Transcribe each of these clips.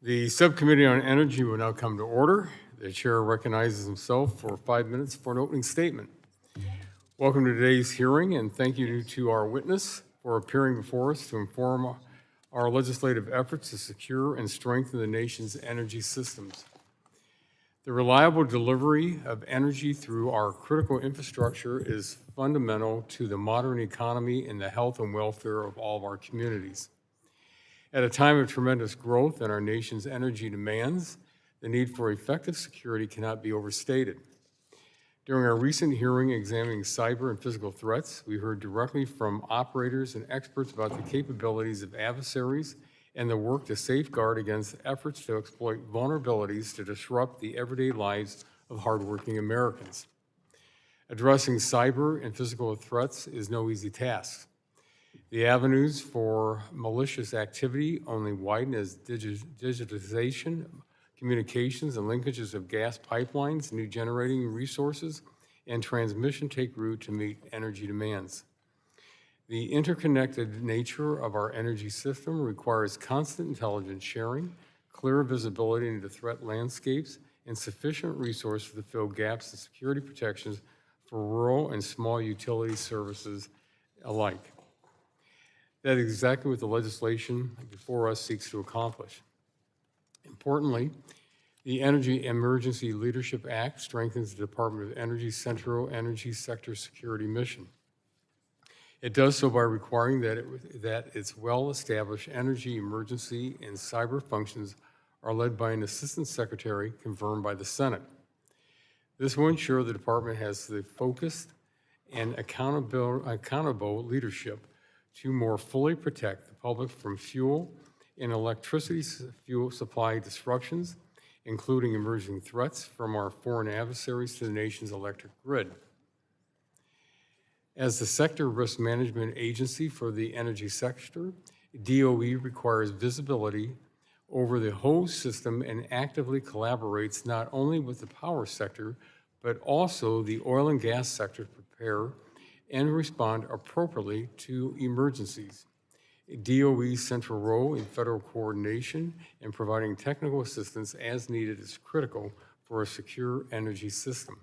The Subcommittee on Energy will now come to order. The chair recognizes himself for 5 minutes for an opening statement. Welcome to today's hearing, and thank you to our witness for appearing before us to inform our legislative efforts to secure and strengthen the nation's energy systems. The reliable delivery of energy through our critical infrastructure is fundamental to the modern economy and the health and welfare of all of our communities. At a time of tremendous growth in our nation's energy demands, the need for effective security cannot be overstated. During our recent hearing examining cyber and physical threats, we heard directly from operators and experts about the capabilities of adversaries and the work to safeguard against efforts to exploit vulnerabilities to disrupt the everyday lives of hardworking Americans. Addressing cyber and physical threats is no easy task. The avenues for malicious activity only widen as digitization, communications, and linkages of gas pipelines, new generating resources, and transmission take root to meet energy demands. The interconnected nature of our energy system requires constant intelligence sharing, clear visibility into threat landscapes, and sufficient resources to fill gaps in security protections for rural and small utility services alike. That is exactly what the legislation before us seeks to accomplish. Importantly, the Energy Emergency Leadership Act strengthens the Department of Energy's Central Energy Sector Security mission. It does so by requiring that its well-established energy emergency and cyber functions are led by an Assistant Secretary confirmed by the Senate. This will ensure the department has the focused and accountable leadership to more fully protect the public from fuel and electricity fuel supply disruptions, including emerging threats from our foreign adversaries to the nation's electric grid. As the sector risk management agency for the energy sector, DOE requires visibility over the whole system and actively collaborates not only with the power sector, but also the oil and gas sector to prepare and respond appropriately to emergencies. DOE's central role in federal coordination and providing technical assistance as needed is critical for a secure energy system.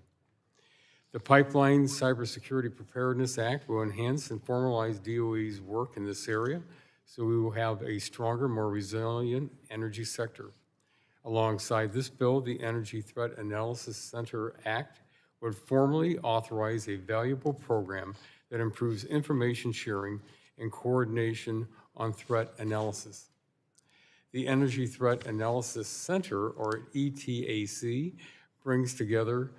The Pipeline Cybersecurity Preparedness Act will enhance and formalize DOE's work in this area, so we will have a stronger, more resilient energy sector. Alongside this bill, the Energy Threat Analysis Center Act would formally authorize a valuable program that improves information sharing and coordination on threat analysis. The Energy Threat Analysis Center, or ETAC, brings together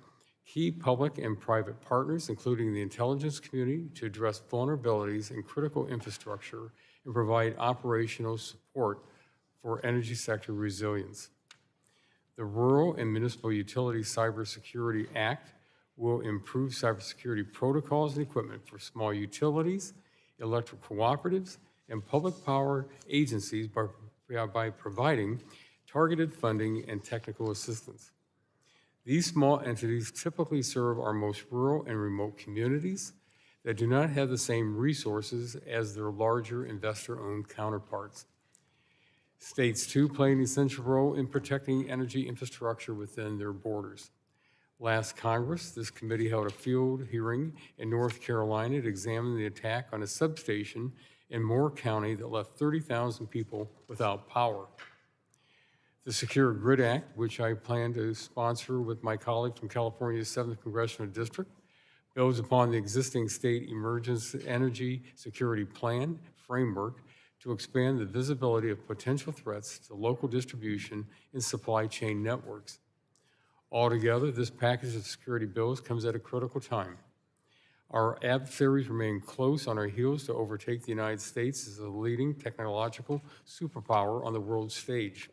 key public and private partners, including the intelligence community, to address vulnerabilities in critical infrastructure and provide operational support for energy sector resilience. The Rural and Municipal Utility Cybersecurity Act will improve cybersecurity protocols and equipment for small utilities, electric cooperatives, and public power agencies by providing targeted funding and technical assistance. These small entities typically serve our most rural and remote communities that do not have the same resources as their larger investor-owned counterparts. States, too, play an essential role in protecting energy infrastructure within their borders. Last Congress, this committee held a field hearing in North Carolina to examine the attack on a substation in Moore County that left 30,000 people without power. The Secure Grid Act, which I plan to sponsor with my colleague from California's 7th Congressional District, builds upon the existing state emergency energy security plan framework to expand the visibility of potential threats to local distribution and supply chain networks. Altogether, this package of security bills comes at a critical time. Our adversaries remain close on our heels to overtake the United States as a leading technological superpower on the world stage.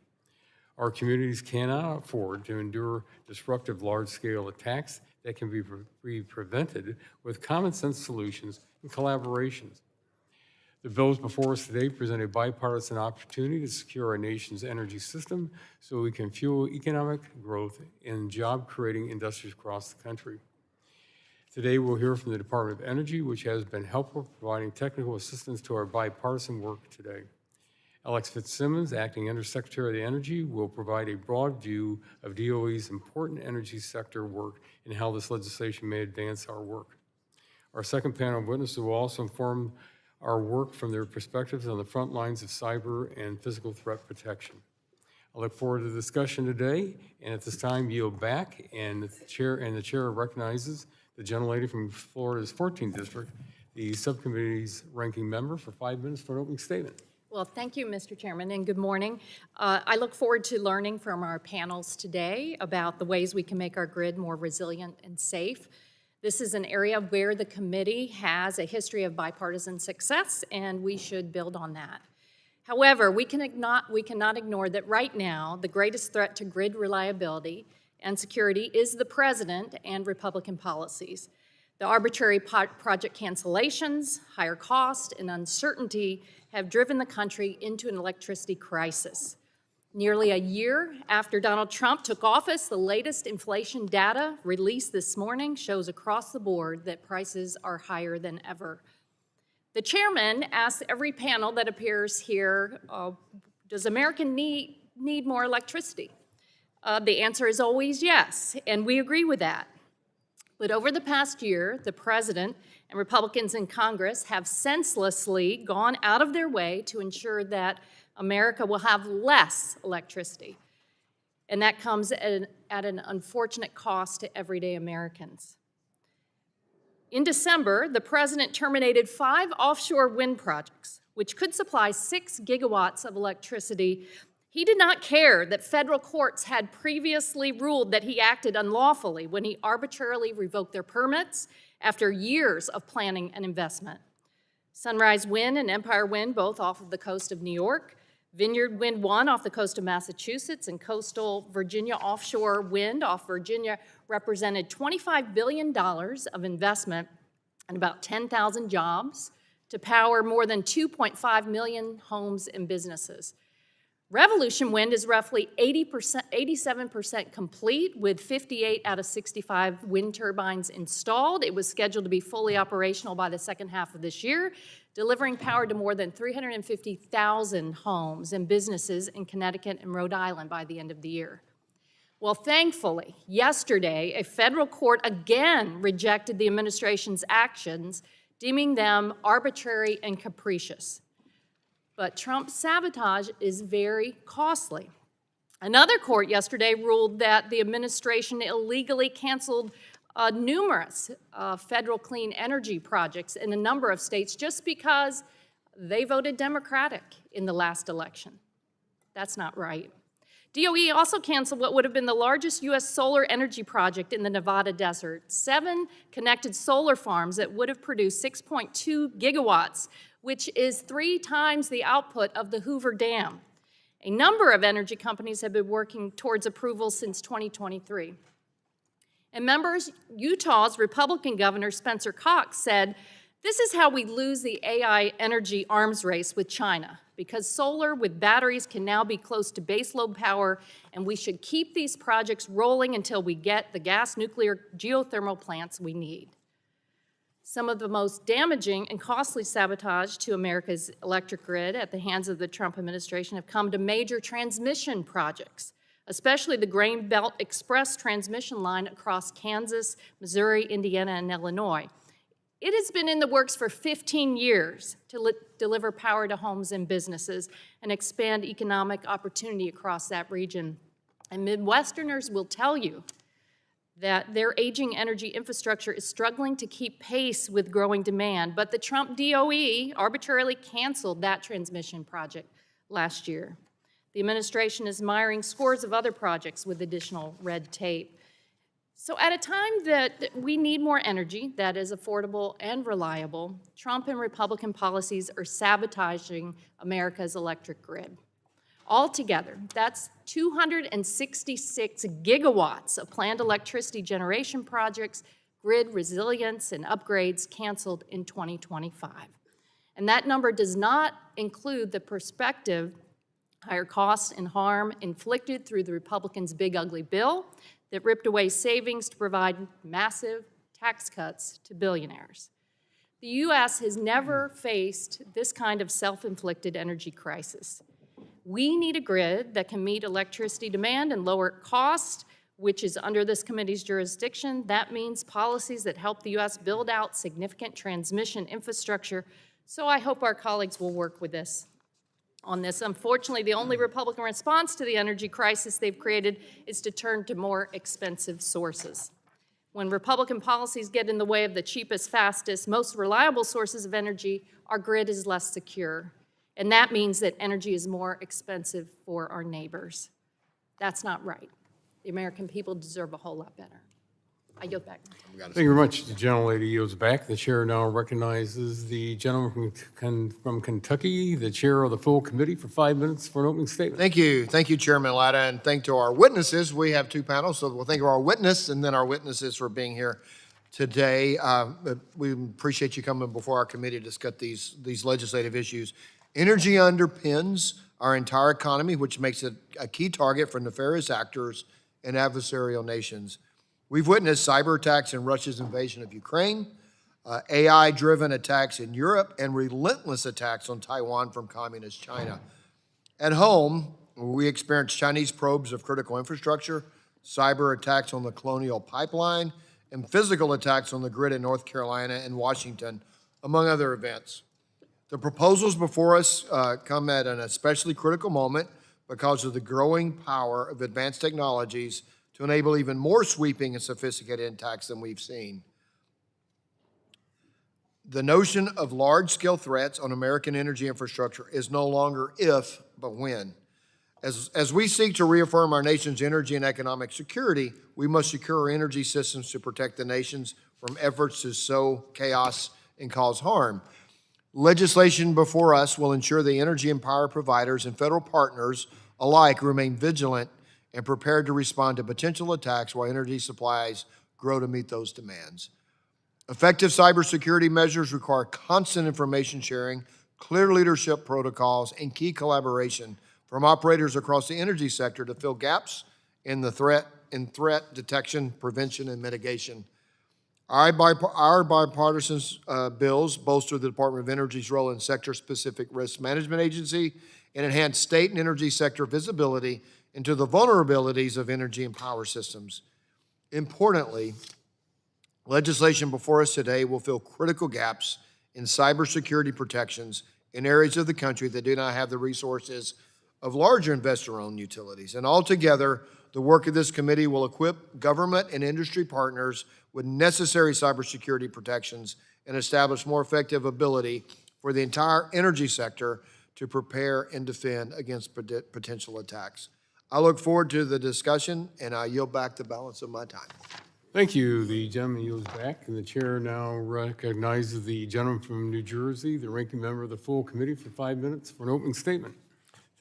Our communities cannot afford to endure disruptive large-scale attacks that can be prevented with common-sense solutions and collaborations. The bills before us today present a bipartisan opportunity to secure our nation's energy system so we can fuel economic growth and job-creating industries across the country. Today, we'll hear from the Department of Energy, which has been helpful providing technical assistance to our bipartisan work today. Alex Fitzsimmons, Acting Undersecretary of the Energy, will provide a broad view of DOE's important energy sector work and how this legislation may advance our work. Our second panel of witnesses will also inform our work from their perspectives on the front lines of cyber and physical threat protection. I look forward to the discussion today, and at this time yield back, and the chair recognizes the gentlelady from Florida's 14th District, the subcommittee's ranking member, for 5 minutes for an opening statement. Well, thank you, Mr. Chairman, and good morning. I look forward to learning from our panels today about the ways we can make our grid more resilient and safe. This is an area where the committee has a history of bipartisan success, and we should build on that. However, we cannot ignore that right now, the greatest threat to grid reliability and security is the president and Republican policies. The arbitrary project cancellations, higher cost, and uncertainty have driven the country into an electricity crisis. Nearly a year after Donald Trump took office, the latest inflation data released this morning shows across the board that prices are higher than ever. The chairman asks every panel that appears here, does America need more electricity? The answer is always yes, and we agree with that. But over the past year, the president and Republicans in Congress have senselessly gone out of their way to ensure that America will have less electricity. And that comes at an unfortunate cost to everyday Americans. In December, the president terminated 5 offshore wind projects, which could supply 6 gigawatts of electricity. He did not care that federal courts had previously ruled that he acted unlawfully when he arbitrarily revoked their permits after years of planning and investment. Sunrise Wind and Empire Wind, both off of the coast of New York, Vineyard Wind 1 off the coast of Massachusetts, and Coastal Virginia Offshore Wind off Virginia represented $25 billion of investment and about 10,000 jobs to power more than 2.5 million homes and businesses. Revolution Wind is roughly 87% complete, with 58 out of 65 wind turbines installed. It was scheduled to be fully operational by the second half of this year, delivering power to more than 350,000 homes and businesses in Connecticut and Rhode Island by the end of the year. Well, thankfully, yesterday, a federal court again rejected the administration's actions, deeming them arbitrary and capricious. But Trump's sabotage is very costly. Another court yesterday ruled that the administration illegally canceled numerous federal clean energy projects in a number of states just because they voted Democratic in the last election. That's not right. DOE also canceled what would have been the largest U.S. solar energy project in the Nevada desert, 7 connected solar farms that would have produced 6.2 gigawatts, which is 3 times the output of the Hoover Dam. A number of energy companies have been working towards approval since 2023. And members, Utah's Republican Governor Spencer Cox said, "This is how we lose the AI energy arms race with China, because solar with batteries can now be close to baseload power, and we should keep these projects rolling until we get the gas, nuclear, geothermal plants we need." Some of the most damaging and costly sabotage to America's electric grid at the hands of the Trump administration have come to major transmission projects, especially the Grain Belt Express transmission line across Kansas, Missouri, Indiana, and Illinois. It has been in the works for 15 years to deliver power to homes and businesses and expand economic opportunity across that region. And Midwesterners will tell you that their aging energy infrastructure is struggling to keep pace with growing demand, but the Trump DOE arbitrarily canceled that transmission project last year. The administration is miring scores of other projects with additional red tape. So at a time that we need more energy that is affordable and reliable, Trump and Republican policies are sabotaging America's electric grid. Altogether, that's 266 gigawatts of planned electricity generation projects, grid resilience, and upgrades canceled in 2025. And that number does not include the prospective higher costs and harm inflicted through the Republicans' big ugly bill that ripped away savings to provide massive tax cuts to billionaires. The U.S. has never faced this kind of self-inflicted energy crisis. We need a grid that can meet electricity demand and lower cost, which is under this committee's jurisdiction. That means policies that help the U.S. build out significant transmission infrastructure. So I hope our colleagues will work with us on this. Unfortunately, the only Republican response to the energy crisis they've created is to turn to more expensive sources. When Republican policies get in the way of the cheapest, fastest, most reliable sources of energy, our grid is less secure. And that means that energy is more expensive for our neighbors. That's not right. The American people deserve a whole lot better. I yield back. Thank you very much. The gentlelady yields back. The chair now recognizes the gentleman from Kentucky, the chair of the full committee, for 5 minutes for an opening statement. Thank you. Thank you, Chairman Latta, and thank to our witnesses. We have two panels, so we'll thank our witness and then our witnesses for being here today. We appreciate you coming before our committee to discuss these legislative issues. Energy underpins our entire economy, which makes it a key target for nefarious actors and adversarial nations. We've witnessed cyber attacks in Russia's invasion of Ukraine, AI-driven attacks in Europe, and relentless attacks on Taiwan from communist China. At home, we experienced Chinese probes of critical infrastructure, cyber attacks on the Colonial Pipeline, and physical attacks on the grid in North Carolina and Washington, among other events. The proposals before us come at an especially critical moment because of the growing power of advanced technologies to enable even more sweeping and sophisticated attacks than we've seen. The notion of large-scale threats on American energy infrastructure is no longer if, but when. As we seek to reaffirm our nation's energy and economic security, we must secure our energy systems to protect the nations from efforts to sow chaos and cause harm. Legislation before us will ensure the energy and power providers and federal partners alike remain vigilant and prepared to respond to potential attacks while energy supplies grow to meet those demands. Effective cybersecurity measures require constant information sharing, clear leadership protocols, and key collaboration from operators across the energy sector to fill gaps in the threat detection, prevention, and mitigation. Our bipartisan bills bolster the Department of Energy's role in sector-specific risk management agency and enhance state and energy sector visibility into the vulnerabilities of energy and power systems. Importantly, legislation before us today will fill critical gaps in cybersecurity protections in areas of the country that do not have the resources of larger investor-owned utilities. And altogether, the work of this committee will equip government and industry partners with necessary cybersecurity protections and establish more effective ability for the entire energy sector to prepare and defend against potential attacks. I look forward to the discussion, and I yield back the balance of my time. Thank you. The gentleman yields back, and the chair now recognizes the gentleman from New Jersey, the ranking member of the full committee, for 5 minutes for an opening statement.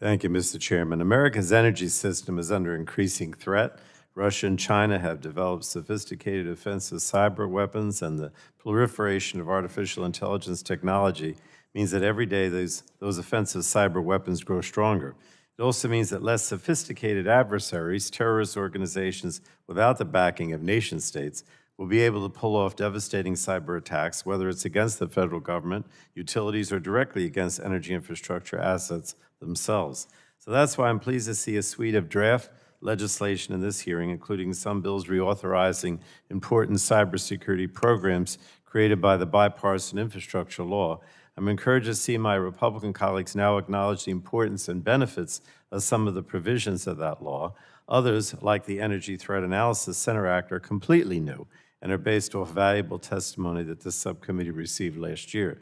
Thank you, Mr. Chairman. America's energy system is under increasing threat. Russia and China have developed sophisticated offensive cyber weapons, and the proliferation of artificial intelligence technology means that every day those offensive cyber weapons grow stronger. It also means that less sophisticated adversaries, terrorist organizations without the backing of nation states, will be able to pull off devastating cyber attacks, whether it's against the federal government, utilities, or directly against energy infrastructure assets themselves. So that's why I'm pleased to see a suite of draft legislation in this hearing, including some bills reauthorizing important cybersecurity programs created by the bipartisan infrastructure law. I'm encouraged to see my Republican colleagues now acknowledge the importance and benefits of some of the provisions of that law. Others, like the Energy Threat Analysis Center Act, are completely new and are based off valuable testimony that this subcommittee received last year.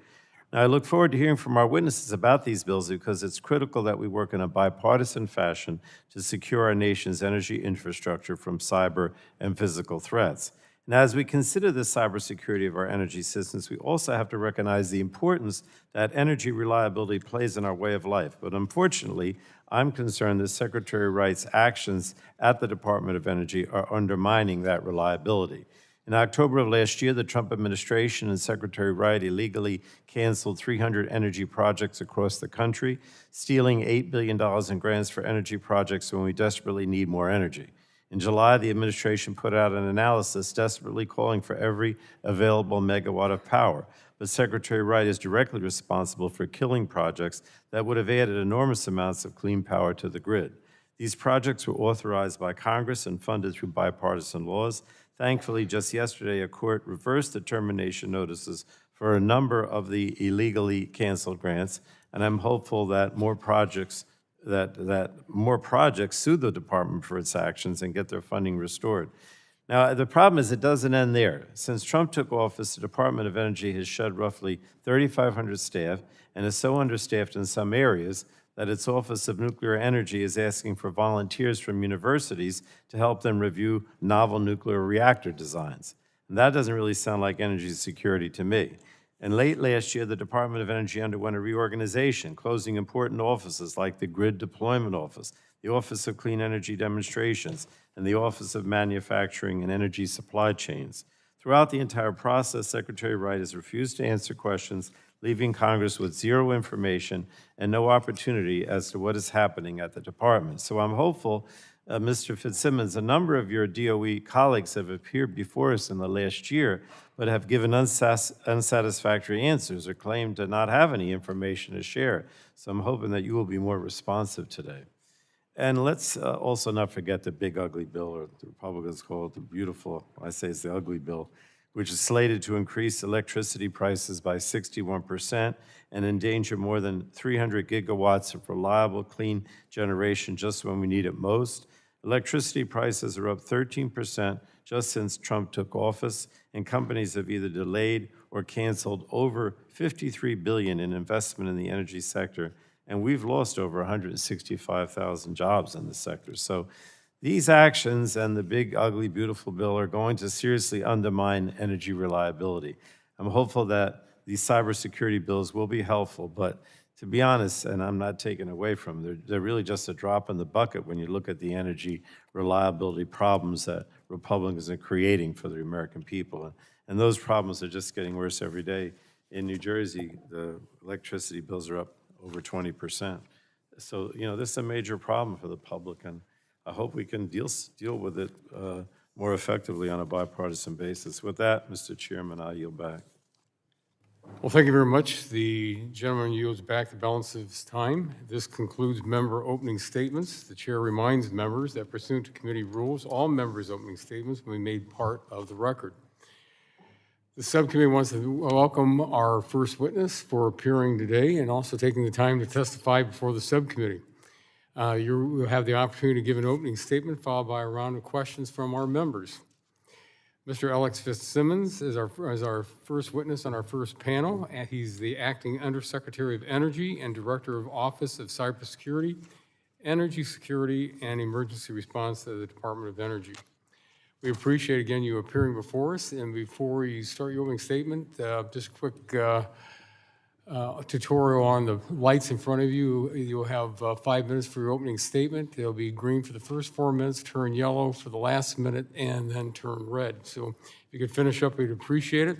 Now, I look forward to hearing from our witnesses about these bills because it's critical that we work in a bipartisan fashion to secure our nation's energy infrastructure from cyber and physical threats. And as we consider the cybersecurity of our energy systems, we also have to recognize the importance that energy reliability plays in our way of life. But unfortunately, I'm concerned that Secretary Wright's actions at the Department of Energy are undermining that reliability. In October of last year, the Trump administration and Secretary Wright illegally canceled 300 energy projects across the country, stealing $8 billion in grants for energy projects when we desperately need more energy. In July, the administration put out an analysis desperately calling for every available megawatt of power. But Secretary Wright is directly responsible for killing projects that would have added enormous amounts of clean power to the grid. These projects were authorized by Congress and funded through bipartisan laws. Thankfully, just yesterday, a court reversed the termination notices for a number of the illegally canceled grants, and I'm hopeful that more projects sue the department for its actions and get their funding restored. Now, the problem is it doesn't end there. Since Trump took office, the Department of Energy has shed roughly 3,500 staff and is so understaffed in some areas that its Office of Nuclear Energy is asking for volunteers from universities to help them review novel nuclear reactor designs. And that doesn't really sound like energy security to me. And late last year, the Department of Energy underwent a reorganization, closing important offices like the Grid Deployment Office, the Office of Clean Energy Demonstrations, and the Office of Manufacturing and Energy Supply Chains. Throughout the entire process, Secretary Wright has refused to answer questions, leaving Congress with zero information and no opportunity as to what is happening at the department. So I'm hopeful, Mr. Fitzsimmons, a number of your DOE colleagues have appeared before us in the last year, but have given unsatisfactory answers or claimed to not have any information to share. So I'm hoping that you will be more responsive today. And let's also not forget the big ugly bill, or the Republicans call it the beautiful, I say it's the ugly bill, which is slated to increase electricity prices by 61% and endanger more than 300 gigawatts of reliable, clean generation just when we need it most. Electricity prices are up 13% just since Trump took office, and companies have either delayed or canceled over $53 billion in investment in the energy sector, and we've lost over 165,000 jobs in the sector. So these actions and the big, ugly, beautiful bill are going to seriously undermine energy reliability. I'm hopeful that these cybersecurity bills will be helpful, but to be honest, and I'm not taking away from them, they're really just a drop in the bucket when you look at the energy reliability problems that Republicans are creating for the American people. And those problems are just getting worse every day. In New Jersey, the electricity bills are up over 20%. So, this is a major problem for the public, and I hope we can deal with it more effectively on a bipartisan basis. With that, Mr. Chairman, I yield back. Well, thank you very much. The gentleman yields back the balance of his time. This concludes member opening statements. The chair reminds members that pursuant to committee rules, all members' opening statements will be made part of the record. The subcommittee wants to welcome our first witness for appearing today and also taking the time to testify before the subcommittee. You will have the opportunity to give an opening statement followed by a round of questions from our members. Mr. Alex Fitzsimmons is our first witness on our first panel. He's the Acting Undersecretary of Energy and Director of Office of Cybersecurity, Energy Security, and Emergency Response to the Department of Energy. We appreciate, again, you appearing before us. And before you start your opening statement, just a quick tutorial on the lights in front of you. You'll have 5 minutes for your opening statement. It'll be green for the first 4 minutes, turn yellow for the last minute, and then turn red. So if you could finish up, we'd appreciate it.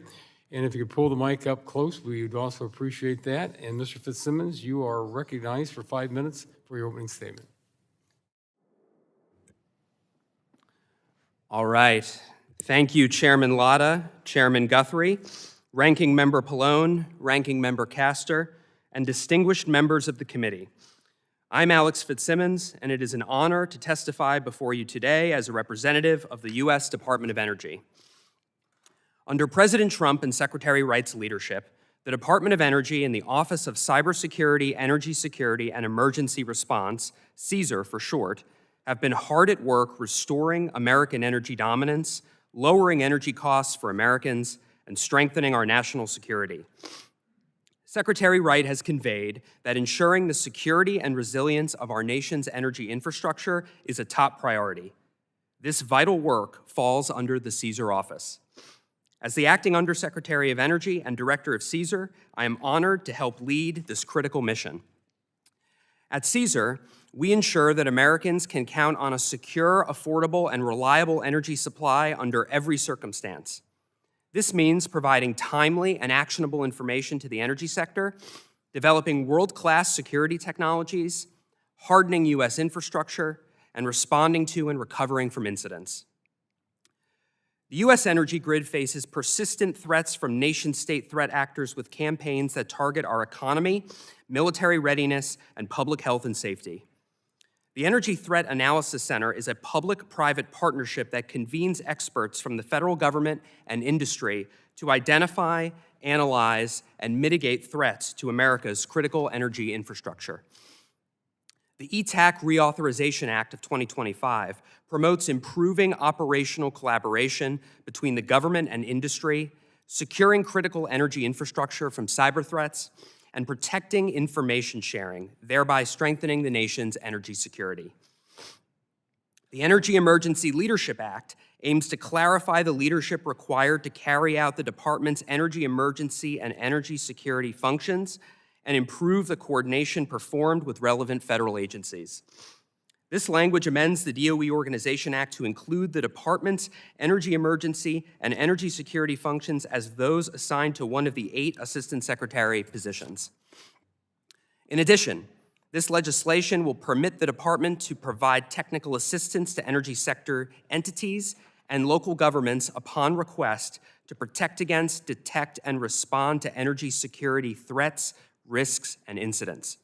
And if you could pull the mic up close, we'd also appreciate that. And Mr. Fitzsimmons, you are recognized for 5 minutes for your opening statement. All right. Thank you, Chairman Latta, Chairman Guthrie, Ranking Member Pallone, Ranking Member Castor, and distinguished members of the committee. I'm Alex Fitzsimmons, and it is an honor to testify before you today as a representative of the U.S. Department of Energy. Under President Trump and Secretary Wright's leadership, the Department of Energy and the Office of Cybersecurity, Energy Security, and Emergency Response, CSER for short, have been hard at work restoring American energy dominance, lowering energy costs for Americans, and strengthening our national security. Secretary Wright has conveyed that ensuring the security and resilience of our nation's energy infrastructure is a top priority. This vital work falls under the CSER office. As the Acting Undersecretary of Energy and Director of CSER, I am honored to help lead this critical mission. At CSER, we ensure that Americans can count on a secure, affordable, and reliable energy supply under every circumstance. This means providing timely and actionable information to the energy sector, developing world-class security technologies, hardening U.S. infrastructure, and responding to and recovering from incidents. The U.S. energy grid faces persistent threats from nation-state threat actors with campaigns that target our economy, military readiness, and public health and safety. The Energy Threat Analysis Center is a public-private partnership that convenes experts from the federal government and industry to identify, analyze, and mitigate threats to America's critical energy infrastructure. The ETAC Reauthorization Act of 2025 promotes improving operational collaboration between the government and industry, securing critical energy infrastructure from cyber threats, and protecting information sharing, thereby strengthening the nation's energy security. The Energy Emergency Leadership Act aims to clarify the leadership required to carry out the department's energy emergency and energy security functions and improve the coordination performed with relevant federal agencies. This language amends the DOE Organization Act to include the department's energy emergency and energy security functions as those assigned to one of the 8 assistant secretary positions. In addition, this legislation will permit the department to provide technical assistance to energy sector entities and local governments upon request to protect against, detect, and respond to energy security threats, risks, and incidents.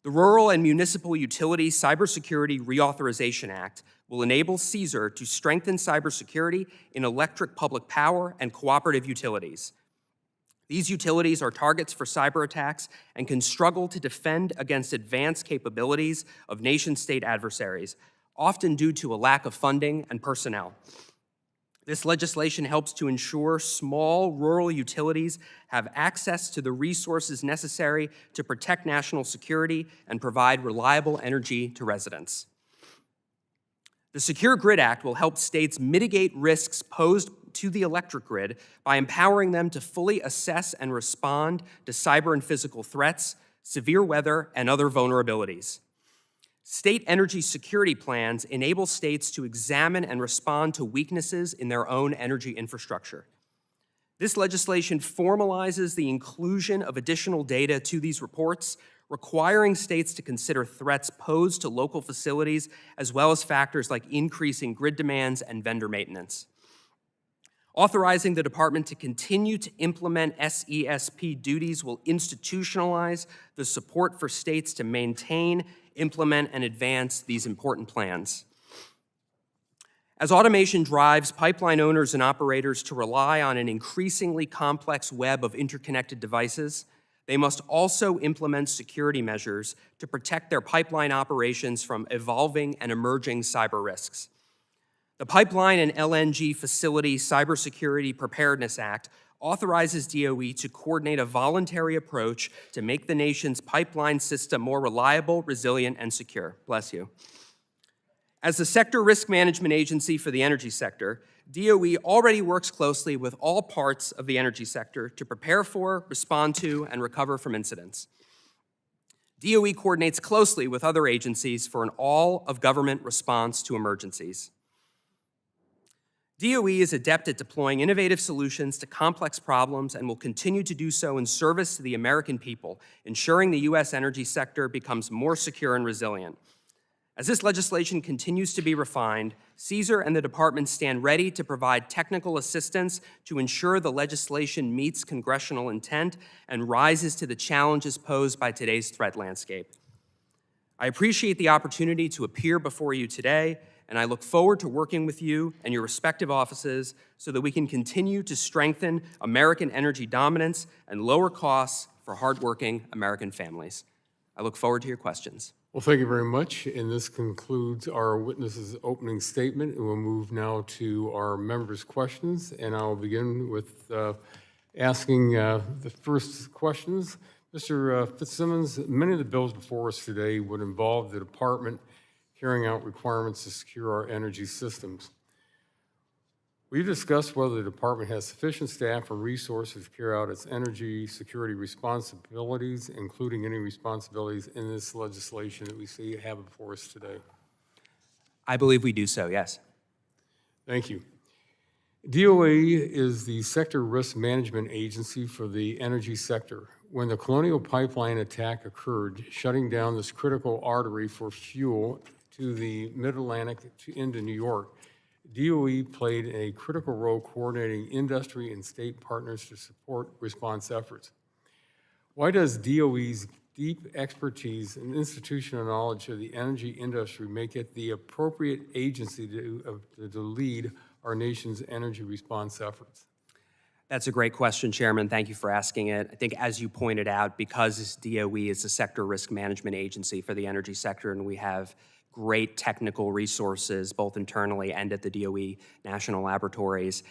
The Rural and Municipal Utility Cybersecurity Reauthorization Act will enable CSER to strengthen cybersecurity in electric public power and cooperative utilities. These utilities are targets for cyber attacks and can struggle to defend against advanced capabilities of nation-state adversaries, often due to a lack of funding and personnel. This legislation helps to ensure small rural utilities have access to the resources necessary to protect national security and provide reliable energy to residents. The Secure Grid Act will help states mitigate risks posed to the electric grid by empowering them to fully assess and respond to cyber and physical threats, severe weather, and other vulnerabilities. State energy security plans enable states to examine and respond to weaknesses in their own energy infrastructure. This legislation formalizes the inclusion of additional data to these reports, requiring states to consider threats posed to local facilities, as well as factors like increasing grid demands and vendor maintenance. Authorizing the department to continue to implement SESP duties will institutionalize the support for states to maintain, implement, and advance these important plans. As automation drives pipeline owners and operators to rely on an increasingly complex web of interconnected devices, they must also implement security measures to protect their pipeline operations from evolving and emerging cyber risks. The Pipeline and LNG Facility Cybersecurity Preparedness Act authorizes DOE to coordinate a voluntary approach to make the nation's pipeline system more reliable, resilient, and secure. Bless you. As the sector risk management agency for the energy sector, DOE already works closely with all parts of the energy sector to prepare for, respond to, and recover from incidents. DOE coordinates closely with other agencies for an all-of-government response to emergencies. DOE is adept at deploying innovative solutions to complex problems and will continue to do so in service to the American people, ensuring the U.S. energy sector becomes more secure and resilient. As this legislation continues to be refined, CSER and the department stand ready to provide technical assistance to ensure the legislation meets congressional intent and rises to the challenges posed by today's threat landscape. I appreciate the opportunity to appear before you today, and I look forward to working with you and your respective offices so that we can continue to strengthen American energy dominance and lower costs for hardworking American families. I look forward to your questions. Well, thank you very much, and this concludes our witness's opening statement, and we'll move now to our members' questions, and I'll begin with asking the first questions. Mr. Fitzsimmons, many of the bills before us today would involve the department carrying out requirements to secure our energy systems. We've discussed whether the department has sufficient staff or resources to carry out its energy security responsibilities, including any responsibilities in this legislation that we see have before us today. I believe we do so, yes. Thank you. DOE is the sector risk management agency for the energy sector. When the Colonial Pipeline attack occurred, shutting down this critical artery for fuel to the Mid-Atlantic into New York, DOE played a critical role coordinating industry and state partners to support response efforts. Why does DOE's deep expertise and institutional knowledge of the energy industry make it the appropriate agency to lead our nation's energy response efforts? That's a great question, Chairman. Thank you for asking it. I think as you pointed out, because DOE is a sector risk management agency for the energy sector, and we have great technical resources both internally and at the DOE national laboratories,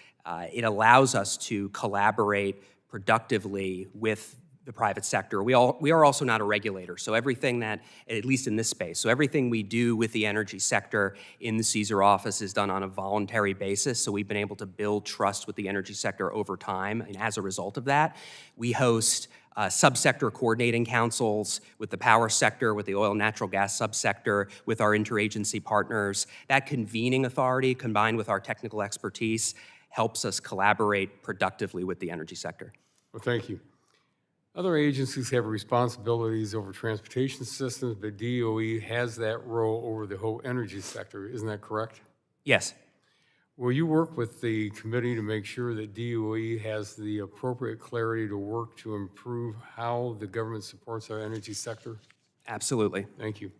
it allows us to collaborate productively with the private sector. We are also not a regulator, so everything that, at least in this space, so everything we do with the energy sector in the CSER office is done on a voluntary basis, so we've been able to build trust with the energy sector over time, and as a result of that, we host subsector coordinating councils with the power sector, with the oil and natural gas subsector, with our interagency partners. That convening authority, combined with our technical expertise, helps us collaborate productively with the energy sector. Well, thank you. Other agencies have responsibilities over transportation systems, but DOE has that role over the whole energy sector. Isn't that correct? Yes. Will you work with the committee to make sure that DOE has the appropriate clarity to work to improve how the government supports our energy sector? Absolutely. Thank you.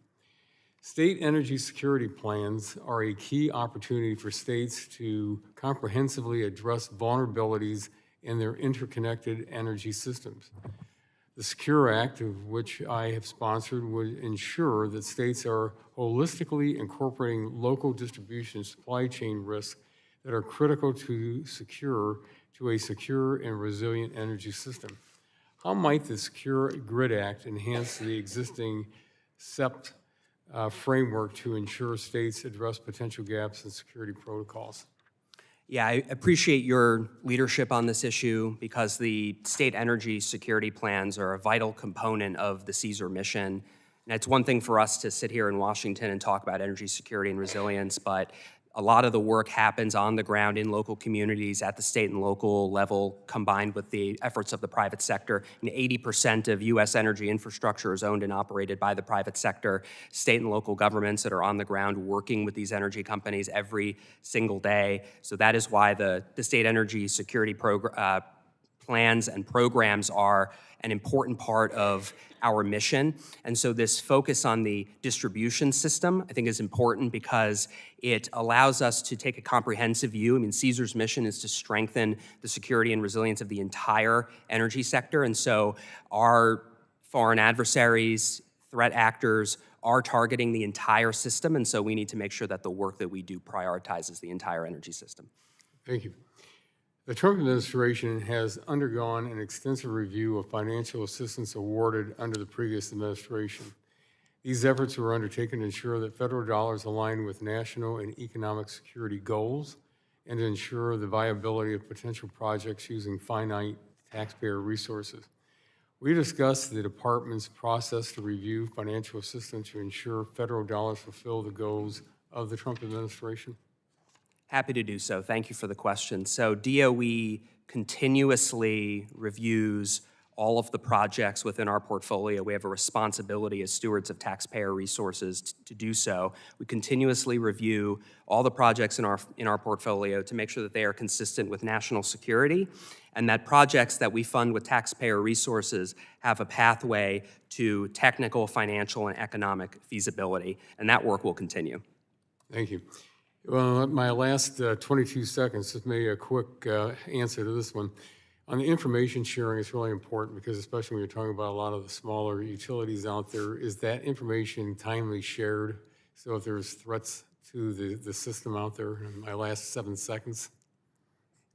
State energy security plans are a key opportunity for states to comprehensively address vulnerabilities in their interconnected energy systems. The SECURE Act, of which I have sponsored, would ensure that states are holistically incorporating local distribution supply chain risks that are critical to a secure and resilient energy system. How might the Secure Grid Act enhance the existing SEPT framework to ensure states address potential gaps in security protocols? Yeah, I appreciate your leadership on this issue because the state energy security plans are a vital component of the CSER mission. And it's one thing for us to sit here in Washington and talk about energy security and resilience, but a lot of the work happens on the ground in local communities at the state and local level, combined with the efforts of the private sector. And 80% of U.S. energy infrastructure is owned and operated by the private sector. State and local governments that are on the ground working with these energy companies every single day. So that is why the state energy security plans and programs are an important part of our mission. And so this focus on the distribution system, I think, is important because it allows us to take a comprehensive view. I mean, CSER's mission is to strengthen the security and resilience of the entire energy sector. And so our foreign adversaries, threat actors, are targeting the entire system. And so we need to make sure that the work that we do prioritizes the entire energy system. Thank you. The Trump administration has undergone an extensive review of financial assistance awarded under the previous administration. These efforts were undertaken to ensure that federal dollars align with national and economic security goals and to ensure the viability of potential projects using finite taxpayer resources. We discussed the department's process to review financial assistance to ensure federal dollars fulfill the goals of the Trump administration. Happy to do so. Thank you for the question. So DOE continuously reviews all of the projects within our portfolio. We have a responsibility as stewards of taxpayer resources to do so. We continuously review all the projects in our portfolio to make sure that they are consistent with national security and that projects that we fund with taxpayer resources have a pathway to technical, financial, and economic feasibility. And that work will continue. Thank you. Well, my last 22 seconds, just maybe a quick answer to this one. On the information sharing, it's really important because especially when you're talking about a lot of the smaller utilities out there, is that information timely shared? So if there's threats to the system out there, in my last 7 seconds.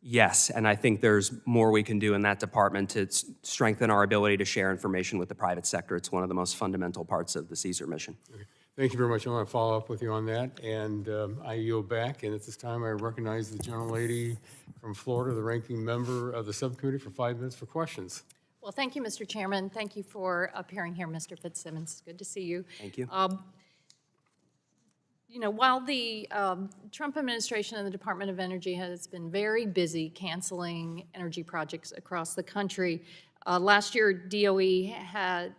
Yes, and I think there's more we can do in that department to strengthen our ability to share information with the private sector. It's one of the most fundamental parts of the CSER mission. Okay. Thank you very much. I want to follow up with you on that, and I yield back. And at this time, I recognize the gentlelady from Florida, the ranking member of the subcommittee, for 5 minutes for questions. Well, thank you, Mr. Chairman. Thank you for appearing here, Mr. Fitzsimmons. It's good to see you. Thank you. You know, while the Trump administration and the Department of Energy has been very busy canceling energy projects across the country, last year DOE had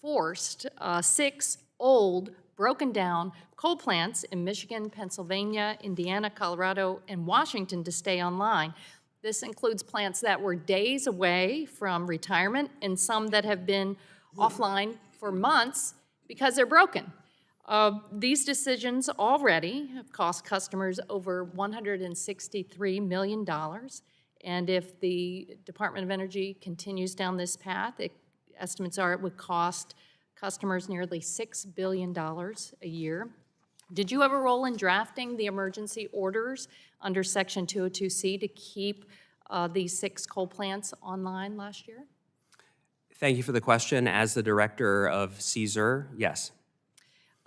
forced 6 old broken down coal plants in Michigan, Pennsylvania, Indiana, Colorado, and Washington to stay online. This includes plants that were days away from retirement and some that have been offline for months because they're broken. These decisions already have cost customers over $163 million. And if the Department of Energy continues down this path, estimates are it would cost customers nearly $6 billion a year. Did you have a role in drafting the emergency orders under Section 202C to keep these 6 coal plants online last year? Thank you for the question. As the director of CSER, yes.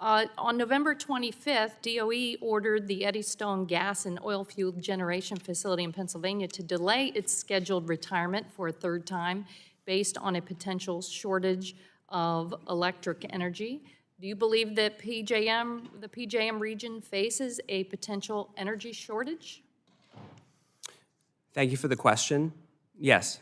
On November 25th, DOE ordered the Eddystone Gas and Oil Fuel Generation Facility in Pennsylvania to delay its scheduled retirement for a third time based on a potential shortage of electric energy. Do you believe that the PJM region faces a potential energy shortage? Thank you for the question. Yes.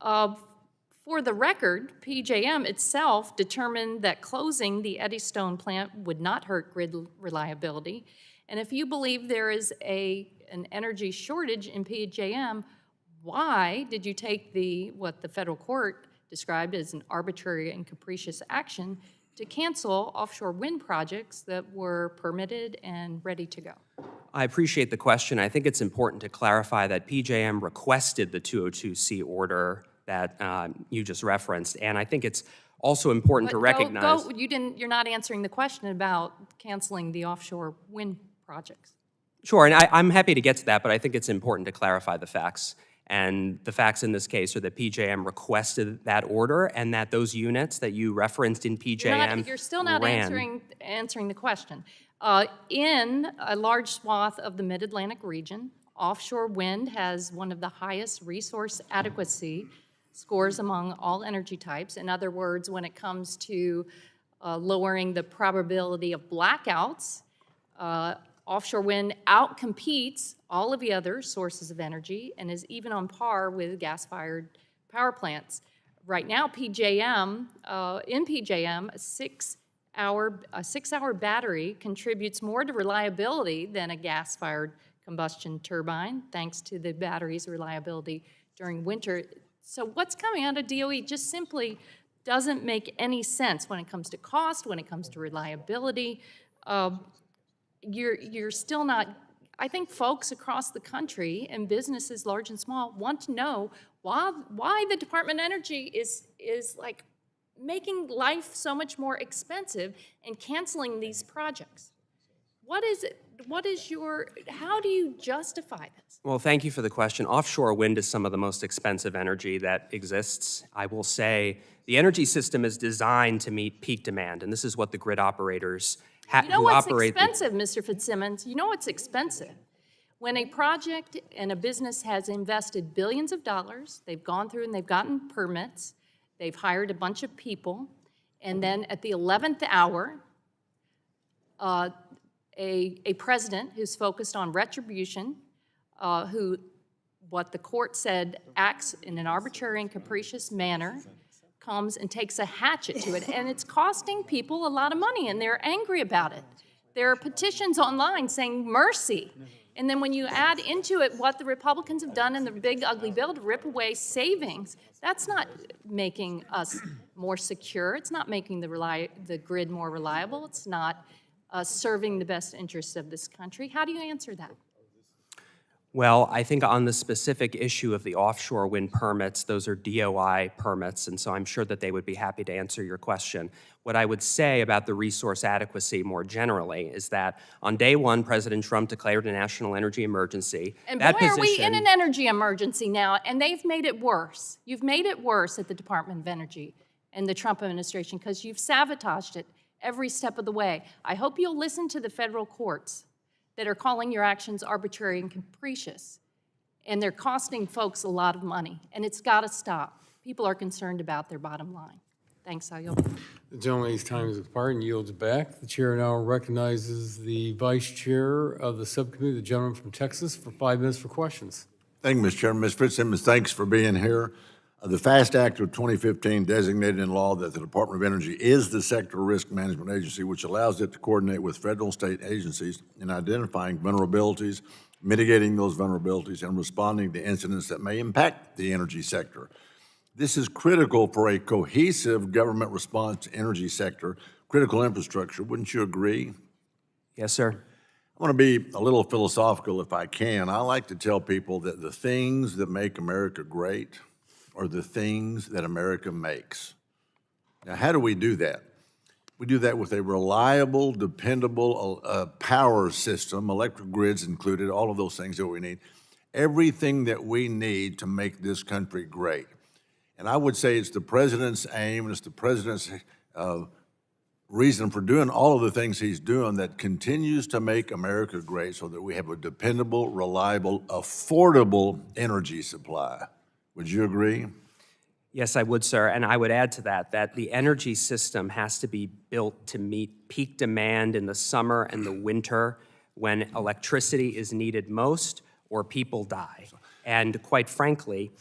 For the record, PJM itself determined that closing the Eddystone plant would not hurt grid reliability. And if you believe there is an energy shortage in PJM, why did you take what the federal court described as an arbitrary and capricious action to cancel offshore wind projects that were permitted and ready to go? I appreciate the question. I think it's important to clarify that PJM requested the 202C order that you just referenced, and I think it's also important to recognize. You're not answering the question about canceling the offshore wind projects. Sure, and I'm happy to get to that, but I think it's important to clarify the facts. And the facts in this case are that PJM requested that order, and that those units that you referenced in PJM You're still not answering the question. In a large swath of the Mid-Atlantic region, offshore wind has one of the highest resource adequacy scores among all energy types. In other words, when it comes to lowering the probability of blackouts, offshore wind outcompetes all of the other sources of energy and is even on par with gas-fired power plants. Right now, in PJM, a six-hour battery contributes more to reliability than a gas-fired combustion turbine, thanks to the battery's reliability during winter. So what's coming out of DOE just simply doesn't make any sense when it comes to cost, when it comes to reliability. You're still not, I think folks across the country and businesses large and small want to know why the Department of Energy is like making life so much more expensive and canceling these projects. What is it? How do you justify this? Well, thank you for the question. Offshore wind is some of the most expensive energy that exists. I will say the energy system is designed to meet peak demand, and this is what the grid operators You know what's expensive, Mr. Fitzsimmons? You know what's expensive? When a project and a business has invested billions of dollars, they've gone through and they've gotten permits, they've hired a bunch of people, and then at the 11th hour, a president who's focused on retribution, who, what the court said, acts in an arbitrary and capricious manner, comes and takes a hatchet to it, and it's costing people a lot of money, and they're angry about it. There are petitions online saying mercy, and then when you add into it what the Republicans have done in the big ugly bill to rip away savings, that's not making us more secure. It's not making the grid more reliable. It's not serving the best interests of this country. How do you answer that? Well, I think on the specific issue of the offshore wind permits, those are DOI permits, and so I'm sure that they would be happy to answer your question. What I would say about the resource adequacy more generally is that on day one, President Trump declared a national energy emergency. And boy, are we in an energy emergency now, and they've made it worse. You've made it worse at the Department of Energy and the Trump administration because you've sabotaged it every step of the way. I hope you'll listen to the federal courts that are calling your actions arbitrary and capricious. And they're costing folks a lot of money, and it's got to stop. People are concerned about their bottom line. Thanks, I yield. The gentleman's time is expired and yields back. The chair now recognizes the vice chair of the subcommittee, the gentleman from Texas, for 5 minutes for questions. Thank you, Mr. Chairman. Ms. Fitzsimmons, thanks for being here. The FAST Act of 2015 designated in law that the Department of Energy is the sector risk management agency, which allows it to coordinate with federal and state agencies in identifying vulnerabilities, mitigating those vulnerabilities, and responding to incidents that may impact the energy sector. This is critical for a cohesive government response to energy sector, critical infrastructure. Wouldn't you agree? Yes, sir. I want to be a little philosophical if I can. I like to tell people that the things that make America great are the things that America makes. Now, how do we do that? We do that with a reliable, dependable power system, electric grids included, all of those things that we need. Everything that we need to make this country great. And I would say it's the president's aim, and it's the president's reason for doing all of the things he's doing that continues to make America great so that we have a dependable, reliable, affordable energy supply. Would you agree? Yes, I would, sir. And I would add to that that the energy system has to be built to meet peak demand in the summer and the winter when electricity is needed most or people die. And quite frankly,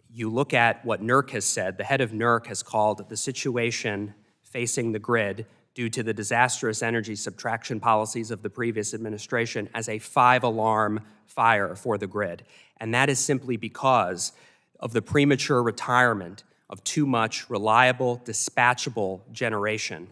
you look at what NERC has said. The head of NERC has called the situation facing the grid due to the disastrous energy subtraction policies of the previous administration as a 5-alarm fire for the grid. And that is simply because of the premature retirement of too much reliable, dispatchable generation.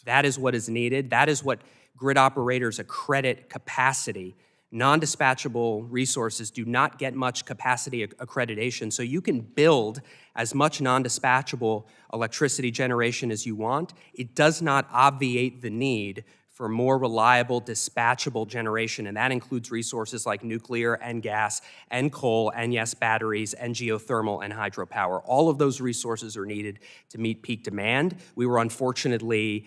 That is what is needed. That is what grid operators accredit capacity. Non-dispatchable resources do not get much capacity accreditation, so you can build as much non-dispatchable electricity generation as you want. It does not obviate the need for more reliable, dispatchable generation, and that includes resources like nuclear and gas and coal and, yes, batteries and geothermal and hydropower. All of those resources are needed to meet peak demand. We were unfortunately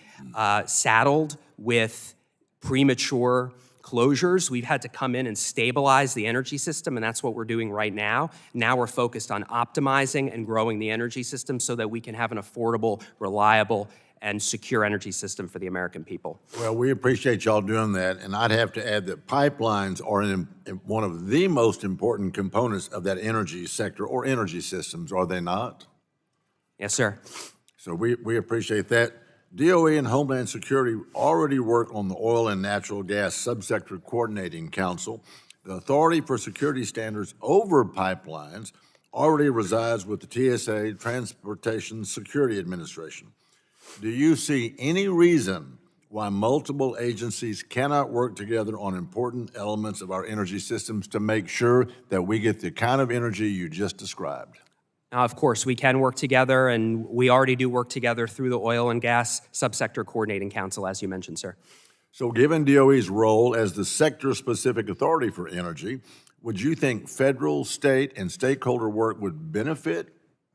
saddled with premature closures. We've had to come in and stabilize the energy system, and that's what we're doing right now. Now we're focused on optimizing and growing the energy system so that we can have an affordable, reliable, and secure energy system for the American people. Well, we appreciate y'all doing that, and I'd have to add that pipelines are one of the most important components of that energy sector or energy systems, are they not? Yes, sir. So we appreciate that. DOE and Homeland Security already work on the Oil and Natural Gas Subsector Coordinating Council. The authority for security standards over pipelines already resides with the TSA, Transportation Security Administration. Do you see any reason why multiple agencies cannot work together on important elements of our energy systems to make sure that we get the kind of energy you just described? Now, of course, we can work together, and we already do work together through the Oil and Gas Subsector Coordinating Council, as you mentioned, sir. So given DOE's role as the sector-specific authority for energy, would you think federal, state, and stakeholder work would benefit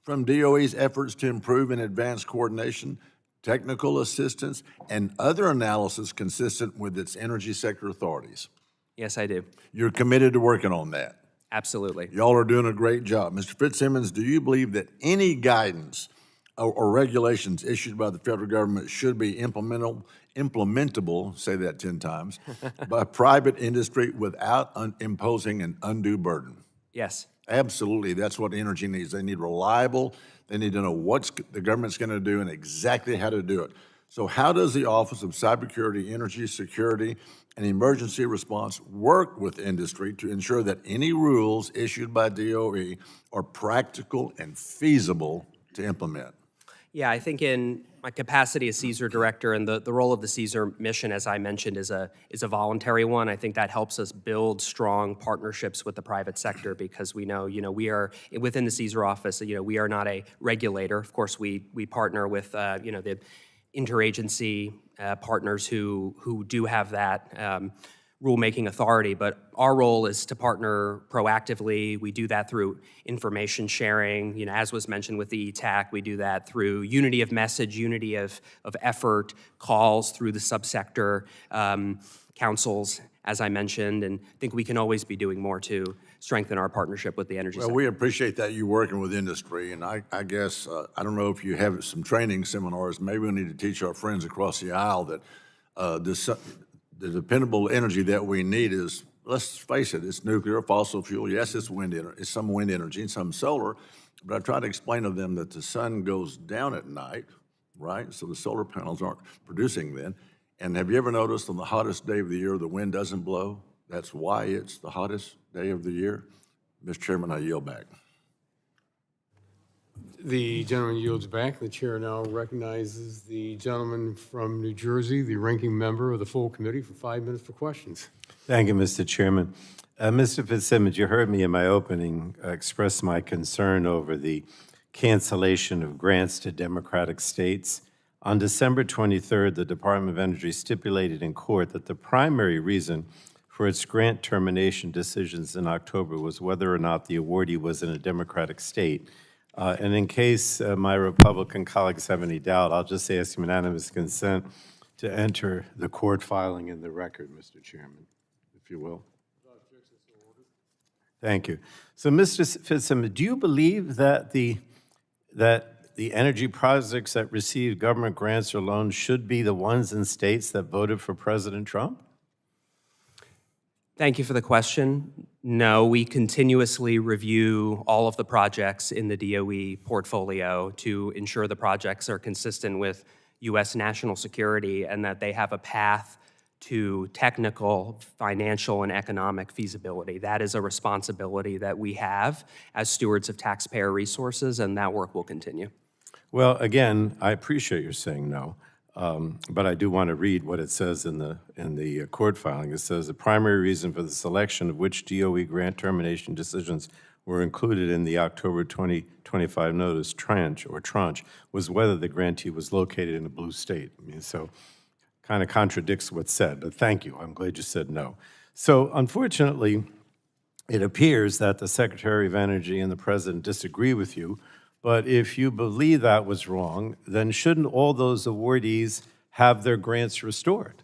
from DOE's efforts to improve and advance coordination, technical assistance, and other analysis consistent with its energy sector authorities? Yes, I do. You're committed to working on that. Absolutely. Y'all are doing a great job. Mr. Fitzsimmons, do you believe that any guidance or regulations issued by the federal government should be implementable, say that 10 times, by private industry without imposing an undue burden? Yes. Absolutely. That's what energy needs. They need reliable. They need to know what the government's going to do and exactly how to do it. So how does the Office of Cybersecurity, Energy Security, and Emergency Response work with industry to ensure that any rules issued by DOE are practical and feasible to implement? Yeah, I think in my capacity as CSER director, and the role of the CSER mission, as I mentioned, is a voluntary one. I think that helps us build strong partnerships with the private sector because we know, we are within the CSER office. We are not a regulator. Of course, we partner with the interagency partners who do have that rulemaking authority, but our role is to partner proactively. We do that through information sharing, as was mentioned with the ETAC. We do that through unity of message, unity of effort, calls through the subsector councils, as I mentioned, and I think we can always be doing more to strengthen our partnership with the energy sector. Well, we appreciate that you working with industry, and I guess, I don't know if you have some training seminars, maybe we need to teach our friends across the aisle that the dependable energy that we need is let's face it, it's nuclear, fossil fuel. Yes, it's it's some wind energy and some solar. But I try to explain to them that the sun goes down at night, right? So the solar panels aren't producing then. And have you ever noticed on the hottest day of the year, the wind doesn't blow? That's why it's the hottest day of the year. Mr. Chairman, I yield back. The gentleman yields back. The chair now recognizes the gentleman from New Jersey, the ranking member of the full committee, for 5 minutes for questions. Thank you, Mr. Chairman. Mr. Fitzsimmons, you heard me in my opening express my concern over the cancellation of grants to Democratic states. On December 23rd, the Department of Energy stipulated in court that the primary reason for its grant termination decisions in October was whether or not the awardee was in a Democratic state. And in case my Republican colleagues have any doubt, I'll just ask unanimous consent to enter the court filing in the record, Mr. Chairman, if you will. Thank you. So, Mr. Fitzsimmons, do you believe that the energy projects that receive government grants or loans should be the ones in states that voted for President Trump? Thank you for the question. No, we continuously review all of the projects in the DOE portfolio to ensure the projects are consistent with U.S. national security and that they have a path to technical, financial, and economic feasibility. That is a responsibility that we have as stewards of taxpayer resources, and that work will continue. Well, again, I appreciate your saying no, but I do want to read what it says in the court filing. It says the primary reason for the selection of which DOE grant termination decisions were included in the October 2025 notice tranche was whether the grantee was located in a blue state. I mean, so kind of contradicts what's said, but thank you. I'm glad you said no. So unfortunately, it appears that the Secretary of Energy and the President disagree with you, but if you believe that was wrong, then shouldn't all those awardees have their grants restored?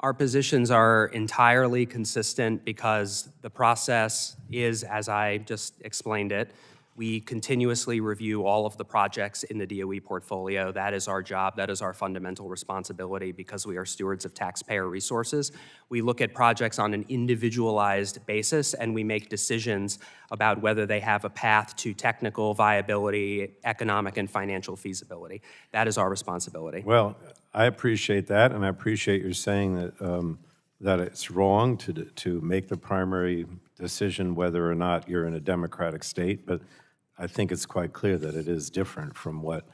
Our positions are entirely consistent because the process is, as I just explained it, we continuously review all of the projects in the DOE portfolio. That is our job. That is our fundamental responsibility because we are stewards of taxpayer resources. We look at projects on an individualized basis and we make decisions about whether they have a path to technical viability, economic and financial feasibility. That is our responsibility. Well, I appreciate that, and I appreciate your saying that that it's wrong to make the primary decision whether or not you're in a Democratic state, but I think it's quite clear that it is different from what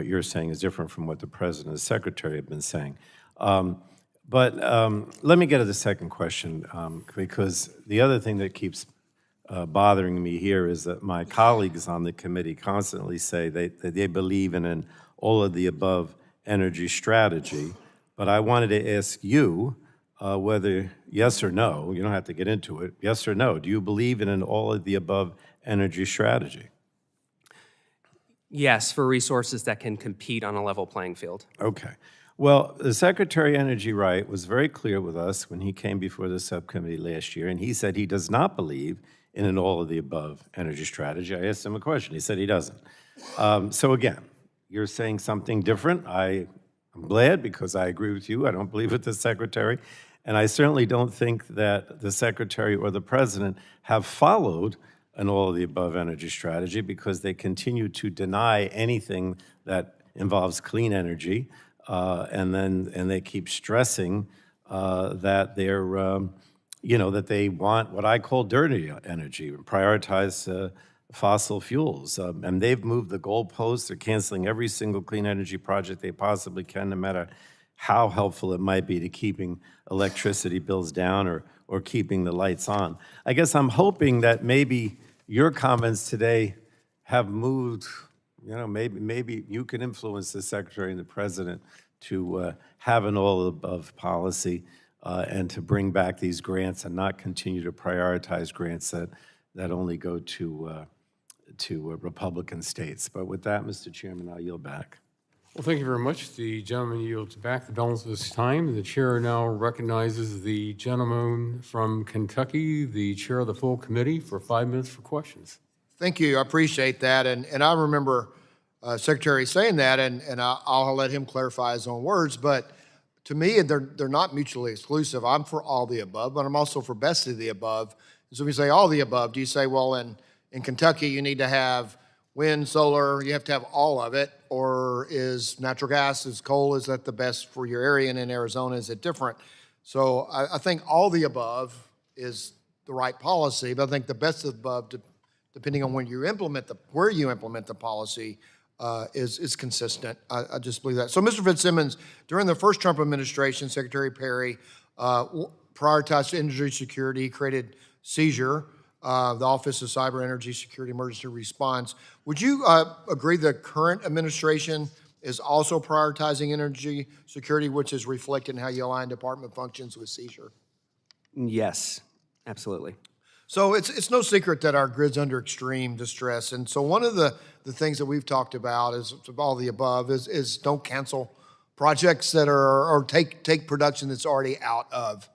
you're saying is different from what the President and the Secretary have been saying. But let me get to the second question, because the other thing that keeps bothering me here is that my colleagues on the committee constantly say that they believe in an all-of-the-above energy strategy, but I wanted to ask you whether yes or no, you don't have to get into it, yes or no, do you believe in an all-of-the-above energy strategy? Yes, for resources that can compete on a level playing field. Okay. Well, the Secretary of Energy Wright was very clear with us when he came before the subcommittee last year, and he said he does not believe in an all-of-the-above energy strategy. I asked him a question. He said he doesn't. So again, you're saying something different. I'm glad because I agree with you. I don't believe with the Secretary. And I certainly don't think that the Secretary or the President have followed an all-of-the-above energy strategy because they continue to deny anything that involves clean energy, and they keep stressing that they're, that they want what I call dirty energy, and prioritize fossil fuels. And they've moved the goalposts. They're canceling every single clean energy project they possibly can, no matter how helpful it might be to keeping electricity bills down or keeping the lights on. I guess I'm hoping that maybe your comments today have moved, maybe you can influence the Secretary and the President to have an all-above policy and to bring back these grants and not continue to prioritize grants that only go to Republican states. But with that, Mr. Chairman, I'll yield back. Well, thank you very much. The gentleman yields back the balance of his time. The chair now recognizes the gentleman from Kentucky, the chair of the full committee, for 5 minutes for questions. Thank you. I appreciate that. And I remember Secretary saying that, and I'll let him clarify his own words. But to me, they're not mutually exclusive. I'm for all the above, but I'm also for best of the above. So when you say all the above, do you say, well, in Kentucky, you need to have wind, solar, you have to have all of it, or is natural gas, is coal, is that the best for your area, and in Arizona, is it different? So I think all the above is the right policy, but I think the best of the above, depending on where you implement the policy, is consistent. I just believe that. So, Mr. Fitzsimmons, during the first Trump administration, Secretary Perry prioritized energy security, created seizure, the Office of Cyber Energy Security Emergency Response. Would you agree the current administration is also prioritizing energy security, which is reflected in how you align department functions with seizure? Yes, absolutely. So it's no secret that our grid's under extreme distress. And so one of the things that we've talked about is all the above is don't cancel projects that are, or take production that's already out of.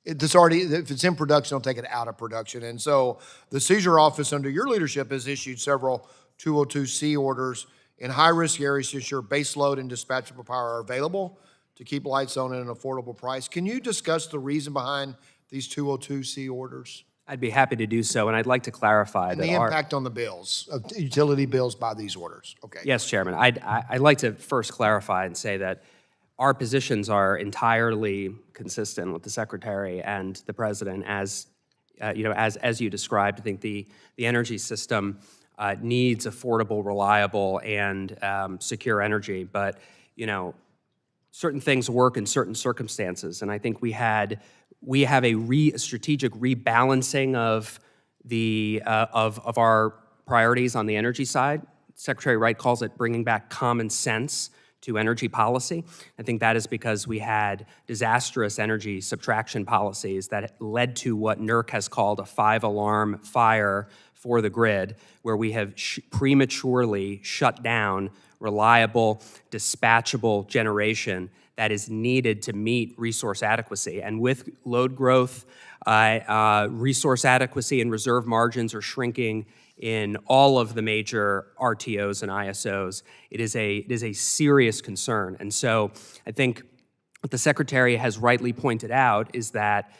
If it's in production, don't take it out of production. And so the seizure office under your leadership has issued several 202C orders in high-risk areas to ensure base load and dispatchable power are available to keep lights on at an affordable price. Can you discuss the reason behind these 202C orders? I'd be happy to do so, and I'd like to clarify And that the impact on the bills, utility bills by these orders. Okay. Yes, Chairman. I'd like to first clarify and say that our positions are entirely consistent with the Secretary and the President, as as you described. I think the energy system needs affordable, reliable, and secure energy. But certain things work in certain circumstances, and I think we have a strategic rebalancing of of our priorities on the energy side. Secretary Wright calls it bringing back common sense to energy policy. I think that is because we had disastrous energy subtraction policies that led to what NERC has called a 5-alarm fire for the grid, where we have prematurely shut down reliable, dispatchable generation that is needed to meet resource adequacy. And with load growth, resource adequacy and reserve margins are shrinking in all of the major RTOs and ISOs. It is a serious concern. And so I think what the Secretary has rightly pointed out is that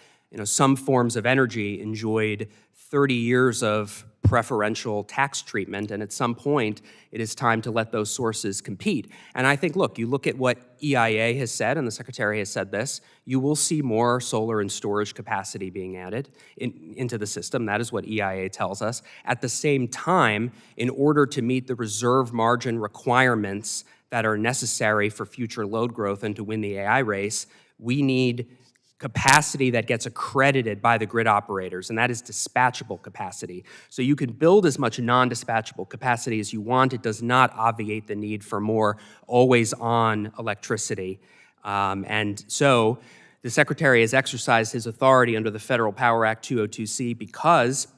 some forms of energy enjoyed 30 years of preferential tax treatment, and at some point, it is time to let those sources compete. And I think, you look at what EIA has said, and the Secretary has said this, you will see more solar and storage capacity being added into the system. That is what EIA tells us. At the same time, in order to meet the reserve margin requirements that are necessary for future load growth and to win the AI race, we need capacity that gets accredited by the grid operators, and that is dispatchable capacity. So you can build as much non-dispatchable capacity as you want. It does not obviate the need for more always-on electricity. And so the Secretary has exercised his authority under the Federal Power Act 202C because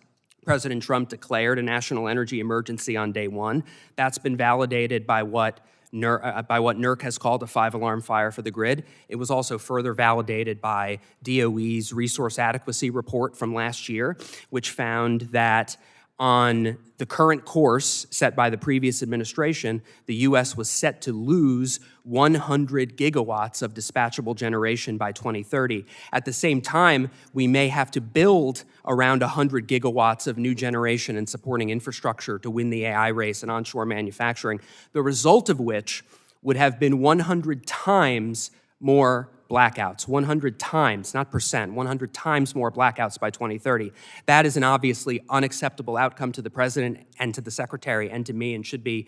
President Trump declared a national energy emergency on day one. That's been validated by what NERC has called a 5-alarm fire for the grid. It was also further validated by DOE's resource adequacy report from last year, which found that on the current course set by the previous administration, the U.S. was set to lose 100 gigawatts of dispatchable generation by 2030. At the same time, we may have to build around 100 gigawatts of new generation and supporting infrastructure to win the AI race and onshore manufacturing, the result of which would have been 100 times more blackouts, 100 times, not percent, 100 times more blackouts by 2030. That is an obviously unacceptable outcome to the President and to the Secretary and to me, and should be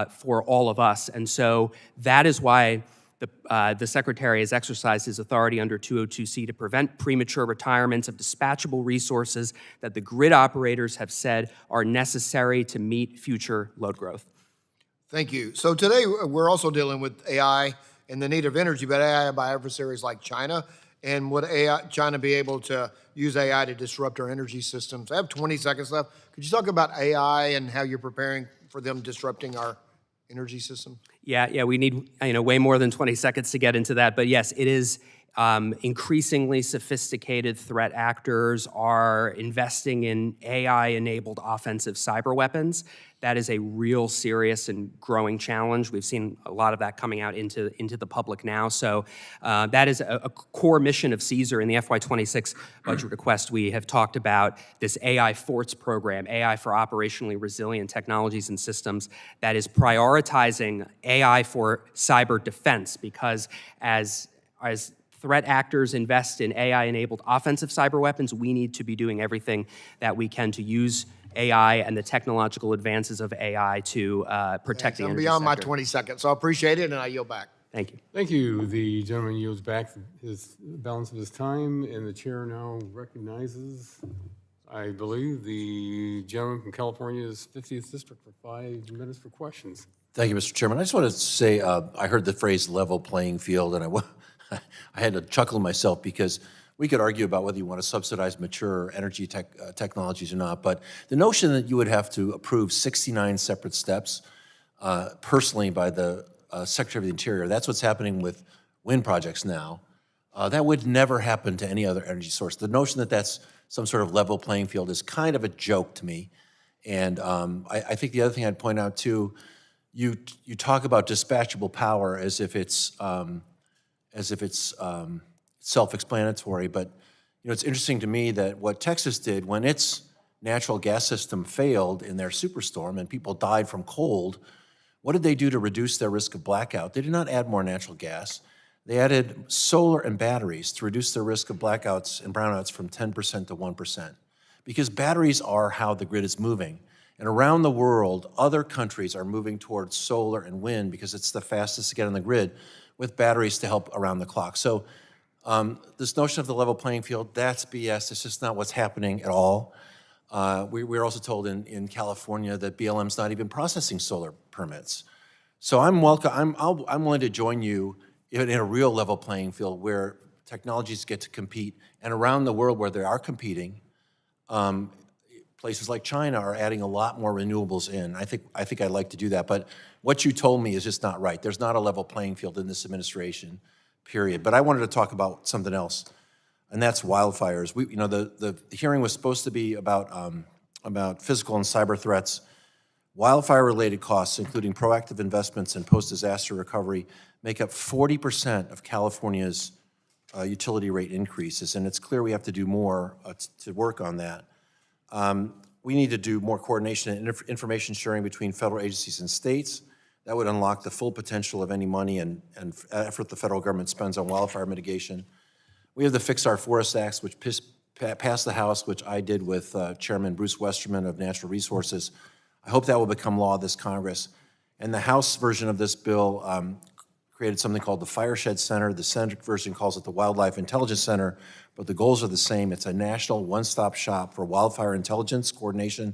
for all of us. And so that is why the Secretary has exercised his authority under 202C to prevent premature retirements of dispatchable resources that the grid operators have said are necessary to meet future load growth. Thank you. So today, we're also dealing with AI and the need of energy, but AI by adversaries like China. And would China be able to use AI to disrupt our energy systems? I have 20 seconds left. Could you talk about AI and how you're preparing for them disrupting our energy system? Yeah, we need way more than 20 seconds to get into that. But yes, it is Increasingly sophisticated threat actors are investing in AI-enabled offensive cyber weapons. That is a real serious and growing challenge. We've seen a lot of that coming out into the public now. So that is a core mission of CSER. In the FY26 budget request, we have talked about this AI Forts program, AI for Operationally Resilient Technologies and Systems, that is prioritizing AI for cyber defense, because as threat actors invest in AI-enabled offensive cyber weapons, we need to be doing everything that we can to use AI and the technological advances of AI to protect the I'm energy beyond my sector. 20 seconds, so I appreciate it, and I yield back. Thank you. Thank you. The gentleman yields back his balance of his time, and the chair now recognizes, I believe, the gentleman from California's 50th District for 5 minutes for questions. Thank you, Mr. Chairman. I just want to say, I heard the phrase level playing field, and I had to chuckle myself, because we could argue about whether you want to subsidize mature energy technologies or not, but the notion that you would have to approve 69 separate steps personally by the Secretary of the Interior, that's what's happening with wind projects now. That would never happen to any other energy source. The notion that that's some sort of level playing field is kind of a joke to me. And I think the other thing I'd point out too, you talk about dispatchable power as if it's self-explanatory, but it's interesting to me that what Texas did when its natural gas system failed in their superstorm and people died from cold, what did they do to reduce their risk of blackout? They did not add more natural gas. They added solar and batteries to reduce their risk of blackouts and brownouts from 10% to 1%. Because batteries are how the grid is moving. And around the world, other countries are moving towards solar and wind because it's the fastest to get on the grid, with batteries to help around the clock. So this notion of the level playing field, that's BS. It's just not what's happening at all. We're also told in California that BLM's not even processing solar permits. So I'm willing to join you in a real level playing field where technologies get to compete, and around the world where they are competing, places like China are adding a lot more renewables in. I think I'd like to do that, but what you told me is just not right. There's not a level playing field in this administration, period. But I wanted to talk about something else, and that's wildfires. The hearing was supposed to be about physical and cyber threats. Wildfire-related costs, including proactive investments and post-disaster recovery, make up 40% of California's utility rate increases, and it's clear we have to do more to work on that. We need to do more coordination and information sharing between federal agencies and states. That would unlock the full potential of any money and effort the federal government spends on wildfire mitigation. We have the Fix Our Forests Act, which passed the House, which I did with Chairman Bruce Westerman of Natural Resources. I hope that will become law this Congress. And the House version of this bill created something called the Fireshed Center. The Senate version calls it the Wildlife Intelligence Center, but the goals are the same. It's a national one-stop shop for wildfire intelligence, coordination,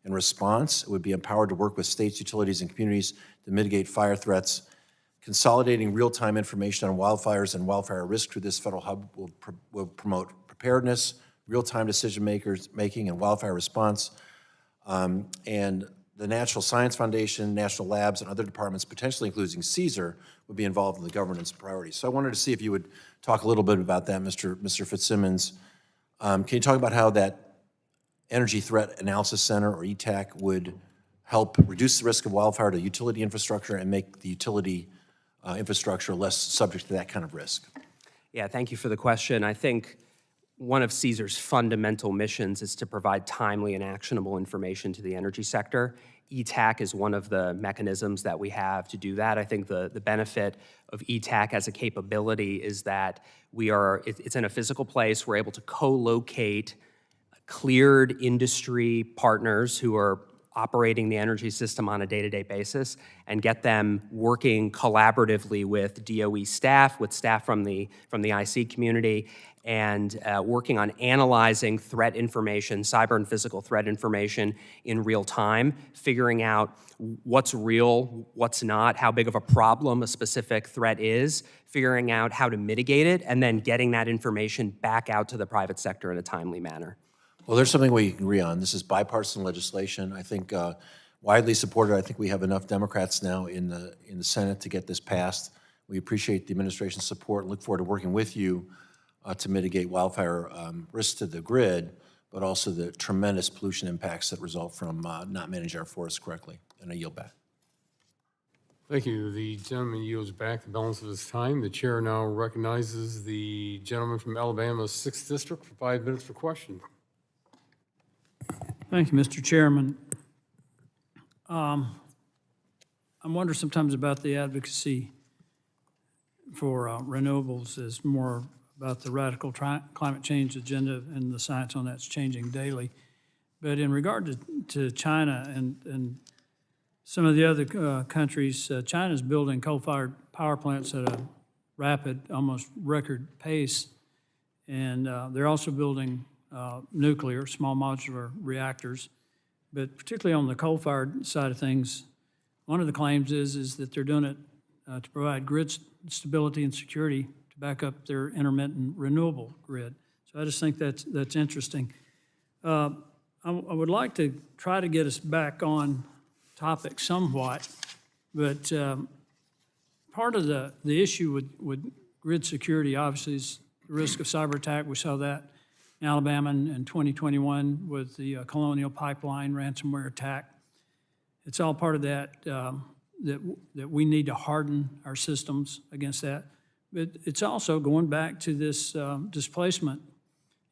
and response. It would be empowered to work with states, utilities, and communities to mitigate fire threats. Consolidating real-time information on wildfires and wildfire risk through this federal hub will promote preparedness, real-time decision-making, and wildfire response. And the National Science Foundation, national labs, and other departments, potentially including CSER, would be involved in the governance priorities. So I wanted to see if you would talk a little bit about that, Mr. Fitzsimmons. Can you talk about how that Energy Threat Analysis Center, or ETAC, would help reduce the risk of wildfire to utility infrastructure and make the utility infrastructure less subject to that kind of risk? Yeah, thank you for the question. I think one of CSER's fundamental missions is to provide timely and actionable information to the energy sector. ETAC is one of the mechanisms that we have to do that. I think the benefit of ETAC as a capability is that it's in a physical place. We're able to co-locate cleared industry partners who are operating the energy system on a day-to-day basis and get them working collaboratively with DOE staff, with staff from the IC community, and working on analyzing threat information, cyber and physical threat information in real time, figuring out what's real, what's not, how big of a problem a specific threat is, figuring out how to mitigate it, and then getting that information back out to the private sector in a timely manner. Well, there's something we agree on. This is bipartisan legislation. I think widely supported. I think we have enough Democrats now in the Senate to get this passed. We appreciate the administration's support and look forward to working with you to mitigate wildfire risks to the grid, but also the tremendous pollution impacts that result from not managing our forests correctly. And I yield back. Thank you. The gentleman yields back the balance of his time. The chair now recognizes the gentleman from Alabama's 6th District for 5 minutes for question. Thank you, Mr. Chairman. I wonder sometimes about the advocacy for renewables is more about the radical climate change agenda, and the science on that's changing daily. But in regard to China and some of the other countries, China's building coal-fired power plants at a rapid, almost record pace, and they're also building nuclear, small modular reactors. But particularly on the coal-fired side of things, one of the claims is that they're doing it to provide grid stability and security to back up their intermittent renewable grid. So I just think that's interesting. I would like to try to get us back on topic somewhat, but part of the issue with grid security obviously is the risk of cyber attack. We saw that in Alabama in 2021 with the Colonial Pipeline ransomware attack. It's all part of that, that we need to harden our systems against that. But it's also going back to this displacement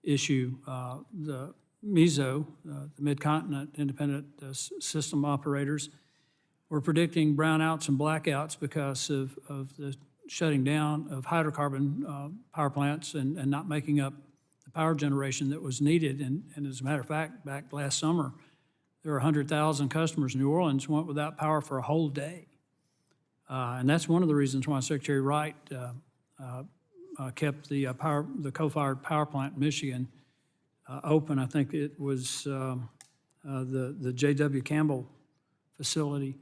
issue. The MISO, the Mid-Continent Independent System Operators, were predicting brownouts and blackouts because of the shutting down of hydrocarbon power plants and not making up the power generation that was needed. And as a matter of fact, back last summer, there were 100,000 customers in New Orleans went without power for a whole day. And that's one of the reasons why Secretary Wright kept the coal-fired power plant in Michigan open. I think it was the J.W. Campbell facility,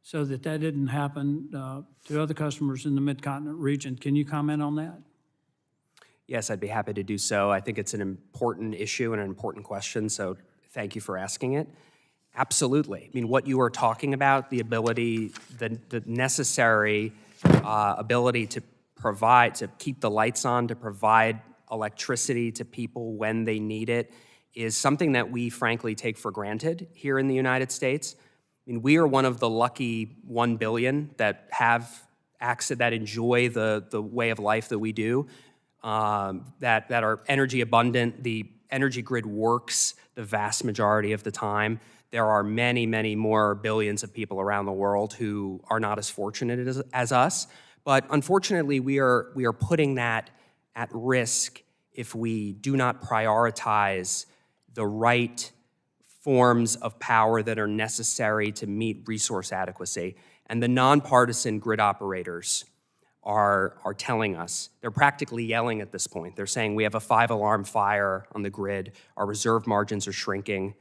so that didn't happen to other customers in the Mid-Continent region. Can you comment on that? Yes, I'd be happy to do so. I think it's an important issue and an important question, so thank you for asking it. Absolutely. I mean, what you are talking about, the ability, the necessary ability to provide, to keep the lights on, to provide electricity to people when they need it, is something that we frankly take for granted here in the United States. I mean, we are one of the lucky 1 billion that have access, that enjoy the way of life that we do, that are energy abundant. The energy grid works the vast majority of the time. There are many, many more billions of people around the world who are not as fortunate as us. But unfortunately, we are putting that at risk if we do not prioritize the right forms of power that are necessary to meet resource adequacy. And the nonpartisan grid operators are telling us, they're practically yelling at this point. They're saying we have a 5-alarm fire on the grid, our reserve margins are shrinking,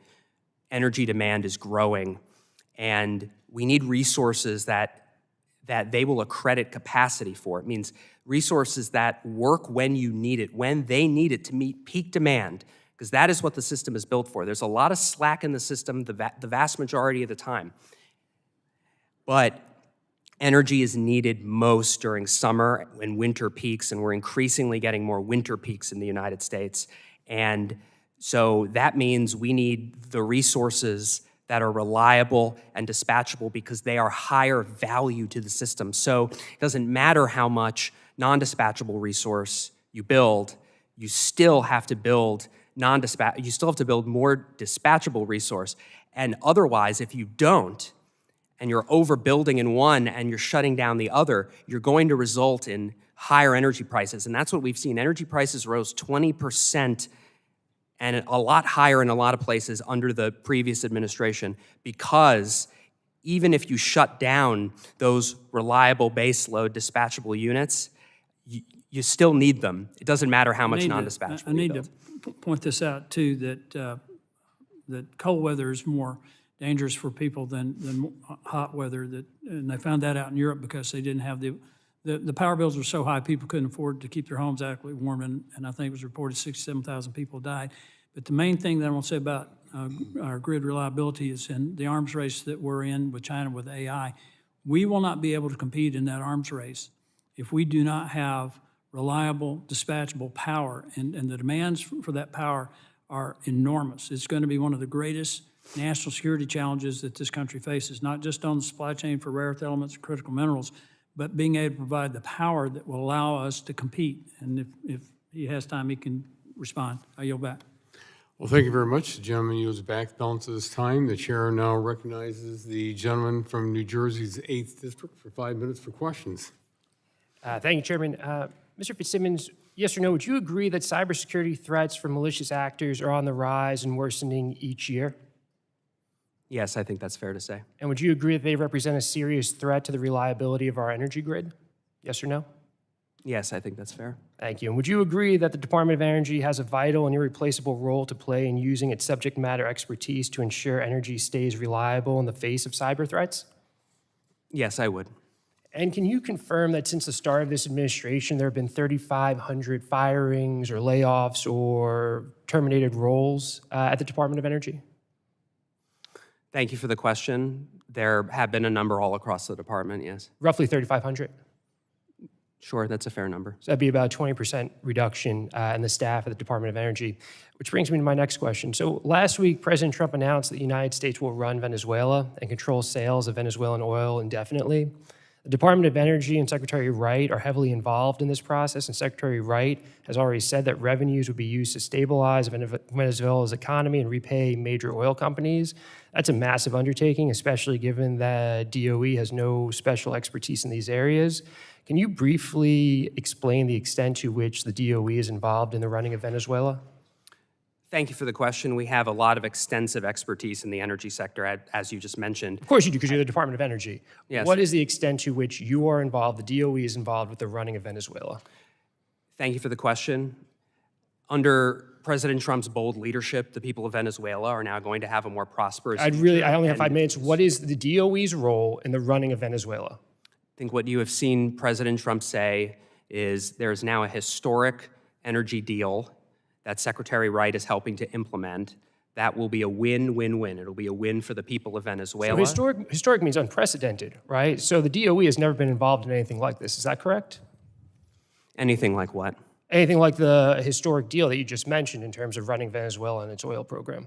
energy demand is growing, and we need resources that they will accredit capacity for. It means resources that work when you need it, when they need it to meet peak demand, because that is what the system is built for. There's a lot of slack in the system the vast majority of the time. But energy is needed most during summer and winter peaks, and we're increasingly getting more winter peaks in the United States. And so that means we need the resources that are reliable and dispatchable because they are higher value to the system. So it doesn't matter how much non-dispatchable resource you build, you still have to build you still have to build more dispatchable resource. And otherwise, if you don't, and you're overbuilding in one and you're shutting down the other, you're going to result in higher energy prices. And that's what we've seen. Energy prices rose 20% and a lot higher in a lot of places under the previous administration, because even if you shut down those reliable baseload dispatchable units, you still need them. It doesn't matter how much non-dispatchable I need to point this out too, that cold weather is more dangerous for people than hot weather. And they found that out in Europe because they didn't have the power bills were so high people couldn't afford to keep their homes adequately warm, and I think it was reported 67,000 people died. But the main thing that I want to say about our grid reliability is in the arms race that we're in with China with AI. We will not be able to compete in that arms race if we do not have reliable, dispatchable power, and the demands for that power are enormous. It's going to be one of the greatest national security challenges that this country faces, not just on the supply chain for rare earth elements and critical minerals, but being able to provide the power that will allow us to compete. And if he has time, he can respond. I yield back. Well, thank you very much. The gentleman yields back the balance of this time. The chair now recognizes the gentleman from New Jersey's 8th District for 5 minutes for questions. Thank you, Chairman. Mr. Fitzsimmons, yes or no, would you agree that cybersecurity threats from malicious actors are on the rise and worsening each year? Yes, I think that's fair to say. And would you agree that they represent a serious threat to the reliability of our energy grid? Yes or no? Yes, I think that's fair. Thank you. And would you agree that the Department of Energy has a vital and irreplaceable role to play in using its subject matter expertise to ensure energy stays reliable in the face of cyber threats? Yes, I would. And can you confirm that since the start of this administration, there have been 3,500 firings or layoffs or terminated roles at the Department of Energy? Thank you for the question. There have been a number all across the department, yes. Roughly 3,500. Sure, that's a fair number. So that'd be about a 20% reduction in the staff at the Department of Energy, which brings me to my next question. So last week, President Trump announced that the United States will run Venezuela and control sales of Venezuelan oil indefinitely. The Department of Energy and Secretary Wright are heavily involved in this process, and Secretary Wright has already said that revenues would be used to stabilize Venezuela's economy and repay major oil companies. That's a massive undertaking, especially given that DOE has no special expertise in these areas. Can you briefly explain the extent to which the DOE is involved in the running of Venezuela? Thank you for the question. We have a lot of extensive expertise in the energy sector, as you just mentioned. Of course you do, because you're the Department of Energy. Yes. What is the extent to which you are involved, the DOE is involved with the running of Venezuela? Thank you for the question. Under President Trump's bold leadership, the people of Venezuela are now going to have a more prosperous future. I only have 5 minutes. What is the DOE's role in the running of Venezuela? I think what you have seen President Trump say is there is now a historic energy deal that Secretary Wright is helping to implement. That will be a win-win-win. It'll be a win for the people of Venezuela. So historic means unprecedented, right? So the DOE has never been involved in anything like this. Is that correct? Anything like what? Anything like the historic deal that you just mentioned in terms of running Venezuela and its oil program?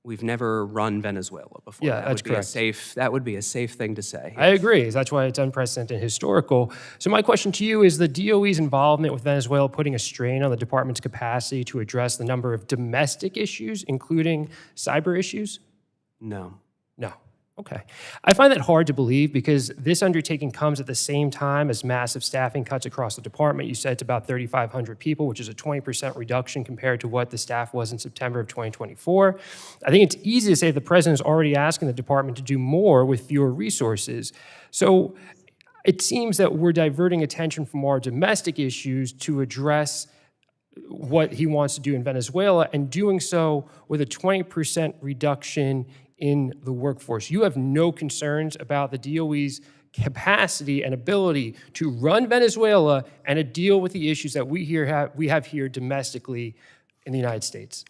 We've never run Venezuela before. Yeah, that's correct. That would be a safe thing to say. I agree. That's why it's unprecedented and historical. So my question to you is the DOE's involvement with Venezuela putting a strain on the department's capacity to address the number of domestic issues, including cyber issues? No. No. Okay. I find that hard to believe because this undertaking comes at the same time as massive staffing cuts across the department. You said it's about 3,500 people, which is a 20% reduction compared to what the staff was in September of 2024. I think it's easy to say the president is already asking the department to do more with fewer resources. So it seems that we're diverting attention from our domestic issues to address what he wants to do in Venezuela, and doing so with a 20% reduction in the workforce. You have no concerns about the DOE's capacity and ability to run Venezuela and to deal with the issues that we have here domestically in the United States.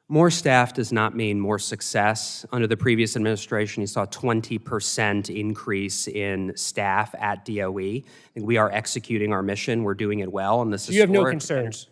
More staff does not mean more success. Under the previous administration, you saw a 20% increase in staff at DOE. I think we are executing our mission. We're doing it well. And this is You have no concerns.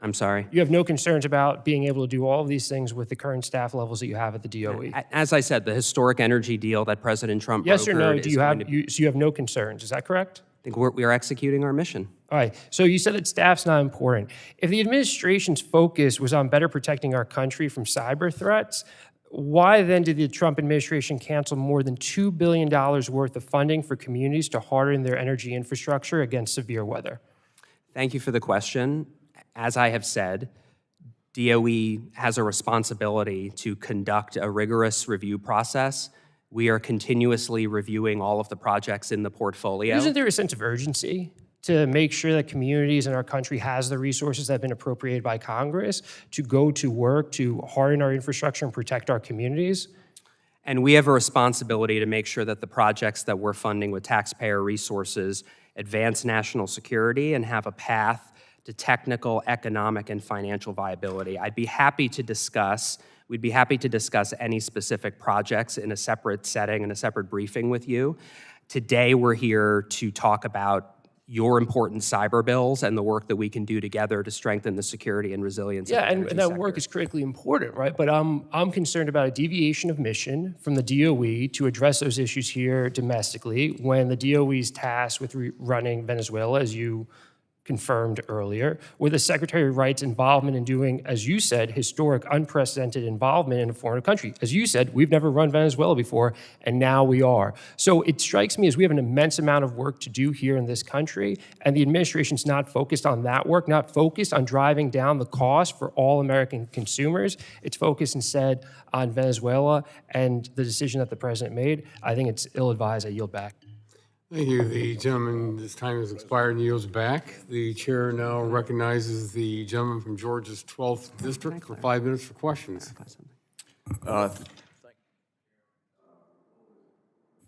I'm sorry? You have no concerns about being able to do all of these things with the current staff levels that you have at the DOE? As I said, the historic energy deal that President Trump Yes or no, brokered so you have no concerns, is that correct? I think we are executing our mission. All right, so you said that staff's not important. If the administration's focus was on better protecting our country from cyber threats, why then did the Trump administration cancel more than $2 billion worth of funding for communities to harden their energy infrastructure against severe weather? Thank you for the question. As I have said, DOE has a responsibility to conduct a rigorous review process. We are continuously reviewing all of the projects in the portfolio. Isn't there a sense of urgency to make sure that communities in our country has the resources that have been appropriated by Congress to go to work to harden our infrastructure and protect our communities? And we have a responsibility to make sure that the projects that we're funding with taxpayer resources advance national security and have a path to technical, economic, and financial viability. We'd be happy to discuss any specific projects in a separate setting and a separate briefing with you. Today, we're here to talk about your important cyber bills and the work that we can do together to strengthen the security and resilience of the Yeah, and energy that sector. work is critically important, right? But I'm concerned about a deviation of mission from the DOE to address those issues here domestically when the DOE is tasked with running Venezuela, as you confirmed earlier, where the Secretary writes involvement in doing, as you said, historic, unprecedented involvement in a foreign country. As you said, we've never run Venezuela before, and now we are. So it strikes me as we have an immense amount of work to do here in this country, and the administration's not focused on that work, not focused on driving down the cost for all American consumers. It's focused instead on Venezuela and the decision that the president made. I think it's ill-advised. I yield back. Thank you. The gentleman, his time has expired and yields back. The chair now recognizes the gentleman from Georgia's 12th District for 5 minutes for questions.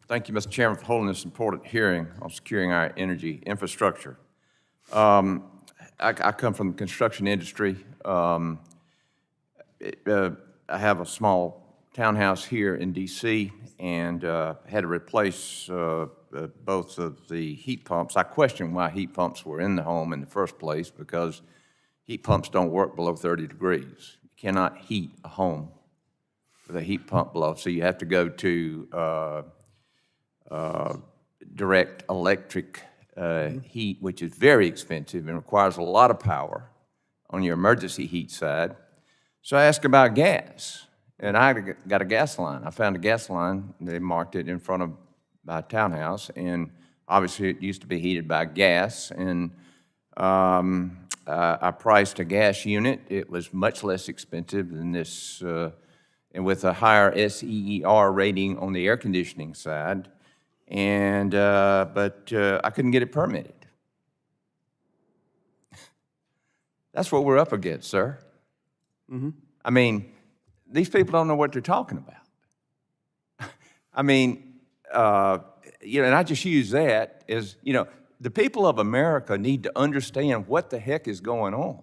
Thank you, Mr. Chairman, for holding this important hearing on securing our energy infrastructure. I come from the construction industry. I have a small townhouse here in D.C. and had to replace both of the heat pumps. I question why heat pumps were in the home in the first place, because heat pumps don't work below 30 degrees. You cannot heat a home with a heat pump below, so you have to go to direct electric heat, which is very expensive and requires a lot of power on your emergency heat side. So I asked about gas, and I got a gas line. I found a gas line. They marked it in front of my townhouse, and obviously it used to be heated by gas, and I priced a gas unit. It was much less expensive than this, and with a higher SEER rating on the air conditioning side, and but I couldn't get it permitted. That's what we're up against, sir. I mean, these people don't know what they're talking about. I mean, and I just use that as, the people of America need to understand what the heck is going on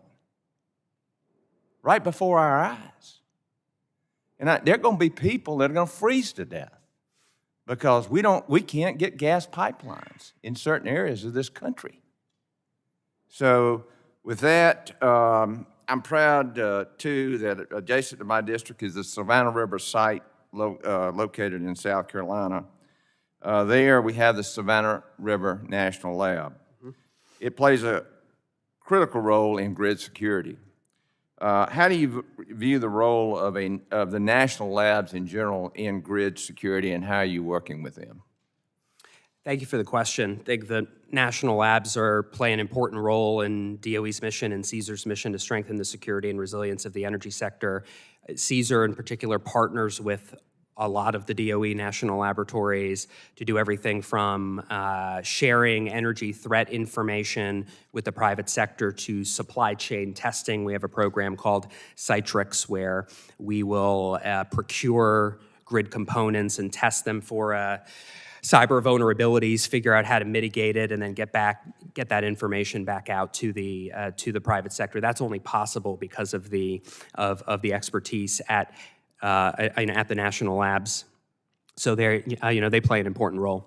right before our eyes. And there are going to be people that are going to freeze to death because we can't get gas pipelines in certain areas of this country. So with that, I'm proud, too, that adjacent to my district is the Savannah River site located in South Carolina. There we have the Savannah River National Lab. It plays a critical role in grid security. How do you view the role of the national labs in general in grid security, and how are you working with them? Thank you for the question. I think the national labs play an important role in DOE's mission and CSER's mission to strengthen the security and resilience of the energy sector. CSER in particular partners with a lot of the DOE national laboratories to do everything from sharing energy threat information with the private sector to supply chain testing. We have a program called Citrix where we will procure grid components and test them for cyber vulnerabilities, figure out how to mitigate it, and then get that information back out to the private sector. That's only possible because of the expertise at the national labs. So they play an important role.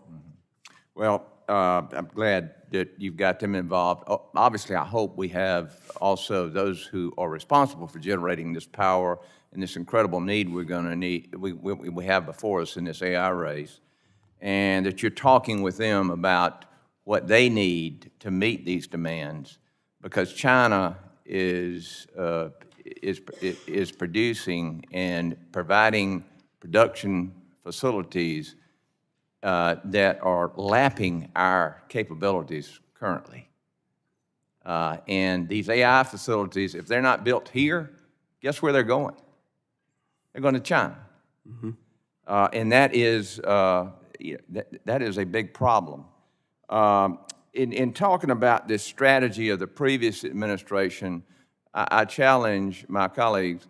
Well, I'm glad that you've got them involved. Obviously, I hope we have also those who are responsible for generating this power and this incredible need we have before us in this AI race, and that you're talking with them about what they need to meet these demands, because China is producing and providing production facilities that are lapping our capabilities currently. And these AI facilities, if they're not built here, guess where they're going? They're going to China. And that is a big problem. In talking about this strategy of the previous administration, I challenge my colleagues.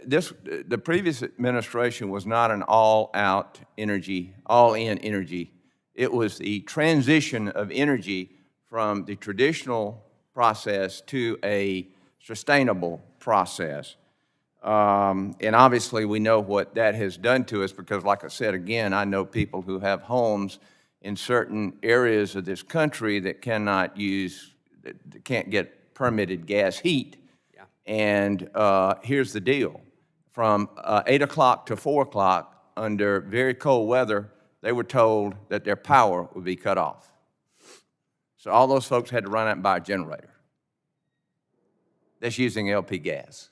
The previous administration was not an all-in energy. It was the transition of energy from the traditional process to a sustainable process. And obviously, we know what that has done to us because, like I said, again, I know people who have homes in certain areas of this country that cannot use, that can't get permitted gas heat. Yeah. And here's the deal. From 8 o'clock to 4 o'clock, under very cold weather, they were told that their power would be cut off. So all those folks had to run out and buy a generator that's using LP gas.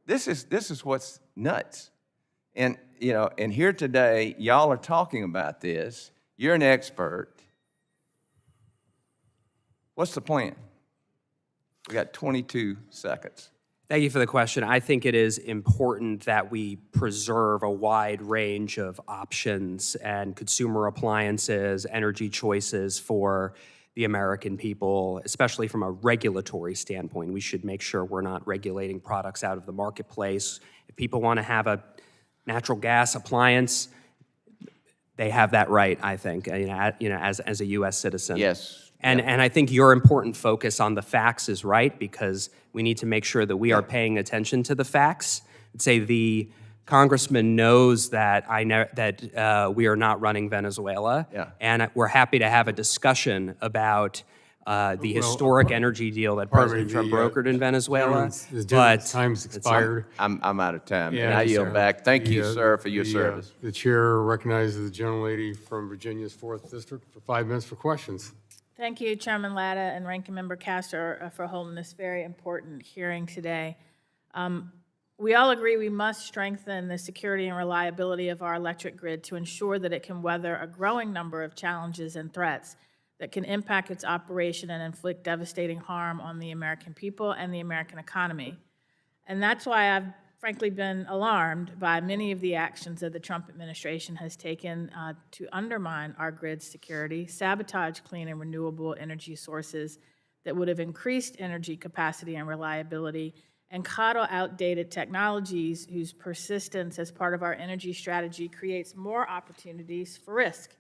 This is what's nuts. And, you know, and here today, y'all are talking about this. You're an expert. What's the plan? We got 22 seconds. Thank you for the question. I think it is important that we preserve a wide range of options and consumer appliances, energy choices for the American people, especially from a regulatory standpoint. We should make sure we're not regulating products out of the marketplace. If people want to have a natural gas appliance, they have that right, I think, as a U.S. citizen. Yes. And I think your important focus on the facts is right, because we need to make sure that we are paying attention to the facts. I'd say the congressman knows that we are not running Venezuela, and we're happy to have a discussion about the historic energy deal that President Trump brokered in Venezuela. But time's expired. I'm out of time, Yeah, and I yield sir. back. Thank you, sir, for your The, service. The chair recognizes the gentlelady from Virginia's 4th District for 5 minutes for questions. Thank you, Chairman Latta and Ranking Member Castor, for holding this very important hearing today. We all agree we must strengthen the security and reliability of our electric grid to ensure that it can weather a growing number of challenges and threats that can impact its operation and inflict devastating harm on the American people and the American economy. And that's why I've frankly been alarmed by many of the actions that the Trump administration has taken to undermine our grid security, sabotage clean and renewable energy sources that would have increased energy capacity and reliability, and coddle outdated technologies whose persistence as part of our energy strategy creates more opportunities for risk.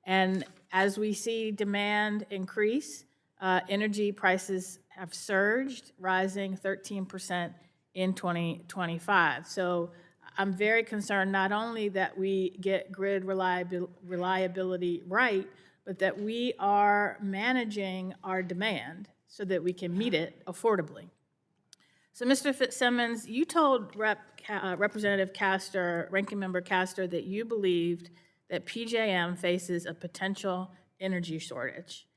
And as we see demand increase, energy prices have surged, rising 13% in 2025. So I'm very concerned not only that we get grid reliability right, but that we are managing our demand so that we can meet it affordably. So Mr. Fitzsimmons, you told Representative Castor, Ranking Member Castor, that you believed that PJM faces a potential energy shortage.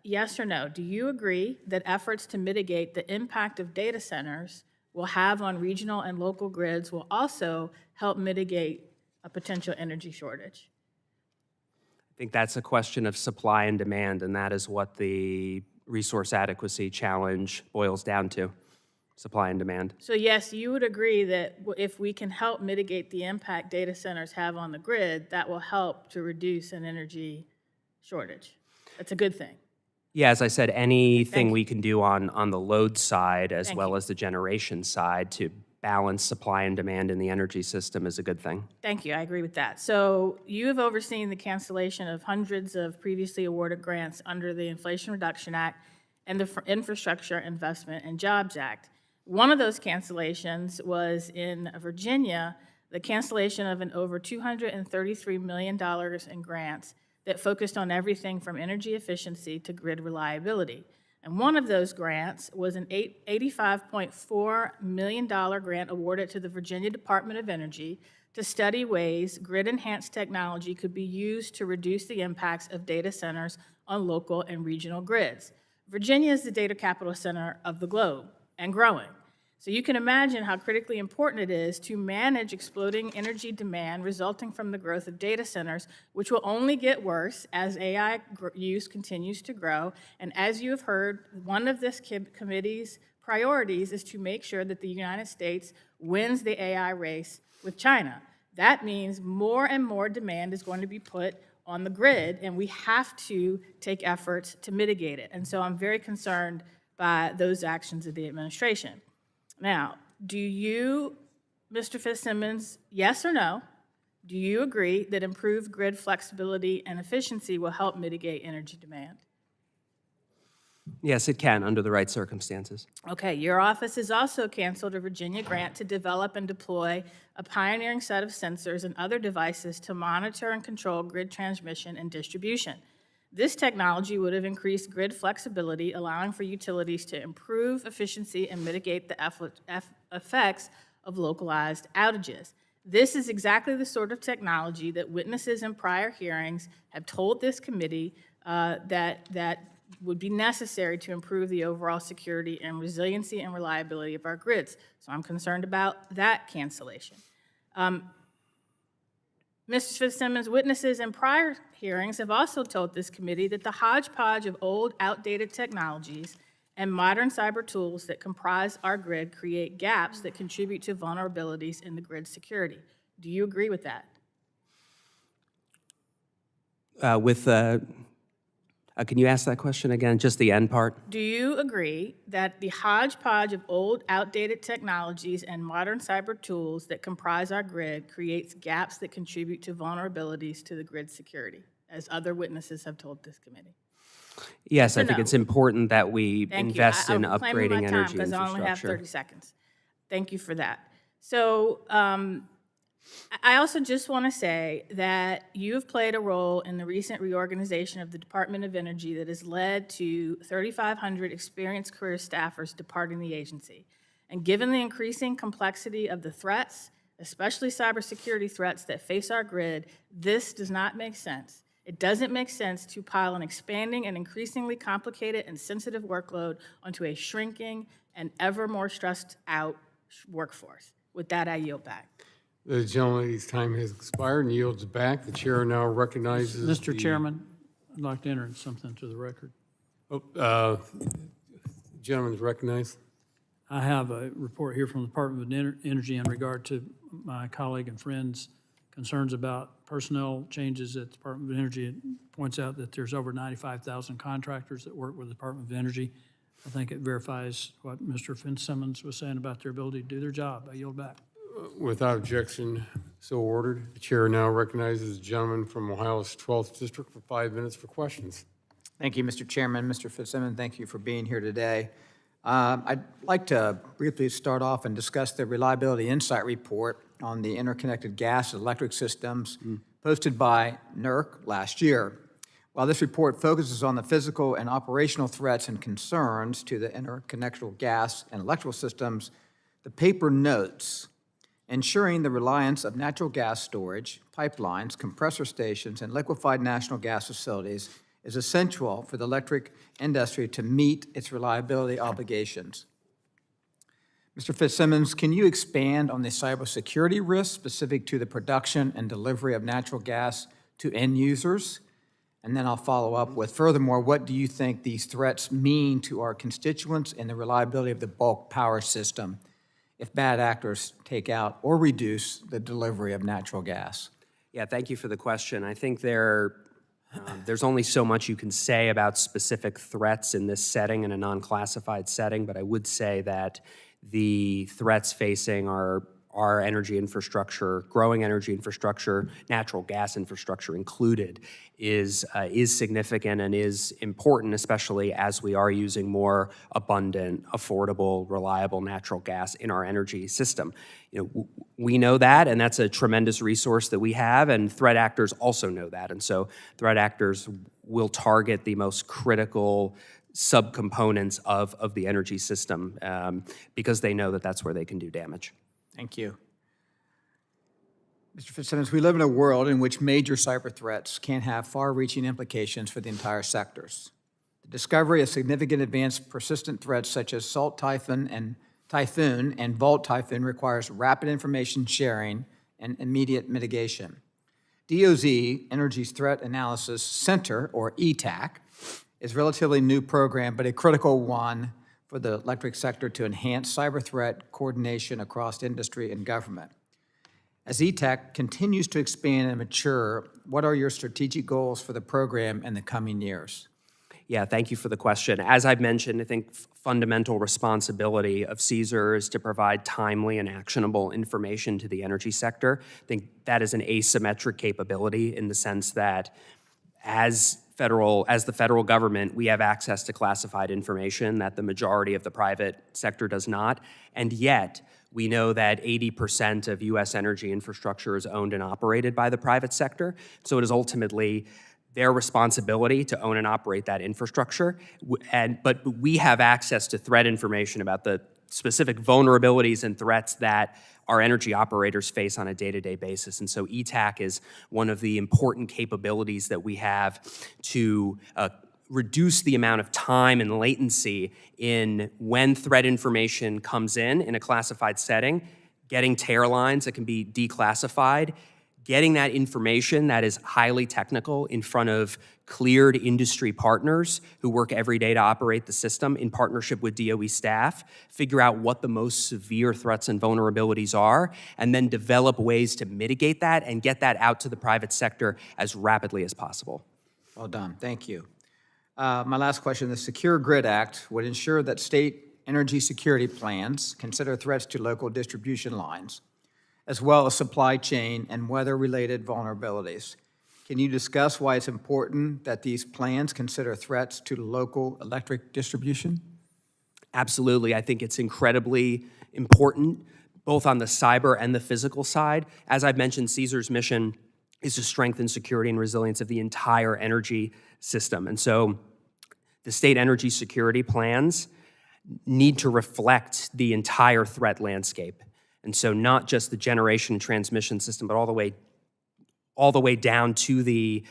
Yes or no? Do you agree that efforts to mitigate the impact of data centers will have on regional and local grids will also help mitigate a potential energy shortage? I think that's a question of supply and demand, and that is what the resource adequacy challenge boils down to, supply and demand. So yes, you would agree that if we can help mitigate the impact data centers have on the grid, that will help to reduce an energy shortage. That's a good thing. Yeah, as I said, anything you. we can do on the load side as Thank well you. as the generation side to balance supply and demand in the energy system is a good thing. Thank you, I agree with that. So you have overseen the cancellation of hundreds of previously awarded grants under the Inflation Reduction Act and the Infrastructure Investment and Jobs Act. One of those cancellations was in Virginia, the cancellation of an over $233 million in grants that focused on everything from energy efficiency to grid reliability. And one of those grants was an $85.4 million grant awarded to the Virginia Department of Energy to study ways grid-enhanced technology could be used to reduce the impacts of data centers on local and regional grids. Virginia is the data capital center of the globe and growing. So you can imagine how critically important it is to manage exploding energy demand resulting from the growth of data centers, which will only get worse as AI use continues to grow. And as you have heard, one of this committee's priorities is to make sure that the United States wins the AI race with China. That means more and more demand is going to be put on the grid, and we have to take efforts to mitigate it. And so I'm very concerned by those actions of the administration. Now, do you, Mr. Fitzsimmons, yes or no, do you agree that improved grid flexibility and efficiency will help mitigate energy demand? Yes, it can, under the right circumstances. Okay, your office has also canceled a Virginia grant to develop and deploy a pioneering set of sensors and other devices to monitor and control grid transmission and distribution. This technology would have increased grid flexibility, allowing for utilities to improve efficiency and mitigate the effects of localized outages. This is exactly the sort of technology that witnesses in prior hearings have told this committee that would be necessary to improve the overall security and resiliency and reliability of our grids. So I'm concerned about that cancellation. Mr. Fitzsimmons, witnesses in prior hearings have also told this committee that the hodgepodge of old, outdated technologies and modern cyber tools that comprise our grid create gaps that contribute to vulnerabilities in the grid security. Do you agree with that? Can you ask that question again, just the end part? Do you agree that the hodgepodge of old, outdated technologies and modern cyber tools that comprise our grid creates gaps that contribute to vulnerabilities to the grid security, as other witnesses have told this committee? Yes, I Or think no? it's important that we Thank you. invest in I'm reclaiming upgrading my time energy because I only have infrastructure. 30 seconds. Thank you for that. So I also just want to say that you have played a role in the recent reorganization of the Department of Energy that has led to 3,500 experienced career staffers departing the agency. And given the increasing complexity of the threats, especially cybersecurity threats that face our grid, this does not make sense. It doesn't make sense to pile an expanding and increasingly complicated and sensitive workload onto a shrinking and ever more stressed out workforce. With that, I yield back. The gentleman's time has expired and yields back. The chair now recognizes Mr. Chairman, I'd like to enter something to the record. Gentleman's recognized. I have a report here from the Department of Energy in regard to my colleague and friend's concerns about personnel changes at the Department of Energy. It points out that there's over 95,000 contractors that work with the Department of Energy. I think it verifies what Mr. Fitzsimmons was saying about their ability to do their job. I yield back. Without objection, so ordered. The chair now recognizes the gentleman from Ohio's 12th District for 5 minutes for questions. Thank you, Mr. Chairman. Mr. Fitzsimmons, thank you for being here today. I'd like to briefly start off and discuss the Reliability Insight Report on the interconnected gas and electric systems posted by NERC last year. While this report focuses on the physical and operational threats and concerns to the interconnected gas and electrical systems, the paper notes ensuring the reliance of natural gas storage, pipelines, compressor stations, and liquefied natural gas facilities is essential for the electric industry to meet its reliability obligations. Mr. Fitzsimmons, can you expand on the cybersecurity risks specific to the production and delivery of natural gas to end users? And then I'll follow up with, furthermore, what do you think these threats mean to our constituents and the reliability of the bulk power system if bad actors take out or reduce the delivery of natural gas? Yeah, thank you for the question. I think there's only so much you can say about specific threats in this setting, in a non-classified setting, but I would say that the threats facing our energy infrastructure, growing energy infrastructure, natural gas infrastructure included, is significant and is important, especially as we are using more abundant, affordable, reliable natural gas in our energy system. You know, we know that, and that's a tremendous resource that we have, and threat actors also know that. And so threat actors will target the most critical subcomponents of the energy system because they know that that's where they can do damage. Thank you. Mr. Fitzsimmons, we live in a world in which major cyber threats can have far-reaching implications for the entire sectors. The discovery of significant advanced persistent threats such as Salt Typhoon and Volt Typhoon requires rapid information sharing and immediate mitigation. DOZ, Energy's Threat Analysis Center, or ETAC, is a relatively new program, but a critical one for the electric sector to enhance cyber threat coordination across industry and government. As ETAC continues to expand and mature, what are your strategic goals for the program in the coming years? Yeah, thank you for the question. As I've mentioned, I think fundamental responsibility of CSER is to provide timely and actionable information to the energy sector. I think that is an asymmetric capability in the sense that as the federal government, we have access to classified information that the majority of the private sector does not. And yet, we know that 80% of U.S. energy infrastructure is owned and operated by the private sector. So it is ultimately their responsibility to own and operate that infrastructure. But we have access to threat information about the specific vulnerabilities and threats that our energy operators face on a day-to-day basis. And so ETAC is one of the important capabilities that we have to reduce the amount of time and latency in when threat information comes in a classified setting, getting tear lines that can be declassified, getting that information that is highly technical in front of cleared industry partners who work every day to operate the system in partnership with DOE staff, figure out what the most severe threats and vulnerabilities are, and then develop ways to mitigate that and get that out to the private sector as rapidly as possible. Well done, thank you. My last question, the Secure Grid Act would ensure that state energy security plans consider threats to local distribution lines, as well as supply chain and weather-related vulnerabilities. Can you discuss why it's important that these plans consider threats to local electric distribution? Absolutely. I think it's incredibly important, both on the cyber and the physical side. As I've mentioned, CSER's mission is to strengthen security and resilience of the entire energy system. And so the state energy security plans need to reflect the entire threat landscape. And so not just the generation and transmission system, but all the way down to the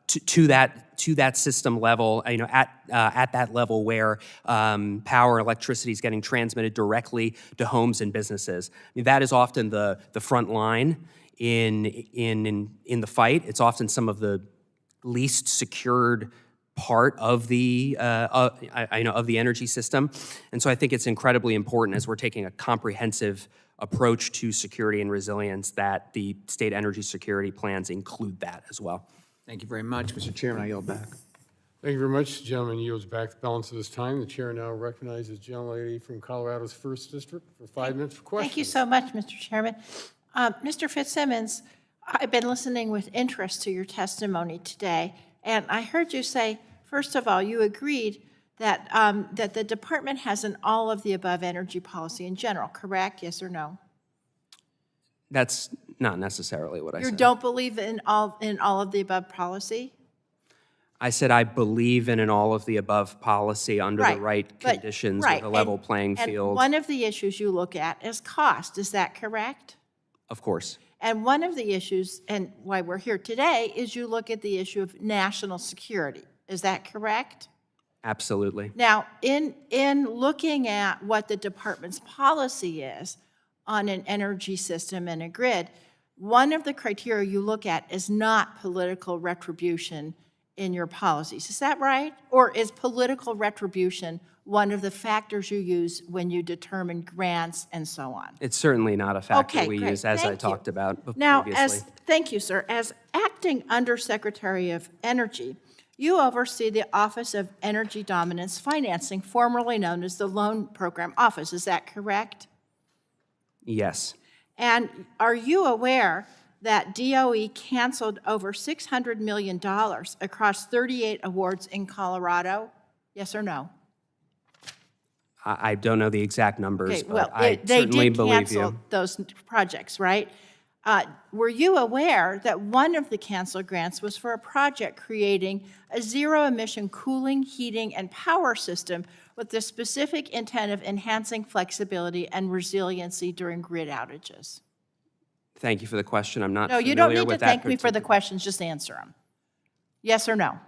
to that system level, at that level where power and electricity is getting transmitted directly to homes and businesses. I mean, that is often the front line in the fight. It's often some of the least secured part of the of the energy system, and so I think it's incredibly important as we're taking a comprehensive approach to security and resilience that the state energy security plans include that as well. Thank you very much, Mr. Chairman. I yield back. Thank you very much. The gentleman yields back the balance of his time. The chair now recognizes the gentlelady from Colorado's 1st District for 5 minutes for questions. Thank you so much, Mr. Chairman. Mr. Fitzsimmons, I've been listening with interest to your testimony today, and I heard you say, first of all, you agreed that, that the department has an all-of-the-above energy policy in general, correct? Yes or no? That's not necessarily what I said. You don't believe in all of the above policy? I said I believe in an all-of-the-above policy under the right conditions with a level playing field. And one of the issues you look at is cost, is that correct? Of course. And one of the issues, and why we're here today, is you look at the issue of national security. Is that correct? Absolutely. Now, in looking at what the department's policy is on an energy system and a grid, one of the criteria you look at is not political retribution in your policies. Is that right? Or is political retribution one of the factors you use when you determine grants and so on? It's certainly not a factor we great. use, as I Thank you. talked about Now, previously. thank you, sir. As acting Undersecretary of Energy, you oversee the Office of Energy Dominance Financing, formerly known as the Loan Program Office. Is that correct? Yes. And are you aware that DOE canceled over $600 million across 38 awards in Colorado? Yes or no? I don't know the exact numbers, Okay, but well, I they certainly did believe cancel you. those projects, right? Were you aware that one of the canceled grants was for a project creating a zero-emission cooling, heating, and power system with the specific intent of enhancing flexibility and resiliency during grid outages? Thank you for the question. I'm not No, familiar you don't with need to that thank me for the particular- questions, just answer them. Yes or no?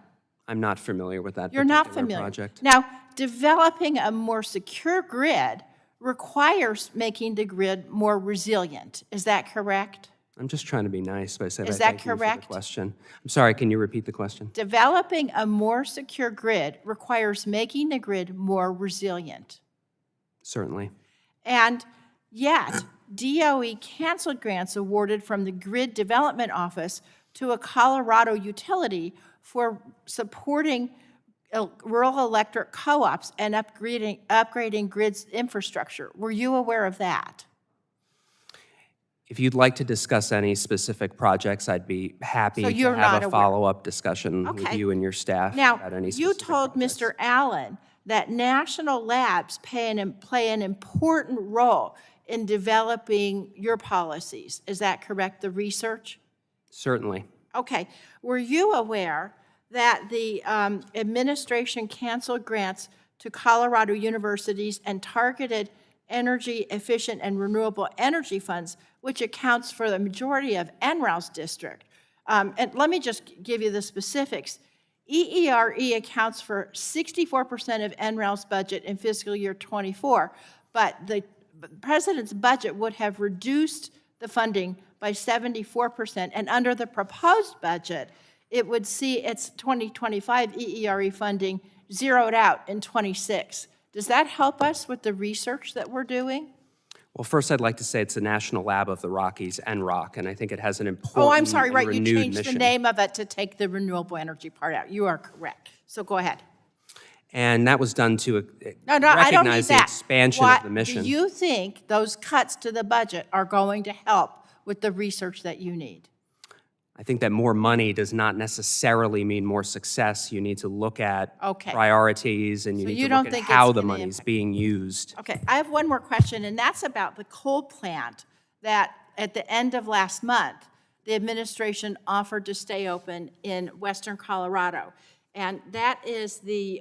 I'm not familiar with that You're not particular familiar. project. Now, developing a more secure grid requires making the grid more resilient. Is that correct? I'm just trying to be nice by saying Is I that thank you for correct? the question. I'm sorry, can you repeat the question? Developing a more secure grid requires making the grid more resilient. Certainly. And yet, DOE canceled grants awarded from the Grid Development Office to a Colorado utility for supporting rural electric co-ops and upgrading grids infrastructure. Were you aware of that? If you'd like to discuss any specific projects, I'd be happy So to you're have not a aware. follow-up discussion with Okay. you and your staff Now, about any you specific told projects. Mr. Allen that national labs play an important role in developing your policies. Is that correct, the research? Certainly. Okay. Were you aware that the administration canceled grants to Colorado universities and targeted energy efficient and renewable energy funds, which accounts for the majority of NREL's district? And let me just give you the specifics. EERE accounts for 64% of NREL's budget in fiscal year '24, but the president's budget would have reduced the funding by 74%, and under the proposed budget, it would see its 2025 EERE funding zeroed out in '26. Does that help us with the research that we're doing? Well, first, I'd like to say it's the National Lab of the Rockies, NROC, and I think it has an important Oh, I'm sorry, and right, you renewed changed the mission. name of it to take the renewable energy part out. You are correct. So go ahead. And that was done to No, I don't need recognize the that. expansion What of the mission. do you think those cuts to the budget are going to help with the research that you need? I think that more money does not necessarily mean more success. You need to look at Okay. priorities, and you So need you to don't look at think how it's the gonna money's impact- being used. Okay, I have one more question, and that's about the coal plant that at the end of last month, the administration offered to stay open in western Colorado. And that is the,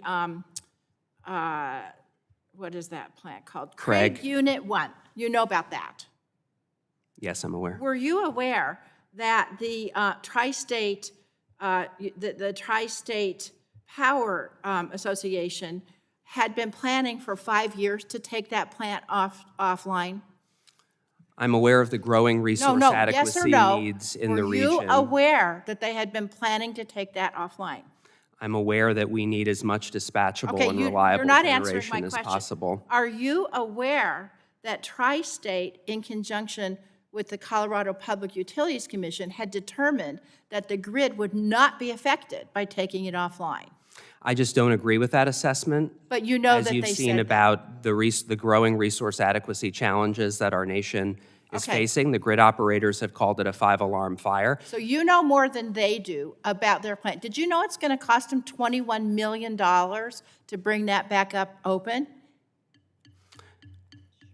what is that plant called? Craig. Unit 1. You know about that. Yes, I'm aware. Were you aware that the Tri-State, the Tri-State Power Association had been planning for 5 years to take that plant offline? I'm aware of the growing resource Yes or adequacy no? needs in the Were you region. aware that they had been planning to take that offline? I'm aware that we need as much dispatchable Okay, and you're reliable not answering my generation as question. possible. Are you aware that Tri-State, in conjunction with the Colorado Public Utilities Commission, had determined that the grid would not be affected by taking it offline? I just don't agree with that assessment. But you know As that you've they seen said that. about the growing resource adequacy challenges that our nation is Okay. facing, the grid operators have called it a 5-alarm fire. So you know more than they do about their plant. Did you know it's going to cost them $21 million to bring that back up open?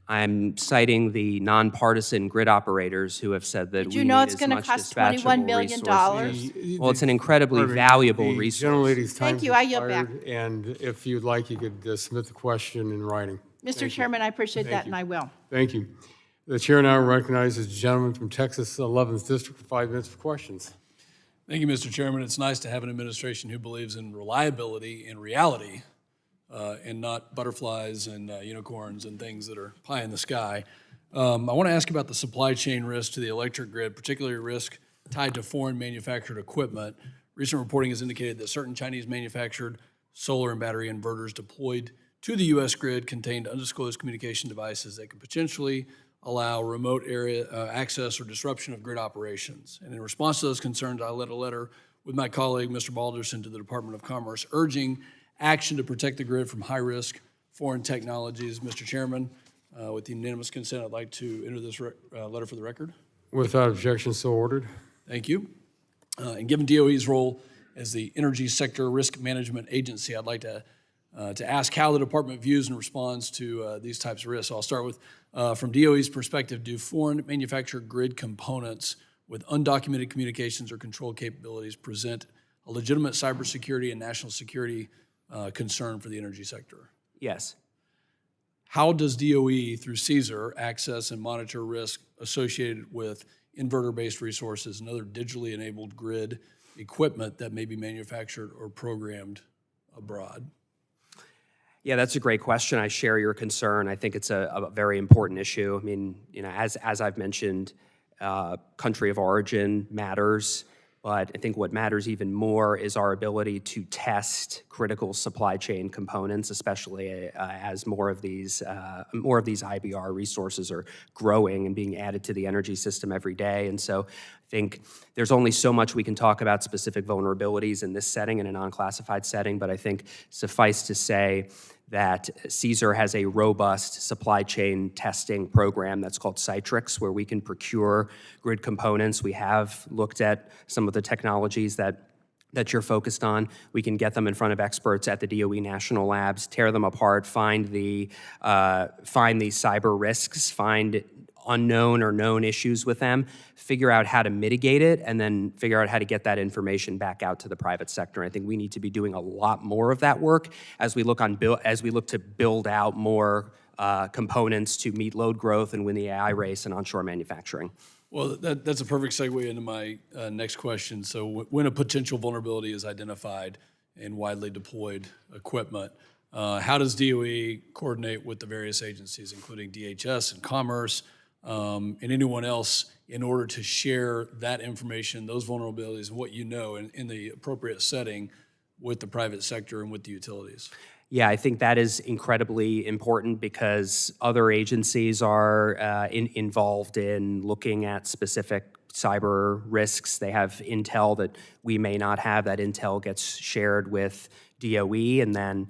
I'm citing the nonpartisan grid operators who have said that Did we you know need it's as gonna much cost dispatchable $21 million? resources. Well, it's an incredibly Pardon me, valuable the resource. gentlelady's time Thank you. I yield back. expired, and if you'd like, you could submit the question in writing. Mr. Chairman, I appreciate that, and I will. Thank you. The chair now recognizes the gentleman from Texas 11th District for 5 minutes for questions. Thank you, Mr. Chairman. It's nice to have an administration who believes in reliability and reality and not butterflies and unicorns and things that are pie in the sky. I want to ask about the supply chain risk to the electric grid, particularly risk tied to foreign manufactured equipment. Recent reporting has indicated that certain Chinese manufactured solar and battery inverters deployed to the U.S. grid contained undisclosed communication devices that could potentially allow remote area access or disruption of grid operations. And in response to those concerns, I led a letter with my colleague, Mr. Balderson, to the Department of Commerce, urging action to protect the grid from high-risk foreign technologies. Mr. Chairman, with the unanimous consent, I'd like to enter this letter for the record. Without objection, so ordered. Thank you. And given DOE's role as the energy sector risk management agency, I'd like to ask how the department views and responds to these types of risks. I'll start with, from DOE's perspective, do foreign manufactured grid components with undocumented communications or control capabilities present a legitimate cybersecurity and national security concern for the energy sector? Yes. How does DOE, through CSER, access and monitor risk associated with inverter-based resources and other digitally enabled grid equipment that may be manufactured or programmed abroad? Yeah, that's a great question. I share your concern. I think it's a very important issue. I mean, as I've mentioned, country of origin matters, but I think what matters even more is our ability to test critical supply chain components, especially as more of these IBR resources are growing and being added to the energy system every day. And so I think there's only so much we can talk about specific vulnerabilities in this setting, in a non-classified setting, but I think suffice to say that CSER has a robust supply chain testing program that's called Citrix, where we can procure grid components. We have looked at some of the technologies that you're focused on. We can get them in front of experts at the DOE national labs, tear them apart, find the cyber risks, find unknown or known issues with them, figure out how to mitigate it, and then figure out how to get that information back out to the private sector. I think we need to be doing a lot more of that work as we look to build out more components to meet load growth and win the AI race in onshore manufacturing. Well, that's a perfect segue into my next question. So when a potential vulnerability is identified in widely deployed equipment, how does DOE coordinate with the various agencies, including DHS and Commerce, and anyone else, in order to share that information, those vulnerabilities, and what you know in the appropriate setting with the private sector and with the utilities? Yeah, I think that is incredibly important because other agencies are involved in looking at specific cyber risks. They have intel that we may not have. That intel gets shared with DOE, and then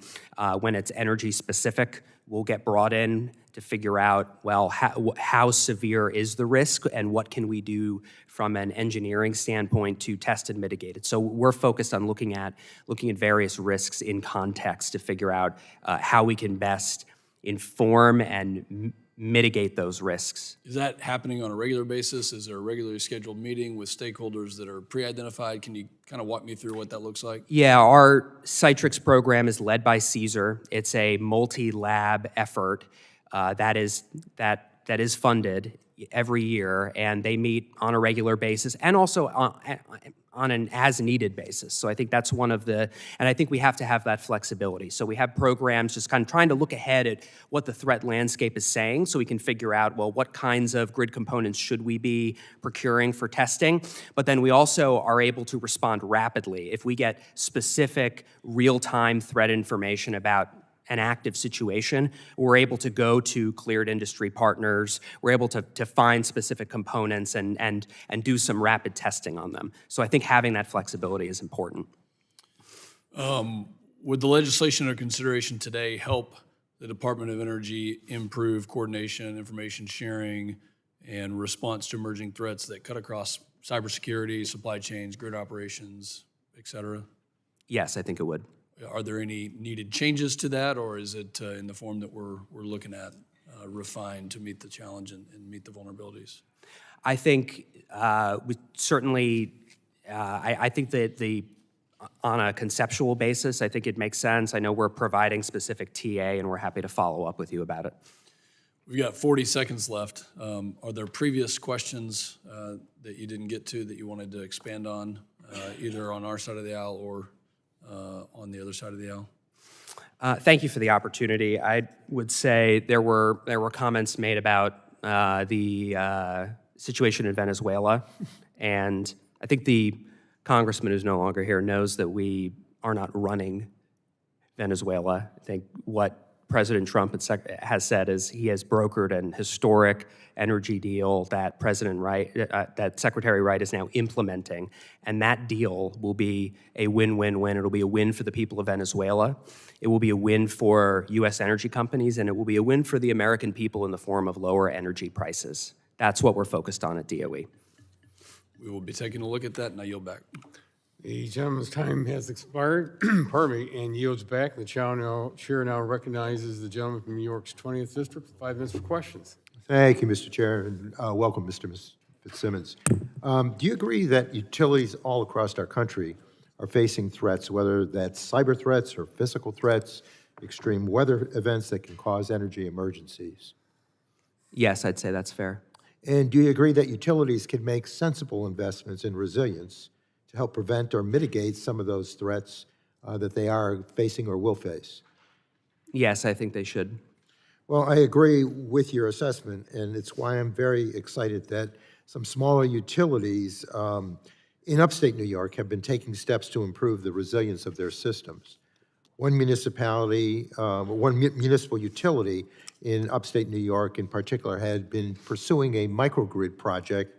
when it's energy specific, we'll get brought in to figure out, well, how severe is the risk and what can we do from an engineering standpoint to test and mitigate it. So we're focused on looking at various risks in context to figure out how we can best inform and mitigate those risks. Is that happening on a regular basis? Is there a regularly scheduled meeting with stakeholders that are pre-identified? Can you kind of walk me through what that looks like? Yeah, our Citrix program is led by CSER. It's a multi-lab effort that is funded every year, and they meet on a regular basis and also on an as-needed basis. So I think that's one of the, and I think we have to have that flexibility. So we have programs just kind of trying to look ahead at what the threat landscape is saying so we can figure out, well, what kinds of grid components should we be procuring for testing? But then we also are able to respond rapidly. If we get specific real-time threat information about an active situation, we're able to go to cleared industry partners. We're able to find specific components and do some rapid testing on them. So I think having that flexibility is important. Would the legislation or consideration today help the Department of Energy improve coordination, information sharing, and response to emerging threats that cut across cybersecurity, supply chains, grid operations, et cetera? Yes, I think it would. Are there any needed changes to that, or is it in the form that we're looking at, refined to meet the challenge and meet the vulnerabilities? I think we certainly, I think that on a conceptual basis, I think it makes sense. I know we're providing specific TA, and we're happy to follow up with you about it. We've got 40 seconds left. Are there previous questions that you didn't get to that you wanted to expand on, either on our side of the aisle or on the other side of the aisle? Thank you for the opportunity. I would say there were comments made about the situation in Venezuela, and I think the congressman who's no longer here knows that we are not running Venezuela. I think what President Trump has said is he has brokered an historic energy deal that that Secretary Wright is now implementing, and that deal will be a win-win-win. It'll be a win for the people of Venezuela. It will be a win for U.S. energy companies, and it will be a win for the American people in the form of lower energy prices. That's what we're focused on at DOE. We will be taking a look at that, and I yield back. The gentleman's time has expired, pardon me, and yields back. The chair now recognizes the gentleman from New York's 20th District for 5 minutes for questions. Thank you, Mr. Chair, and welcome, Mr. Fitzsimmons. Do you agree that utilities all across our country are facing threats, whether that's cyber threats or physical threats, extreme weather events that can cause energy emergencies? Yes, I'd say that's fair. And do you agree that utilities can make sensible investments in resilience to help prevent or mitigate some of those threats that they are facing or will face? Yes, I think they should. Well, I agree with your assessment, and it's why I'm very excited that some smaller utilities in upstate New York have been taking steps to improve the resilience of their systems. One municipal utility in upstate New York in particular had been pursuing a microgrid project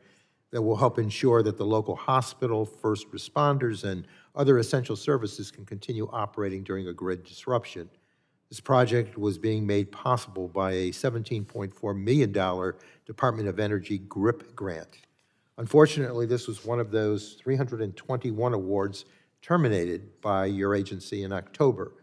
that will help ensure that the local hospital, first responders, and other essential services can continue operating during a grid disruption. This project was being made possible by a $17.4 million Department of Energy GRIP grant. Unfortunately, this was one of those 321 awards terminated by your agency in October.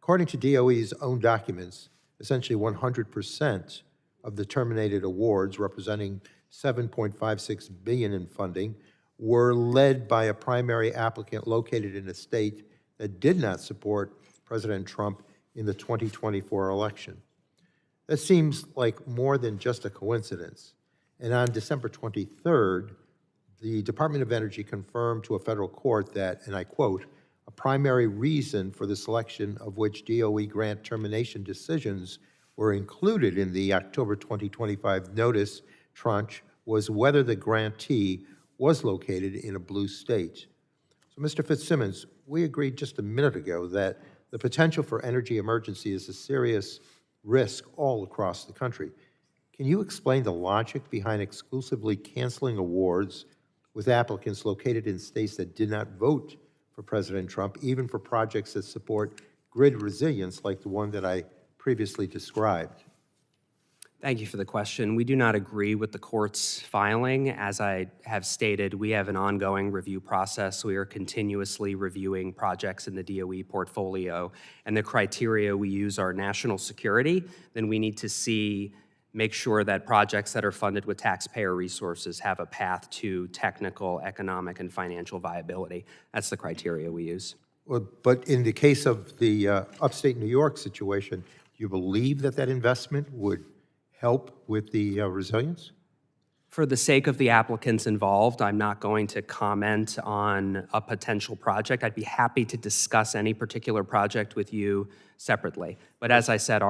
According to DOE's own documents, essentially 100% of the terminated awards, representing $7.56 billion in funding, were led by a primary applicant located in a state that did not support President Trump in the 2024 election. That seems like more than just a coincidence. And on December 23rd, the Department of Energy confirmed to a federal court that, and I quote, "A primary reason for the selection of which DOE grant termination decisions were included in the October 2025 notice tranche was whether the grantee was located in a blue state." So, Mr. Fitzsimmons, we agreed just a minute ago that the potential for energy emergency is a serious risk all across the country. Can you explain the logic behind exclusively canceling awards with applicants located in states that did not vote for President Trump, even for projects that support grid resilience like the one that I previously described? Thank you for the question. We do not agree with the court's filing. As I have stated, we have an ongoing review process. We are continuously reviewing projects in the DOE portfolio, and the criteria we use are national security. Then we need to make sure that projects that are funded with taxpayer resources have a path to technical, economic, and financial viability. That's the criteria we use. Well, but in the case of the upstate New York situation, do you believe that that investment would help with the resilience? For the sake of the applicants involved, I'm not going to comment on a potential project. I'd be happy to discuss any particular project with you separately. But as I said,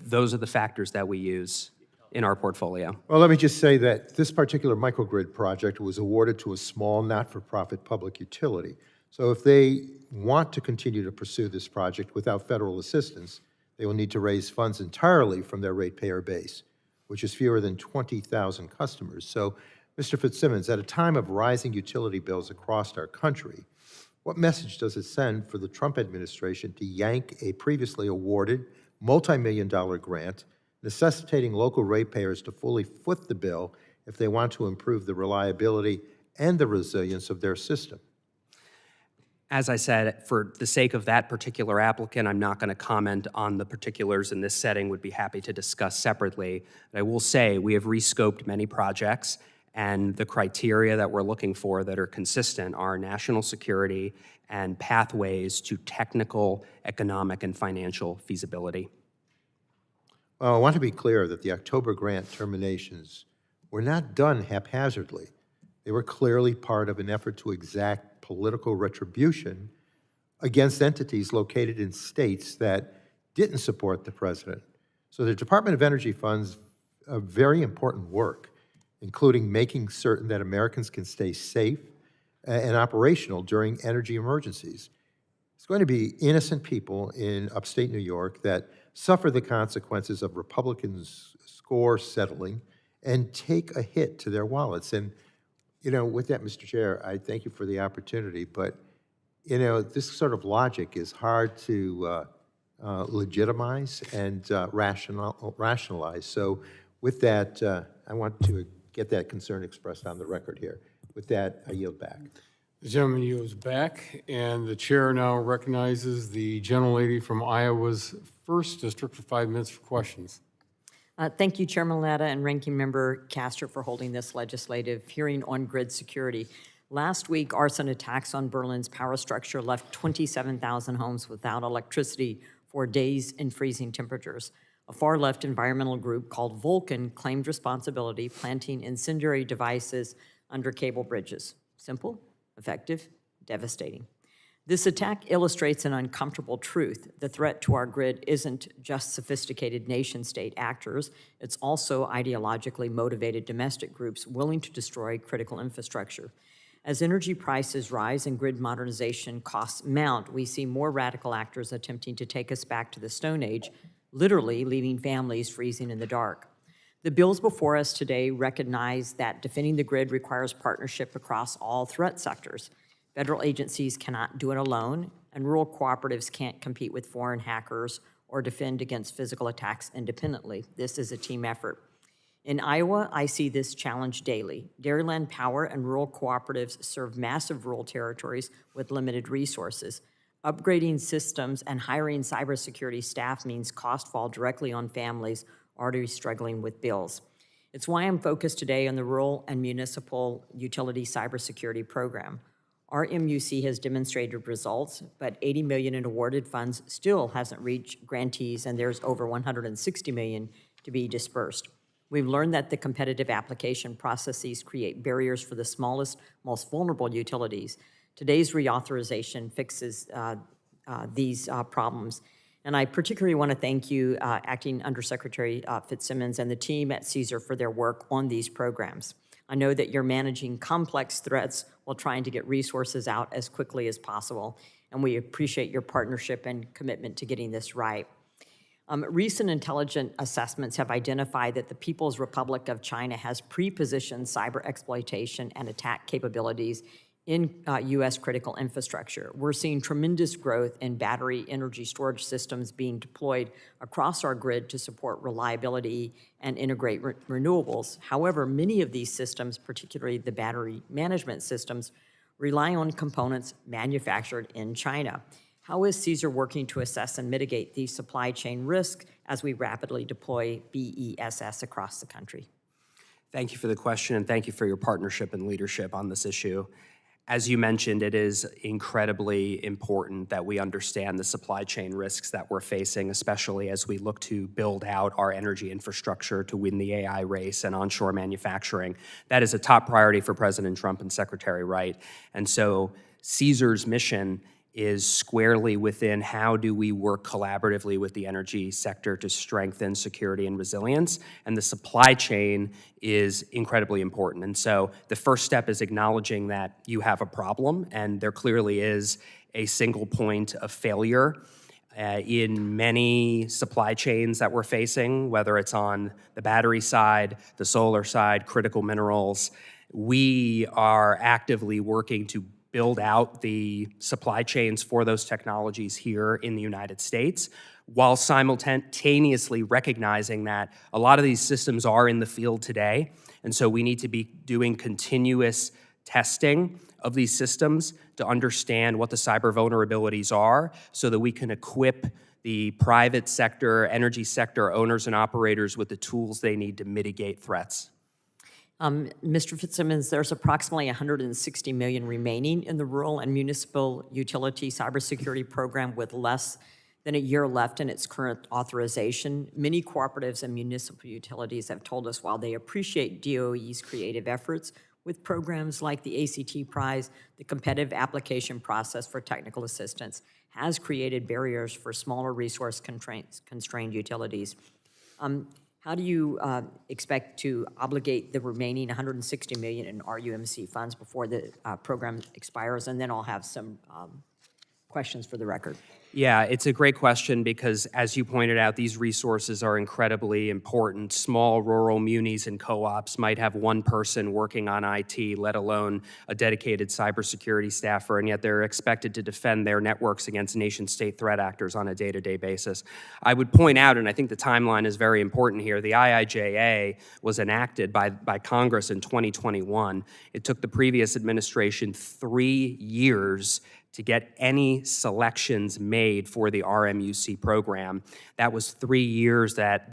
those are the factors that we use in our portfolio. Well, let me just say that this particular microgrid project was awarded to a small, not-for-profit public utility. So if they want to continue to pursue this project without federal assistance, they will need to raise funds entirely from their ratepayer base, which is fewer than 20,000 customers. So, Mr. Fitzsimmons, at a time of rising utility bills across our country, what message does it send for the Trump administration to yank a previously awarded multi-million-dollar grant, necessitating local ratepayers to fully foot the bill if they want to improve the reliability and the resilience of their system? As I said, for the sake of that particular applicant, I'm not going to comment on the particulars in this setting, would be happy to discuss separately. But I will say we have rescoped many projects, and the criteria that we're looking for that are consistent are national security and pathways to technical, economic, and financial feasibility. Well, I want to be clear that the October grant terminations were not done haphazardly. They were clearly part of an effort to exact political retribution against entities located in states that didn't support the president. So the Department of Energy funds a very important work, including making certain that Americans can stay safe and operational during energy emergencies. It's going to be innocent people in upstate New York that suffer the consequences of Republicans' score settling and take a hit to their wallets. And you know, with that, Mr. Chair, I thank you for the opportunity, but, you know, this sort of logic is hard to legitimize and rationalize. So with that, I want to get that concern expressed on the record here. With that, I yield back. The gentleman yields back, and the chair now recognizes the gentlelady from Iowa's 1st District for 5 minutes for questions. Thank you, Chairman Latta and Ranking Member Castor, for holding this legislative hearing on grid security. Last week, arson attacks on Berlin's power structure left 27,000 homes without electricity for days in freezing temperatures. A far-left environmental group called Vulcan claimed responsibility, planting incendiary devices under cable bridges. Simple, effective, devastating. This attack illustrates an uncomfortable truth. The threat to our grid isn't just sophisticated nation-state actors, it's also ideologically motivated domestic groups willing to destroy critical infrastructure. As energy prices rise and grid modernization costs mount, we see more radical actors attempting to take us back to the Stone Age, literally leaving families freezing in the dark. The bills before us today recognize that defending the grid requires partnership across all threat sectors. Federal agencies cannot do it alone, and rural cooperatives can't compete with foreign hackers or defend against physical attacks independently. This is a team effort. In Iowa, I see this challenge daily. Dairyland Power and rural cooperatives serve massive rural territories with limited resources. Upgrading systems and hiring cybersecurity staff means costs fall directly on families already struggling with bills. It's why I'm focused today on the Rural and Municipal Utility Cybersecurity Program. Our MUC has demonstrated results, but $80 million in awarded funds still hasn't reached grantees, and there's over $160 million to be dispersed. We've learned that the competitive application processes create barriers for the smallest, most vulnerable utilities. Today's reauthorization fixes these problems. And I particularly want to thank you, Acting Undersecretary Fitzsimmons, and the team at CSER for their work on these programs. I know that you're managing complex threats while trying to get resources out as quickly as possible, and we appreciate your partnership and commitment to getting this right. Recent intelligence assessments have identified that the People's Republic of China has pre-positioned cyber exploitation and attack capabilities in U.S. critical infrastructure. We're seeing tremendous growth in battery energy storage systems being deployed across our grid to support reliability and integrate renewables. However, many of these systems, particularly the battery management systems, rely on components manufactured in China. How is CSER working to assess and mitigate these supply chain risks as we rapidly deploy BESS across the country? Thank you for the question, and thank you for your partnership and leadership on this issue. As you mentioned, it is incredibly important that we understand the supply chain risks that we're facing, especially as we look to build out our energy infrastructure to win the AI race and onshore manufacturing. That is a top priority for President Trump and Secretary Wright. And so CSER's mission is squarely within how do we work collaboratively with the energy sector to strengthen security and resilience, and the supply chain is incredibly important. And so the first step is acknowledging that you have a problem, and there clearly is a single point of failure in many supply chains that we're facing, whether it's on the battery side, the solar side, critical minerals. We are actively working to build out the supply chains for those technologies here in the United States, while simultaneously recognizing that a lot of these systems are in the field today, and so we need to be doing continuous testing of these systems to understand what the cyber vulnerabilities are so that we can equip the private sector, energy sector owners and operators with the tools they need to mitigate threats. Mr. Fitzsimmons, there's approximately $160 million remaining in the Rural and Municipal Utility Cybersecurity Program with less than a year left in its current authorization. Many cooperatives and municipal utilities have told us while they appreciate DOE's creative efforts with programs like the ACT Prize, the competitive application process for technical assistance has created barriers for smaller resource-constrained utilities. How do you expect to obligate the remaining $160 million in RUMC funds before the program expires? And then I'll have some questions for the record. Yeah, it's a great question because, as you pointed out, these resources are incredibly important. Small rural munis and co-ops might have one person working on IT, let alone a dedicated cybersecurity staffer, and yet they're expected to defend their networks against nation-state threat actors on a day-to-day basis. I would point out, and I think the timeline is very important here, the IIJA was enacted by Congress in 2021. It took the previous administration 3 years to get any selections made for the RMUC program. That was 3 years that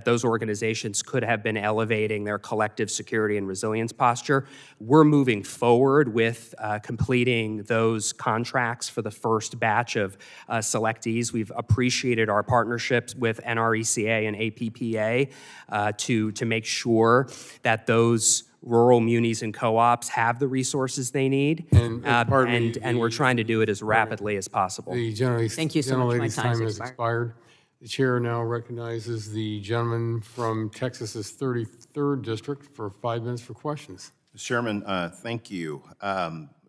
those organizations could have been elevating their collective security and resilience posture. We're moving forward with completing those contracts for the first batch of selectees. We've appreciated our partnerships with NRECA and APPA to make sure that those rural munis and co-ops have the resources they need, and we're trying to do it as rapidly as possible. The Thank you so much. My gentlelady's time time has has expired. The chair now recognizes the gentleman from Texas's 33rd District for 5 minutes for questions. Mr. Chairman, thank you.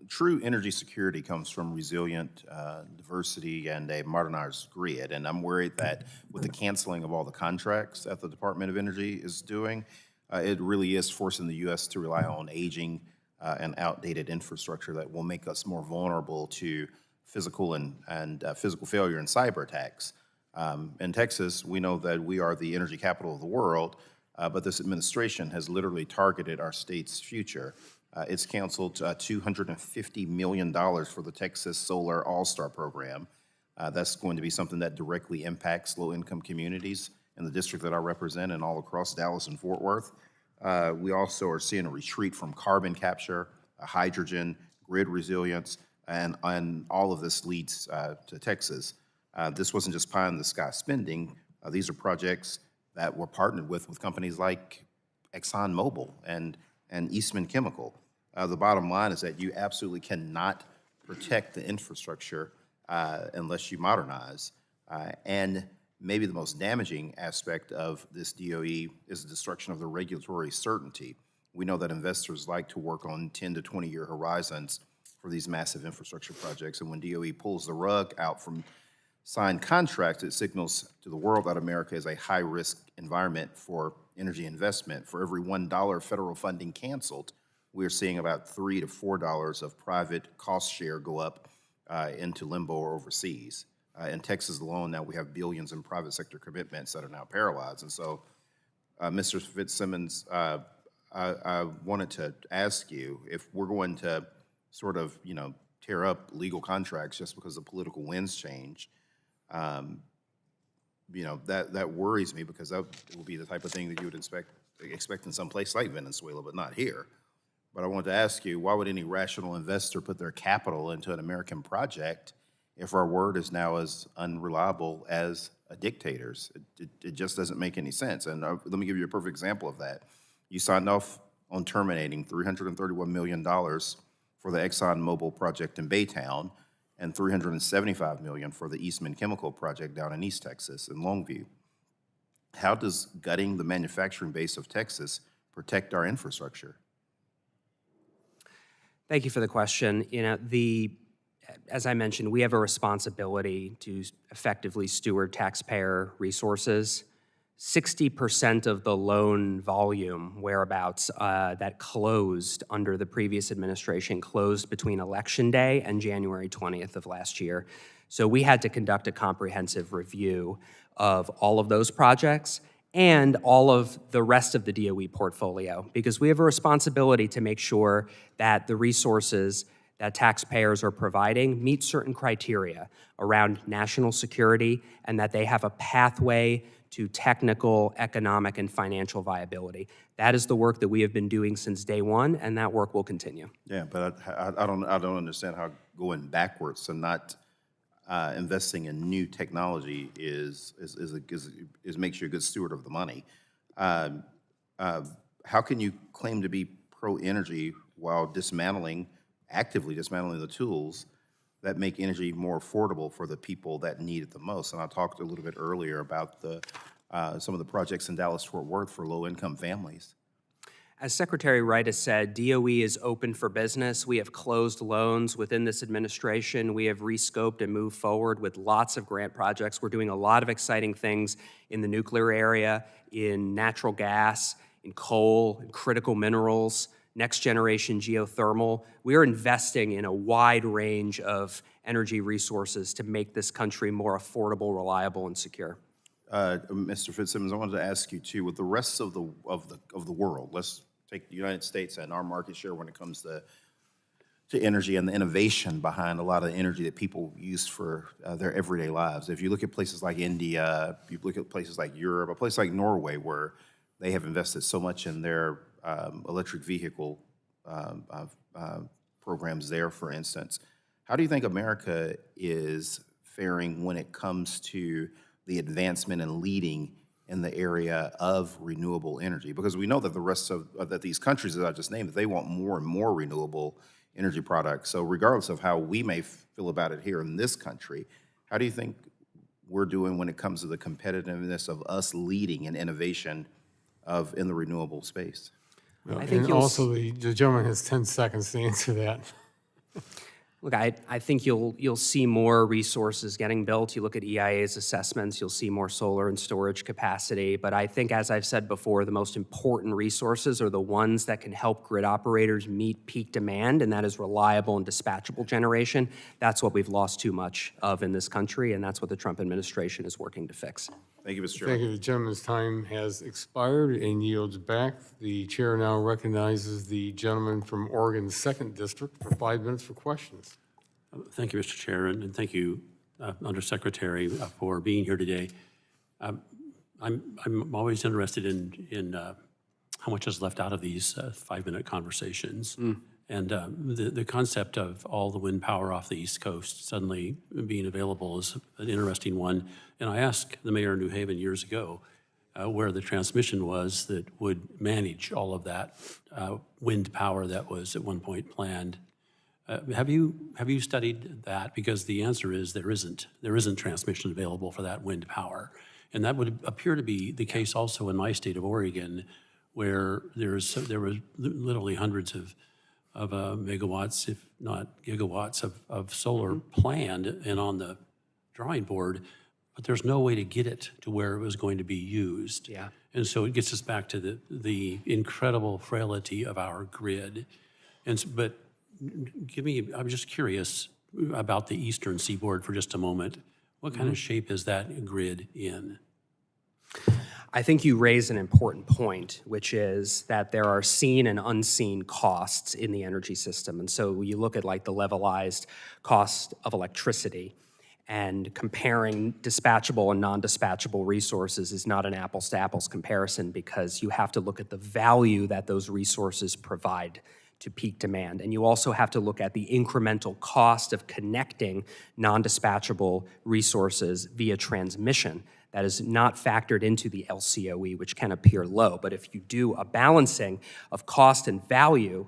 true energy security comes from resilient diversity and a modernized grid. And I'm worried that with the canceling of all the contracts that the Department of Energy is doing, it really is forcing the U.S. to rely on aging and outdated infrastructure that will make us more vulnerable to physical and physical failure and cyber attacks. In Texas, we know that we are the energy capital of the world, but this administration has literally targeted our state's future. It's canceled $250 million for the Texas Solar All-Star Program. That's going to be something that directly impacts low-income communities in the district that I represent and all across Dallas and Fort Worth. We also are seeing a retreat from carbon capture, hydrogen, grid resilience, and all of this leads to Texas. This wasn't just pie-in-the-sky spending. These are projects that were partnered with companies like ExxonMobil and Eastman Chemical. The bottom line is that you absolutely cannot protect the infrastructure unless you modernize. And maybe the most damaging aspect of this DOE is the destruction of the regulatory certainty. We know that investors like to work on 10 to 20-year horizons for these massive infrastructure projects. And when DOE pulls the rug out from signed contracts, it signals to the world that America is a high-risk environment for energy investment. For every $1 federal funding canceled, we're seeing about $3 to $4 of private cost share go up into limbo or overseas. In Texas alone, now we have billions in private sector commitments that are now paralyzed. And so, Mr. Fitzsimmons, I wanted to ask you if we're going to sort of, tear up legal contracts just because the political winds change. That worries me because that will be the type of thing that you would expect in some place like Venezuela, but not here. But I wanted to ask you, why would any rational investor put their capital into an American project if our word is now as unreliable as a dictator's? It just doesn't make any sense. And let me give you a perfect example of that. You signed off on terminating $331 million for the ExxonMobil project in Baytown and $375 million for the Eastman Chemical project down in East Texas in Longview. How does gutting the manufacturing base of Texas protect our infrastructure? Thank you for the question. As I mentioned, we have a responsibility to effectively steward taxpayer resources. 60% of the loan volume whereabouts that closed under the previous administration closed between Election Day and January 20th of last year. So we had to conduct a comprehensive review of all of those projects and all of the rest of the DOE portfolio, because we have a responsibility to make sure that the resources that taxpayers are providing meet certain criteria around national security and that they have a pathway to technical, economic, and financial viability. That is the work that we have been doing since day one, and that work will continue. Yeah, but I don't understand how going backwards and not investing in new technology is makes you a good steward of the money. How can you claim to be pro-energy while actively dismantling the tools that make energy more affordable for the people that need it the most? And I talked a little bit earlier about some of the projects in Dallas-Fort Worth for low-income families. As Secretary Wright has said, DOE is open for business. We have closed loans within this administration. We have rescoped and moved forward with lots of grant projects. We're doing a lot of exciting things in the nuclear area, in natural gas, in coal, in critical minerals, next generation geothermal. We are investing in a wide range of energy resources to make this country more affordable, reliable, and secure. Mr. Fitzsimmons, I wanted to ask you too, with the rest of the world, let's take the United States and our market share when it comes to energy and the innovation behind a lot of the energy that people use for their everyday lives. If you look at places like India, you look at places like Europe, a place like Norway where they have invested so much in their electric vehicle programs there, for instance. How do you think America is faring when it comes to the advancement and leading in the area of renewable energy? Because we know that the rest of that these countries that I just named, they want more and more renewable energy products. So regardless of how we may feel about it here in this country, how do you think we're doing when it comes to the competitiveness of us leading in innovation in the renewable space? And also, the gentleman has 10 seconds to answer that. Look, I think you'll see more resources getting built. You look at EIA's assessments, you'll see more solar and storage capacity. But I think, as I've said before, the most important resources are the ones that can help grid operators meet peak demand, and that is reliable and dispatchable generation. That's what we've lost too much of in this country, and that's what the Trump administration is working to fix. Thank you, Mr. Thank Chairman. you. The gentleman's time has expired and yields back. The chair now recognizes the gentleman from Oregon's 2nd District for 5 minutes for questions. Thank you, Mr. Chair, and thank you, Undersecretary, for being here today. I'm always interested in how much is left out of these 5-minute conversations. And the concept of all the wind power off the East Coast suddenly being available is an interesting one. And I asked the mayor of New Haven years ago where the transmission was that would manage all of that wind power that was at one point planned. Have you studied that? Because the answer is there isn't transmission available for that wind power. And that would appear to be the case also in my state of Oregon, where there were literally hundreds of megawatts, if not gigawatts, of solar planned and on the drawing board, but there's no way to get it to where it was going to be used. Yeah. And so it gets us back to the incredible frailty of our grid. But I'm just curious about the eastern seaboard for just a moment. What kind of shape is that grid in? I think you raise an important point, which is that there are seen and unseen costs in the energy system. And so you look at like the levelized cost of electricity, and comparing dispatchable and non-dispatchable resources is not an apples to apples comparison, because you have to look at the value that those resources provide to peak demand. And you also have to look at the incremental cost of connecting non-dispatchable resources via transmission. That is not factored into the LCOE, which can appear low. But if you do a balancing of cost and value,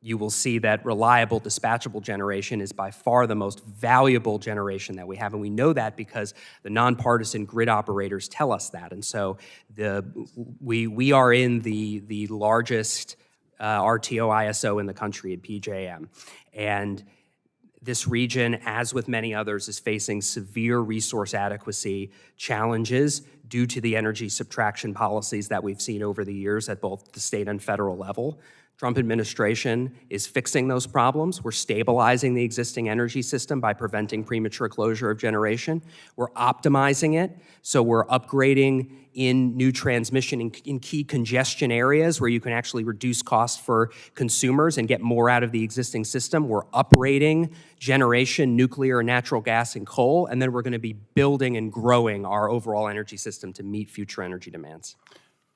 you will see that reliable dispatchable generation is by far the most valuable generation that we have. And we know that because the nonpartisan grid operators tell us that. And so we are in the largest RTO ISO in the country at PJM. And this region, as with many others, is facing severe resource adequacy challenges due to the energy subtraction policies that we've seen over the years at both the state and federal level. Trump administration is fixing those problems. We're stabilizing the existing energy system by preventing premature closure of generation. We're optimizing it, so we're upgrading in new transmission in key congestion areas where you can actually reduce costs for consumers and get more out of the existing system. We're uprating generation, nuclear, natural gas, and coal, and then we're going to be building and growing our overall energy system to meet future energy demands.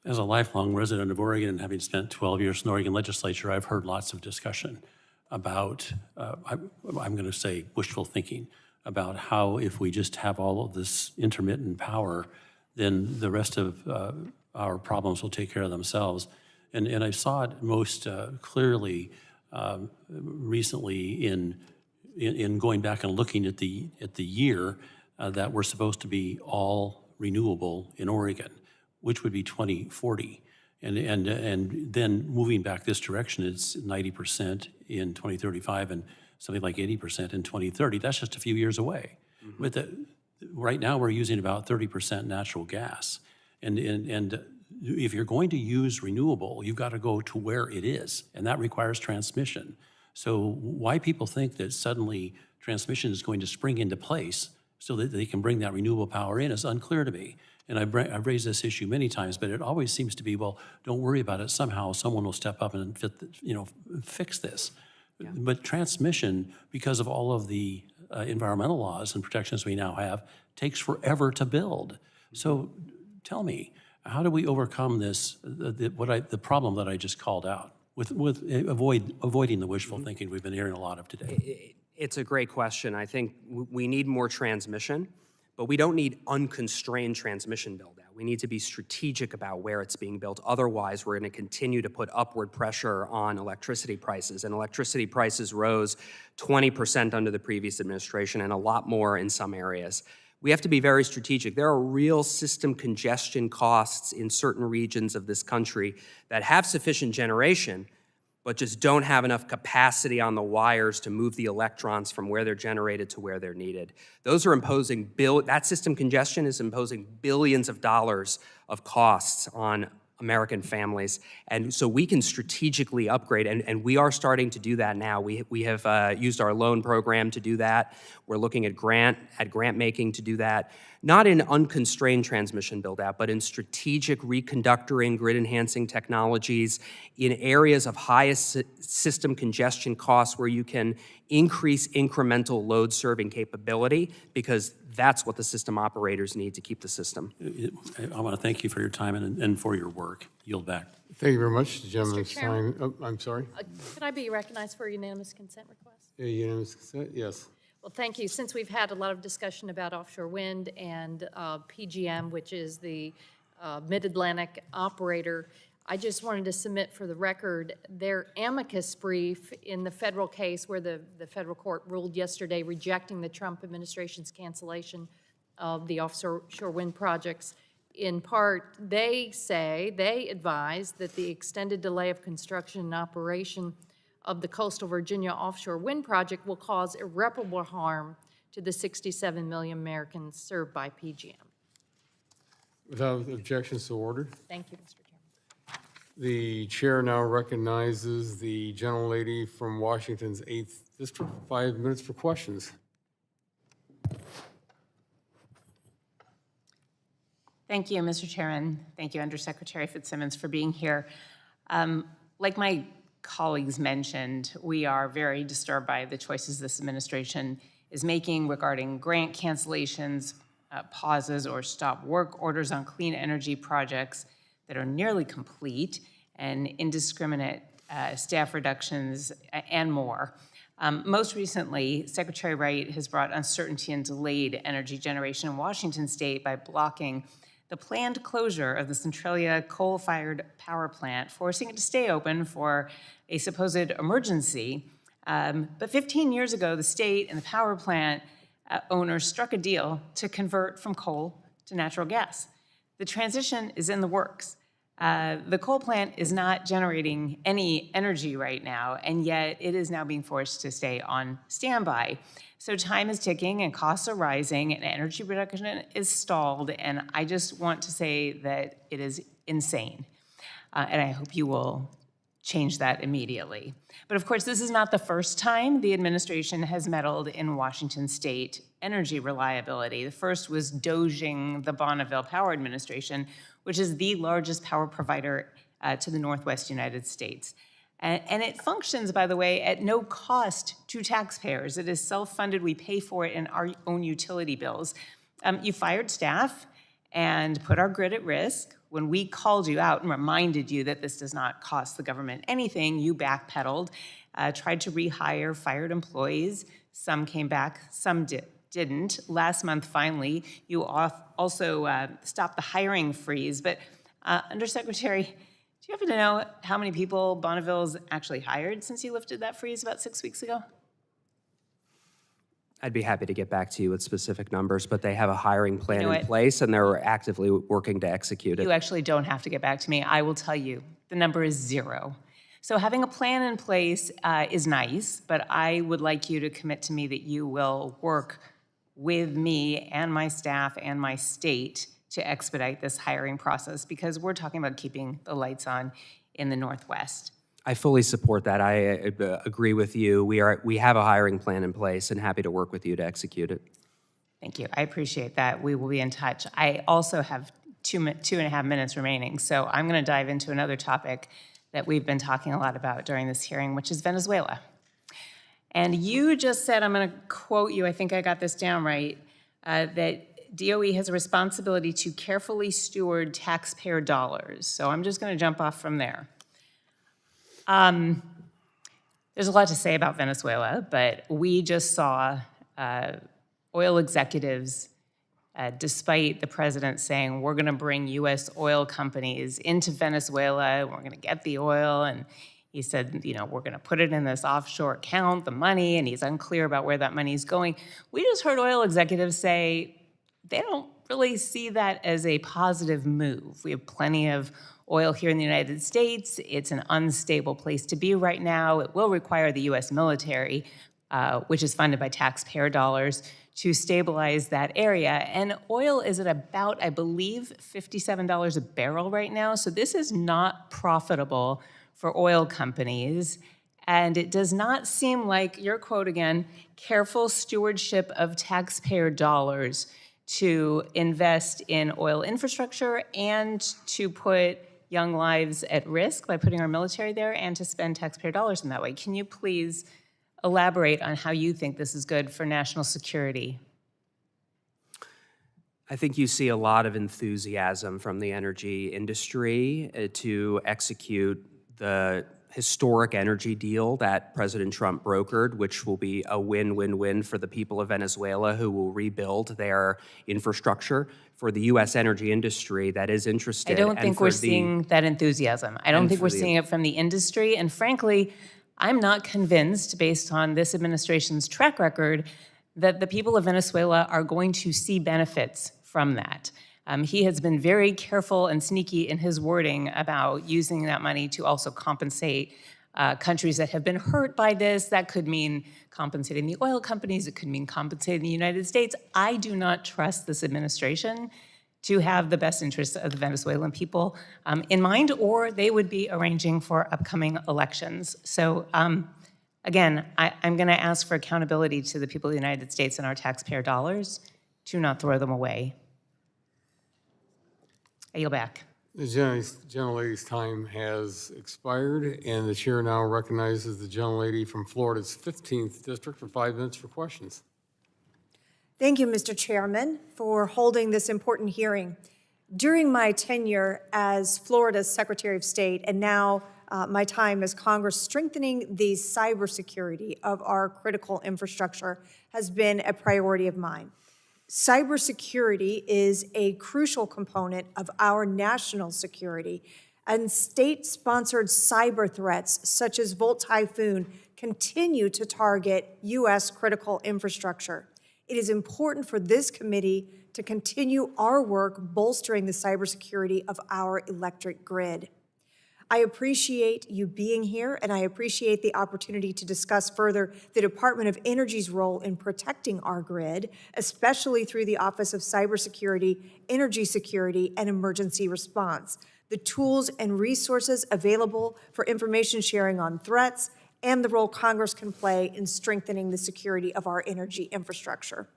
As a lifelong resident of Oregon and having spent 12 years in the Oregon legislature, I've heard lots of discussion about, I'm going to say wishful thinking, about how if we just have all of this intermittent power, then the rest of our problems will take care of themselves. And I saw it most clearly recently in going back and looking at the year that we're supposed to be all renewable in Oregon, which would be 2040. And then moving back this direction, it's 90% in 2035 and something like 80% in 2030. That's just a few years away. Right now, we're using about 30% natural gas. And if you're going to use renewable, you've got to go to where it is, and that requires transmission. So why people think that suddenly transmission is going to spring into place so that they can bring that renewable power in is unclear to me. And I've raised this issue many times, but it always seems to be, well, don't worry about it. Somehow someone will step up and fix this. Yeah. But transmission, because of all of the environmental laws and protections we now have, takes forever to build. So tell me, how do we overcome this, the problem that I just called out, with avoiding the wishful thinking we've been hearing a lot of today? It's a great question. I think we need more transmission, but we don't need unconstrained transmission build-out. We need to be strategic about where it's being built. Otherwise, we're going to continue to put upward pressure on electricity prices. And electricity prices rose 20% under the previous administration and a lot more in some areas. We have to be very strategic. There are real system congestion costs in certain regions of this country that have sufficient generation, but just don't have enough capacity on the wires to move the electrons from where they're generated to where they're needed. Those are imposing, that system congestion is imposing billions of dollars of costs on American families. And so we can strategically upgrade, and we are starting to do that now. We have used our loan program to do that. We're looking at grant making to do that, not in unconstrained transmission build-out, but in strategic reconductoring, grid-enhancing technologies in areas of highest system congestion costs where you can increase incremental load-serving capability, because that's what the system operators need to keep the system. I want to thank you for your time and for your work. Yield back. Thank you very much. The gentleman's Chairman. time. Oh, I'm sorry. Could I be recognized for a unanimous consent request? Unanimous consent? Yes. Well, thank you. Since we've had a lot of discussion about offshore wind and PGM, which is the Mid-Atlantic operator, I just wanted to submit for the record their amicus brief in the federal case where the federal court ruled yesterday rejecting the Trump administration's cancellation of the offshore wind projects. In part, they advise that the extended delay of construction and operation of the coastal Virginia offshore wind project will cause irreparable harm to the 67 million Americans served by PGM. Without objections, so ordered. Thank you, Mr. Chairman. The chair now recognizes the gentlelady from Washington's 8th District. 5 minutes for questions. Thank you, Mr. Chairman. Thank you, Undersecretary Fitzsimmons, for being here. Like my colleagues mentioned, we are very disturbed by the choices this administration is making regarding grant cancellations, pauses, or stop work orders on clean energy projects that are nearly complete, and indiscriminate staff reductions, and more. Most recently, Secretary Wright has brought uncertainty and delayed energy generation in Washington state by blocking the planned closure of the Centralia coal-fired power plant, forcing it to stay open for a supposed emergency. But 15 years ago, the state and the power plant owners struck a deal to convert from coal to natural gas. The transition is in the works. The coal plant is not generating any energy right now, and yet it is now being forced to stay on standby. So time is ticking and costs are rising and energy production is stalled, and I just want to say that it is insane. And I hope you will change that immediately. But of course, this is not the first time the administration has meddled in Washington state energy reliability. The first was doging the Bonneville Power Administration, which is the largest power provider to the Northwest United States. And it functions, by the way, at no cost to taxpayers. It is self-funded. We pay for it in our own utility bills. You fired staff and put our grid at risk. When we called you out and reminded you that this does not cost the government anything, you backpedaled, tried to rehire fired employees. Some came back, some didn't. Last month, finally, you also stopped the hiring freeze. But Undersecretary, do you happen to know how many people Bonneville's actually hired since you lifted that freeze about 6 weeks ago? I'd be happy to get back to you with specific numbers, but they have a hiring plan in place, and they're actively working to execute it. You actually don't have to get back to me. I will tell you, the number is 0. So having a plan in place is nice, but I would like you to commit to me that you will work with me and my staff and my state to expedite this hiring process, because we're talking about keeping the lights on in the Northwest. I fully support that. I agree with you. We have a hiring plan in place and happy to work with you to execute it. Thank you. I appreciate that. We will be in touch. I also have 2.5 minutes remaining, so I'm going to dive into another topic that we've been talking a lot about during this hearing, which is Venezuela. And you just said, I'm going to quote you, I think I got this down right, that DOE has a responsibility to carefully steward taxpayer dollars. So I'm just going to jump off from there. There's a lot to say about Venezuela, but we just saw oil executives, despite the president saying, we're going to bring U.S. oil companies into Venezuela, we're going to get the oil, and he said, we're going to put it in this offshore account, the money, and he's unclear about where that money is going. We just heard oil executives say they don't really see that as a positive move. We have plenty of oil here in the United States. It's an unstable place to be right now. It will require the U.S. military, which is funded by taxpayer dollars, to stabilize that area. And oil is at about, I believe, $57 a barrel right now. So this is not profitable for oil companies. And it does not seem like, your quote again, careful stewardship of taxpayer dollars to invest in oil infrastructure and to put young lives at risk by putting our military there and to spend taxpayer dollars in that way. Can you please elaborate on how you think this is good for national security? I think you see a lot of enthusiasm from the energy industry to execute the historic energy deal that President Trump brokered, which will be a win-win-win for the people of Venezuela who will rebuild their infrastructure, for the U.S. energy industry that is interested. I don't think we're seeing that enthusiasm. I don't think we're seeing it from the industry. And frankly, I'm not convinced, based on this administration's track record, that the people of Venezuela are going to see benefits from that. He has been very careful and sneaky in his wording about using that money to also compensate countries that have been hurt by this. That could mean compensating the oil companies. It could mean compensating the United States. I do not trust this administration to have the best interests of the Venezuelan people in mind, or they would be arranging for upcoming elections. So again, I'm going to ask for accountability to the people of the United States and our taxpayer dollars to not throw them away. I yield back. The gentlelady's time has expired, and the chair now recognizes the gentlelady from Florida's 15th District for 5 minutes for questions. Thank you, Mr. Chairman, for holding this important hearing. During my tenure as Florida's Secretary of State, and now my time as Congress, strengthening the cybersecurity of our critical infrastructure has been a priority of mine. Cybersecurity is a crucial component of our national security, and state-sponsored cyber threats such as Volt Typhoon continue to target U.S. critical infrastructure. It is important for this committee to continue our work bolstering the cybersecurity of our electric grid. I appreciate you being here, and I appreciate the opportunity to discuss further the Department of Energy's role in protecting our grid, especially through the Office of Cybersecurity, Energy Security, and Emergency Response, the tools and resources available for information sharing on threats, and the role Congress can play in strengthening the security of our energy infrastructure.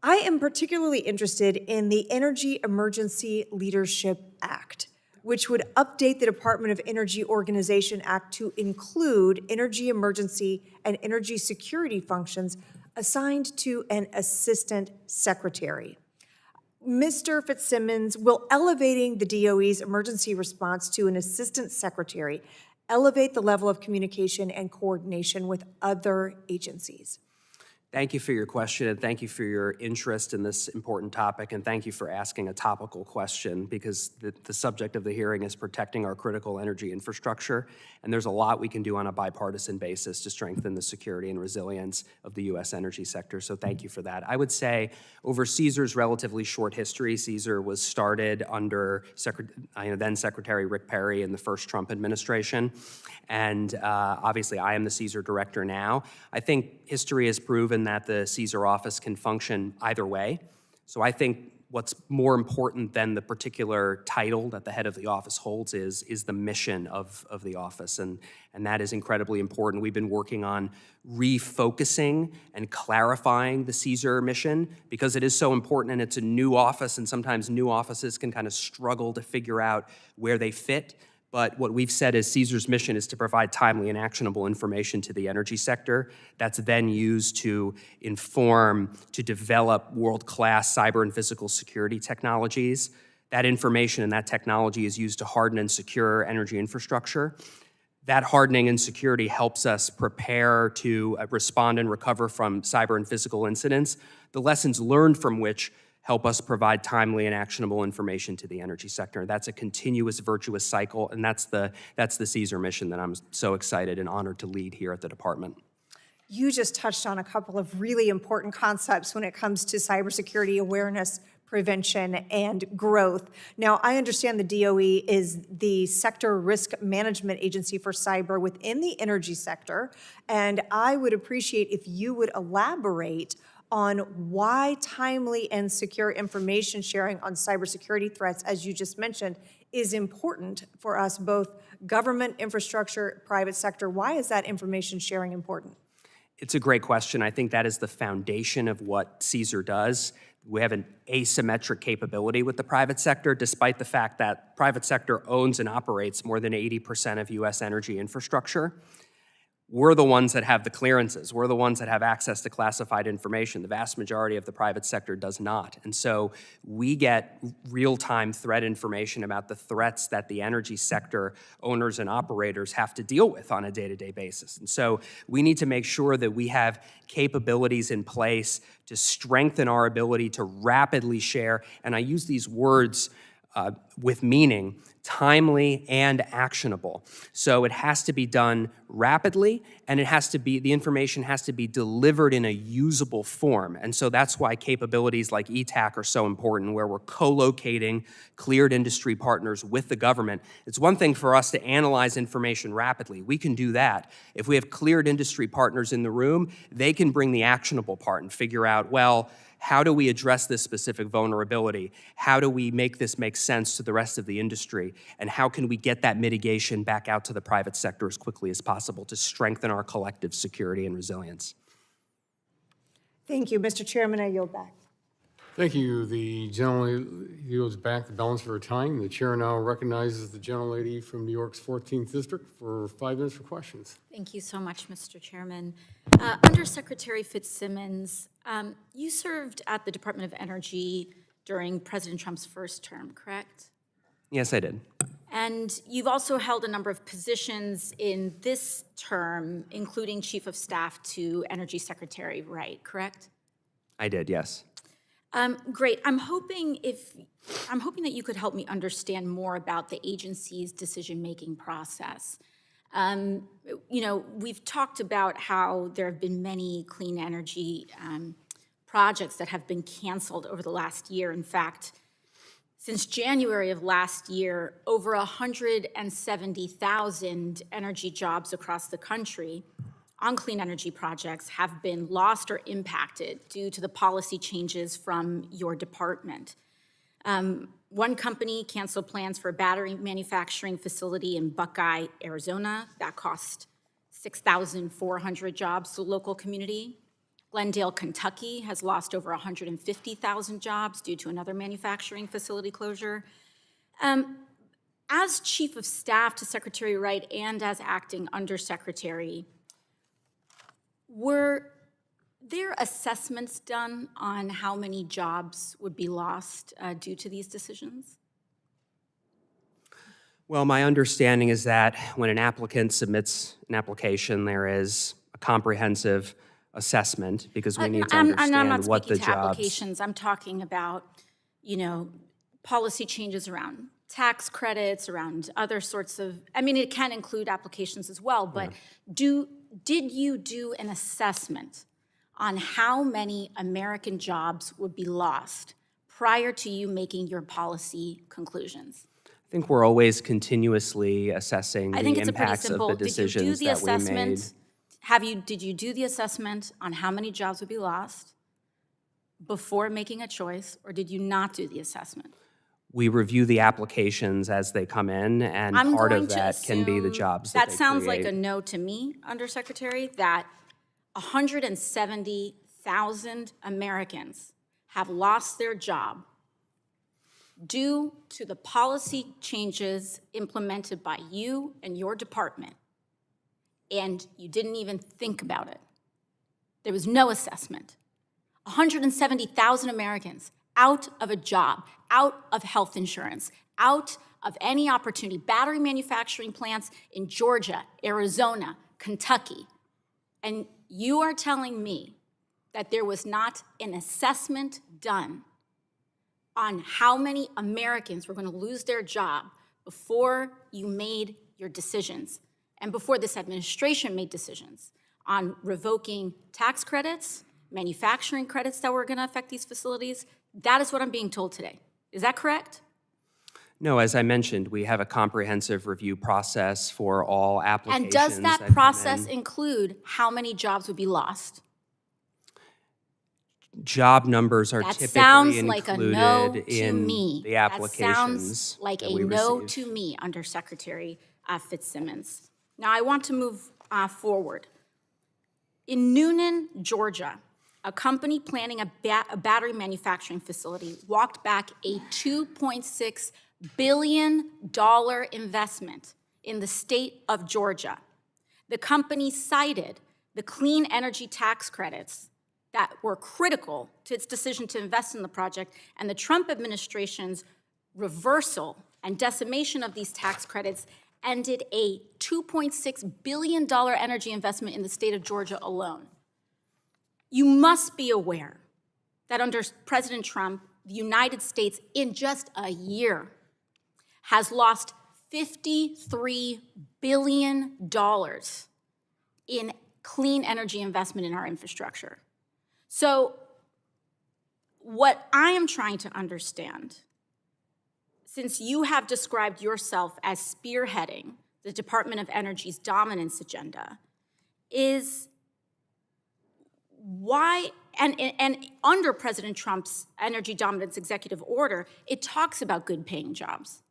I am particularly interested in the Energy Emergency Leadership Act, which would update the Department of Energy Organization Act to include energy emergency and energy security functions assigned to an assistant secretary. Mr. Fitzsimmons, will elevating the DOE's emergency response to an assistant secretary elevate the level of communication and coordination with other agencies? Thank you for your question, and thank you for your interest in this important topic, and thank you for asking a topical question, because the subject of the hearing is protecting our critical energy infrastructure, and there's a lot we can do on a bipartisan basis to strengthen the security and resilience of the U.S. energy sector, so thank you for that. I would say over CSER's relatively short history, CSER was started under then Secretary Rick Perry in the first Trump administration, and obviously I am the CSER director now. I think history has proven that the CSER office can function either way. So I think what's more important than the particular title that the head of the office holds is the mission of the office, and that is incredibly important. We've been working on refocusing and clarifying the CSER mission because it is so important, and it's a new office, and sometimes new offices can kind of struggle to figure out where they fit. But what we've said is CSER's mission is to provide timely and actionable information to the energy sector that's then used to inform, to develop world-class cyber and physical security technologies. That information and that technology is used to harden and secure energy infrastructure. That hardening and security helps us prepare to respond and recover from cyber and physical incidents, the lessons learned from which help us provide timely and actionable information to the energy sector. That's a continuous, virtuous cycle, and that's the CSER mission that I'm so excited and honored to lead here at the department. You just touched on a couple of really important concepts when it comes to cybersecurity awareness, prevention and growth. Now, I understand the DOE is the sector risk management agency for cyber within the energy sector, and I would appreciate if you would elaborate on why timely and secure information sharing on cybersecurity threats, as you just mentioned, is important for us, both government, infrastructure, private sector. Why is that information sharing important? It's a great question. I think that is the foundation of what CSER does. We have an asymmetric capability with the private sector, despite the fact that private sector owns and operates more than 80% of U.S. energy infrastructure. We're the ones that have the clearances. We're the ones that have access to classified information. The vast majority of the private sector does not. And so we get real-time threat information about the threats that the energy sector owners and operators have to deal with on a day-to-day basis. And so we need to make sure that we have capabilities in place to strengthen our ability to rapidly share, and I use these words with meaning, timely and actionable. So it has to be done rapidly, and the information has to be delivered in a usable form. And so that's why capabilities like ETAC are so important, where we're co-locating cleared industry partners with the government. It's one thing for us to analyze information rapidly. We can do that. If we have cleared industry partners in the room, they can bring the actionable part and figure out, well, how do we address this specific vulnerability? How do we make this make sense to the rest of the industry? And how can we get that mitigation back out to the private sector as quickly as possible to strengthen our collective security and resilience? Thank you. Mr. Chairman, I yield back. Thank you. The gentlelady yields back the balance of her time. The chair now recognizes the gentlelady from New York's 14th District for 5 minutes for questions. Thank you so much, Mr. Chairman. Undersecretary Fitzsimmons, you served at the Department of Energy during President Trump's first term, correct? Yes, I did. And you've also held a number of positions in this term, including Chief of Staff to Energy Secretary Wright, correct? I did, yes. Great. I'm hoping that you could help me understand more about the agency's decision-making process. We've talked about how there have been many clean energy projects that have been canceled over the last year. In fact, since January of last year, over 170,000 energy jobs across the country on clean energy projects have been lost or impacted due to the policy changes from your department. One company canceled plans for a battery manufacturing facility in Buckeye, Arizona. That cost 6,400 jobs to the local community. Glendale, Kentucky has lost over 150,000 jobs due to another manufacturing facility closure. As Chief of Staff to Secretary Wright and as acting Undersecretary, were there assessments done on how many jobs would be lost due to these decisions? Well, my understanding is that when an applicant submits an application, there is a comprehensive assessment because we need to understand I'm not what the speaking to jobs. applications. I'm talking about, policy changes around tax credits, around other sorts of. I mean, it can include applications as well. But did you do an assessment on how many American jobs would be lost prior to you making your policy conclusions? I think we're always continuously assessing the impacts of the decisions that we made. Did you do the assessment on how many jobs would be lost before making a choice, or did you not do the assessment? We review the applications as they come in, and part of that can be the jobs that they sounds like create. a no to me, Undersecretary, that 170,000 Americans have lost their job due to the policy changes implemented by you and your department, and you didn't even think about it. There was no assessment. 170,000 Americans out of a job, out of health insurance, out of any opportunity. Battery manufacturing plants in Georgia, Arizona, Kentucky. And you are telling me that there was not an assessment done on how many Americans were going to lose their job before you made your decisions and before this administration made decisions on revoking tax credits, manufacturing credits that were going to affect these facilities, That is what I'm being told today. Is that correct? No, as I mentioned, we have a comprehensive review process for all applications. And does that come process in. include how many jobs would be lost? Job numbers are That typically sounds like a no included to in me. the That applications sounds like that a we no receive. to me, Undersecretary Fitzsimmons. Now, I want to move forward. In Noonan, Georgia, a company planning a battery manufacturing facility walked back a $2.6 billion investment in the state of Georgia. The company cited the clean energy tax credits that were critical to its decision to invest in the project, and the Trump administration's reversal and decimation of these tax credits ended a $2.6 billion energy investment in the state of Georgia alone. You must be aware that under President Trump, the United States, in just a year, has lost $53 billion in clean energy investment in our infrastructure. So what I am trying to understand, since you have described yourself as spearheading the Department of Energy's dominance agenda, is why, and under President Trump's energy dominance executive order, it talks about good paying jobs.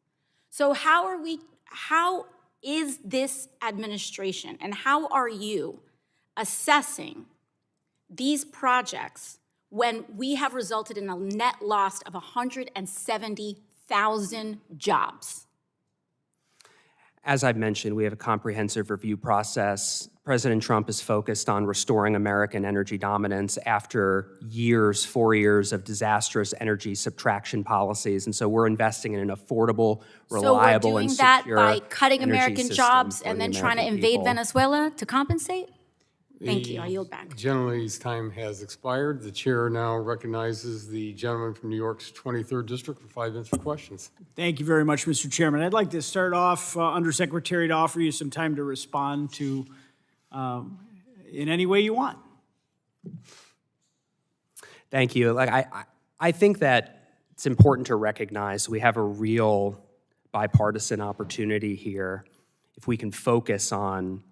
So how is this administration and how are you assessing these projects when we have resulted in a net loss of 170,000 jobs? As I've mentioned, we have a comprehensive review process. President Trump is focused on restoring American energy dominance after 4 years of disastrous energy subtraction policies. And so we're investing in an affordable, reliable, and secure So we're doing that by cutting energy American system jobs for and the then trying to American invade people. Venezuela to compensate? Thank you, I yield back. The gentleman's time has expired. The chair now recognizes the gentleman from New York's 23rd District for 5 minutes for questions. Thank you very much, Mr. Chairman. I'd like to start off, Undersecretary, to offer you some time to respond to in any way you want. Thank you. I think that it's important to recognize we have a real bipartisan opportunity here if we can focus on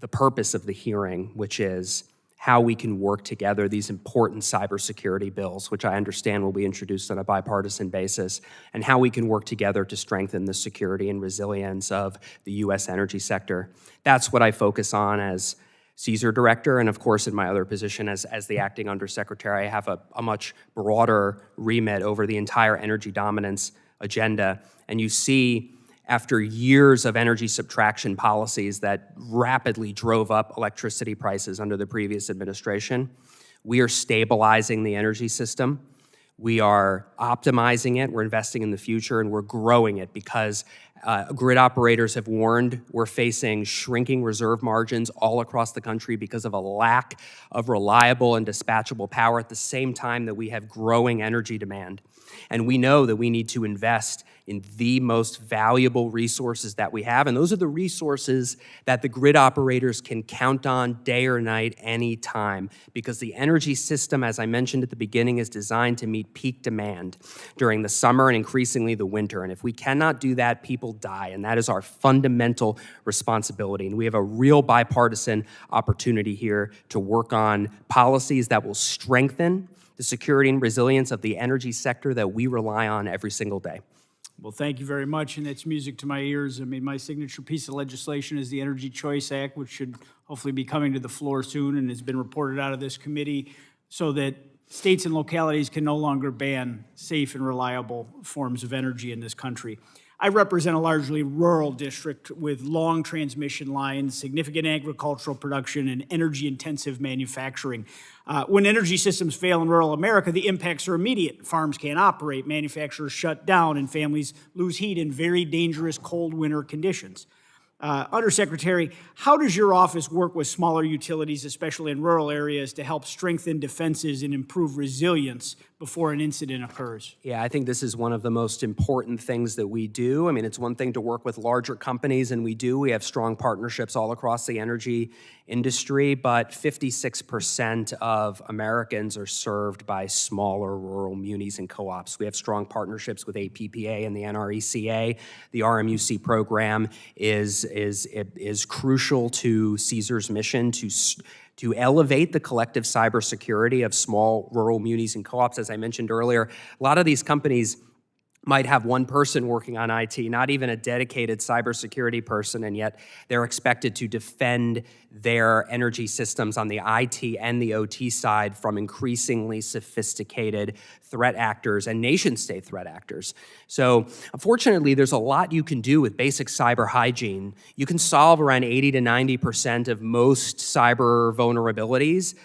the purpose of the hearing, which is how we can work together these important cybersecurity bills, which I understand will be introduced on a bipartisan basis, and how we can work together to strengthen the security and resilience of the U.S. energy sector. That's what I focus on as CSER director, and of course in my other position as the acting undersecretary, I have a much broader remit over the entire energy dominance agenda. And you see, after years of energy subtraction policies that rapidly drove up electricity prices under the previous administration, we are stabilizing the energy system. We are optimizing it, we're investing in the future, and we're growing it because grid operators have warned we're facing shrinking reserve margins all across the country because of a lack of reliable and dispatchable power at the same time that we have growing energy demand. And we know that we need to invest in the most valuable resources that we have, and those are the resources that the grid operators can count on day or night, anytime, because the energy system, as I mentioned at the beginning, is designed to meet peak demand during the summer and increasingly the winter. And if we cannot do that, people die, and that is our fundamental responsibility. And we have a real bipartisan opportunity here to work on policies that will strengthen the security and resilience of the energy sector that we rely on every single day. Well, thank you very much, and it's music to my ears. I mean, my signature piece of legislation is the Energy Choice Act, which should hopefully be coming to the floor soon and has been reported out of this committee so that states and localities can no longer ban safe and reliable forms of energy in this country. I represent a largely rural district with long transmission lines, significant agricultural production, and energy-intensive manufacturing. When energy systems fail in rural America, the impacts are immediate. Farms can't operate, manufacturers shut down, and families lose heat in very dangerous cold winter conditions. Undersecretary, how does your office work with smaller utilities, especially in rural areas, to help strengthen defenses and improve resilience before an incident occurs? Yeah, I think this is one of the most important things that we do. I mean, it's one thing to work with larger companies, and we do. We have strong partnerships all across the energy industry, but 56% of Americans are served by smaller rural munis and co-ops. We have strong partnerships with APPA and the NRECA. The RMUC program is crucial to CSER's mission to elevate the collective cybersecurity of small rural munis and co-ops. As I mentioned earlier, a lot of these companies might have one person working on IT, not even a dedicated cybersecurity person, and yet they're expected to defend their energy systems on the IT and the OT side from increasingly sophisticated threat actors and nation-state threat actors. So unfortunately, there's a lot you can do with basic cyber hygiene. You can solve around 80 to 90% of most cyber vulnerabilities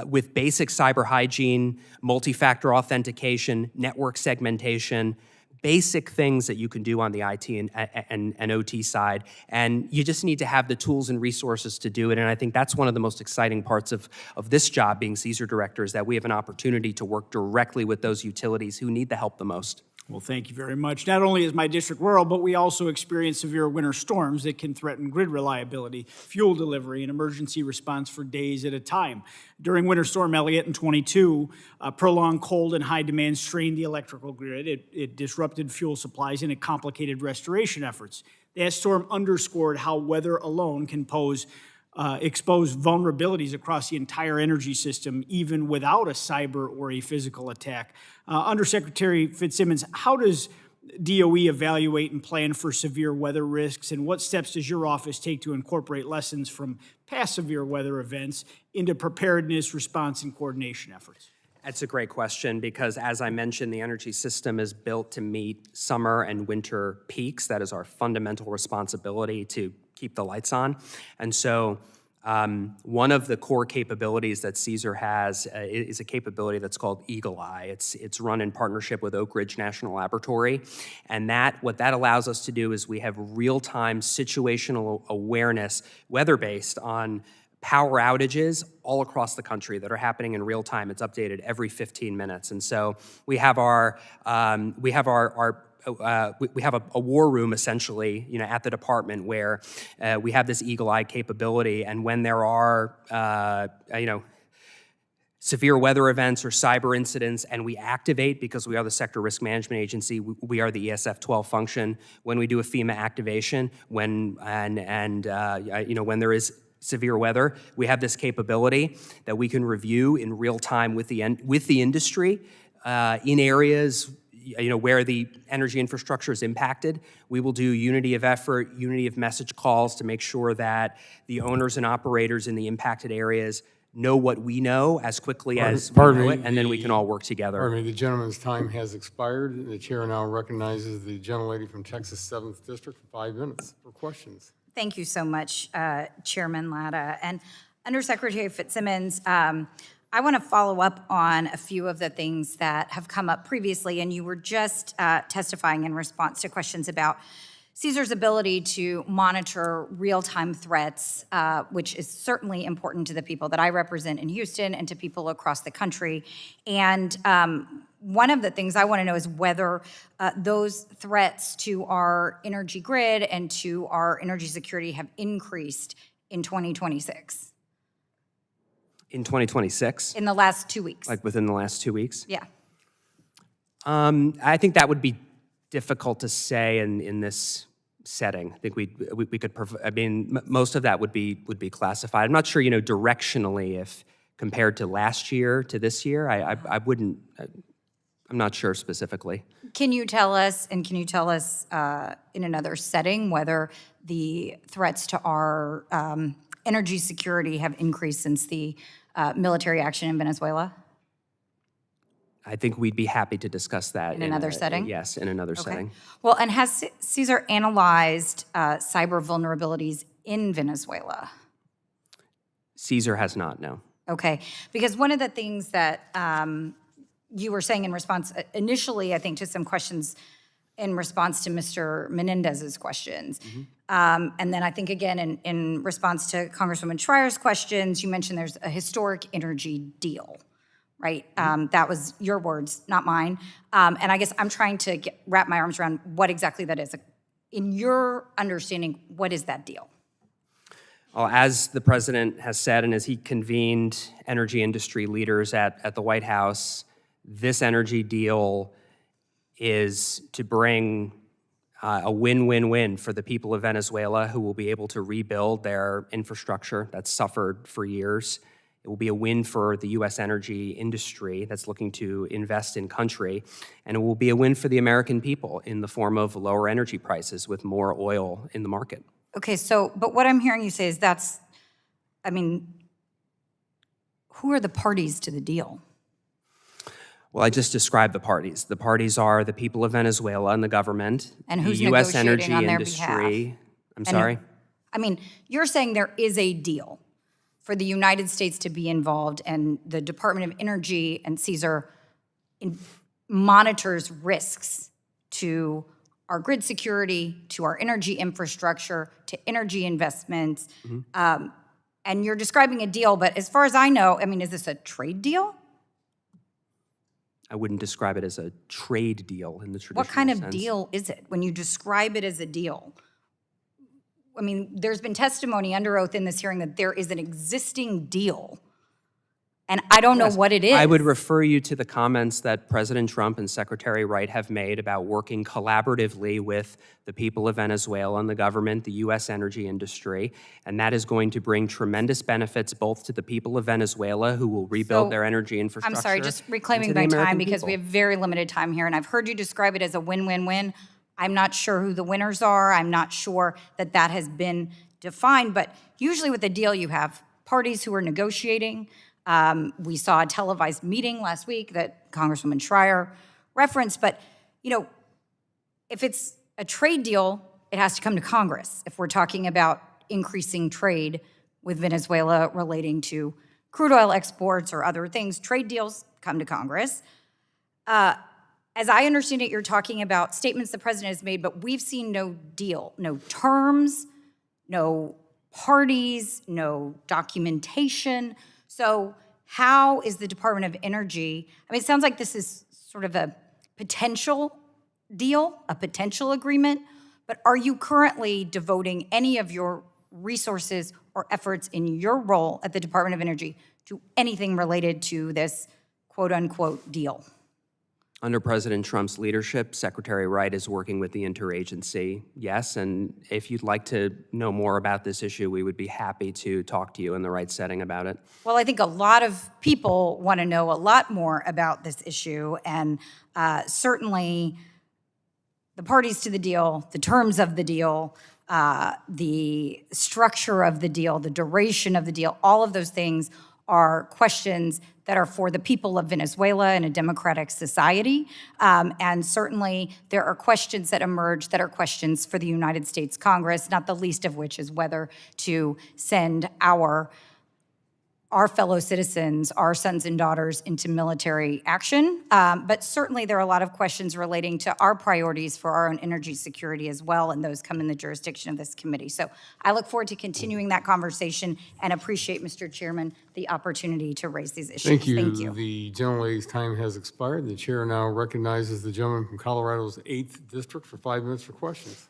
with basic cyber hygiene, multi-factor authentication, network segmentation, basic things that you can do on the IT and OT side, and you just need to have the tools and resources to do it. And I think that's one of the most exciting parts of this job, being CSER director, is that we have an opportunity to work directly with those utilities who need the help the most. Well, thank you very much. Not only is my district rural, but we also experience severe winter storms that can threaten grid reliability, fuel delivery, and emergency response for days at a time. During Winter Storm Elliott in 22, prolonged cold and high demand strained the electrical grid. It disrupted fuel supplies and it complicated restoration efforts. That storm underscored how weather alone can expose vulnerabilities across the entire energy system, even without a cyber or a physical attack. Undersecretary Fitzsimmons, how does DOE evaluate and plan for severe weather risks, and what steps does your office take to incorporate lessons from past severe weather events into preparedness, response, and coordination efforts? That's a great question because, as I mentioned, the energy system is built to meet summer and winter peaks. That is our fundamental responsibility to keep the lights on. And so one of the core capabilities that CSER has is a capability that's called Eagle Eye. It's run in partnership with Oak Ridge National Laboratory. And what that allows us to do is we have real-time situational awareness, weather-based, on power outages all across the country that are happening in real time. It's updated every 15 minutes. And so we have a war room, essentially, at the department where we have this Eagle Eye capability, and when there are, severe weather events or cyber incidents, and we activate, because we are the Sector Risk Management Agency, we are the ESF 12 function. When we do a FEMA activation, when there is severe weather, we have this capability that we can review in real time with the industry in areas where the energy infrastructure is impacted. We will do unity of effort, unity of message calls to make sure that the owners and operators in the impacted areas know what we know as quickly as we know it, and then we can all work together. Pardon me, the gentleman's time has expired. The chair now recognizes the gentlelady from Texas 7th District for 5 minutes for questions. Thank you so much, Chairman Latta. And Undersecretary Fitzsimmons, I want to follow up on a few of the things that have come up previously, and you were just testifying in response to questions about CSER's ability to monitor real-time threats, which is certainly important to the people that I represent in Houston and to people across the country. And one of the things I want to know is whether those threats to our energy grid and to our energy security have increased in 2026. In 2026? In the last 2 weeks. Like within the last 2 weeks? Yeah. I think that would be difficult to say in this setting. I think we could, most of that would be classified. I'm not sure, directionally, if compared to last year to this year, I wouldn't, I'm not sure specifically. Can you tell us in another setting whether the threats to our energy security have increased since the military action in Venezuela? I think we'd be happy to discuss that. In another setting? Yes, in another setting. Well, and has CSER analyzed cyber vulnerabilities in Venezuela? CSER has not, no. Okay, because one of the things that you were saying in response initially, I think, to some questions in response to Mr. Menendez's questions. And then I think, again, in response to Congresswoman Schreier's questions, you mentioned there's a historic energy deal, right? That was your words, not mine. And I guess I'm trying to wrap my arms around what exactly that is. In your understanding, what is that deal? Well, as the president has said, and as he convened energy industry leaders at the White House, this energy deal is to bring a win-win-win for the people of Venezuela, who will be able to rebuild their infrastructure that's suffered for years. It will be a win for the U.S. energy industry that's looking to invest in country, and it will be a win for the American people in the form of lower energy prices with more oil in the market. Okay, so, but what I'm hearing you say is who are the parties to the deal? Well, I just described the parties. The parties are the people of Venezuela and the government, And who's the U.S. negotiating energy on their industry. behalf? I'm sorry? You're saying there is a deal for the United States to be involved, and the Department of Energy and CSER monitors risks to our grid security, to our energy infrastructure, to energy investments. And you're describing a deal, but as far as I know, is this a trade deal? I wouldn't describe it as a trade deal in the traditional What kind of sense. deal is it when you describe it as a deal? There's been testimony under oath in this hearing that there is an existing deal, and I don't know what it is. I would refer you to the comments that President Trump and Secretary Wright have made about working collaboratively with the people of Venezuela and the government, the U.S. energy industry, and that is going to bring tremendous benefits both to the people of Venezuela, who will rebuild their energy infrastructure. I'm sorry, just reclaiming and to my the time American because people. we have very limited time here, and I've heard you describe it as a win-win-win. I'm not sure who the winners are. I'm not sure that that has been defined, but usually with a deal you have parties who are negotiating. We saw a televised meeting last week that Congresswoman Schreier referenced, but if it's a trade deal, it has to come to Congress. If we're talking about increasing trade with Venezuela relating to crude oil exports or other things, trade deals come to Congress. As I understand it, you're talking about statements the president has made, but we've seen no deal, no terms, no parties, no documentation. So how is the Department of Energy, it sounds like this is sort of a potential deal, a potential agreement, but are you currently devoting any of your resources or efforts in your role at the Department of Energy to anything related to this quote-unquote deal? Under President Trump's leadership, Secretary Wright is working with the interagency, yes, and if you'd like to know more about this issue, we would be happy to talk to you in the right setting about it. Well, I think a lot of people want to know a lot more about this issue, and certainly the parties to the deal, the terms of the deal, the structure of the deal, the duration of the deal, all of those things are questions that are for the people of Venezuela in a democratic society. And certainly there are questions that emerge that are questions for the United States Congress, not the least of which is whether to send our fellow citizens, our sons and daughters, into military action. But certainly there are a lot of questions relating to our priorities for our own energy security as well, and those come in the jurisdiction of this committee. So I look forward to continuing that conversation and appreciate, Mr. Chairman, the opportunity to raise these issues. Thank you. Thank you. The gentlelady's time has expired. The chair now recognizes the gentleman from Colorado's 8th District for 5 minutes for questions.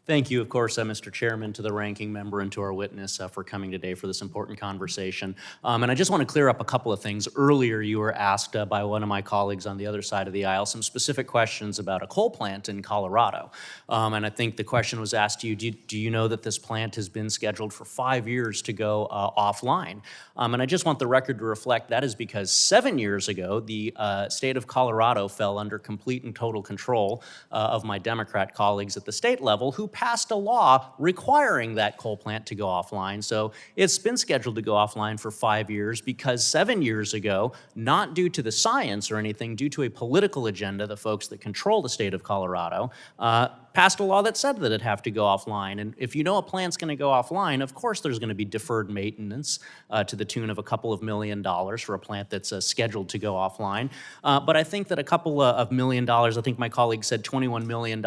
Thank you, of course, Mr. Chairman, to the ranking member and to our witness for coming today for this important conversation. And I just want to clear up a couple of things. Earlier, you were asked by one of my colleagues on the other side of the aisle some specific questions about a coal plant in Colorado. And I think the question was asked to you, do you know that this plant has been scheduled for 5 years to go offline? And I just want the record to reflect that is because 7 years ago, the state of Colorado fell under complete and total control of my Democrat colleagues at the state level who passed a law requiring that coal plant to go offline. So it's been scheduled to go offline for 5 years because 7 years ago, not due to the science or anything, due to a political agenda, the folks that control the state of Colorado, passed a law that said that it'd have to go offline. And if you know a plant's going to go offline, of course there's going to be deferred maintenance to the tune of a couple of $1 million for a plant that's scheduled to go offline. But I think that a couple of $1 million, I think my colleague said $21 million,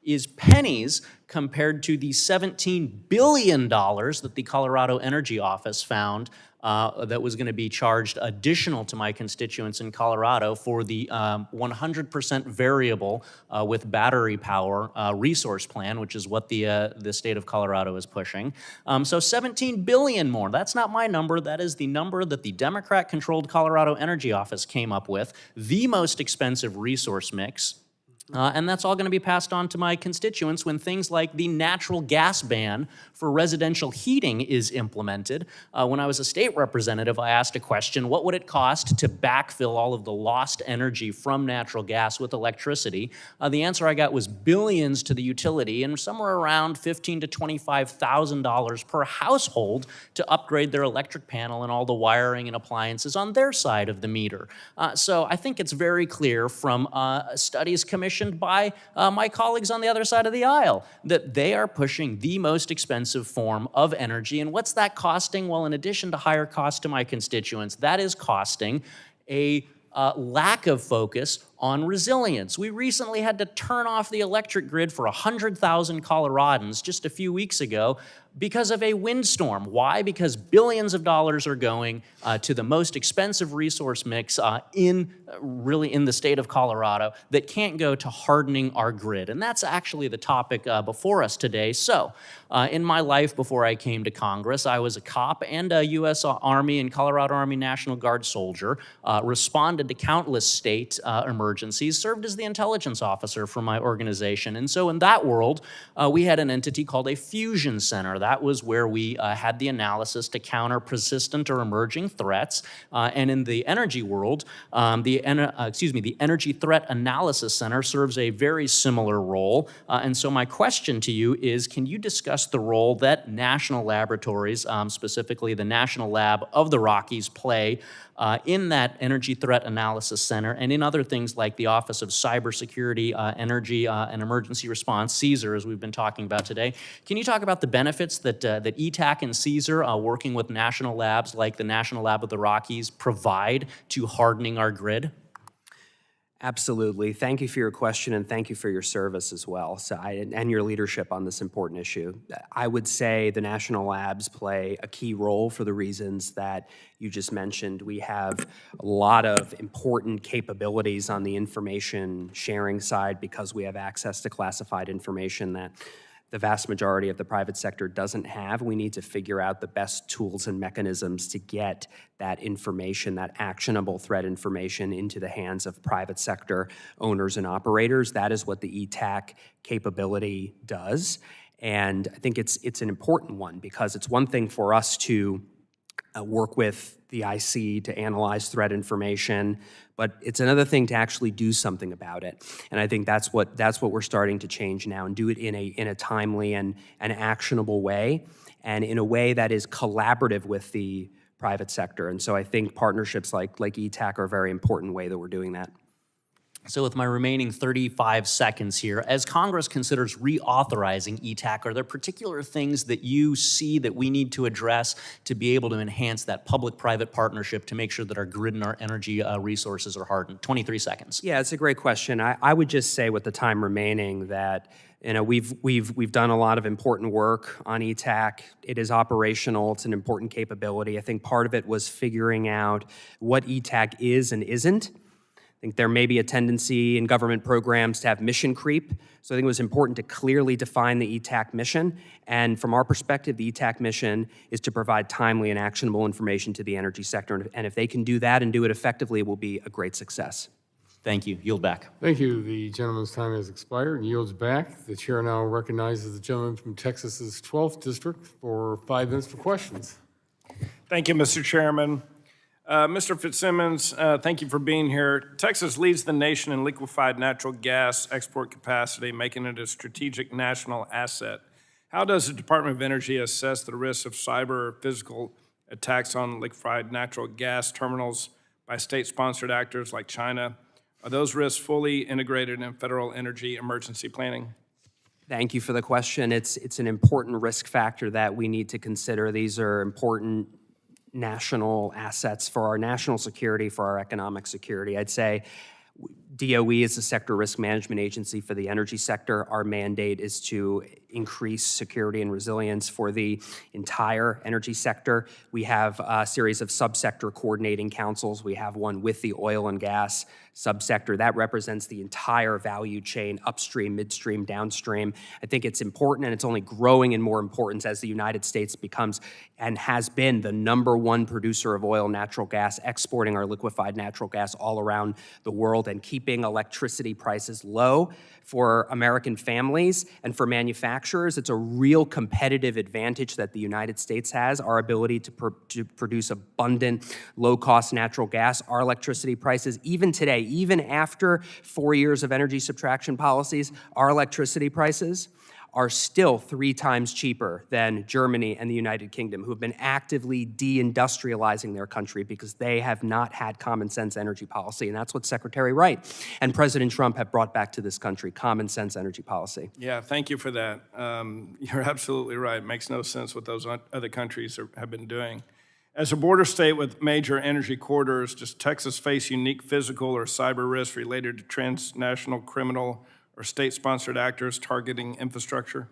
is pennies compared to the $17 billion that the Colorado Energy Office found that was going to be charged additional to my constituents in Colorado for the 100% variable with battery power resource plan, which is what the state of Colorado is pushing. So 17 billion more. That's not my number. That is the number that the Democrat-controlled Colorado Energy Office came up with, the most expensive resource mix. And that's all going to be passed on to my constituents when things like the natural gas ban for residential heating is implemented. When I was a state representative, I asked a question, what would it cost to backfill all of the lost energy from natural gas with electricity? The answer I got was billions to the utility and somewhere around $15,000 to $25,000 per household to upgrade their electric panel and all the wiring and appliances on their side of the meter. So I think it's very clear from studies commissioned by my colleagues on the other side of the aisle that they are pushing the most expensive form of energy. And what's that costing? Well, in addition to higher costs to my constituents, that is costing a lack of focus on resilience. We recently had to turn off the electric grid for 100,000 Coloradans just a few weeks ago because of a windstorm. Why? Because billions of dollars are going to the most expensive resource mix in the state of Colorado that can't go to hardening our grid. And that's actually the topic before us today. So in my life before I came to Congress, I was a cop and a U.S. Army and Colorado Army National Guard soldier, responded to countless state emergencies, served as the intelligence officer for my organization. And so in that world, we had an entity called a fusion center. That was where we had the analysis to counter persistent or emerging threats. And in the energy world, the Energy Threat Analysis Center serves a very similar role. And so my question to you is, can you discuss the role that national laboratories, specifically the National Lab of the Rockies, play in that Energy Threat Analysis Center and in other things like the Office of Cybersecurity, Energy and Emergency Response, CSER, as we've been talking about today. Can you talk about the benefits that ETAC and CSER, working with national labs like the National Lab of the Rockies, provide to hardening our grid? Absolutely. Thank you for your question, and thank you for your service as well, and your leadership on this important issue. I would say the national labs play a key role for the reasons that you just mentioned. We have a lot of important capabilities on the information sharing side because we have access to classified information that the vast majority of the private sector doesn't have. We need to figure out the best tools and mechanisms to get that information, that actionable threat information, into the hands of private sector owners and operators. That is what the ETAC capability does. And I think it's an important one because it's one thing for us to work with the IC to analyze threat information, but it's another thing to actually do something about it. And I think that's what we're starting to change now and do it in a timely and actionable way, and in a way that is collaborative with the private sector. And so I think partnerships like ETAC are a very important way that we're doing that. So with my remaining 35 seconds here, as Congress considers reauthorizing ETAC, are there particular things that you see that we need to address to be able to enhance that public-private partnership to make sure that our grid and our energy resources are hardened? 23 seconds. Yeah, it's a great question. I would just say with the time remaining that we've done a lot of important work on ETAC. It is operational. It's an important capability. I think part of it was figuring out what ETAC is and isn't. I think there may be a tendency in government programs to have mission creep. So I think it was important to clearly define the ETAC mission. And from our perspective, the ETAC mission is to provide timely and actionable information to the energy sector. And if they can do that and do it effectively, it will be a great success. Thank you. Yield back. Thank you. The gentleman's time has expired and yields back. The chair now recognizes the gentleman from Texas's 12th district for 5 minutes for questions. Thank you, Mr. Chairman. Mr. Fitzsimmons, thank you for being here. Texas leads the nation in liquefied natural gas export capacity, making it a strategic national asset. How does the Department of Energy assess the risks of cyber or physical attacks on liquefied natural gas terminals by state-sponsored actors like China? Are those risks fully integrated in federal energy emergency planning? Thank you for the question. It's an important risk factor that we need to consider. These are important national assets for our national security, for our economic security. I'd say DOE is the sector risk management agency for the energy sector. Our mandate is to increase security and resilience for the entire energy sector. We have a series of subsector coordinating councils. We have one with the oil and gas subsector. That represents the entire value chain, upstream, midstream, downstream. I think it's important, and it's only growing in more importance as the United States becomes and has been the #1 producer of oil, natural gas, exporting our liquefied natural gas all around the world and keeping electricity prices low for American families and for manufacturers. It's a real competitive advantage that the United States has, our ability to produce abundant, low-cost natural gas. Our electricity prices, even today, even after 4 years of energy subtraction policies, our electricity prices are still 3 times cheaper than Germany and the United Kingdom, who have been actively deindustrializing their country because they have not had common sense energy policy. And that's what Secretary Wright and President Trump have brought back to this country, common sense energy policy. Yeah, thank you for that. You're absolutely right. It makes no sense what those other countries have been doing. As a border state with major energy corridors, does Texas face unique physical or cyber risks related to transnational criminal or state-sponsored actors targeting infrastructure?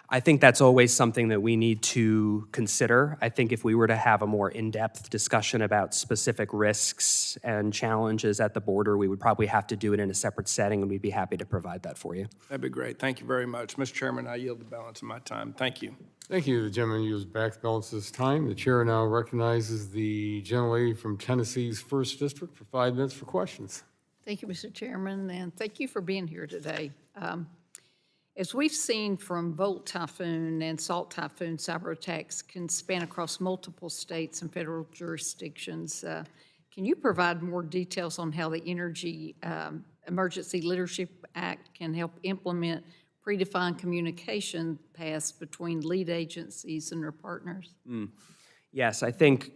I think that's always something that we need to consider. I think if we were to have a more in-depth discussion about specific risks and challenges at the border, we would probably have to do it in a separate setting, and we'd be happy to provide that for you. That'd be great. Thank you very much. Mr. Chairman, I yield the balance of my time. Thank you. Thank you. The gentleman yields back the balance of his time. The chair now recognizes the gentlelady from Tennessee's 1st District for 5 minutes for questions. Thank you, Mr. Chairman, and thank you for being here today. As we've seen from Volt Typhoon and Salt Typhoon, cyber attacks can span across multiple states and federal jurisdictions. Can you provide more details on how the Energy Emergency Leadership Act can help implement predefined communication paths between lead agencies and their partners? Yes, I think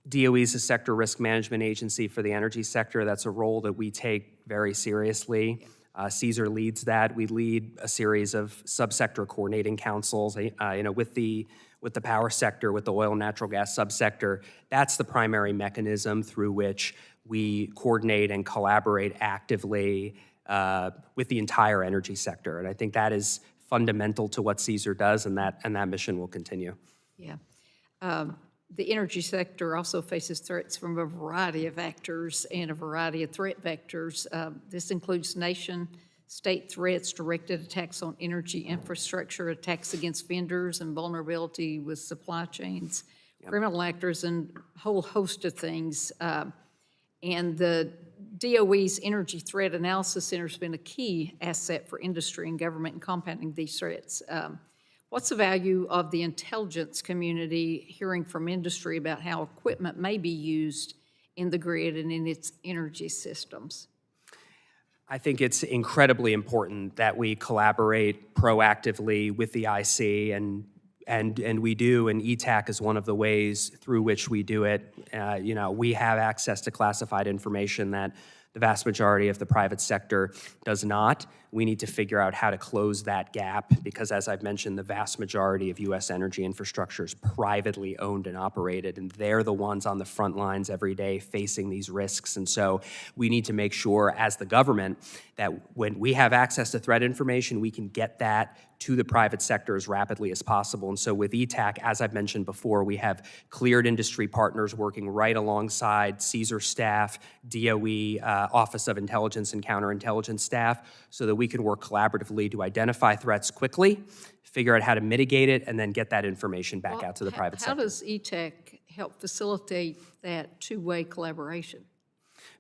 DOE is a sector risk management agency for the energy sector. That's a role that we take very seriously. CSER leads that. We lead a series of subsector coordinating councils, with the power sector, with the oil and natural gas subsector. That's the primary mechanism through which we coordinate and collaborate actively with the entire energy sector. And I think that is fundamental to what CSER does, and that mission will continue. Yeah. The energy sector also faces threats from a variety of actors and a variety of threat vectors. This includes nation-state threats, directed attacks on energy infrastructure, attacks against vendors, and vulnerability with supply chains, criminal actors, and a whole host of things. And the DOE's Energy Threat Analysis Center has been a key asset for industry and government in combating these threats. What's the value of the intelligence community hearing from industry about how equipment may be used in the grid and in its energy systems? I think it's incredibly important that we collaborate proactively with the IC, and we do, and ETAC is one of the ways through which we do it. We have access to classified information that the vast majority of the private sector does not. We need to figure out how to close that gap because, as I've mentioned, the vast majority of U.S. energy infrastructure is privately owned and operated, and they're the ones on the front lines every day facing these risks. And so we need to make sure, as the government, that when we have access to threat information, we can get that to the private sector as rapidly as possible. And so with ETAC, as I've mentioned before, we have cleared industry partners working right alongside CSER staff, DOE, Office of Intelligence and Counterintelligence staff, so that we can work collaboratively to identify threats quickly, figure out how to mitigate it, and then get that information back out to the private sector. How does ETAC help facilitate that two-way collaboration?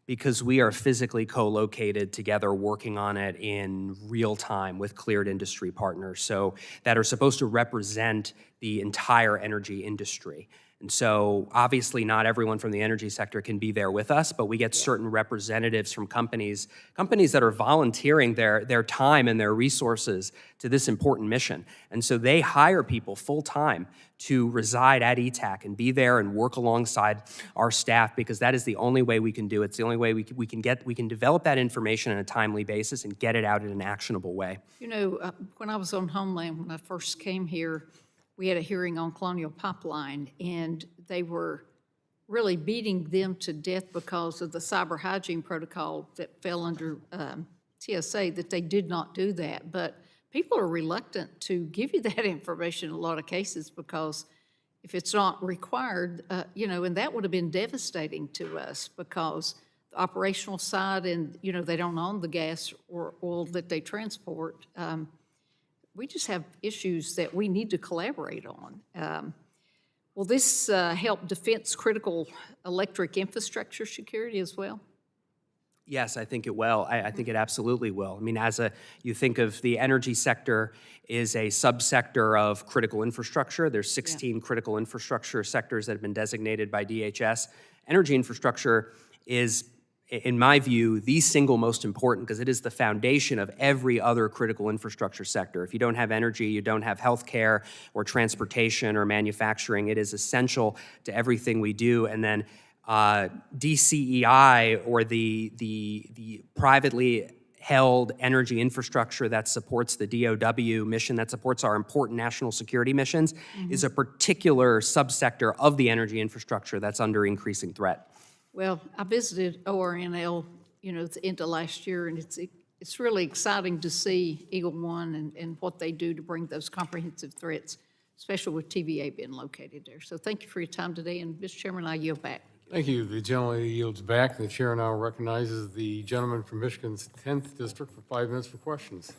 Because we are physically co-located together working on it in real time with cleared industry partners, so that are supposed to represent the entire energy industry. And so obviously not everyone from the energy sector can be there with us, but we get certain representatives from companies that are volunteering their time and their resources to this important mission. And so they hire people full-time to reside at ETAC and be there and work alongside our staff, because that is the only way we can do it. It's the only way we can develop that information on a timely basis and get it out in an actionable way. You know, when I was on Homeland, when I first came here, we had a hearing on Colonial Pipeline, and they were really beating them to death because of the cyber hygiene protocol that fell under TSA, that they did not do that. But people are reluctant to give you that information in a lot of cases because if it's not required, you know, and that would have been devastating to us because the operational side and, you know, they don't own the gas or oil that they transport. We just have issues that we need to collaborate on. Will this help defense critical electric infrastructure security as well? Yes, I think it will. I think it absolutely will. I mean, you think of the energy sector is a subsector of critical infrastructure. There's 16 critical infrastructure sectors that have been designated by DHS. Energy infrastructure is, in my view, the single most important because it is the foundation of every other critical infrastructure sector. If you don't have energy, you don't have healthcare or transportation or manufacturing. It is essential to everything we do. And then DCEI, or the privately held energy infrastructure that supports the DOW mission, that supports our important national security missions, is a particular subsector of the energy infrastructure that's under increasing threat. Well, I visited ORNL, you know, at the end of last year, and it's really exciting to see Eagle One and what they do to bring those comprehensive threats, especially with TVA being located there. So thank you for your time today, and Mr. Chairman, I yield back. Thank you. The gentleman yields back. The chair now recognizes the gentleman from Michigan's 10th District for 5 minutes for questions.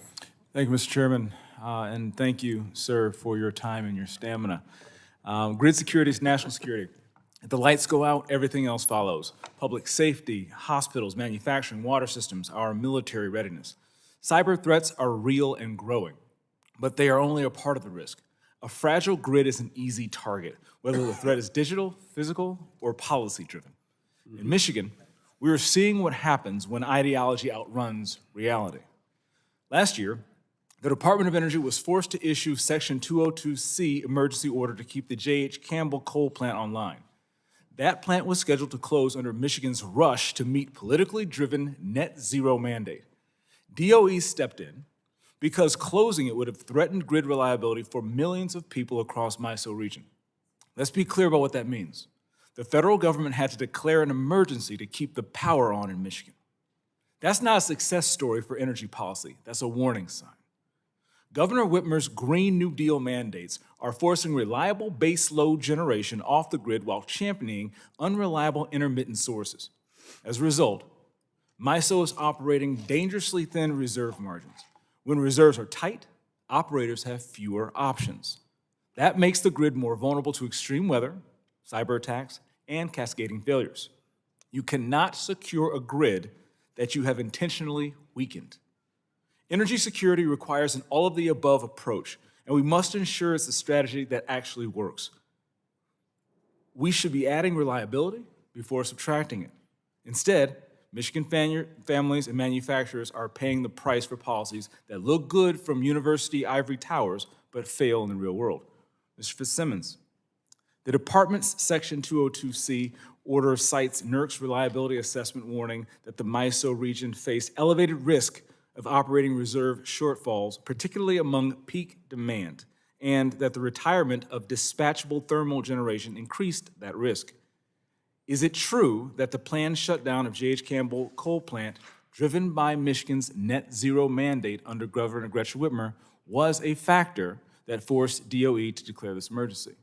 Thank you, Mr. Chairman, and thank you, sir, for your time and your stamina. Grid security is national security. If the lights go out, everything else follows. Public safety, hospitals, manufacturing, water systems, our military readiness. Cyber threats are real and growing, but they are only a part of the risk. A fragile grid is an easy target, whether the threat is digital, physical, or policy-driven. In Michigan, we are seeing what happens when ideology outruns reality. Last year, the Department of Energy was forced to issue Section 202C emergency order to keep the J.H. Campbell coal plant online. That plant was scheduled to close under Michigan's rush to meet politically driven net zero mandate. DOE stepped in because closing it would have threatened grid reliability for millions of people across MISO region. Let's be clear about what that means. The federal government had to declare an emergency to keep the power on in Michigan. That's not a success story for energy policy. That's a warning sign. Governor Whitmer's Green New Deal mandates are forcing reliable base load generation off the grid while championing unreliable intermittent sources. As a result, MISO is operating dangerously thin reserve margins. When reserves are tight, operators have fewer options. That makes the grid more vulnerable to extreme weather, cyber attacks, and cascading failures. You cannot secure a grid that you have intentionally weakened. Energy security requires an all-of-the-above approach, and we must ensure it's a strategy that actually works. We should be adding reliability before subtracting it. Instead, Michigan families and manufacturers are paying the price for policies that look good from university ivory towers but fail in the real world. Mr. Fitzsimmons, the department's Section 202C order cites NERC's reliability assessment warning that the MISO region faced elevated risk of operating reserve shortfalls, particularly among peak demand, and that the retirement of dispatchable thermal generation increased that risk. Is it true that the planned shutdown of J.H. Campbell coal plant, driven by Michigan's net zero mandate under Governor Gretchen Whitmer, was a factor that forced DOE to declare this emergency?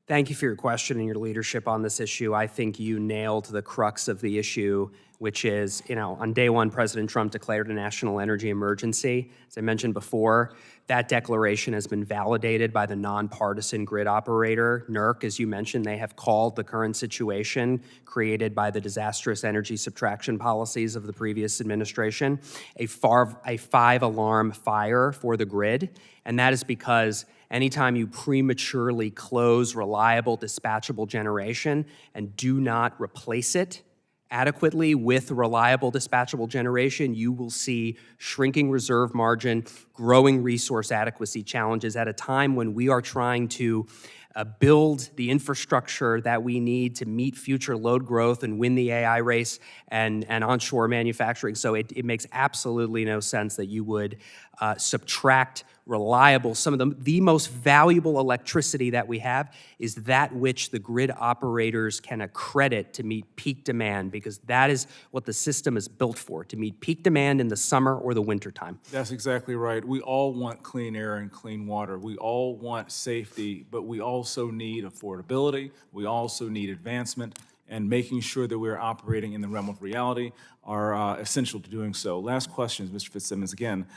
Thank you for your question and your leadership on this issue. I think you nailed the crux of the issue, which is, on day one, President Trump declared a national energy emergency. As I mentioned before, that declaration has been validated by the nonpartisan grid operator, NERC. As you mentioned, they have called the current situation created by the disastrous energy subtraction policies of the previous administration a 5-alarm fire for the grid. And that is because Anytime you prematurely close reliable dispatchable generation and do not replace it adequately with reliable dispatchable generation, you will see shrinking reserve margin, growing resource adequacy challenges at a time when we are trying to build the infrastructure that we need to meet future load growth and win the AI race and onshore manufacturing. So it makes absolutely no sense that you would subtract reliable, some of the most valuable electricity that we have is that which the grid operators can accredit to meet peak demand, because that is what the system is built for, to meet peak demand in the summer or the winter time. That's exactly right. We all want clean air and clean water. We all want safety, but we also need affordability. We also need advancement, and making sure that we're operating in the realm of reality are essential to doing so. Last questions, Mr. Fitzsimmons, again.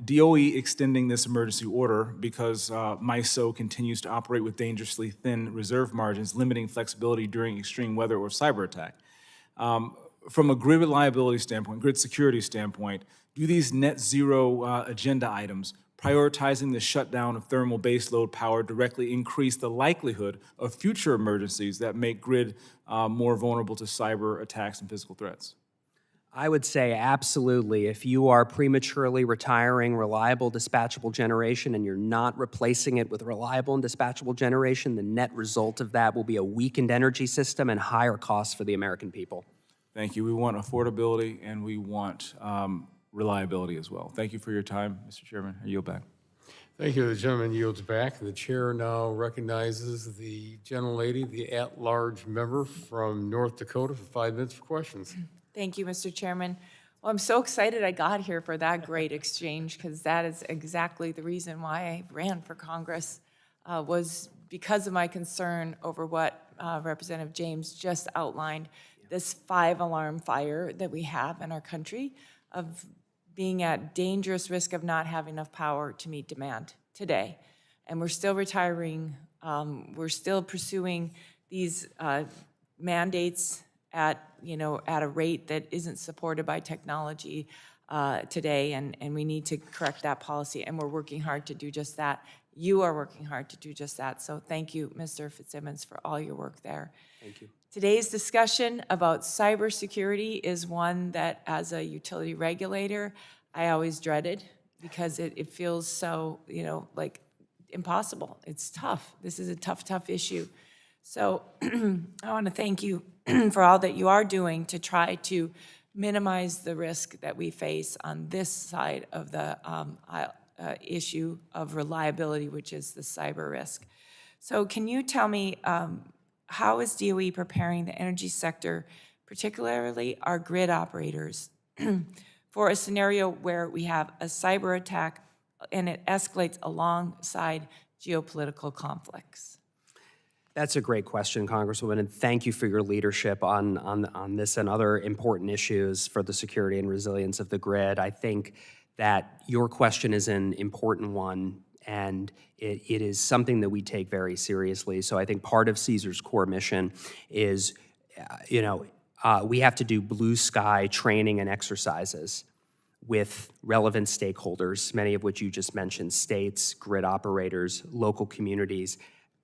DOE extending this emergency order because MISO continues to operate with dangerously thin reserve margins, limiting flexibility during extreme weather or cyber attack. From a grid reliability standpoint, grid security standpoint, do these net zero agenda items, prioritizing the shutdown of thermal baseload power, directly increase the likelihood of future emergencies that make grid more vulnerable to cyber attacks and physical threats? I would say absolutely. If you are prematurely retiring reliable dispatchable generation and you're not replacing it with reliable and dispatchable generation, the net result of that will be a weakened energy system and higher costs for the American people. Thank you. We want affordability and we want reliability as well. Thank you for your time, Mr. Chairman. I yield back. Thank you. The gentleman yields back. The chair now recognizes the gentlelady, the at-large member from North Dakota, for 5 minutes for questions. Thank you, Mr. Chairman. Well, I'm so excited I got here for that great exchange, because that is exactly the reason why I ran for Congress, was because of my concern over what Representative James just outlined, this 5-alarm fire that we have in our country of being at dangerous risk of not having enough power to meet demand today. And we're still retiring, we're still pursuing these mandates at a rate that isn't supported by technology today, and we need to correct that policy, and we're working hard to do just that. You are working hard to do just that, so thank you, Mr. Fitzsimmons, for all your work there. Thank you. Today's discussion about cybersecurity is one that, as a utility regulator, I always dreaded, because it feels so, like impossible. It's tough. This is a tough issue. So I want to thank you for all that you are doing to try to minimize the risk that we face on this side of the issue of reliability, which is the cyber risk. So can you tell me, how is DOE preparing the energy sector, particularly our grid operators, for a scenario where we have a cyber attack and it escalates alongside geopolitical conflicts? That's a great question, Congresswoman, and thank you for your leadership on this and other important issues for the security and resilience of the grid. I think that your question is an important one, and it is something that we take very seriously. So I think part of Caesar's core mission is, we have to do blue sky training and exercises with relevant stakeholders, many of which you just mentioned, states, grid operators, local communities,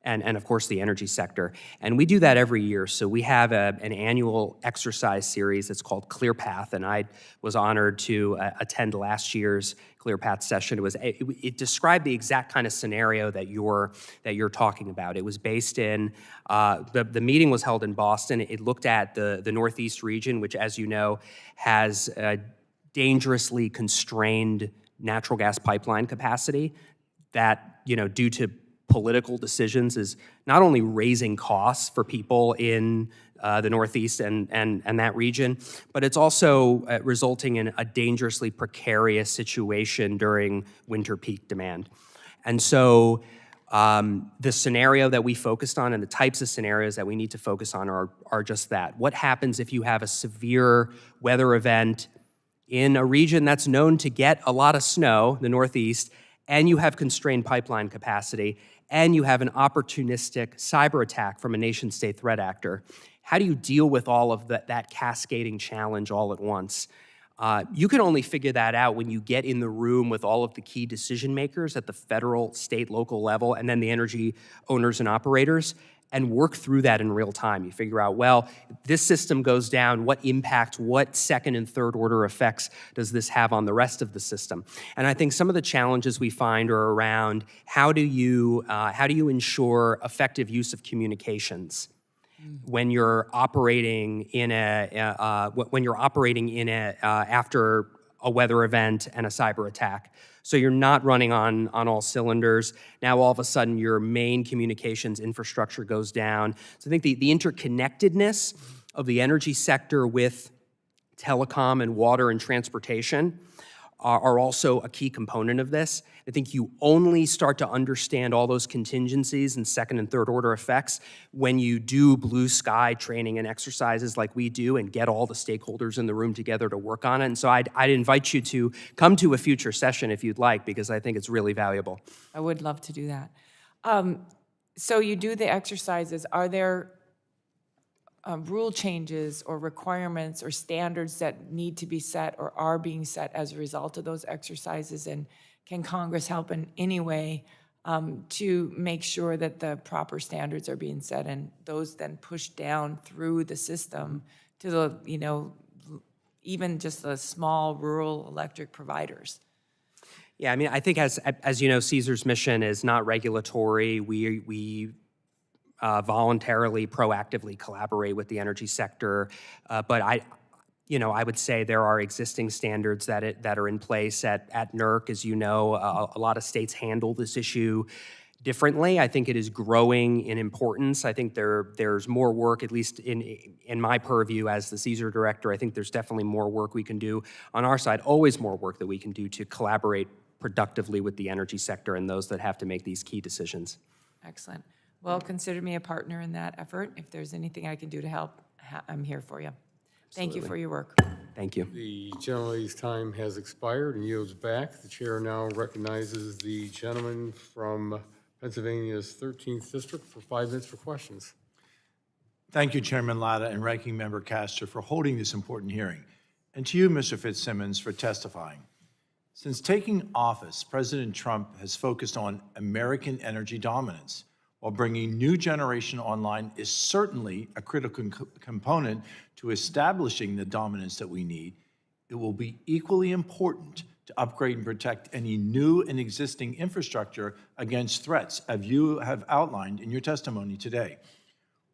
and of course the energy sector. And we do that every year. So we have an annual exercise series that's called ClearPath, and I was honored to attend last year's ClearPath session. It described the exact kind of scenario that you're talking about. It was based in, the meeting was held in Boston. It looked at the Northeast region, which, as you know, has dangerously constrained natural gas pipeline capacity that, due to political decisions, is not only raising costs for people in the Northeast and that region, but it's also resulting in a dangerously precarious situation during winter peak demand. And so the scenario that we focused on and the types of scenarios that we need to focus on are just that. What happens if you have a severe weather event in a region that's known to get a lot of snow, the Northeast, and you have constrained pipeline capacity, and you have an opportunistic cyber attack from a nation-state threat actor? How do you deal with all of that cascading challenge all at once? You can only figure that out when you get in the room with all of the key decision makers at the federal, state, local level, and then the energy owners and operators, and work through that in real time. You figure out, well, this system goes down, what impact, what second and third order effects does this have on the rest of the system? And I think some of the challenges we find are around how do you ensure effective use of communications when you're operating in after a weather event and a cyber attack. So you're not running on all cylinders. Now all of a sudden your main communications infrastructure goes down. So I think the interconnectedness of the energy sector with telecom and water and transportation are also a key component of this. I think you only start to understand all those contingencies and second and third order effects when you do blue sky training and exercises like we do and get all the stakeholders in the room together to work on it. And so I'd invite you to come to a future session if you'd like, because I think it's really valuable. I would love to do that. So you do the exercises. Are there rule changes or requirements or standards that need to be set or are being set as a result of those exercises? And can Congress help in any way to make sure that the proper standards are being set and those then pushed down through the system to the, even just the small rural electric providers? Yeah, I mean, I think as you know, Caesar's mission is not regulatory. We voluntarily, proactively collaborate with the energy sector, but I would say there are existing standards that are in place at NERC. As you know, a lot of states handle this issue differently. I think it is growing in importance. I think there's more work, at least in my purview as the Caesar director. I think there's definitely more work we can do on our side, always more work that we can do to collaborate productively with the energy sector and those that have to make these key decisions. Excellent. Well, consider me a partner in that effort. If there's anything I can do to help, I'm here for you. Thank you for your work. Thank you. The gentlelady's time has expired and yields back. The chair now recognizes the gentleman from Pennsylvania's 13th District for 5 minutes for questions. Thank you, Chairman Latta and Ranking Member Castor, for holding this important hearing, and to you, Mr. Fitzsimmons, for testifying. Since taking office, President Trump has focused on American energy dominance. While bringing new generation online is certainly a critical component to establishing the dominance that we need, it will be equally important to upgrade and protect any new and existing infrastructure against threats, as you have outlined in your testimony today.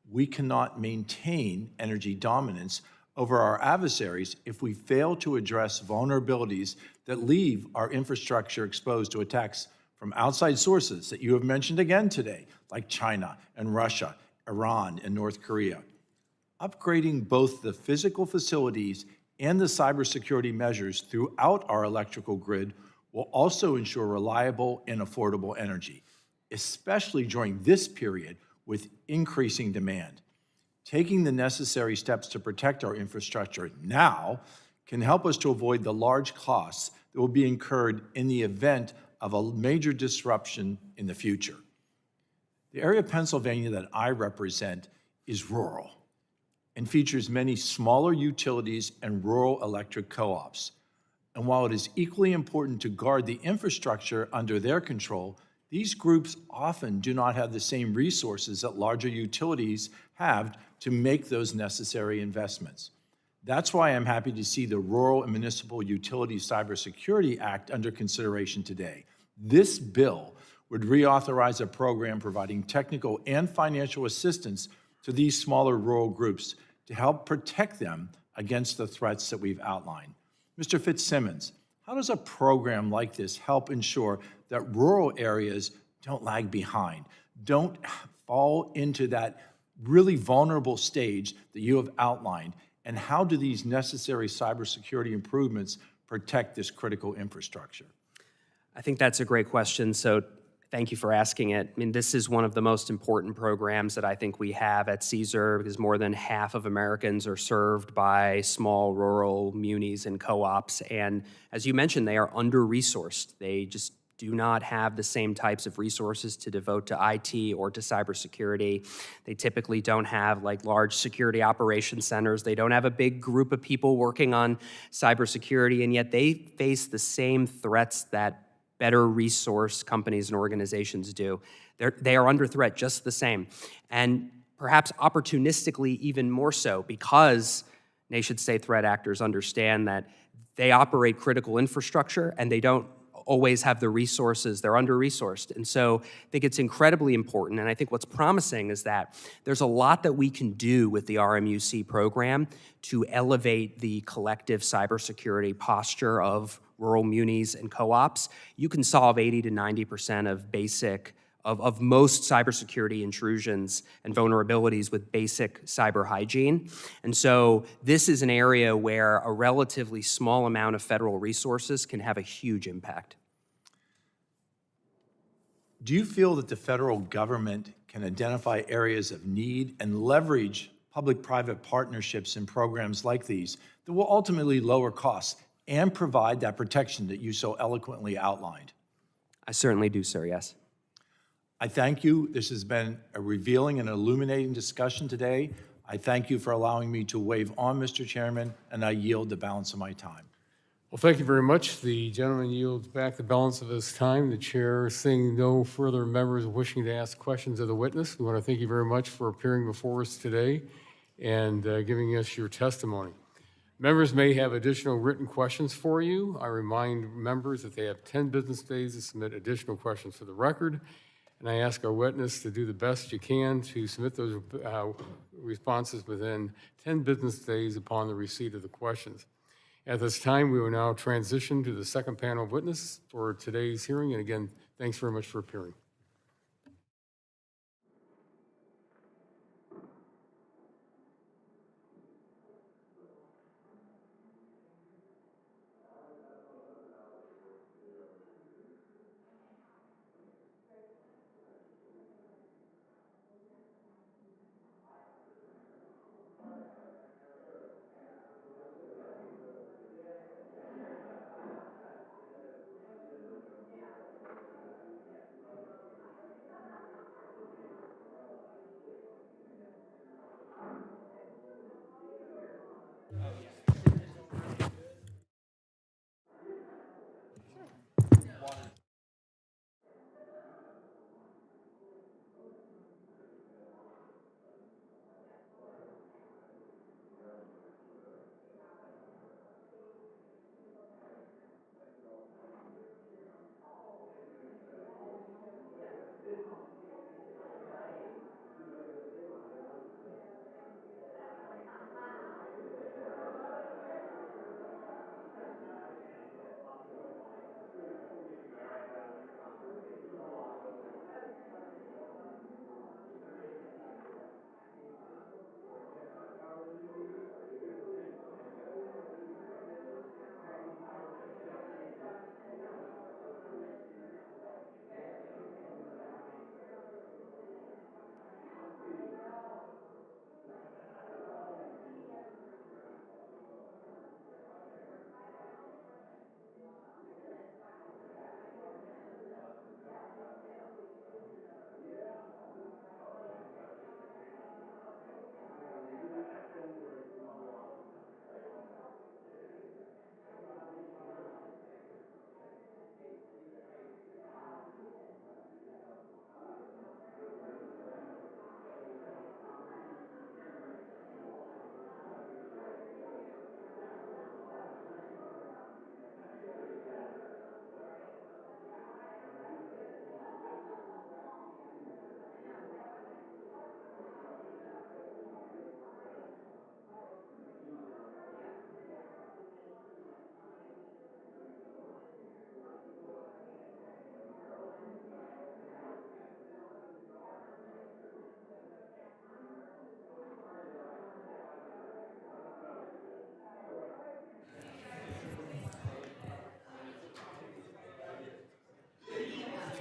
We cannot maintain energy dominance over our adversaries if we fail to address vulnerabilities that leave our infrastructure exposed to attacks from outside sources that you have mentioned again today, like China and Russia, Iran and North Korea. Upgrading both the physical facilities and the cybersecurity measures throughout our electrical grid will also ensure reliable and affordable energy, especially during this period with increasing demand. Taking the necessary steps to protect our infrastructure now can help us to avoid the large costs that will be incurred in the event of a major disruption in the future. The area of Pennsylvania that I represent is rural and features many smaller utilities and rural electric co-ops. And while it is equally important to guard the infrastructure under their control, these groups often do not have the same resources that larger utilities have to make those necessary investments. That's why I'm happy to see the Rural and Municipal Utilities Cybersecurity Act under consideration today. This bill would reauthorize a program providing technical and financial assistance to these smaller rural groups to help protect them against the threats that we've outlined. Mr. Fitzsimmons, how does a program like this help ensure that rural areas don't lag behind, don't fall into that really vulnerable stage that you have outlined, and how do these necessary cybersecurity improvements protect this critical infrastructure? I think that's a great question, so thank you for asking it. I mean, this is one of the most important programs that I think we have at Caesar, because more than half of Americans are served by small rural munis and co-ops, and as you mentioned, they are under-resourced. They just do not have the same types of resources to devote to IT or to cybersecurity. They typically don't have like large security operations centers. They don't have a big group of people working on cybersecurity, and yet they face the same threats that better resource companies and organizations do. They are under threat just the same, and perhaps opportunistically even more so, because nation-state threat actors understand that they operate critical infrastructure and they don't always have the resources. They're under-resourced. And so I think it's incredibly important, and I think what's promising is that there's a lot that we can do with the RMUC program to elevate the collective cybersecurity posture of rural munis and co-ops. You can solve 80 to 90% of most cybersecurity intrusions and vulnerabilities with basic cyber hygiene. And so this is an area where a relatively small amount of federal resources can have a huge impact. Do you feel that the federal government can identify areas of need and leverage public-private partnerships and programs like these that will ultimately lower costs and provide that protection that you so eloquently outlined? I certainly do, sir, yes. I thank you. This has been a revealing and illuminating discussion today. I thank you for allowing me to wave on, Mr. Chairman, and I yield the balance of my time. Well, thank you very much. The gentleman yields back the balance of his time. The chair, seeing no further members wishing to ask questions of the witness, we want to thank you very much for appearing before us today and giving us your testimony. Members may have additional written questions for you. I remind members that they have 10 business days to submit additional questions for the record. And I ask our witness to do the best you can to submit those responses within 10 business days upon the receipt of the questions. At this time, we will now transition to the second panel of witnesses for today's hearing. And again, thanks very much for appearing.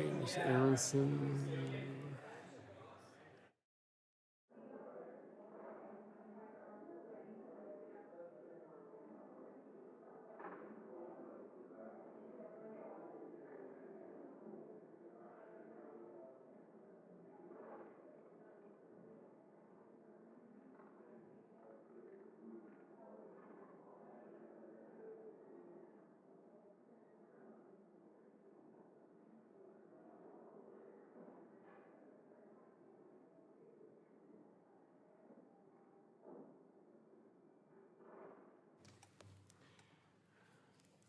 Okay, Ms. Aronson.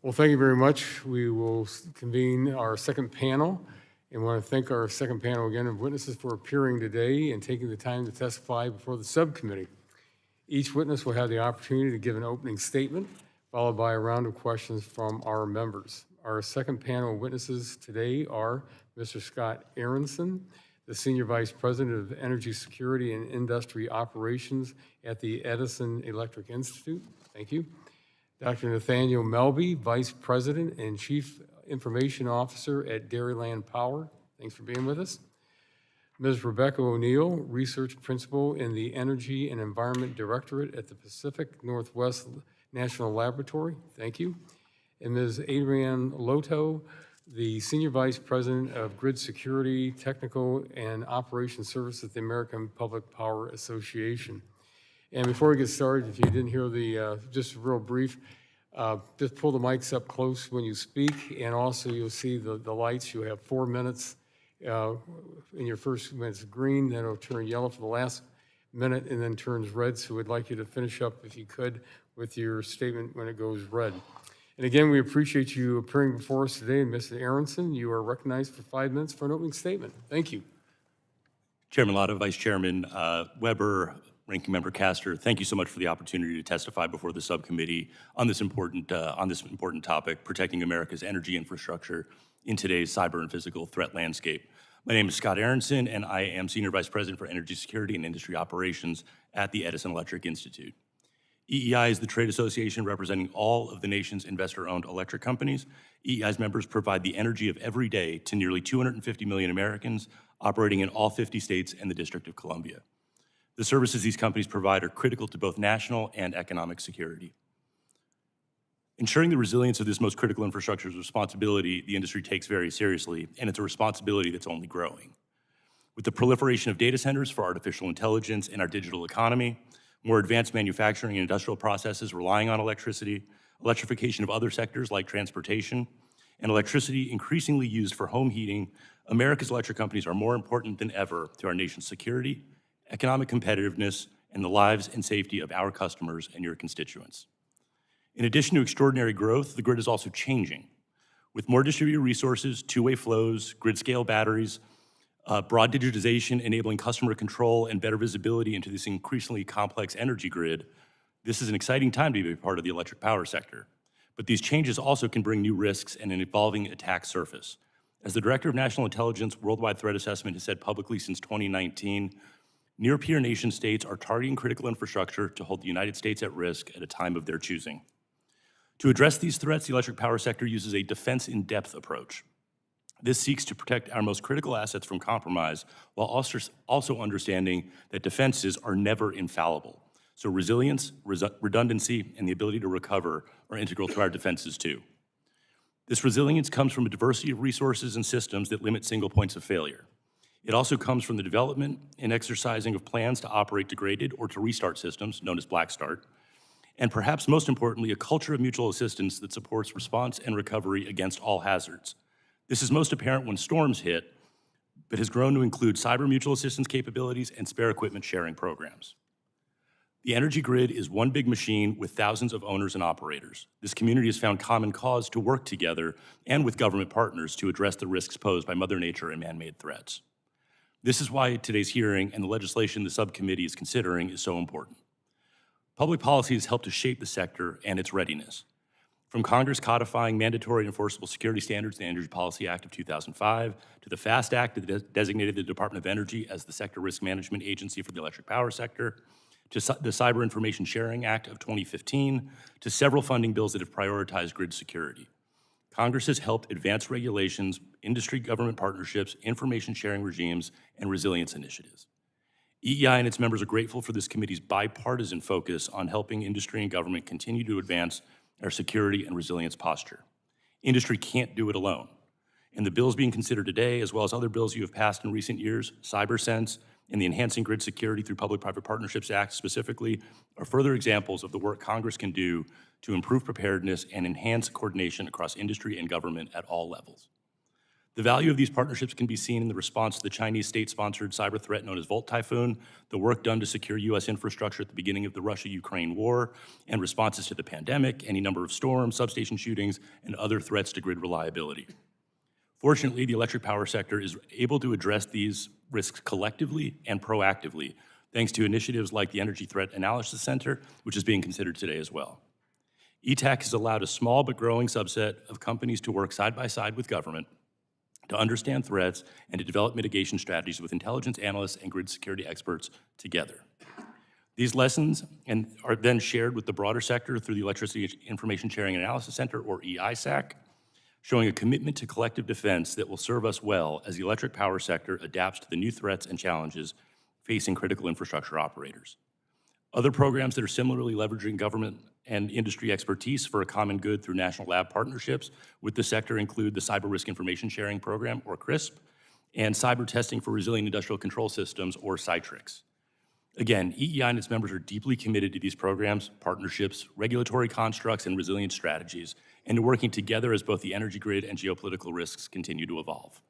Well, thank you very much. We will convene our second panel, and want to thank our second panel again of witnesses for appearing today and taking the time to testify before the subcommittee. Each witness will have the opportunity to give an opening statement, followed by a round of questions from our members. Our second panel of witnesses today are Mr. Scott Aronson, the Senior Vice President of Energy Security and Industry Operations at the Edison Electric Institute. Thank you. Dr. Nathaniel Melby, Vice President and Chief Information Officer at Dairyland Power. Thanks for being with us. Ms. Rebecca O'Neill, Research Principal in the Energy and Environment Directorate at the Pacific Northwest National Laboratory. Thank you. And Ms. Adrienne Loto, the Senior Vice President of Grid Security, Technical and Operations Service at the American Public Power Association. And before we get started, if you didn't hear the, just real brief, just pull the mics up close when you speak, and also you'll see the lights. You have 4 minutes. In your first minute's green, then it'll turn yellow for the last minute, and then turns red. So we'd like you to finish up, if you could, with your statement when it goes red. And again, we appreciate you appearing before us today. And Mr. Aronson, you are recognized for 5 minutes for an opening statement. Thank you. Chairman Lotta, Vice Chairman Weber, Ranking Member Castor, thank you so much for the opportunity to testify before the subcommittee on this important topic, protecting America's energy infrastructure in today's cyber and physical threat landscape. My name is Scott Aronson, and I am Senior Vice President for Energy Security and Industry Operations at the Edison Electric Institute. EEI is the trade association representing all of the nation's investor-owned electric companies. EEI's members provide the energy of every day to nearly 250 million Americans operating in all 50 states and the District of Columbia. The services these companies provide are critical to both national and economic security. Ensuring the resilience of this most critical infrastructure is a responsibility the industry takes very seriously, and it's a responsibility that's only growing. With the proliferation of data centers for artificial intelligence in our digital economy, more advanced manufacturing and industrial processes relying on electricity, electrification of other sectors like transportation, and electricity increasingly used for home heating, America's electric companies are more important than ever to our nation's security, economic competitiveness, and the lives and safety of our customers and your constituents. In addition to extraordinary growth, the grid is also changing. With more distributed resources, two-way flows, grid-scale batteries, broad digitization enabling customer control and better visibility into this increasingly complex energy grid, this is an exciting time to be a part of the electric power sector. But these changes also can bring new risks and an evolving attack surface. As the Director of National Intelligence Worldwide Threat Assessment has said publicly since 2019, near-peer nation states are targeting critical infrastructure to hold the United States at risk at a time of their choosing. To address these threats, the electric power sector uses a defense-in-depth approach. This seeks to protect our most critical assets from compromise while also understanding that defenses are never infallible. So resilience, redundancy, and the ability to recover are integral to our defenses too. This resilience comes from a diversity of resources and systems that limit single points of failure. It also comes from the development and exercising of plans to operate degraded or to restart systems, known as black start, and perhaps most importantly, a culture of mutual assistance that supports response and recovery against all hazards. This is most apparent when storms hit, but has grown to include cyber mutual assistance capabilities and spare equipment sharing programs. The energy grid is one big machine with thousands of owners and operators. This community has found common cause to work together and with government partners to address the risks posed by Mother Nature and man-made threats. This is why today's hearing and the legislation the subcommittee is considering is so important. Public policy has helped to shape the sector and its readiness. From Congress codifying mandatory and enforceable security standards in the Energy Policy Act of 2005, to the FAST Act that designated the Department of Energy as the sector risk management agency for the electric power sector, to the Cyber Information Sharing Act of 2015, to several funding bills that have prioritized grid security. Congress has helped advance regulations, industry-government partnerships, information sharing regimes, and resilience initiatives. EEI and its members are grateful for this committee's bipartisan focus on helping industry and government continue to advance our security and resilience posture. Industry can't do it alone. And the bills being considered today, as well as other bills you have passed in recent years, CyberSense and the Enhancing Grid Security through Public-Private Partnerships Act specifically, are further examples of the work Congress can do to improve preparedness and enhance coordination across industry and government at all levels. The value of these partnerships can be seen in the response to the Chinese state-sponsored cyber threat known as Volt Typhoon, the work done to secure U.S. infrastructure at the beginning of the Russia-Ukraine war, and responses to the pandemic, any number of storms, substation shootings, and other threats to grid reliability. Fortunately, the electric power sector is able to address these risks collectively and proactively, thanks to initiatives like the Energy Threat Analysis Center, which is being considered today as well. ETAC has allowed a small but growing subset of companies to work side by side with government to understand threats and to develop mitigation strategies with intelligence analysts and grid security experts together. These lessons are then shared with the broader sector through the Electricity Information Sharing and Analysis Center, or EISAC, showing a commitment to collective defense that will serve us well as the electric power sector adapts to the new threats and challenges facing critical infrastructure operators. Other programs that are similarly leveraging government and industry expertise for a common good through national lab partnerships with the sector include the Cyber Risk Information Sharing Program, or CRISP, and Cyber Testing for Resilient Industrial Control Systems, or CITRIX. Again, EEI and its members are deeply committed to these programs, partnerships, regulatory constructs, and resilience strategies, and to working together as both the energy grid and geopolitical risks continue to evolve.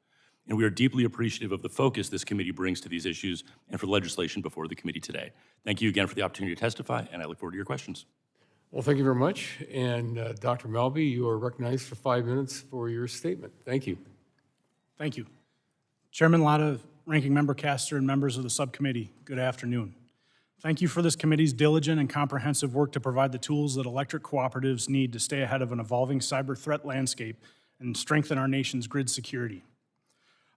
And we are deeply appreciative of the focus this committee brings to these issues and for the legislation before the committee today. Thank you again for the opportunity to testify, and I look forward to your questions. Well, thank you very much. And Dr. Melby, you are recognized for 5 minutes for your statement. Thank you. Thank you. Chairman Lotta, Ranking Member Castor, and members of the subcommittee, good afternoon. Thank you for this committee's diligent and comprehensive work to provide the tools that electric cooperatives need to stay ahead of an evolving cyber threat landscape and strengthen our nation's grid security.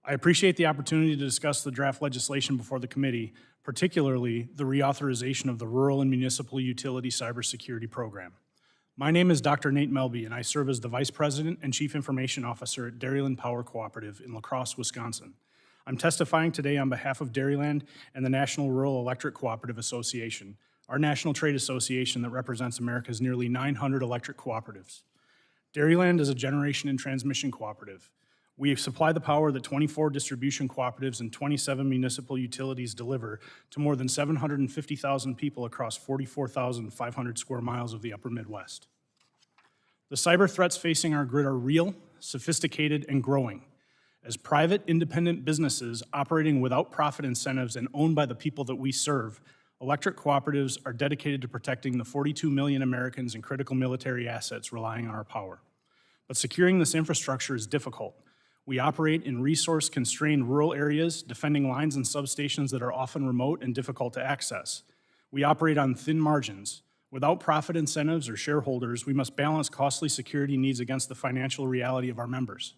I appreciate the opportunity to discuss the draft legislation before the committee, particularly the reauthorization of the Rural and Municipal Utility Cybersecurity Program. My name is Dr. Nate Melby, and I serve as the Vice President and Chief Information Officer at Dairyland Power Cooperative in La Crosse, Wisconsin. I'm testifying today on behalf of Dairyland and the National Rural Electric Cooperative Association, our national trade association that represents America's nearly 900 electric cooperatives. Dairyland is a generation and transmission cooperative. We supply the power that 24 distribution cooperatives and 27 municipal utilities deliver to more than 750,000 people across 44,500 square miles of the upper Midwest. The cyber threats facing our grid are real, sophisticated, and growing. As private, independent businesses operating without profit incentives and owned by the people that we serve, electric cooperatives are dedicated to protecting the 42 million Americans and critical military assets relying on our power. But securing this infrastructure is difficult. We operate in resource-constrained rural areas, defending lines and substations that are often remote and difficult to access. We operate on thin margins. Without profit incentives or shareholders, we must balance costly security needs against the financial reality of our members.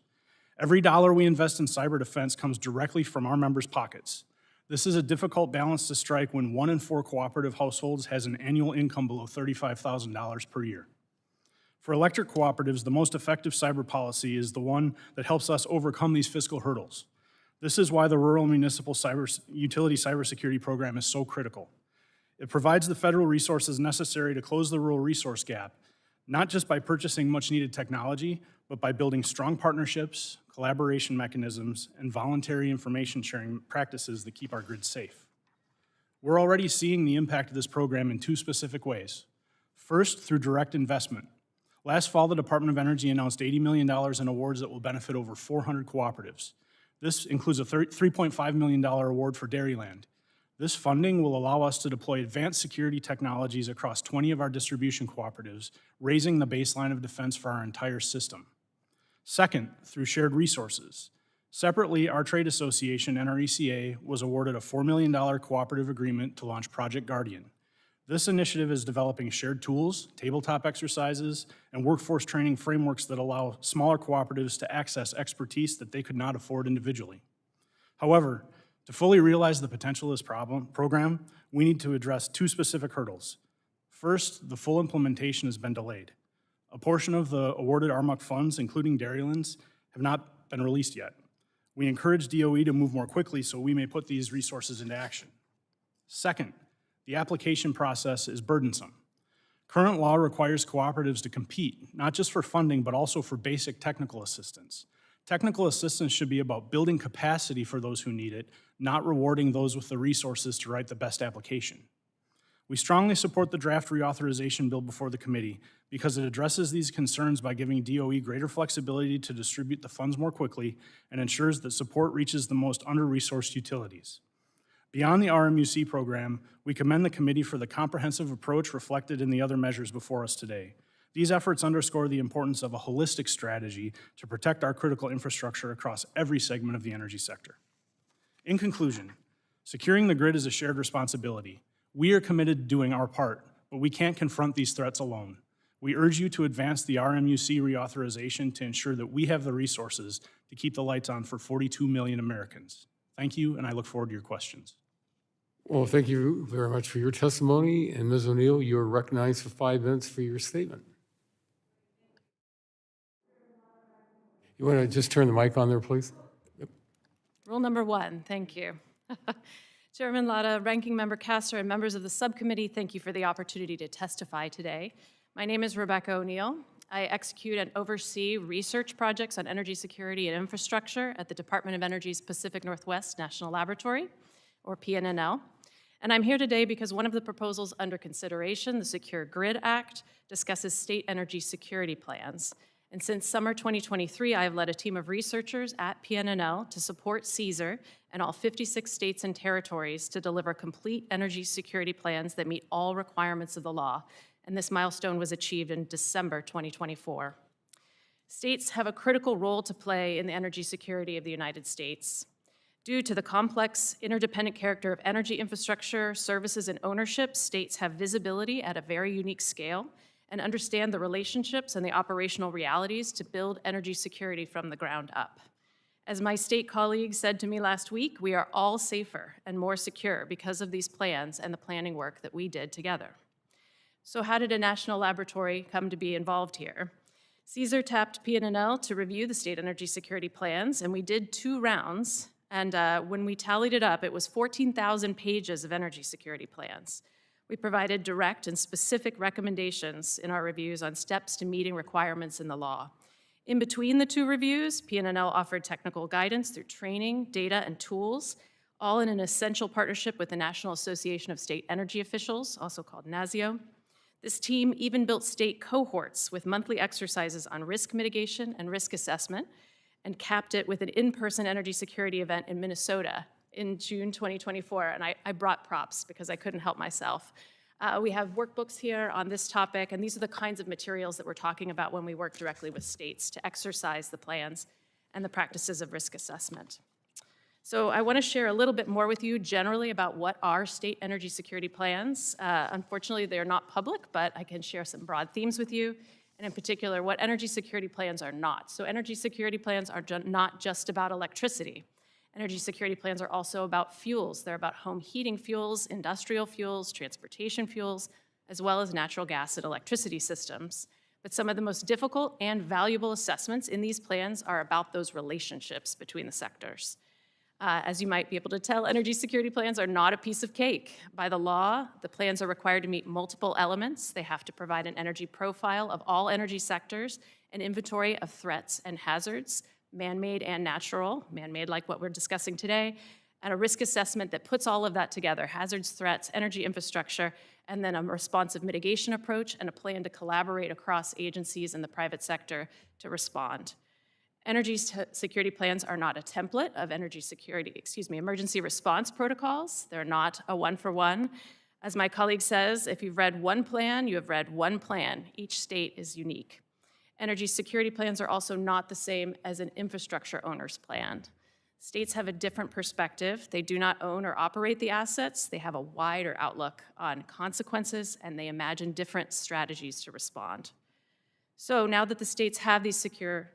Every dollar we invest in cyber defense comes directly from our members' pockets. This is a difficult balance to strike when 1 in 4 cooperative households has an annual income below $35,000 per year. For electric cooperatives, the most effective cyber policy is the one that helps us overcome these fiscal hurdles. This is why the Rural and Municipal Utility Cybersecurity Program is so critical. It provides the federal resources necessary to close the rural resource gap, not just by purchasing much-needed technology, but by building strong partnerships, collaboration mechanisms, and voluntary information sharing practices that keep our grid safe. We're already seeing the impact of this program in 2 specific ways. First, through direct investment. Last fall, the Department of Energy announced $80 million in awards that will benefit over 400 cooperatives. This includes a $3.5 million award for Dairyland. This funding will allow us to deploy advanced security technologies across 20 of our distribution cooperatives, raising the baseline of defense for our entire system. Second, through shared resources. Separately, our trade association, NRECA, was awarded a $4 million cooperative agreement to launch Project Guardian. This initiative is developing shared tools, tabletop exercises, and workforce training frameworks that allow smaller cooperatives to access expertise that they could not afford individually. However, to fully realize the potential of this program, we need to address 2 specific hurdles. First, the full implementation has been delayed. A portion of the awarded RMUC funds, including Dairyland's, have not been released yet. We encourage DOE to move more quickly so we may put these resources into action. Second, the application process is burdensome. Current law requires cooperatives to compete, not just for funding, but also for basic technical assistance. Technical assistance should be about building capacity for those who need it, not rewarding those with the resources to write the best application. We strongly support the draft reauthorization bill before the committee because it addresses these concerns by giving DOE greater flexibility to distribute the funds more quickly and ensures that support reaches the most under-resourced utilities. Beyond the RMUC program, we commend the committee for the comprehensive approach reflected in the other measures before us today. These efforts underscore the importance of a holistic strategy to protect our critical infrastructure across every segment of the energy sector. In conclusion, securing the grid is a shared responsibility. We are committed to doing our part, but we can't confront these threats alone. We urge you to advance the RMUC reauthorization to ensure that we have the resources to keep the lights on for 42 million Americans. Thank you, and I look forward to your questions. Well, thank you very much for your testimony. And Ms. O'Neill, you are recognized for 5 minutes for your statement. You want to just turn the mic on there, please? Yep. Rule number 1, thank you. Chairman Latta, Ranking Member Castor, and members of the subcommittee, thank you for the opportunity to testify today. My name is Rebecca O'Neill. I execute and oversee research projects on energy security and infrastructure at the Department of Energy's Pacific Northwest National Laboratory, or PNNL. And I'm here today because one of the proposals under consideration, the Secure Grid Act, discusses state energy security plans. And since summer 2023, I have led a team of researchers at PNNL to support CSER and all 56 states and territories to deliver complete energy security plans that meet all requirements of the law. And this milestone was achieved in December 2024. States have a critical role to play in the energy security of the United States. Due to the complex, interdependent character of energy infrastructure, services, and ownership, states have visibility at a very unique scale and understand the relationships and the operational realities to build energy security from the ground up. As my state colleague said to me last week, we are all safer and more secure because of these plans and the planning work that we did together. So how did a national laboratory come to be involved here? CSER tapped PNNL to review the state energy security plans, and we did 2 rounds. And when we tallied it up, it was 14,000 pages of energy security plans. We provided direct and specific recommendations in our reviews on steps to meeting requirements in the law. In between the 2 reviews, PNNL offered technical guidance through training, data, and tools, all in an essential partnership with the National Association of State Energy Officials, also called NASIO. This team even built state cohorts with monthly exercises on risk mitigation and risk assessment, and capped it with an in-person energy security event in Minnesota in June 2024, and I brought props because I couldn't help myself. We have workbooks here on this topic, and these are the kinds of materials that we're talking about when we work directly with states to exercise the plans and the practices of risk assessment. So I want to share a little bit more with you generally about what are state energy security plans. Unfortunately, they're not public, but I can share some broad themes with you, and in particular, what energy security plans are not. So energy security plans are not just about electricity. Energy security plans are also about fuels. They're about home heating fuels, industrial fuels, transportation fuels, as well as natural gas and electricity systems. But some of the most difficult and valuable assessments in these plans are about those relationships between the sectors. As you might be able to tell, energy security plans are not a piece of cake. By the law, the plans are required to meet multiple elements. They have to provide an energy profile of all energy sectors, an inventory of threats and hazards, man-made and natural, man-made like what we're discussing today, and a risk assessment that puts all of that together, hazards, threats, energy infrastructure, and then a responsive mitigation approach and a plan to collaborate across agencies in the private sector to respond. Energy security plans are not a template of emergency response protocols. They're not a one-for-one. As my colleague says, if you've read one plan, you have read one plan. Each state is unique. Energy security plans are also not the same as an infrastructure owner's plan. States have a different perspective. They do not own or operate the assets. They have a wider outlook on consequences, and they imagine different strategies to respond. So now that the states have these secure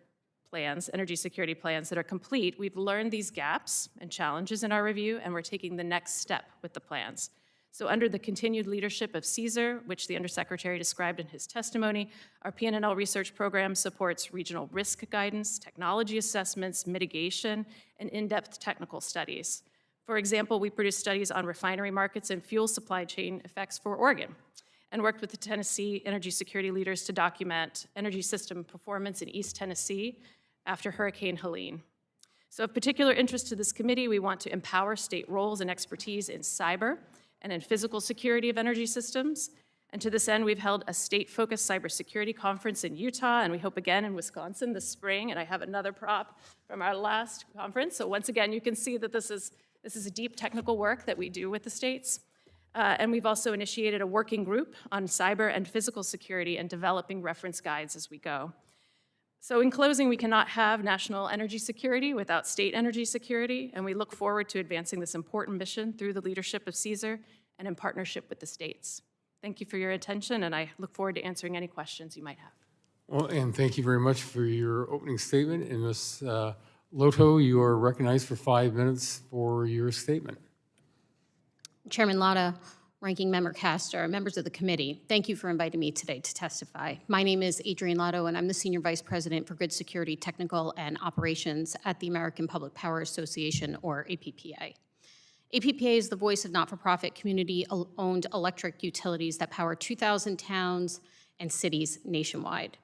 plans, energy security plans that are complete, we've learned these gaps and challenges in our review, and we're taking the next step with the plans. So under the continued leadership of CSER, which the Undersecretary described in his testimony, our PNNL research program supports regional risk guidance, technology assessments, mitigation, and in-depth technical studies. For example, we produced studies on refinery markets and fuel supply chain effects for Oregon, and worked with the Tennessee energy security leaders to document energy system performance in East Tennessee after Hurricane Helene. So of particular interest to this committee, we want to empower state roles and expertise in cyber and in physical security of energy systems. And to this end, we've held a state-focused cybersecurity conference in Utah, and we hope again in Wisconsin this spring. And I have another prop from our last conference. So once again, you can see that this is a deep technical work that we do with the states. And we've also initiated a working group on cyber and physical security and developing reference guides as we go. So in closing, we cannot have national energy security without state energy security, and we look forward to advancing this important mission through the leadership of CSER and in partnership with the states. Thank you for your attention, and I look forward to answering any questions you might have. Well, and thank you very much for your opening statement. And Ms. Loto, you are recognized for 5 minutes for your statement. Chairman Lotta, Ranking Member Castor, members of the committee, thank you for inviting me today to testify. My name is Adrienne Lotto, and I'm the Senior Vice President for Grid Security, Technical, and Operations at the American Public Power Association, or APPA. APPA is the voice of not-for-profit community-owned electric utilities that power 2,000 towns and cities nationwide.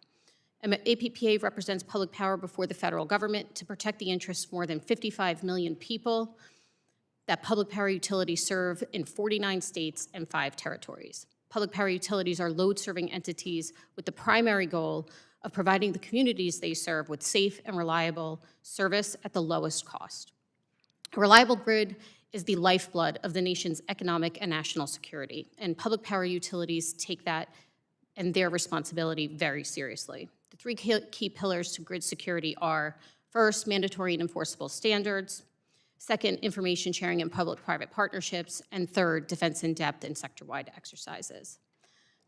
APPA represents public power before the federal government to protect the interests of more than 55 million people that public power utilities serve in 49 states and 5 territories. Public power utilities are load-serving entities with the primary goal of providing the communities they serve with safe and reliable service at the lowest cost. A reliable grid is the lifeblood of the nation's economic and national security, and public power utilities take that and their responsibility very seriously. The 3 key pillars to grid security are, first, mandatory and enforceable standards, second, information sharing and public-private partnerships, and third, defense in depth and sector-wide exercises.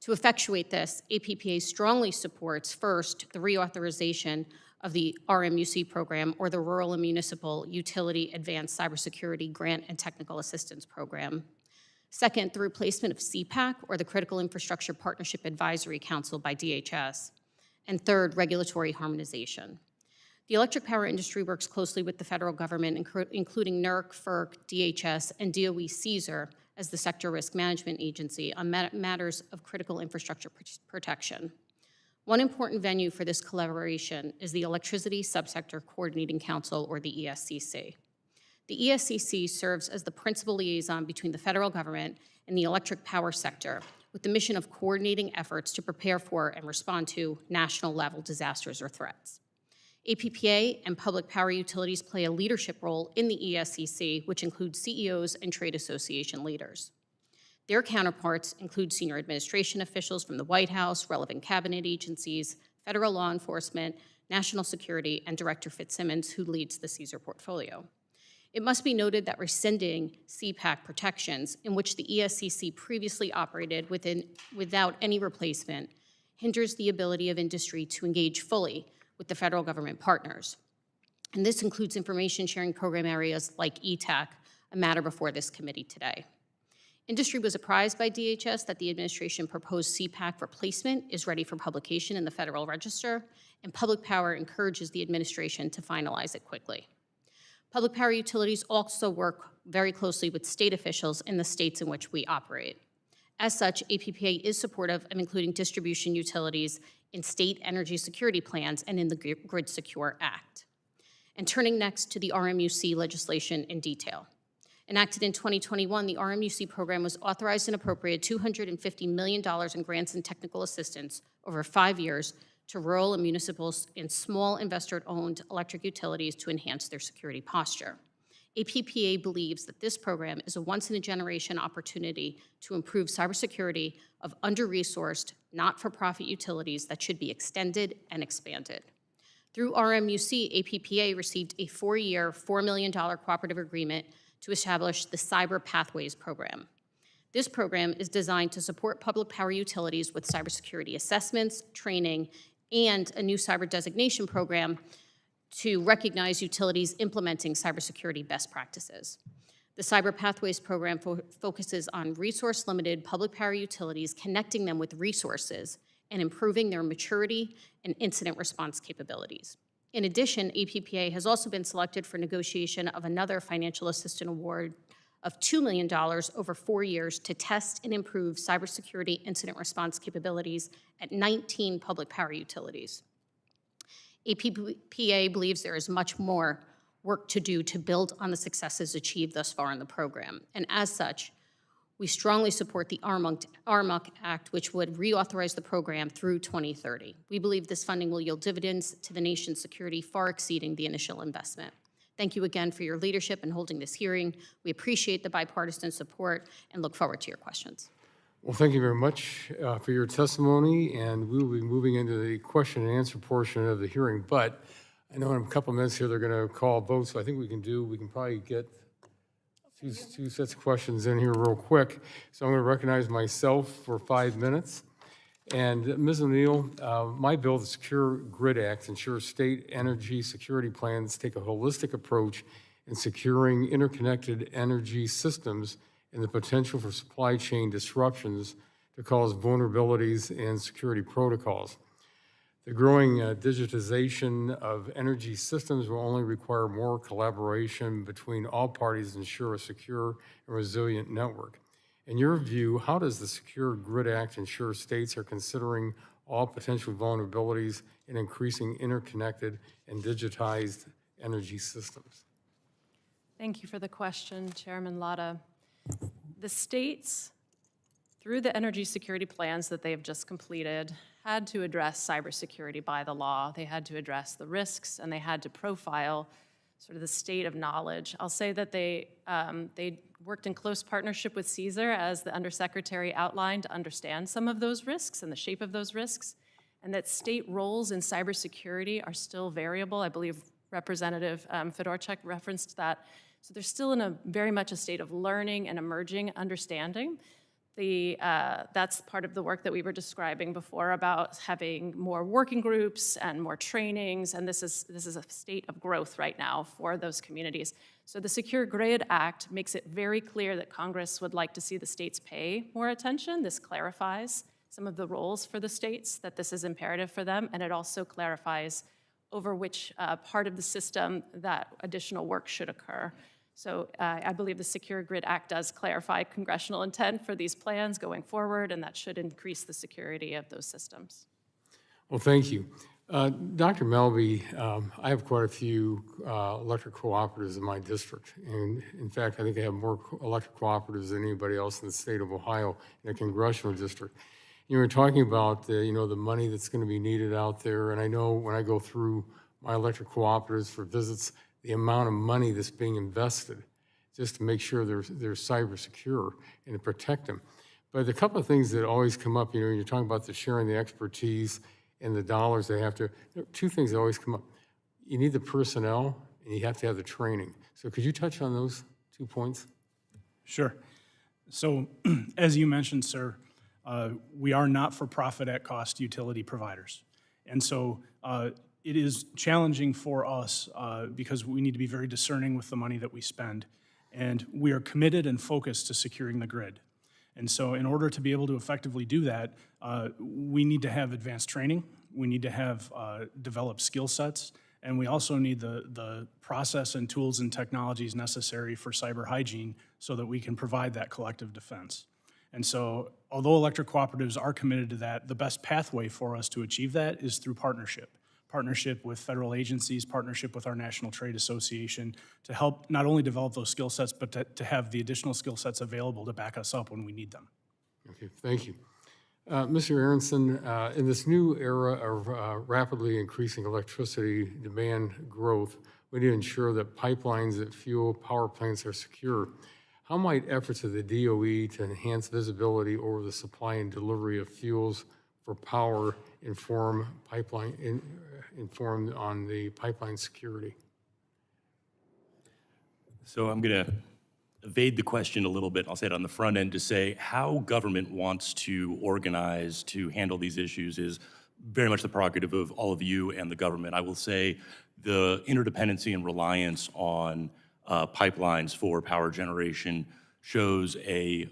To effectuate this, APPA strongly supports, first, the reauthorization of the RMUC program, or the Rural and Municipal Utility Advanced Cybersecurity Grant and Technical Assistance Program. Second, the replacement of CPAC, or the Critical Infrastructure Partnership Advisory Council, by DHS. And third, regulatory harmonization. The electric power industry works closely with the federal government, including NERC, FERC, DHS, and DOE CSER as the sector risk management agency on matters of critical infrastructure protection. One important venue for this collaboration is the Electricity Subsector Coordinating Council, or the ESCC. The ESCC serves as the principal liaison between the federal government and the electric power sector, with the mission of coordinating efforts to prepare for and respond to national-level disasters or threats. APPA and public power utilities play a leadership role in the ESCC, which includes CEOs and trade association leaders. Their counterparts include senior administration officials from the White House, relevant cabinet agencies, federal law enforcement, national security, and Director Fitzsimmons, who leads the CSER portfolio. It must be noted that rescinding CPAC protections, in which the ESCC previously operated without any replacement, hinders the ability of industry to engage fully with the federal government partners. And this includes information sharing program areas like ETAC, a matter before this committee today. Industry was apprised by DHS that the administration proposed CPAC replacement is ready for publication in the Federal Register, and Public Power encourages the administration to finalize it quickly. Public power utilities also work very closely with state officials in the states in which we operate. As such, APPA is supportive of including distribution utilities in state energy security plans and in the Grid Secure Act. And turning next to the RMUC legislation in detail. Enacted in 2021, the RMUC program was authorized and appropriated $250 million in grants and technical assistance over 5 years to rural and municipal and small investor-owned electric utilities to enhance their security posture. APPA believes that this program is a once-in-a-generation opportunity to improve cybersecurity of under-resourced, not-for-profit utilities that should be extended and expanded. Through RMUC, APPA received a 4-year, $4 million cooperative agreement to establish the Cyber Pathways Program. This program is designed to support public power utilities with cybersecurity assessments, training, and a new cyber designation program to recognize utilities implementing cybersecurity best practices. The Cyber Pathways Program focuses on resource-limited public power utilities, connecting them with resources and improving their maturity and incident response capabilities. In addition, APPA has also been selected for negotiation of another financial assistance award of $2 million over 4 years to test and improve cybersecurity incident response capabilities at 19 public power utilities. APPA believes there is much more work to do to build on the successes achieved thus far in the program. And as such, We strongly support the RMUC Act, which would reauthorize the program through 2030. We believe this funding will yield dividends to the nation's security far exceeding the initial investment. Thank you again for your leadership in holding this hearing. We appreciate the bipartisan support and look forward to your questions. Well, thank you very much for your testimony, and we will be moving into the question and answer portion of the hearing. But I know in a couple of minutes here they're going to call votes, so I think we can probably get two sets of questions in here real quick. So I'm going to recognize myself for 5 minutes. And Ms. O'Neill, my bill, the Secure Grid Act, ensures state energy security plans take a holistic approach in securing interconnected energy systems and the potential for supply chain disruptions to cause vulnerabilities in security protocols. The growing digitization of energy systems will only require more collaboration between all parties to ensure a secure and resilient network. In your view, how does the Secure Grid Act ensure states are considering all potential vulnerabilities in increasing interconnected and digitized energy systems? Thank you for the question, Chairman Latta. The states, through the energy security plans that they have just completed, had to address cybersecurity by the law. They had to address the risks, and they had to profile sort of the state of knowledge. I'll say that they worked in close partnership with CSER, as the Undersecretary outlined, to understand some of those risks and the shape of those risks, and that state roles in cybersecurity are still variable. I believe Representative Fedorchuk referenced that. So they're still in very much a state of learning and emerging understanding. That's part of the work that we were describing before about having more working groups and more trainings, and this is a state of growth right now for those communities. So the Secure Grid Act makes it very clear that Congress would like to see the states pay more attention. This clarifies some of the roles for the states, that this is imperative for them, and it also clarifies over which part of the system that additional work should occur. So I believe the Secure Grid Act does clarify congressional intent for these plans going forward, and that should increase the security of those systems. Well, thank you. Dr. Melby, I have quite a few electric cooperatives in my district. And in fact, I think I have more electric cooperatives than anybody else in the state of Ohio in a congressional district. You were talking about the money that's going to be needed out there. And I know when I go through my electric cooperatives for visits, the amount of money that's being invested just to make sure they're cyber secure and to protect them. But a couple of things that always come up, you're talking about the sharing the expertise and the dollars they have to, two things that always come up. You need the personnel and you have to have the training. So could you touch on those 2 points? Sure. So as you mentioned, sir, we are not-for-profit at-cost utility providers. And so it is challenging for us because we need to be very discerning with the money that we spend. And we are committed and focused to securing the grid. And so in order to be able to effectively do that, we need to have advanced training, we need to have developed skill sets, and we also need the process and tools and technologies necessary for cyber hygiene so that we can provide that collective defense. And so although electric cooperatives are committed to that, the best pathway for us to achieve that is through partnership. Partnership with federal agencies, partnership with our National Trade Association to help not only develop those skill sets, but to have the additional skill sets available to back us up when we need them. Okay, thank you. Mr. Aronson, in this new era of rapidly increasing electricity demand growth, we need to ensure that pipelines that fuel power plants are secure. How might efforts of the DOE to enhance visibility over the supply and delivery of fuels for power informed on the pipeline security? So I'm going to evade the question a little bit. I'll say it on the front end to say how government wants to organize to handle these issues is very much the prerogative of all of you and the government. I will say the interdependency and reliance on pipelines for power generation shows we,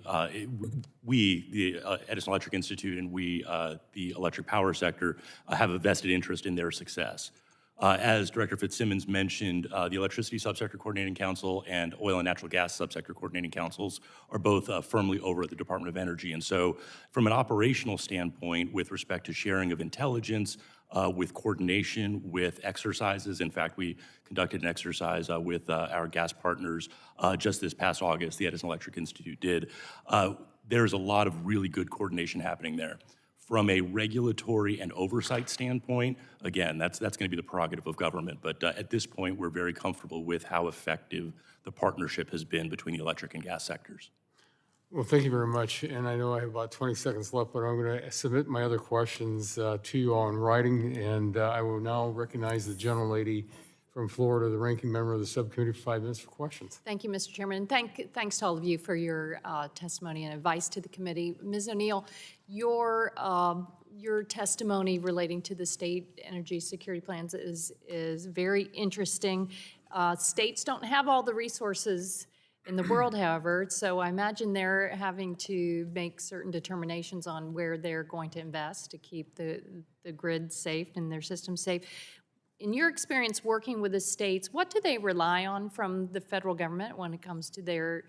the Edison Electric Institute, and we, the electric power sector, have a vested interest in their success. As Director Fitzsimmons mentioned, the Electricity Subsector Coordinating Council and Oil and Natural Gas Subsector Coordinating Councils are both firmly over at the Department of Energy. And so from an operational standpoint, with respect to sharing of intelligence, with coordination, with exercises, in fact, we conducted an exercise with our gas partners just this past August, the Edison Electric Institute did. There's a lot of really good coordination happening there. From a regulatory and oversight standpoint, again, that's going to be the prerogative of government. But at this point, we're very comfortable with how effective the partnership has been between the electric and gas sectors. Well, thank you very much. And I know I have about 20 seconds left, but I'm going to submit my other questions to you all in writing. And I will now recognize the gentlelady from Florida, the ranking member of the subcommittee, for 5 minutes for questions. Thank you, Mr. Chairman, and thanks to all of you for your testimony and advice to the committee. Ms. O'Neill, your testimony relating to the state energy security plans is very interesting. States don't have all the resources in the world, however, so I imagine they're having to make certain determinations on where they're going to invest to keep the grid safe and their system safe. In your experience working with the states, what do they rely on from the federal government when it comes to their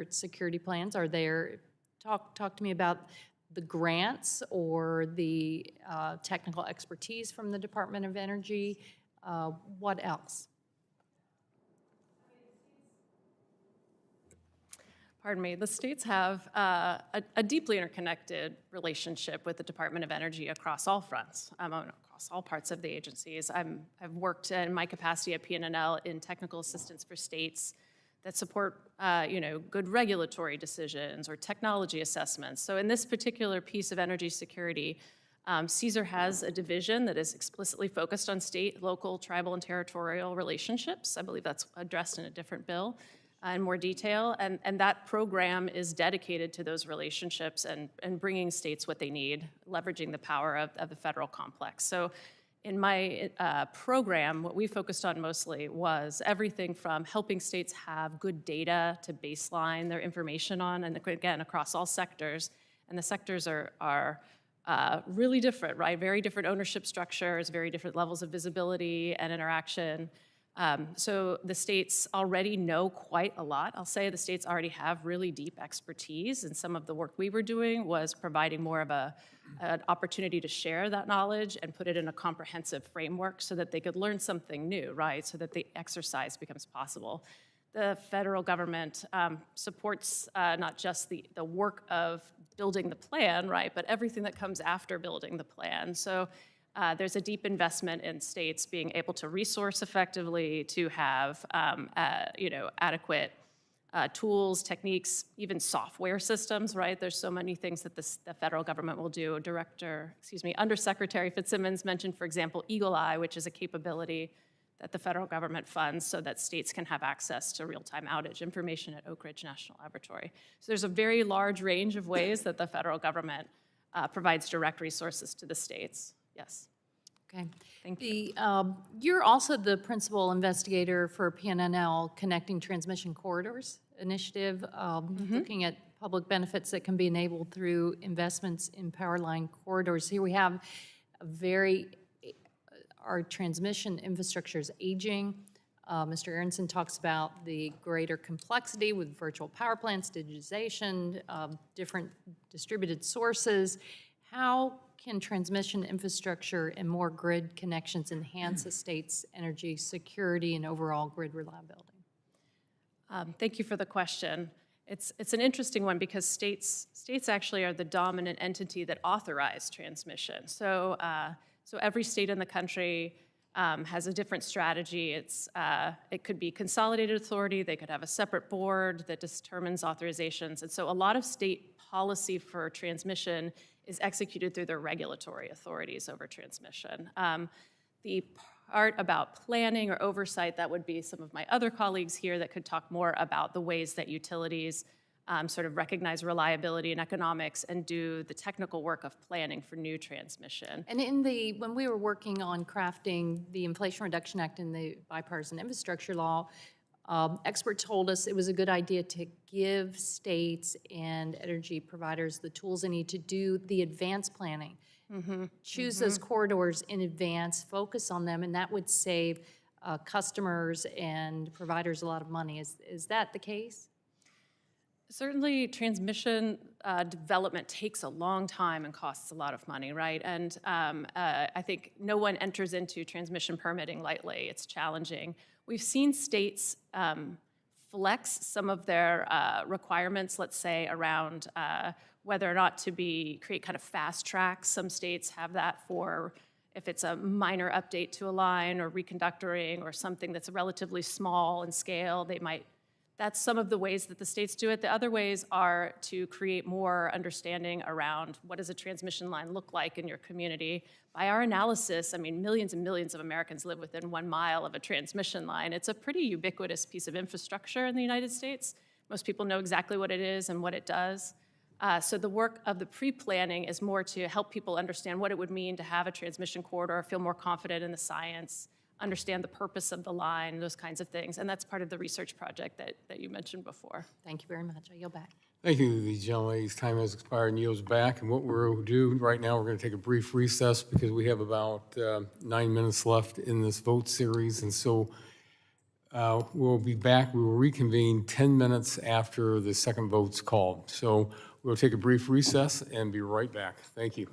security plans? Are there, talk to me about the grants or the technical expertise from the Department of Energy. What else? Pardon me, the states have a deeply interconnected relationship with the Department of Energy across all fronts, across all parts of the agencies. I've worked in my capacity at PNNL in technical assistance for states that support good regulatory decisions or technology assessments. So in this particular piece of energy security, CSER has a division that is explicitly focused on state, local, tribal, and territorial relationships. I believe that's addressed in a different bill in more detail, and that program is dedicated to those relationships and bringing states what they need, leveraging the power of the federal complex. So in my program, what we focused on mostly was everything from helping states have good data to baseline their information on, and again, across all sectors, and the sectors are really different, right? Very different ownership structures, very different levels of visibility and interaction. So the states already know quite a lot. I'll say the states already have really deep expertise, and some of the work we were doing was providing more of an opportunity to share that knowledge and put it in a comprehensive framework so that they could learn something new, right? So that the exercise becomes possible. The federal government supports not just the work of building the plan, right, but everything that comes after building the plan. So there's a deep investment in states being able to resource effectively, to have adequate tools, techniques, even software systems, right? There's so many things that the federal government will do. Undersecretary Fitzsimmons mentioned, for example, Eagle Eye, which is a capability that the federal government funds so that states can have access to real-time outage information at Oak Ridge National Laboratory. So there's a very large range of ways that the federal government provides direct resources to the states. Yes. Okay. Thank you. You're also the principal investigator for PNNL Connecting Transmission Corridors initiative, looking at public benefits that can be enabled through investments in power line corridors. Here we have our transmission infrastructure is aging. Mr. Aronson talks about the greater complexity with virtual power plants, digitization, different distributed sources. How can transmission infrastructure and more grid connections enhance a state's energy security and overall grid reliability? Thank you for the question. It's an interesting one because states actually are the dominant entity that authorize transmission. So every state in the country has a different strategy. It could be consolidated authority. They could have a separate board that determines authorizations. And so a lot of state policy for transmission is executed through their regulatory authorities over transmission. The part about planning or oversight, that would be some of my other colleagues here that could talk more about the ways that utilities sort of recognize reliability and economics and do the technical work of planning for new transmission. And when we were working on crafting the Inflation Reduction Act and the bipartisan infrastructure law, Expert told us it was a good idea to give states and energy providers the tools they need to do the advanced planning. Choose those corridors in advance, focus on them, and that would save customers and providers a lot of money. Is that the case? Certainly, transmission development takes a long time and costs a lot of money, right? And I think no one enters into transmission permitting lightly. It's challenging. We've seen states flex some of their requirements, let's say, around whether or not to create kind of fast tracks. Some states have that for if it's a minor update to a line or reconductoring or something that's relatively small in scale, that's some of the ways that the states do it. The other ways are to create more understanding around what does a transmission line look like in your community. By our analysis, I mean, millions and millions of Americans live within 1 mile of a transmission line. It's a pretty ubiquitous piece of infrastructure in the United States. Most people know exactly what it is and what it does. So the work of the pre-planning is more to help people understand what it would mean to have a transmission corridor, feel more confident in the science, understand the purpose of the line, those kinds of things. And that's part of the research project that you mentioned before. Thank you very much. I yield back. Thank you, the gentlelady's time has expired and yields back. And what we'll do right now, we're going to take a brief recess because we have about 9 minutes left in this vote series. And so we'll be back. We will reconvene 10 minutes after the second vote's called. So we'll take a brief recess and be right back. Thank you.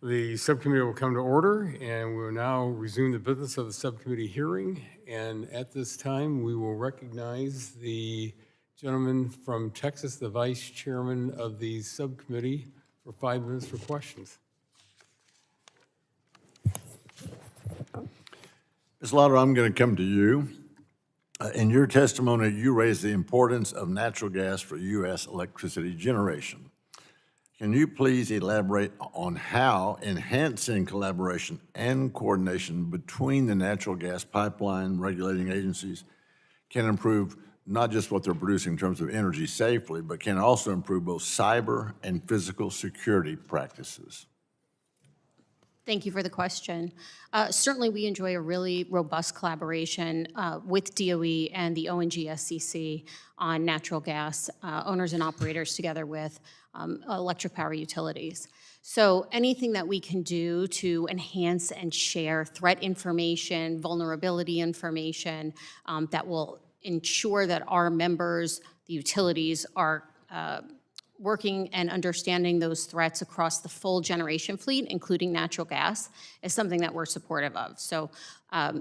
The subcommittee will come to order, and we will now resume the business of the subcommittee hearing. And at this time, we will recognize the gentleman from Texas, the vice chairman of the subcommittee, for 5 minutes for questions. Ms. Lauder, I'm going to come to you. In your testimony, you raised the importance of natural gas for U.S. electricity generation. Can you please elaborate on how enhancing collaboration and coordination between the natural gas pipeline regulating agencies can improve not just what they're producing in terms of energy safely, but can also improve both cyber and physical security practices? Thank you for the question. Certainly, we enjoy a really robust collaboration with DOE and the ONGSCC on natural gas owners and operators together with electric power utilities. So anything that we can do to enhance and share threat information, vulnerability information that will ensure that our members, the utilities, are working and understanding those threats across the full generation fleet, including natural gas, is something that we're supportive of. So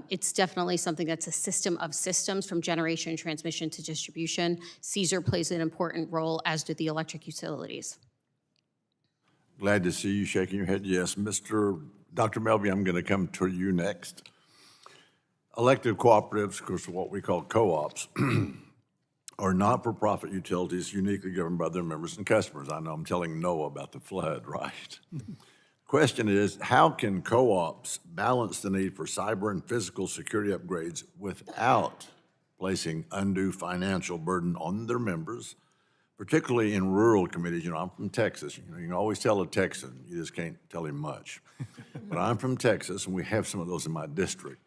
it's definitely something that's a system of systems from generation, transmission to distribution. CSER plays an important role, as do the electric utilities. Glad to see you shaking your head yes. Dr. Melby, I'm going to come to you next. Elected cooperatives, of course, what we call co-ops, are not-for-profit utilities uniquely governed by their members and customers. I know I'm telling Noah about the flood, right? Question is, how can co-ops balance the need for cyber and physical security upgrades without placing undue financial burden on their members, particularly in rural communities? You know, I'm from Texas. You can always tell a Texan, you just can't tell him much. But I'm from Texas, and we have some of those in my district.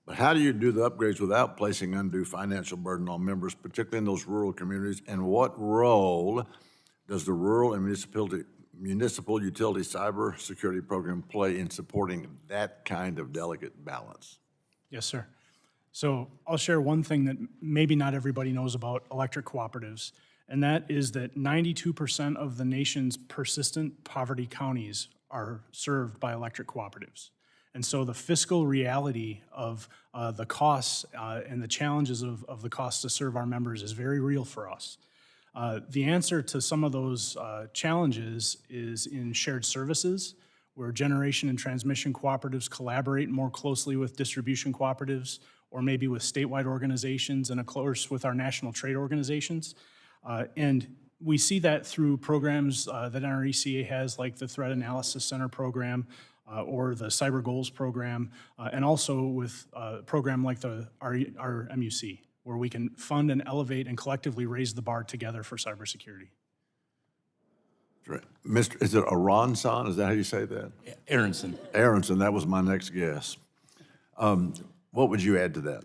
But how do you do the upgrades without placing undue financial burden on members, particularly in those rural communities? And what role does the rural and municipal utility cybersecurity program play in supporting that kind of delicate balance? Yes, sir. So I'll share one thing that maybe not everybody knows about electric cooperatives, and that is that 92% of the nation's persistent poverty counties are served by electric cooperatives. And so the fiscal reality of the costs and the challenges of the costs to serve our members is very real for us. The answer to some of those challenges is in shared services, where generation and transmission cooperatives collaborate more closely with distribution cooperatives, or maybe with statewide organizations, and of course with our national trade organizations. And we see that through programs that NRECA has, like the Threat Analysis Center program, or the Cyber Goals program, and also with a program like our MUC, where we can fund and elevate and collectively raise the bar together for cybersecurity. Right. Is it Aronson? Is that how you say that? Aronson. Aronson, that was my next guess. What would you add to that?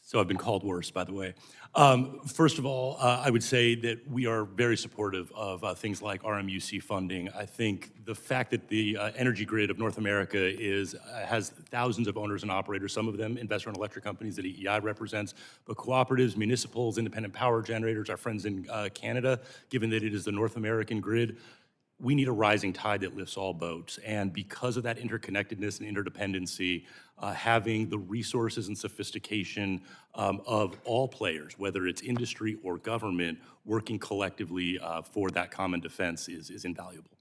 So I've been called worse, by the way. First of all, I would say that we are very supportive of things like RMUC funding. I think the fact that the energy grid of North America has thousands of owners and operators, some of them investor-owned electric companies that EEI represents, but cooperatives, municipals, independent power generators, our friends in Canada, given that it is the North American grid, we need a rising tide that lifts all boats. And because of that interconnectedness and interdependency, having the resources and sophistication of all players, whether it's industry or government, working collectively for that common defense is invaluable.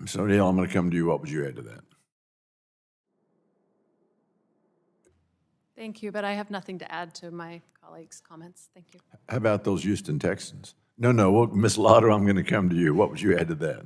So Neil, I'm going to come to you. What would you add to that? Thank you, but I have nothing to add to my colleagues' comments. Thank you. How about those Houston Texans? No, well, Ms. Lauder, I'm going to come to you. What would you add to that?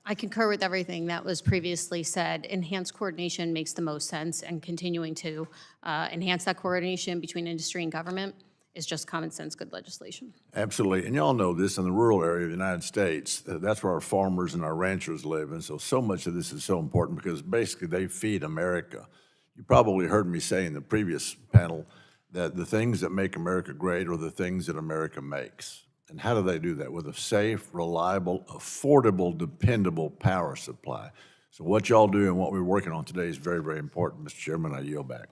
I concur with everything that was previously said. Enhanced coordination makes the most sense, and continuing to enhance that coordination between industry and government is just common sense, good legislation. Absolutely. And y'all know this, in the rural area of the United States, that's where our farmers and our ranchers live. And so much of this is so important because basically they feed America. You probably heard me say in the previous panel that the things that make America great are the things that America makes. And how do they do that? With a safe, reliable, affordable, dependable power supply. So what y'all do and what we're working on today is very, very important. Mr. Chairman, I yield back.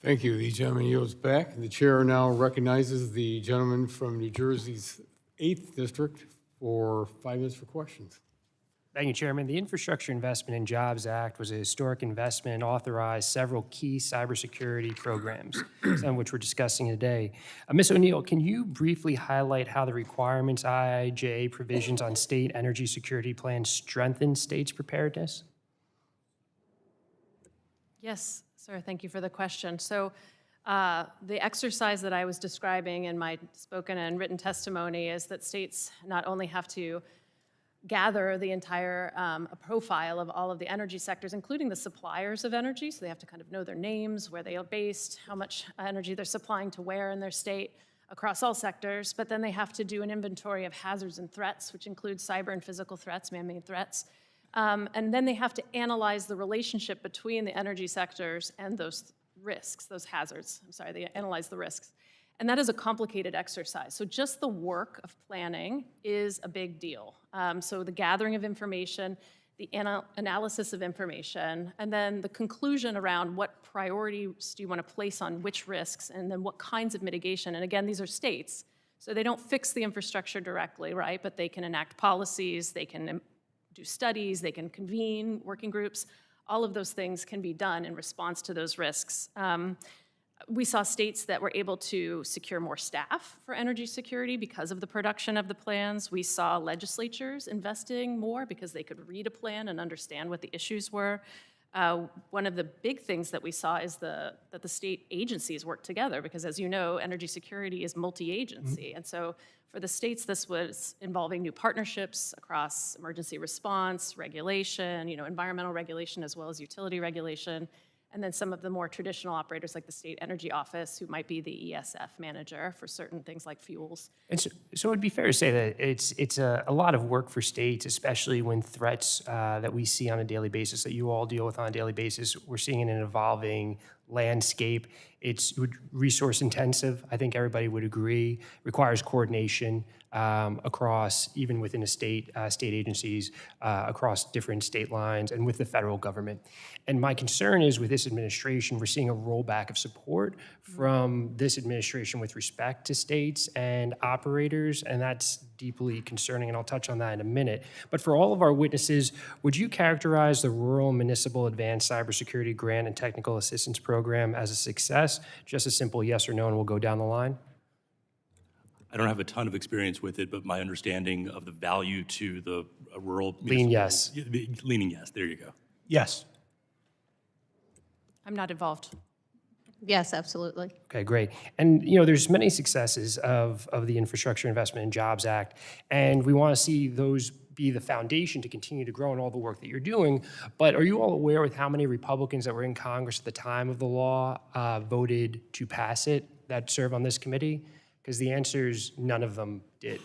Thank you. The gentleman yields back. The chair now recognizes the gentleman from New Jersey's 8th District for 5 minutes for questions. Thank you, Chairman. The Infrastructure Investment and Jobs Act was a historic investment and authorized several key cybersecurity programs, some of which we're discussing today. Ms. O'Neill, can you briefly highlight how the requirements, IIJA provisions on state energy security plans strengthen states' preparedness? Yes, sir, thank you for the question. So the exercise that I was describing in my spoken and written testimony is that states not only have to gather the entire profile of all of the energy sectors, including the suppliers of energy, so they have to kind of know their names, where they are based, how much energy they're supplying to where in their state across all sectors, but then they have to do an inventory of hazards and threats, which includes cyber and physical threats, man-made threats. And then they have to analyze the relationship between the energy sectors and those risks, those hazards. I'm sorry, they analyze the risks. And that is a complicated exercise. So just the work of planning is a big deal. So the gathering of information, the analysis of information, and then the conclusion around what priorities do you want to place on which risks, and then what kinds of mitigation. And again, these are states, so they don't fix the infrastructure directly, right? But they can enact policies, they can do studies, they can convene working groups. All of those things can be done in response to those risks. We saw states that were able to secure more staff for energy security because of the production of the plans. We saw legislatures investing more because they could read a plan and understand what the issues were. One of the big things that we saw is that the state agencies work together because, as you know, energy security is multi-agency. And so for the states, this was involving new partnerships across emergency response, regulation, environmental regulation, as well as utility regulation. And then some of the more traditional operators like the State Energy Office, who might be the ESF manager for certain things like fuels. And so it would be fair to say that it's a lot of work for states, especially when threats that we see on a daily basis, that you all deal with on a daily basis, we're seeing in an evolving landscape. It's resource intensive, I think everybody would agree, requires coordination across, even within a state agencies, across different state lines and with the federal government. And my concern is with this administration, we're seeing a rollback of support from this administration with respect to states and operators, and that's deeply concerning, and I'll touch on that in a minute. But for all of our witnesses, would you characterize the Rural Municipal Advanced Cybersecurity Grant and Technical Assistance Program as a success? Just a simple yes or no, and we'll go down the line. I don't have a ton of experience with it, but my understanding of the value to the rural... Lean yes. Leaning yes, there you go. Yes. I'm not involved. Yes, absolutely. Okay, great. And there's many successes of the Infrastructure Investment and Jobs Act, and we want to see those be the foundation to continue to grow in all the work that you're doing. But are you all aware with how many Republicans that were in Congress at the time of the law voted to pass it that serve on this committee? Because the answer is none of them did.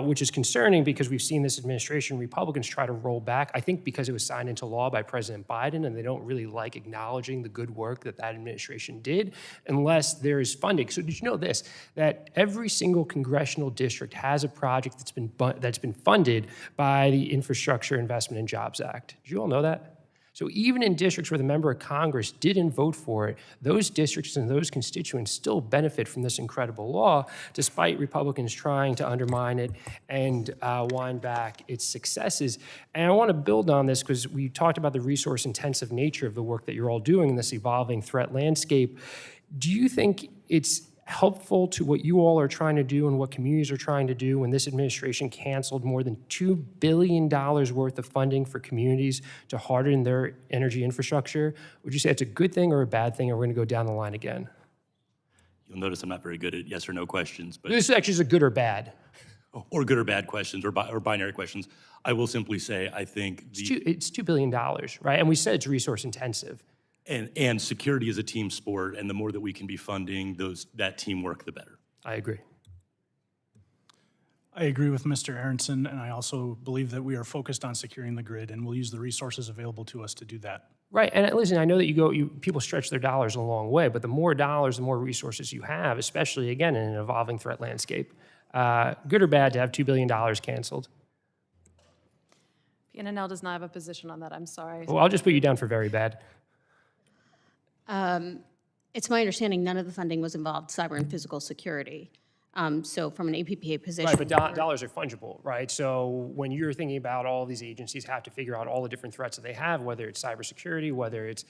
Which is concerning because we've seen this administration, Republicans try to roll back, I think because it was signed into law by President Biden, and they don't really like acknowledging the good work that administration did unless there is funding. So did you know this, that every single congressional district has a project that's been funded by the Infrastructure Investment and Jobs Act? Did you all know that? So even in districts where the member of Congress didn't vote for it, those districts and those constituents still benefit from this incredible law, despite Republicans trying to undermine it and wind back its successes. And I want to build on this because we talked about the resource-intensive nature of the work that you're all doing in this evolving threat landscape. Do you think it's helpful to what you all are trying to do and what communities are trying to do when this administration canceled more than $2 billion worth of funding for communities to harden their energy infrastructure? Would you say it's a good thing or a bad thing, or we're going to go down the line again? You'll notice I'm not very good at yes or no questions. But this actually is a good or bad. Or good or bad questions, or binary questions. I will simply say I think it's $2 billion, right? And we said it's resource intensive. And security is a team sport, and the more that we can be funding that teamwork, the better. I agree. I agree with Mr. Aronson, and I also believe that we are focused on securing the grid, and we'll use the resources available to us to do that. Right, and listen, I know that people stretch their dollars a long way, but the more dollars, the more resources you have, especially, again, in an evolving threat landscape. Good or bad to have $2 billion canceled? PNNL does not have a position on that, I'm sorry. Well, I'll just put you down for very bad. It's my understanding none of the funding was involved cyber and physical security. So from an APPA position. Right, but dollars are fungible, right? So when you're thinking about all these agencies have to figure out all the different threats that they have, whether it's cybersecurity, whether it's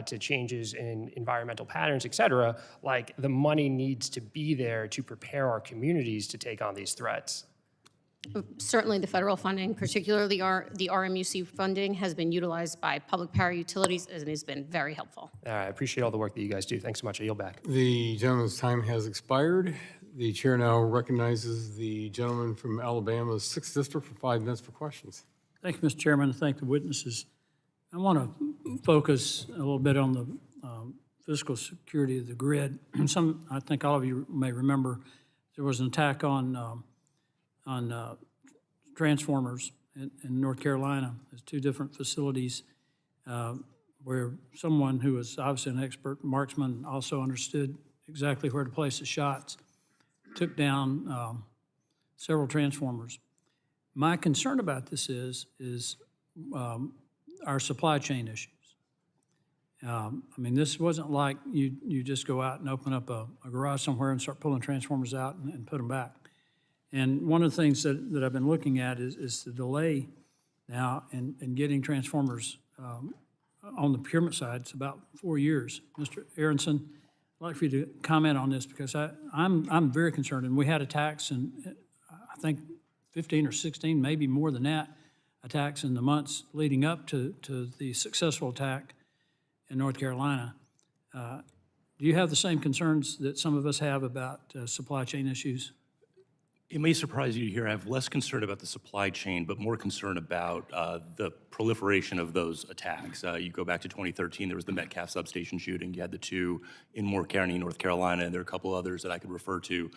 to changes in environmental patterns, et cetera, like the money needs to be there to prepare our communities to take on these threats. Certainly the federal funding, particularly the RMUC funding, has been utilized by public power utilities and has been very helpful. I appreciate all the work that you guys do. Thanks so much. I yield back. The gentleman's time has expired. The chair now recognizes the gentleman from Alabama's 6th District for 5 minutes for questions. Thank you, Mr. Chairman, and thank the witnesses. I want to focus a little bit on the physical security of the grid. I think all of you may remember there was an attack on transformers in North Carolina. There's 2 different facilities where someone who was obviously an expert marksman also understood exactly where to place the shots, took down several transformers. My concern about this is our supply chain issues. I mean, this wasn't like you just go out and open up a garage somewhere and start pulling transformers out and put them back. And one of the things that I've been looking at is the delay now in getting transformers on the procurement side. It's about 4 years. Mr. Aronson, I'd like for you to comment on this because I'm very concerned. And we had attacks, and I think 15 or 16, maybe more than that, attacks in the months leading up to the successful attack in North Carolina. Do you have the same concerns that some of us have about supply chain issues? It may surprise you to hear I have less concern about the supply chain, but more concern about the proliferation of those attacks. You go back to 2013, there was the Metcalf substation shooting. You had the 2 in Moore County, North Carolina, and there are a couple others that I could refer to.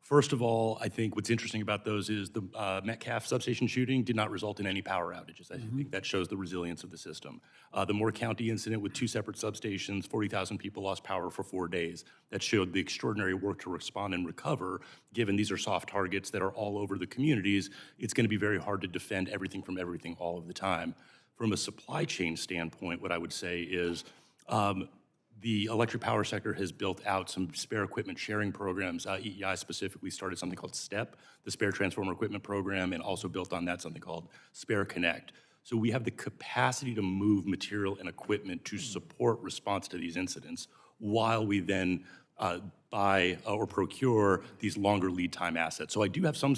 First of all, I think what's interesting about those is the Metcalf substation shooting did not result in any power outages. I think that shows the resilience of the system. The Moore County incident with 2 separate substations, 40,000 people lost power for 4 days. That showed the extraordinary work to respond and recover. Given these are soft targets that are all over the communities, it's going to be very hard to defend everything from everything all of the time. From a supply chain standpoint, what I would say is the electric power sector has built out some spare equipment sharing programs. EEI specifically started something called STEP, the Spare Transformer Equipment Program, and also built on that something called Spare Connect. So we have the capacity to move material and equipment to support response to these incidents while we then buy or procure these longer lead time assets. So I do have some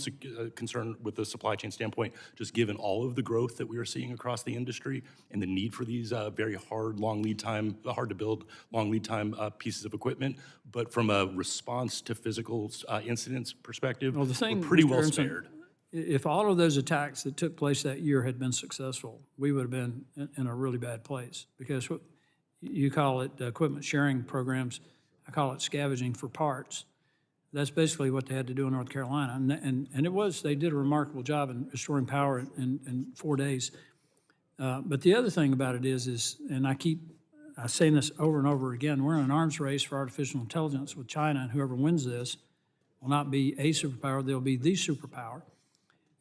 concern with the supply chain standpoint, just given all of the growth that we are seeing across the industry and the need for these very hard, long lead time, hard to build, long lead time pieces of equipment. But from a response to physical incidents perspective, Well, the thing, we're pretty Mr. well Aronson, spared. If all of those attacks that took place that year had been successful, we would have been in a really bad place because you call it equipment sharing programs. I call it scavenging for parts. That's basically what they had to do in North Carolina. And they did a remarkable job in restoring power in 4 days. But the other thing about it is, and I say this over and over again, we're in an arms race for artificial intelligence with China, and whoever wins this will not be a superpower, they'll be the superpower.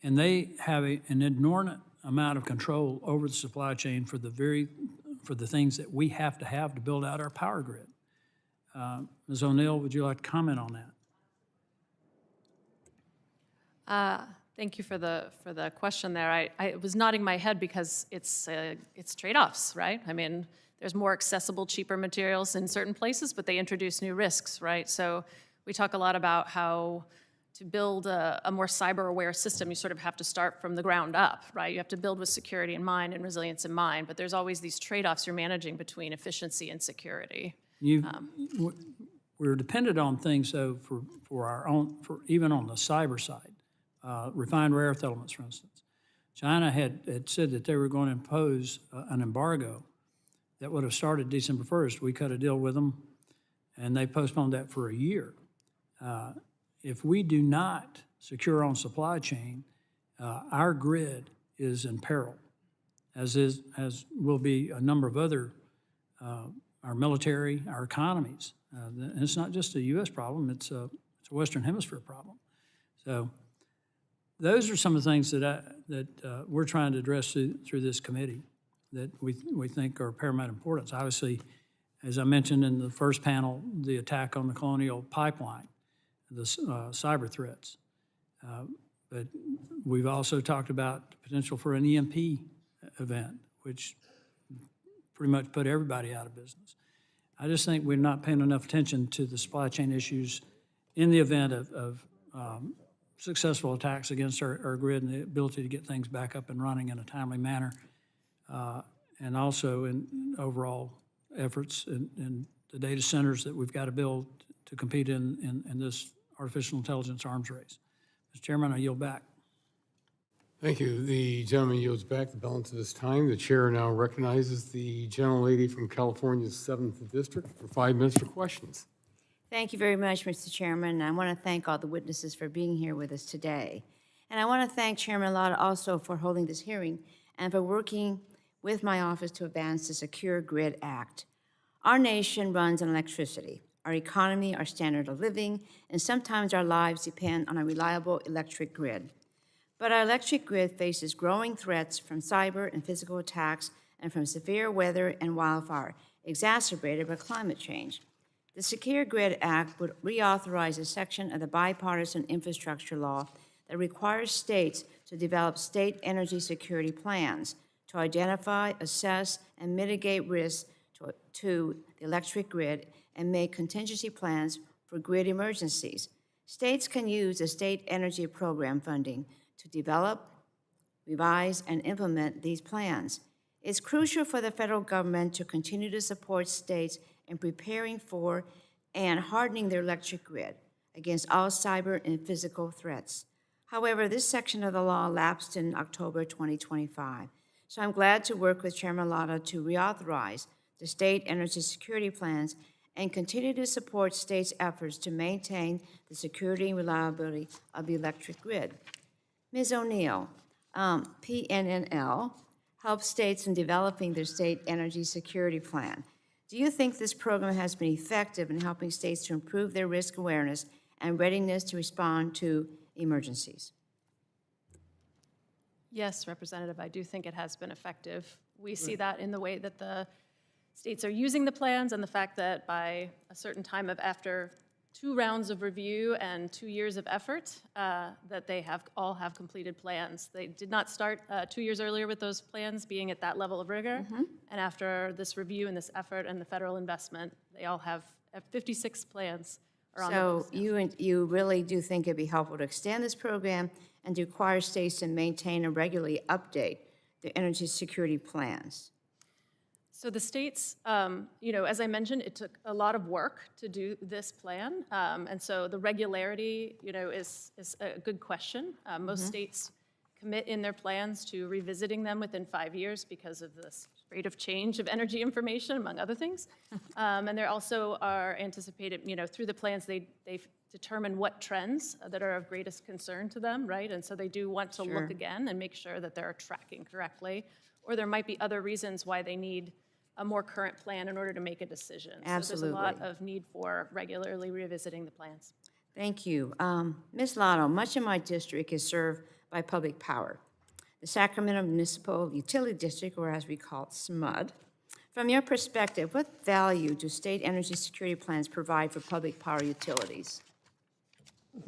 And they have an inordinate amount of control over the supply chain for the things that we have to build out our power grid. Ms. O'Neill, would you like to comment on that? Thank you for the question there. I was nodding my head because it's trade-offs, right? I mean, there's more accessible, cheaper materials in certain places, but they introduce new risks, right? So we talk a lot about how to build a more cyber-aware system, you sort of have to start from the ground up, right? You have to build with security in mind and resilience in mind, but there's always these trade-offs you're managing between efficiency and security. We're dependent on things, though, for our own, even on the cyber side, refined rare earth elements, for instance. China had said that they were going to impose an embargo that would have started December 1st. We cut a deal with them, and they postponed that for a year. If we do not secure on supply chain, our grid is in peril, as will be a number of other, our military, our economies. And it's not just a U.S. problem, it's a Western Hemisphere problem. So those are some of the things that we're trying to address through this committee that we think are of paramount importance. Obviously, as I mentioned in the first panel, the attack on the Colonial Pipeline. the cyber threats. But we've also talked about the potential for an EMP event, which pretty much put everybody out of business. I just think we're not paying enough attention to the supply chain issues in the event of successful attacks against our grid and the ability to get things back up and running in a timely manner, and also in overall efforts in the data centers that we've got to build to compete in this artificial intelligence arms race. Mr. Chairman, I yield back. Thank you. The gentleman yields back the balance of his time. The chair now recognizes the gentlelady from California's 7th District for 5 minutes for questions. Thank you very much, Mr. Chairman. I want to thank all the witnesses for being here with us today. And I want to thank Chairman Lott also for holding this hearing and for working with my office to advance the Secure Grid Act. Our nation runs on electricity. Our economy, our standard of living, and sometimes our lives depend on a reliable electric grid. But our electric grid faces growing threats from cyber and physical attacks and from severe weather and wildfire, exacerbated by climate change. The Secure Grid Act would reauthorize a section of the bipartisan infrastructure law that requires states to develop state energy security plans to identify, assess, and mitigate risks to the electric grid and make contingency plans for grid emergencies. States can use the state energy program funding to develop, revise, and implement these plans. It's crucial for the federal government to continue to support states in preparing for and hardening their electric grid against all cyber and physical threats. However, this section of the law lapsed in October 2025, so I'm glad to work with Chairman Lott to reauthorize the state energy security plans and continue to support states' efforts to maintain the security and reliability of the electric grid. Ms. O'Neill, PNNL helps states in developing their state energy security plan. Do you think this program has been effective in helping states to improve their risk awareness and readiness to respond to emergencies? Yes, Representative, I do think it has been effective. We see that in the way that the states are using the plans and the fact that by a certain time of after 2 rounds of review and 2 years of effort, that they all have completed plans. They did not start 2 years earlier with those plans being at that level of rigor. And after this review and this effort and the federal investment, they all have 56 plans are on the So list. you really do think it'd be helpful to extend this program and to require states to maintain and regularly update their energy security plans? So the states, as I mentioned, it took a lot of work to do this plan. And so the regularity, is a good question. Most states commit in their plans to revisiting them within 5 years because of this rate of change of energy information, among other things. And there also are anticipated, through the plans, they determine what trends that are of greatest concern to them, right? And so they do want to look again and make sure that they're tracking correctly. Or there might be other reasons why they need a more current plan in order to make a decision. Absolutely. So there's a lot of need for regularly revisiting the plans. Thank you. Ms. Lotto, much of my district is served by public power. The Sacramento Municipal Utility District, or as we call it, SMUD. From your perspective, what value do state energy security plans provide for public power utilities?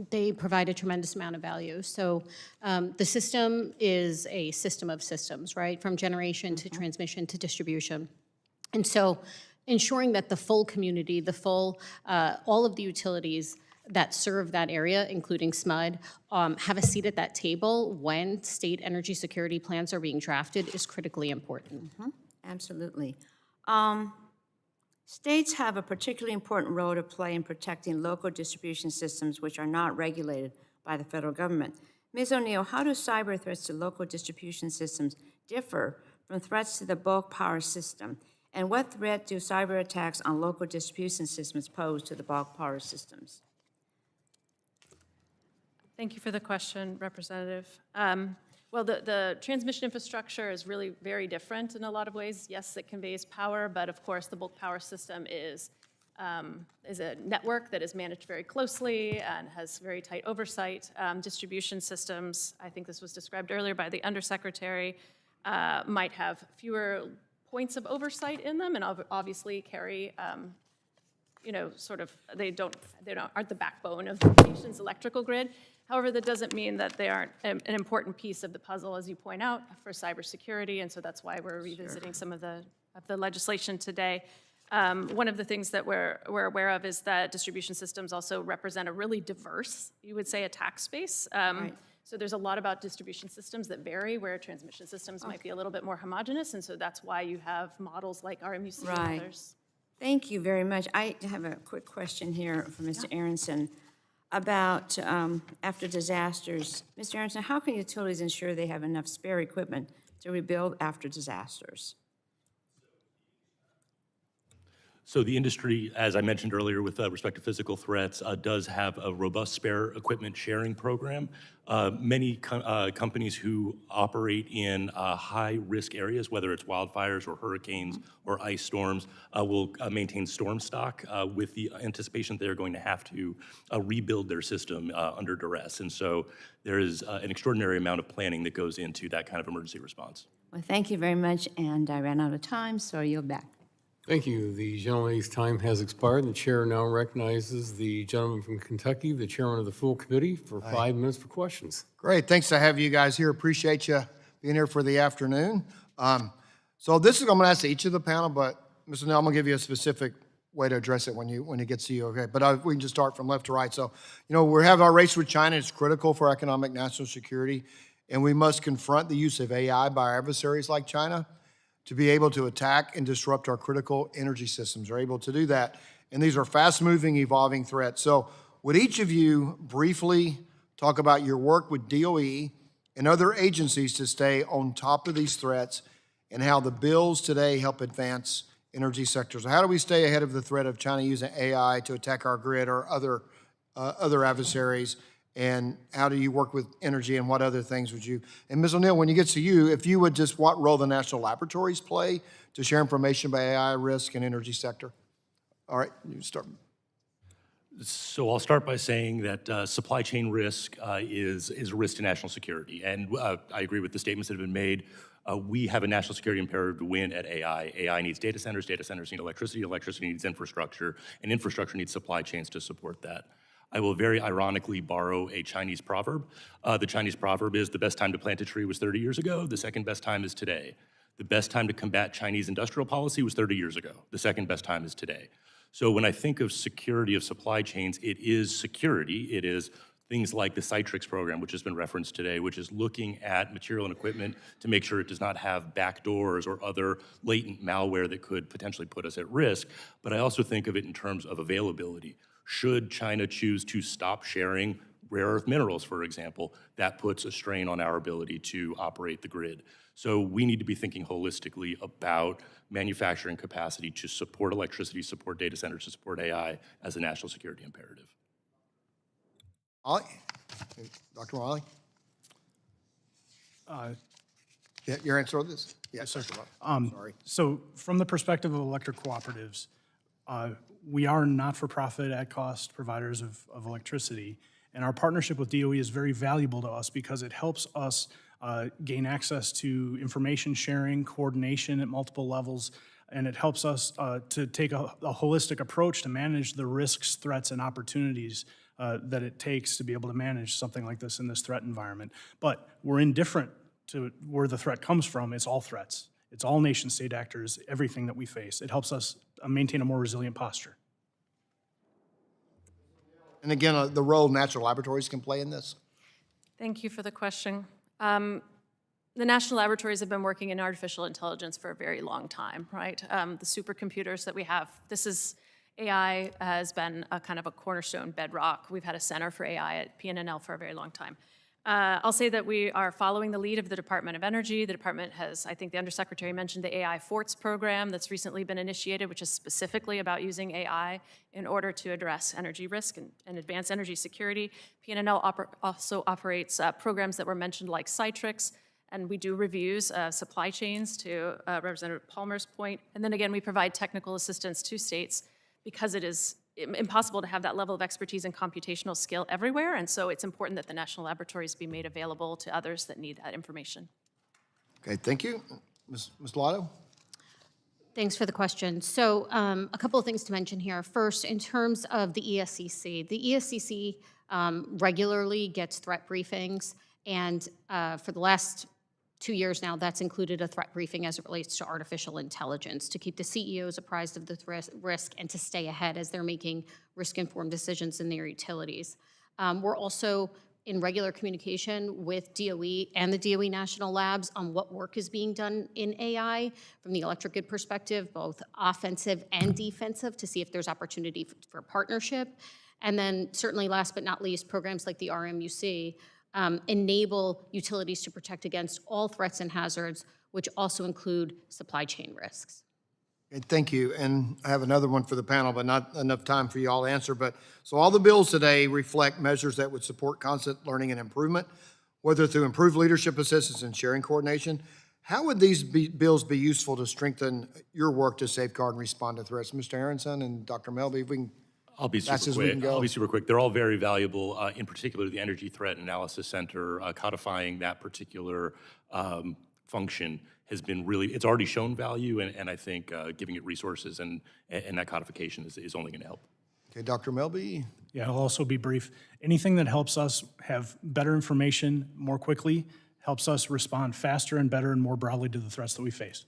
They provide a tremendous amount of value. So the system is a system of systems, right? From generation to transmission to distribution. And so ensuring that the full community, all of the utilities that serve that area, including SMUD, have a seat at that table when state energy security plans are being drafted is critically important. Absolutely. States have a particularly important role to play in protecting local distribution systems which are not regulated by the federal government. Ms. O'Neill, how do cyber threats to local distribution systems differ from threats to the bulk power system? And what threat do cyber attacks on local distribution systems pose to the bulk power systems? Thank you for the question, Representative. Well, the transmission infrastructure is really very different in a lot of ways. Yes, it conveys power, but of course the bulk power system is a network that is managed very closely and has very tight oversight. Distribution systems, I think this was described earlier by the Undersecretary, might have fewer points of oversight in them and obviously carry sort of, aren't the backbone of the nation's electrical grid. However, that doesn't mean that they aren't an important piece of the puzzle, as you point out, for cybersecurity, and so that's why we're revisiting some of the legislation today. One of the things that we're aware of is that distribution systems also represent a really diverse, you would say, attack space. Right. So there's a lot about distribution systems that vary, where transmission systems might be a little bit more homogeneous, and so that's why you have models like RMUC and Right. others. Thank you very much. I have a quick question here for Mr. Aronson about after disasters. Mr. Aronson, how can utilities ensure they have enough spare equipment to rebuild after disasters? So the industry, as I mentioned earlier with respect to physical threats, does have a robust spare equipment sharing program. Many companies who operate in high-risk areas, whether it's wildfires or hurricanes or ice storms, will maintain storm stock with the anticipation that they're going to have to rebuild their system under duress. And so there is an extraordinary amount of planning that goes into that kind of emergency response. Well, thank you very much, and I ran out of time, so you're back. Thank you. The gentlelady's time has expired. The chair now recognizes the gentleman from Kentucky, the chairman of the full committee, for 5 minutes for questions. Great, thanks to have you guys here. Appreciate you being here for the afternoon. So this is, I'm gonna ask each of the panel, but Mr. Neal, I'm gonna give you a specific way to address it when it gets to you, okay? But we can just start from left to right. So, we have our race with China. It's critical for economic national security, and we must confront the use of AI by our adversaries like China to be able to attack and disrupt our critical energy systems. They're able to do that. And these are fast-moving, evolving threats. So would each of you briefly talk about your work with DOE and other agencies to stay on top of these threats and how the bills today help advance energy sectors? How do we stay ahead of the threat of China using AI to attack our grid or other adversaries? And how do you work with energy, and what other things would you? And Ms. O'Neill, when you get to you, if you would just, what role the national laboratories play to share information about AI risk and energy sector? All right, you start. So I'll start by saying that supply chain risk is a risk to national security. And I agree with the statements that have been made. We have a national security imperative to win at AI. AI needs data centers need electricity needs infrastructure, and infrastructure needs supply chains to support that. I will very ironically borrow a Chinese proverb. The Chinese proverb is, the best time to plant a tree was 30 years ago, the second best time is today. The best time to combat Chinese industrial policy was 30 years ago. The second best time is today. So when I think of security of supply chains, it is security. It is things like the Citrix program, which has been referenced today, which is looking at material and equipment to make sure it does not have backdoors or other latent malware that could potentially put us at risk. But I also think of it in terms of availability. Should China choose to stop sharing rare earth minerals, for example, that puts a strain on our ability to operate the grid. So we need to be thinking holistically about manufacturing capacity to support electricity, support data centers, to support AI as a national security imperative. Ollie? Dr. Wiley? Your answer on this? Yes, sir. Sorry. So from the perspective of electric cooperatives, we are not-for-profit at-cost providers of electricity, and our partnership with DOE is very valuable to us because it helps us gain access to information sharing, coordination at multiple levels, and it helps us to take a holistic approach to manage the risks, threats, and opportunities that it takes to be able to manage something like this in this threat environment. But we're indifferent to where the threat comes from. It's all threats. It's all nation-state actors, everything that we face. It helps us maintain a more resilient posture. And again, the role natural laboratories can play in this? Thank you for the question. The national laboratories have been working in artificial intelligence for a very long time, right? The supercomputers that we have, AI has been a kind of a cornerstone bedrock. We've had a center for AI at PNNL for a very long time. I'll say that we are following the lead of the Department of Energy. The department has, I think the Undersecretary mentioned the AI Forts program that's recently been initiated, which is specifically about using AI in order to address energy risk and advance energy security. PNNL also operates programs that were mentioned like Citrix, and we do reviews of supply chains to Representative Palmer's point. And then again, we provide technical assistance to states because it is impossible to have that level of expertise and computational skill everywhere, and so it's important that the national laboratories be made available to others that need that information. Okay, thank you. Ms. Lotto? Thanks for the question. So a couple of things to mention here. First, in terms of the ESCC, regularly gets threat briefings, and for the last 2 years now, that's included a threat briefing as it relates to artificial intelligence to keep the CEOs apprised of the risk and to stay ahead as they're making risk-informed decisions in their utilities. We're also in regular communication with DOE and the DOE National Labs on what work is being done in AI from the electric grid perspective, both offensive and defensive, to see if there's opportunity for partnership. And then certainly last but not least, programs like the RMUC enable utilities to protect against all threats and hazards, which also include supply chain risks. Okay, thank you. And I have another one for the panel, but not enough time for you all to answer. But so all the bills today reflect measures that would support constant learning and improvement, whether through improved leadership assistance and sharing coordination. How would these bills be useful to strengthen your work to safeguard and respond to threats? Mr. Aronson and Dr. Melby, if we can. I'll be super quick. They're all very valuable. In particular, the Energy Threat Analysis Center, codifying that particular function has been it's already shown value, and I think giving it resources and that codification is only going to help. Okay, Dr. Melby. Yeah, I'll also be brief. Anything that helps us have better information more quickly helps us respond faster and better and more broadly to the threats that we face.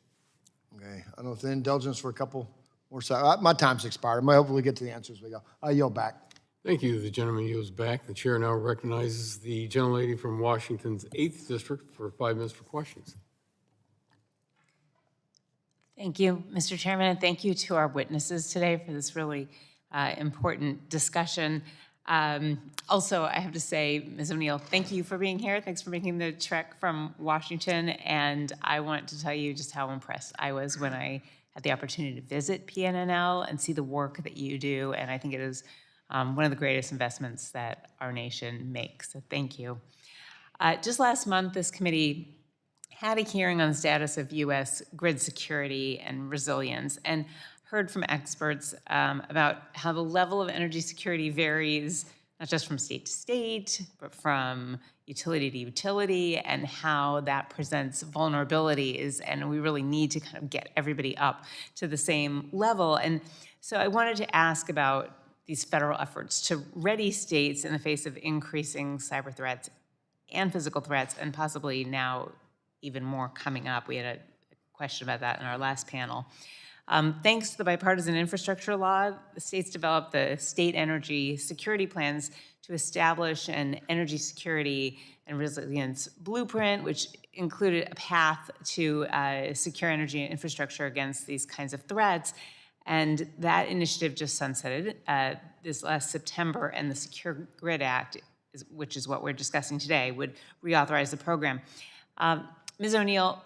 Okay, I don't know if the indulgence for a couple more seconds. My time's expired. I'm hopefully get to the answers we go. I yield back. Thank you. The gentleman yields back. The chair now recognizes the gentlelady from Washington's 8th District for 5 minutes for questions. Thank you, Mr. Chairman, and thank you to our witnesses today for this really important discussion. Also, I have to say, Ms. O'Neill, thank you for being here. Thanks for making the trek from Washington, and I want to tell you just how impressed I was when I had the opportunity to visit PNNL and see the work that you do, and I think it is one of the greatest investments that our nation makes, so thank you. Just last month, this committee had a hearing on the status of U.S. grid security and resilience and heard from experts about how the level of energy security varies not just from state to state, but from utility to utility, and how that presents vulnerabilities, and we really need to kind of get everybody up to the same level. And so I wanted to ask about these federal efforts to ready states in the face of increasing cyber threats and physical threats, and possibly now even more coming up. We had a question about that in our last panel. Thanks to the bipartisan infrastructure law, the states developed the state energy security plans to establish an energy security and resilience blueprint, which included a path to secure energy and infrastructure against these kinds of threats. And that initiative just sunsetted this last September, and the Secure Grid Act, which is what we're discussing today, would reauthorize the program. Ms. O'Neill,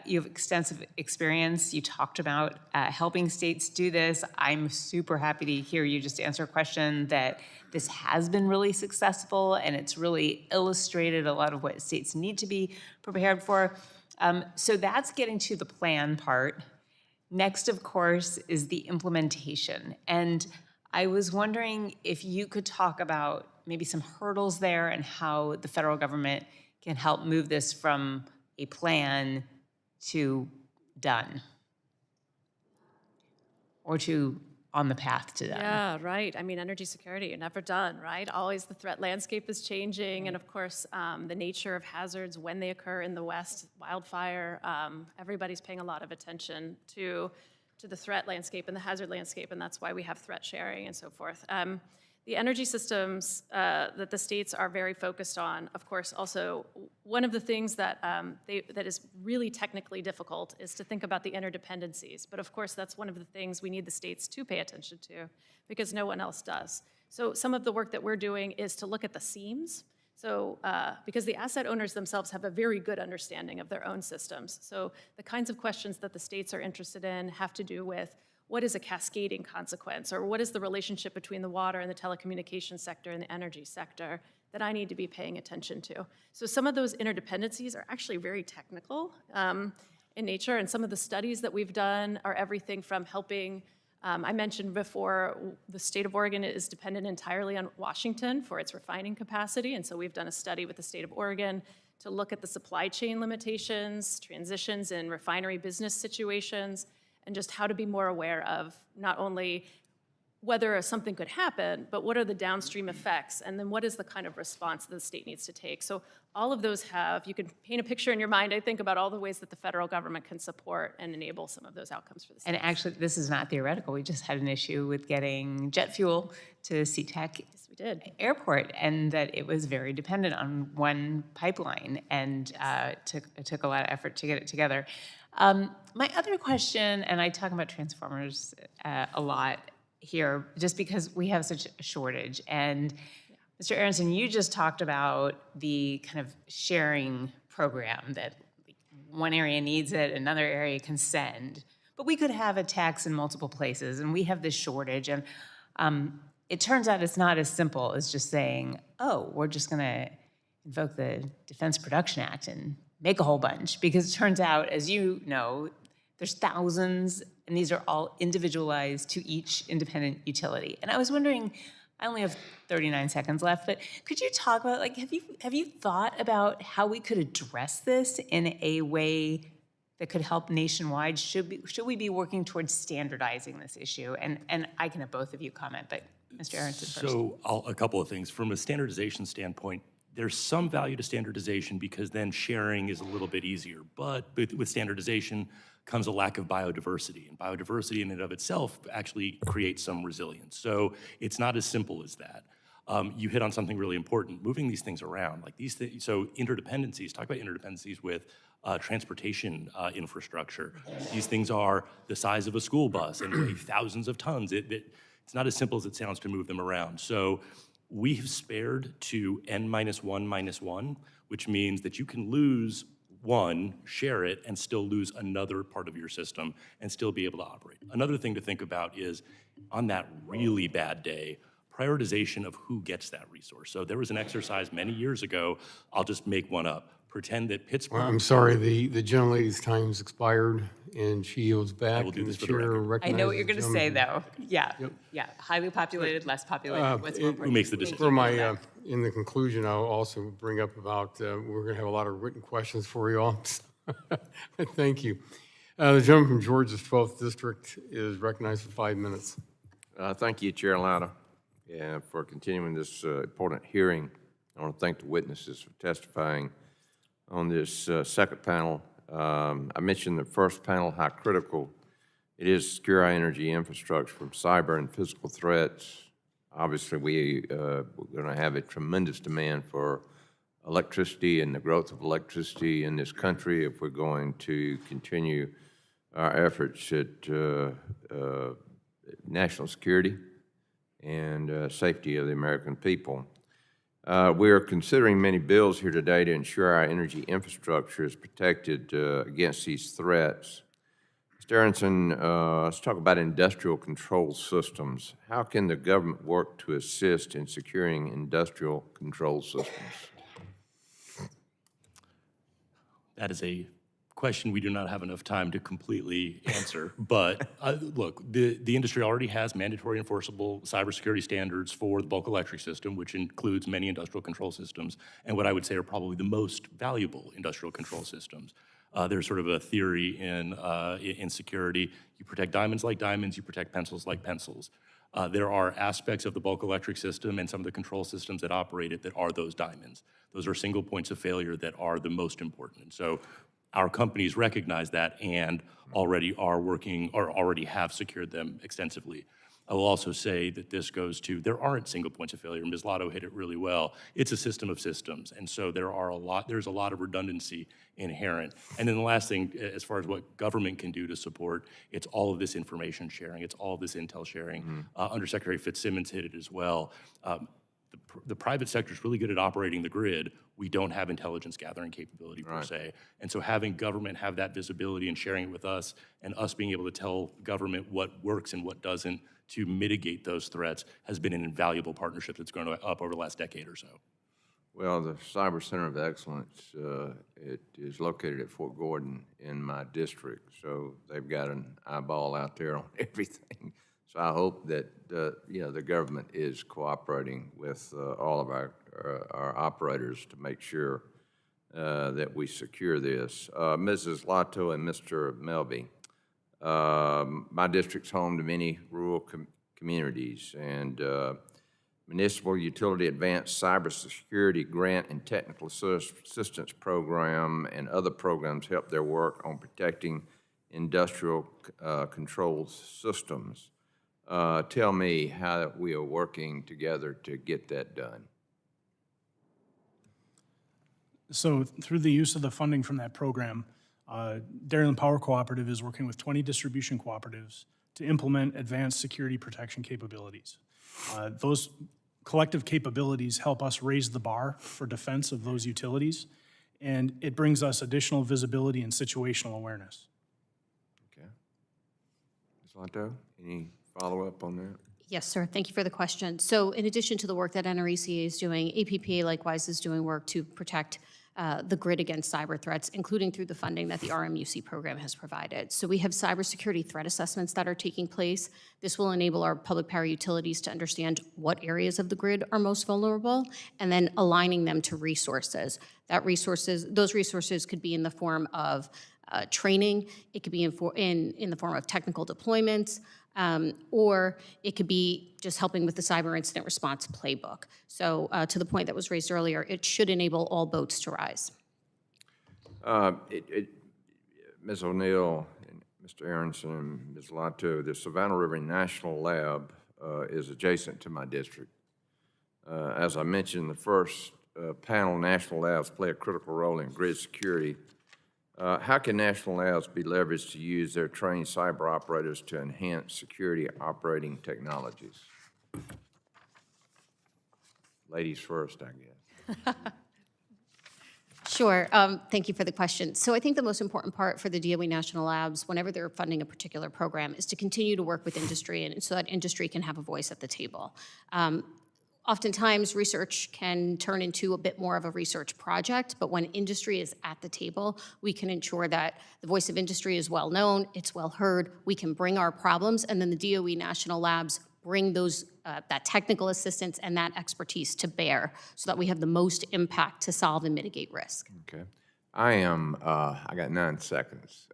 you have extensive experience. You talked about helping states do this. I'm super happy to hear you just answer a question that this has been really successful, and it's really illustrated a lot of what states need to be prepared for. So that's getting to the plan part. Next, of course, is the implementation. And I was wondering if you could talk about maybe some hurdles there and how the federal government can help move this from a plan to done, or to on the path to done. Yeah, right. I mean, energy security, you're never done, right? Always the threat landscape is changing, and of course, the nature of hazards when they occur in the West, wildfire, everybody's paying a lot of attention to the threat landscape and the hazard landscape, and that's why we have threat sharing and so forth. The energy systems that the states are very focused on, of course, also one of the things that that is really technically difficult is to think about the interdependencies. But of course, that's one of the things we need the states to pay attention to, because no one else does. So some of the work that we're doing is to look at the seams. So because the asset owners themselves have a very good understanding of their own systems. So the kinds of questions that the states are interested in have to do with what is a cascading consequence, or what is the relationship between the water and the telecommunications sector and the energy sector that I need to be paying attention to. So some of those interdependencies are actually very technical in nature, and some of the studies that we've done are everything from helping, I mentioned before, the state of Oregon is dependent entirely on Washington for its refining capacity, and so we've done a study with the state of Oregon to look at the supply chain limitations, transitions in refinery business situations, and just how to be more aware of not only whether something could happen, but what are the downstream effects, and then what is the kind of response that the state needs to take. So all of those you can paint a picture in your mind, I think, about all the ways that the federal government can support and enable some of those outcomes for the state. And actually, this is not theoretical. We just had an issue with getting jet fuel to SeaTac Airport, and that it was very dependent on one pipeline, and it took a lot of effort to get it together. My other question, and I talk about transformers a lot here, just because we have such a shortage, and Mr. Aronson, you just talked about the kind of sharing program that one area needs it, another area can send. But we could have attacks in multiple places, and we have this shortage. And it turns out it's not as simple as just saying, oh, we're just going to invoke the Defense Production Act and make a whole bunch. Because it turns out, as you know, there's thousands, and these are all individualized to each independent utility. And I was wondering, I only have 39 seconds left, but could you talk about, like, have you thought about how we could address this in a way that could help nationwide? Should we be working towards standardizing this issue? And I can have both of you comment, but Mr. Aronson first. So a couple of things. From a standardization standpoint, there's some value to standardization because then sharing is a little bit easier. But with standardization comes a lack of biodiversity. And biodiversity in and of itself actually creates some resilience. So it's not as simple as that. You hit on something really important, moving these things around. Like these things, so interdependencies, talk about interdependencies with transportation infrastructure. These things are the size of a school bus and weigh thousands of tons. It's not as simple as it sounds to move them around. So we have spared to N-1-1, which means that you can lose one, share it, and still lose another part of your system and still be able to operate. Another thing to think about is on that really bad day, prioritization of who gets that resource. So there was an exercise many years ago, I'll just make one up. Pretend that Pittsburgh... I'm sorry, the gentlelady's time's expired, and she yields back. I will do this for the record. I know what you're going to say, though. Yeah, yeah. Highly populated, less populated. What's more important? Who makes the decision? For my, in the conclusion, I'll also bring up about, we're going to have a lot of written questions for you all. Thank you. The gentleman from Georgia's 12th District is recognized for 5 minutes. Thank you, Chair Lana, for continuing this important hearing. I want to thank the witnesses for testifying on this second panel. I mentioned the first panel, how critical it is to secure our energy infrastructure from cyber and physical threats. Obviously, we're going to have a tremendous demand for electricity and the growth of electricity in this country if we're going to continue our efforts at national security and safety of the American people. We are considering many bills here today to ensure our energy infrastructure is protected against these threats. Mr. Aronson, let's talk about industrial control systems. How can the government work to assist in securing industrial control systems? That is a question we do not have enough time to completely answer. But look, the industry already has mandatory enforceable cybersecurity standards for the bulk electric system, which includes many industrial control systems, and what I would say are probably the most valuable industrial control systems. There's sort of a theory in security. You protect diamonds like diamonds, you protect pencils like pencils. There are aspects of the bulk electric system and some of the control systems that operate it that are those diamonds. Those are single points of failure that are the most important. And so our companies recognize that and already are working or already have secured them extensively. I will also say that this goes to, there aren't single points of failure. Ms. Lotto hit it really well. It's a system of systems. And so there's a lot of redundancy inherent. And then the last thing, as far as what government can do to support, it's all of this information sharing. It's all of this intel sharing. Undersecretary Fitzsimmons hit it as well. The private sector is really good at operating the grid. We don't have intelligence gathering capability per se. And so having government have that visibility and sharing it with us and us being able to tell government what works and what doesn't to mitigate those threats has been an invaluable partnership that's grown up over the last decade or so. Well, the Cyber Center of Excellence, it is located at Fort Gordon in my district, so they've got an eyeball out there on everything. So I hope that the government is cooperating with all of our operators to make sure that we secure this. Mrs. Lotto and Mr. Melby, My district's home to many rural communities, and Municipal Utility Advanced Cybersecurity Grant and Technical Assistance Program and other programs help their work on protecting industrial control systems. Tell me how we are working together to get that done. So through the use of the funding from that program, Dairyland Power Cooperative is working with 20 distribution cooperatives to implement advanced security protection capabilities. Those collective capabilities help us raise the bar for defense of those utilities, and it brings us additional visibility and situational awareness. Okay. Ms. Lanto, any follow-up on that? Yes, sir. Thank you for the question. So in addition to the work that NRECA is doing, APPA likewise is doing work to protect the grid against cyber threats, including through the funding that the RMUC program has provided. So we have cybersecurity threat assessments that are taking place. This will enable our public power utilities to understand what areas of the grid are most vulnerable, and then aligning them to resources. Those resources could be in the form of training, it could be in the form of technical deployments, or it could be just helping with the cyber incident response playbook. So to the point that was raised earlier, it should enable all boats to rise. Ms. O'Neill, and Mr. Aronson, and Ms. Lanto, the Savannah River National Lab is adjacent to my district. As I mentioned, the first panel, national labs play a critical role in grid security. How can national labs be leveraged to use their trained cyber operators to enhance security operating technologies? Ladies first, I guess. Sure. Thank you for the question. So I think the most important part for the DOE National Labs, whenever they're funding a particular program, is to continue to work with industry, and so that industry can have a voice at the table. Oftentimes, research can turn into a bit more of a research project, but when industry is at the table, we can ensure that the voice of industry is well known, it's well heard, we can bring our problems, and then the DOE National Labs bring those that technical assistance and that expertise to bear so that we have the most impact to solve and mitigate risk. Okay. I got 9 seconds.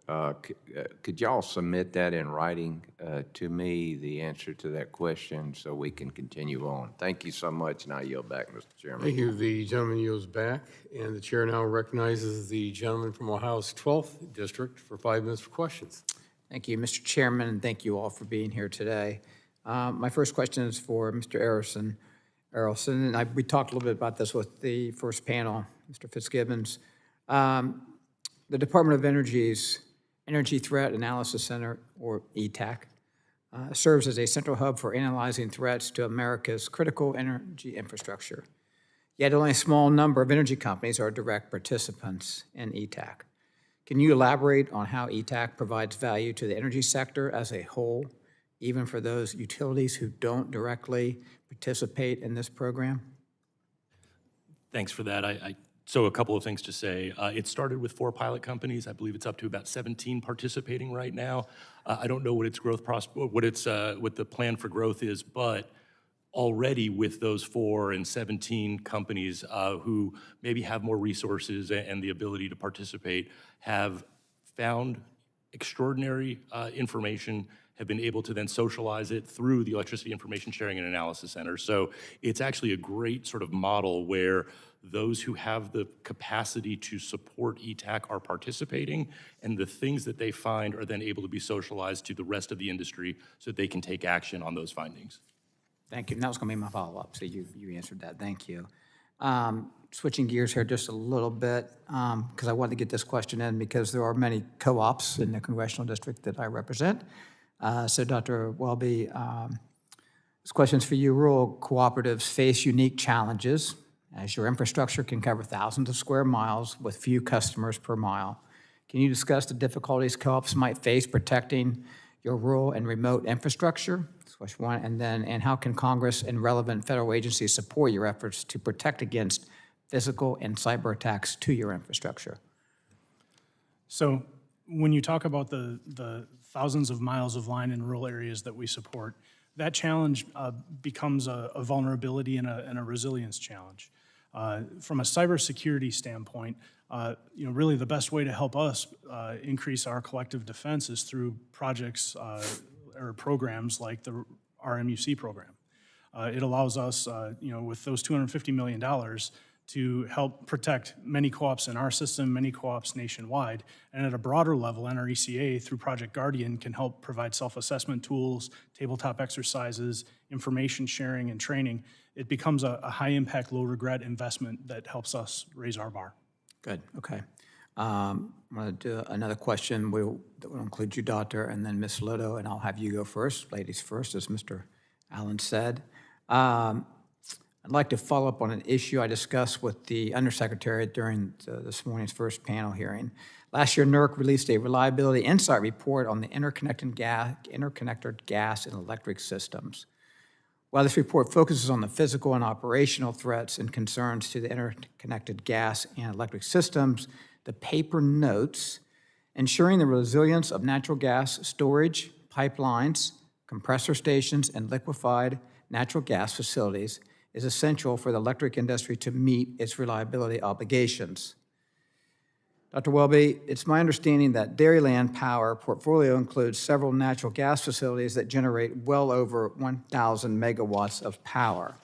Could y'all submit that in writing to me, the answer to that question, so we can continue on? Thank you so much, and I yield back, Mr. Chairman. Thank you. The gentleman yields back, and the chair now recognizes the gentleman from Ohio's 12th District for 5 minutes for questions. Thank you, Mr. Chairman, and thank you all for being here today. My first question is for Mr. Aronson, and we talked a little bit about this with the first panel, Mr. Fitzsimmons. The Department of Energy's Energy Threat Analysis Center, or ETAC, serves as a central hub for analyzing threats to America's critical energy infrastructure. Yet only a small number of energy companies are direct participants in ETAC. Can you elaborate on how ETAC provides value to the energy sector as a whole, even for those utilities who don't directly participate in this program? Thanks for that. So a couple of things to say. It started with 4 pilot companies. I believe it's up to about 17 participating right now. I don't know what its growth what the plan for growth is, but already with those 4 and 17 companies who maybe have more resources and the ability to participate have found extraordinary information, have been able to then socialize it through the Electricity Information Sharing and Analysis Center. So it's actually a great sort of model where those who have the capacity to support ETAC are participating, and the things that they find are then able to be socialized to the rest of the industry so that they can take action on those findings. Thank you. And that was going to be my follow-up, so you answered that. Thank you. Switching gears here just a little bit, because I wanted to get this question in because there are many co-ops in the congressional district that I represent. So Dr. Welby, this question's for you. Rural cooperatives face unique challenges as your infrastructure can cover thousands of square miles with few customers per mile. Can you discuss the difficulties co-ops might face protecting your rural and remote infrastructure? That's question 1. And how can Congress and relevant federal agencies support your efforts to protect against physical and cyber attacks to your infrastructure? So when you talk about the thousands of miles of line in rural areas that we support, that challenge becomes a vulnerability and a resilience challenge. From a cybersecurity standpoint, really the best way to help us increase our collective defense is through projects or programs like the RMUC program. It allows us, with those $250 million to help protect many co-ops in our system, many co-ops nationwide, and at a broader level, NRECA through Project Guardian can help provide self-assessment tools, tabletop exercises, information sharing and training. It becomes a high-impact, low-regret investment that helps us raise our bar. Good, okay. I'm going to do another question that will include you, Doctor, and then Ms. Lodo, and I'll have you go first, ladies first, as Mr. Allen said. I'd like to follow up on an issue I discussed with the Undersecretary during this morning's first panel hearing. Last year, NERC released a reliability insight report on the interconnected gas and electric systems. While this report focuses on the physical and operational threats and concerns to the interconnected gas and electric systems, the paper notes ensuring the resilience of natural gas storage, pipelines, compressor stations, and liquefied natural gas facilities is essential for the electric industry to meet its reliability obligations. Dr. Welby, it's my understanding that Dairyland Power portfolio includes several natural gas facilities that generate well over 1,000 megawatts of power.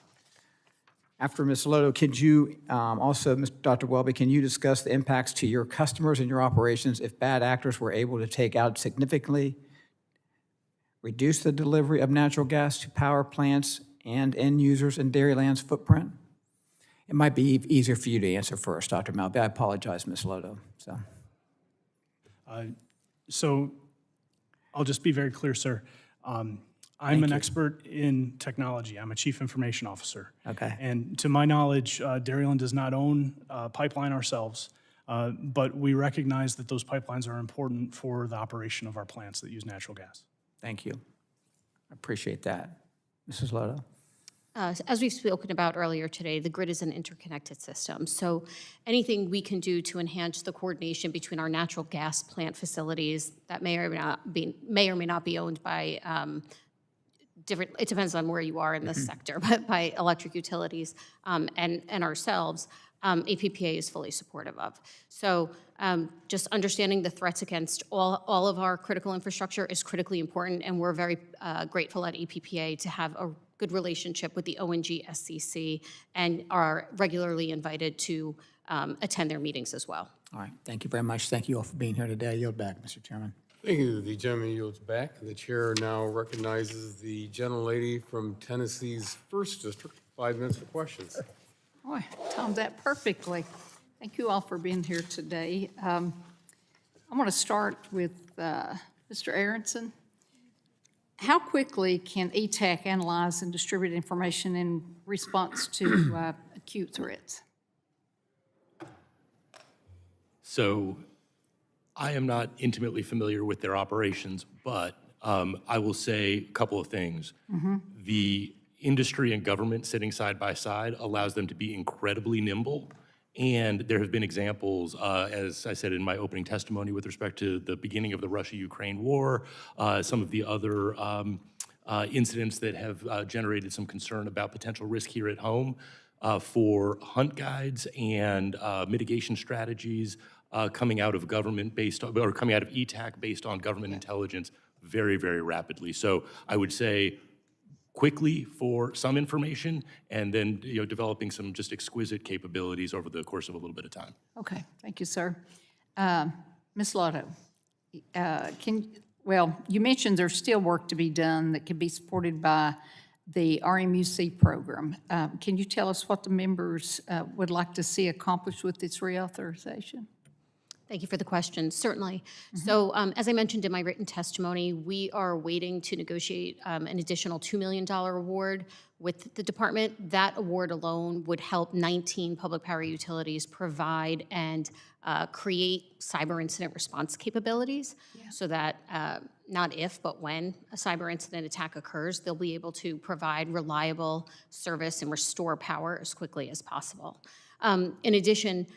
After Ms. Lodo, could you Dr. Welby, can you discuss the impacts to your customers and your operations if bad actors were able to take out significantly, reduce the delivery of natural gas to power plants and end users in Dairyland's footprint? It might be easier for you to answer first, Dr. Malby. I apologize, Ms. Lodo. So I'll just be very clear, sir. I'm an expert in technology. I'm a chief information officer. Okay. And to my knowledge, Dairyland does not own a pipeline ourselves, but we recognize that those pipelines are important for the operation of our plants that use natural gas. Thank you. I appreciate that. Mrs. Lodo? As we've spoken about earlier today, the grid is an interconnected system. So anything we can do to enhance the coordination between our natural gas plant facilities that may or may not be owned by different, it depends on where you are in this sector, but by electric utilities and ourselves, APPA is fully supportive of. So just understanding the threats against all of our critical infrastructure is critically important, and we're very grateful at APPA to have a good relationship with the ONG SCC and are regularly invited to attend their meetings as well. All right, thank you very much. Thank you all for being here today. I yield back, Mr. Chairman. Thank you. The gentleman yields back. The chair now recognizes the gentlelady from Tennessee's 1st District. 5 minutes for questions. Boy, timed that perfectly. Thank you all for being here today. I want to start with Mr. Aronson. How quickly can ETAC analyze and distribute information in response to acute threats? So I am not intimately familiar with their operations, but I will say a couple of things. The industry and government sitting side by side allows them to be incredibly nimble. And there have been examples, as I said in my opening testimony with respect to the beginning of the Russia-Ukraine war, some of the other incidents that have generated some concern about potential risk here at home for hunt guides and mitigation strategies coming out of government based on, or coming out of ETAC based on government intelligence very, very rapidly. So I would say quickly for some information, and then developing some just exquisite capabilities over the course of a little bit of time. Okay, thank you, sir. Ms. Lotto, you mentioned there's still work to be done that can be supported by the RMUC program. Can you tell us what the members would like to see accomplished with this reauthorization? Thank you for the question, certainly. So as I mentioned in my written testimony, we are waiting to negotiate an additional $2 million award with the department. That award alone would help 19 public power utilities provide and create cyber incident response capabilities so that not if, but when a cyber incident attack occurs, they'll be able to provide reliable service and restore power as quickly as possible. In addition,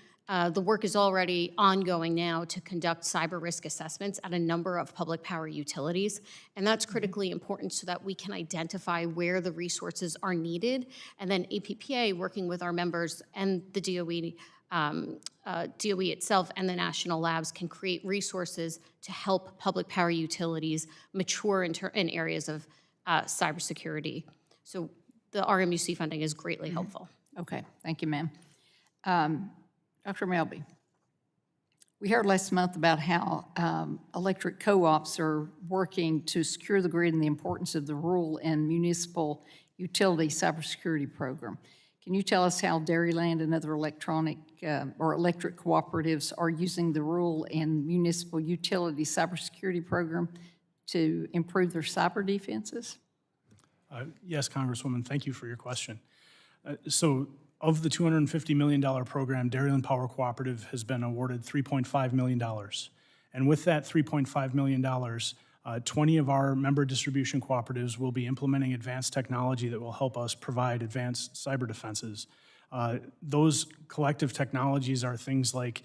the work is already ongoing now to conduct cyber risk assessments at a number of public power utilities, and that's critically important so that we can identify where the resources are needed, and then APPA, working with our members and the DOE, DOE itself and the national labs can create resources to help public power utilities mature in areas of cybersecurity. So the RMUC funding is greatly helpful. Okay, thank you, ma'am. Dr. Melby, we heard last month about how electric co-ops are working to secure the grid and the importance of the rural and municipal utility cybersecurity program. Can you tell us how Dairyland and other electronic or electric cooperatives are using the rural and municipal utility cybersecurity program to improve their cyber defenses? Yes, Congresswoman, thank you for your question. So of the $250 million program, Dairyland Power Cooperative has been awarded $3.5 million. And with that $3.5 million, 20 of our member distribution cooperatives will be implementing advanced technology that will help us provide advanced cyber defenses. Those collective technologies are things like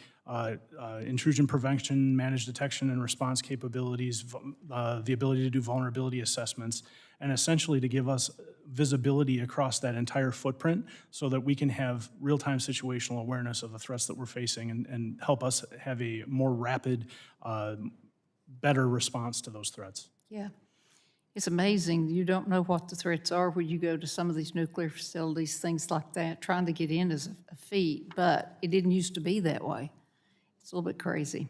intrusion prevention, managed detection and response capabilities, the ability to do vulnerability assessments, and essentially to give us visibility across that entire footprint so that we can have real-time situational awareness of the threats that we're facing and help us have a more rapid, better response to those threats. Yeah. It's amazing. You don't know what the threats are when you go to some of these nuclear facilities, things like that. Trying to get in is a feat, but it didn't used to be that way. It's a little bit crazy.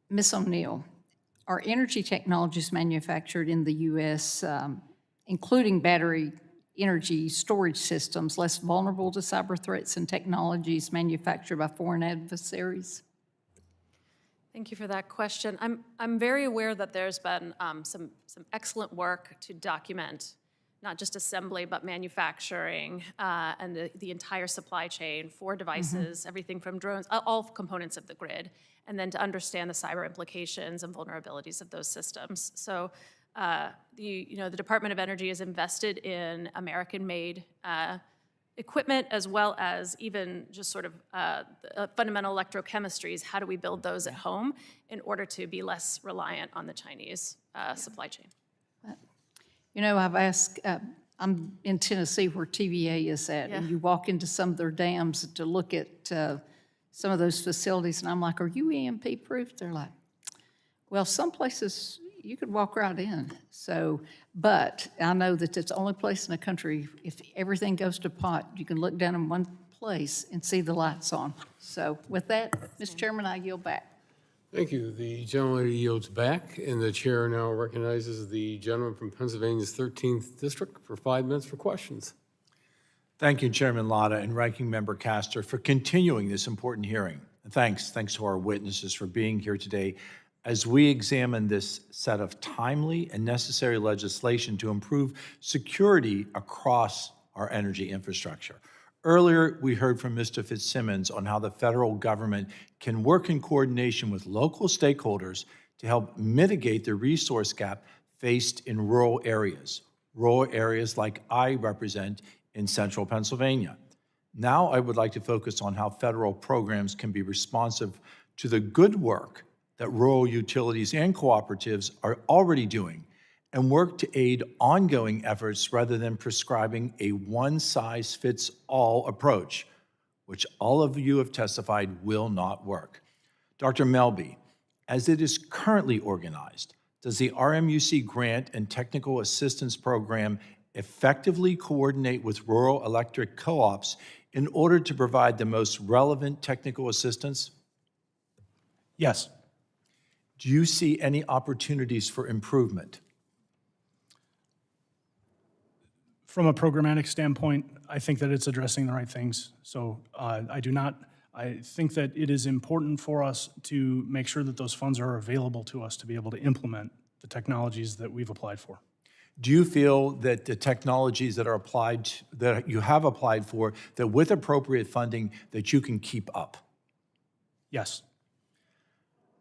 Ms. O'Neill, are energy technologies manufactured in the U.S., including battery energy storage systems, less vulnerable to cyber threats than technologies manufactured by foreign adversaries? Thank you for that question. I'm very aware that there's been some excellent work to document not just assembly, but manufacturing and the entire supply chain for devices, everything from drones, all components of the grid, and then to understand the cyber implications and vulnerabilities of those systems. So the Department of Energy is invested in American-made equipment, as well as even just sort of fundamental electrochemistries. How do we build those at home in order to be less reliant on the Chinese supply chain? You know, I've asked, I'm in Tennessee where TVA is at, and you walk into some of their dams to look at some of those facilities, and I'm like, are you EMP proof? They're like, well, some places you could walk right in. So, but I know that it's the only place in the country, if everything goes to pot, you can look down in one place and see the lights on. So with that, Mr. Chairman, I yield back. Thank you. The gentleman yields back, and the chair now recognizes the gentleman from Pennsylvania's 13th District for 5 minutes for questions. Thank you, Chairman Latta and Ranking Member Castor, for continuing this important hearing. And thanks to our witnesses for being here today as we examine this set of timely and necessary legislation to improve security across our energy infrastructure. Earlier, we heard from Mr. Fitzsimmons on how the federal government can work in coordination with local stakeholders to help mitigate the resource gap faced in rural areas like I represent in central Pennsylvania. Now I would like to focus on how federal programs can be responsive to the good work that rural utilities and cooperatives are already doing and work to aid ongoing efforts rather than prescribing a one-size-fits-all approach, which all of you have testified will not work. Dr. Melby, as it is currently organized, does the RMUC Grant and Technical Assistance Program effectively coordinate with rural electric co-ops in order to provide the most relevant technical assistance? Yes. Do you see any opportunities for improvement? From a programmatic standpoint, I think that it's addressing the right things. So I think that it is important for us to make sure that those funds are available to us to be able to implement the technologies that we've applied for. Do you feel that the technologies that are applied, that you have applied for, that with appropriate funding, that you can keep up? Yes.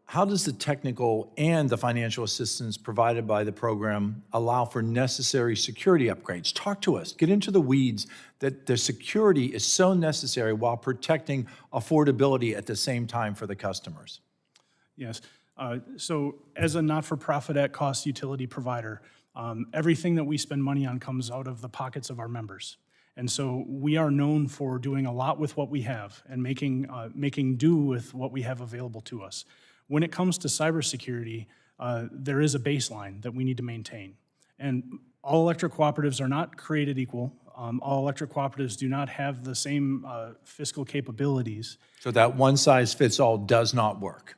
How does the technical and the financial assistance provided by the program allow for necessary security upgrades? Talk to us. Get into the weeds that the security is so necessary while protecting affordability at the same time for the customers. Yes. So as a not-for-profit at-cost utility provider, everything that we spend money on comes out of the pockets of our members. And so we are known for doing a lot with what we have and making do with what we have available to us. When it comes to cybersecurity, there is a baseline that we need to maintain. And all electric cooperatives are not created equal. All electric cooperatives do not have the same fiscal capabilities. So that one-size-fits-all does not work.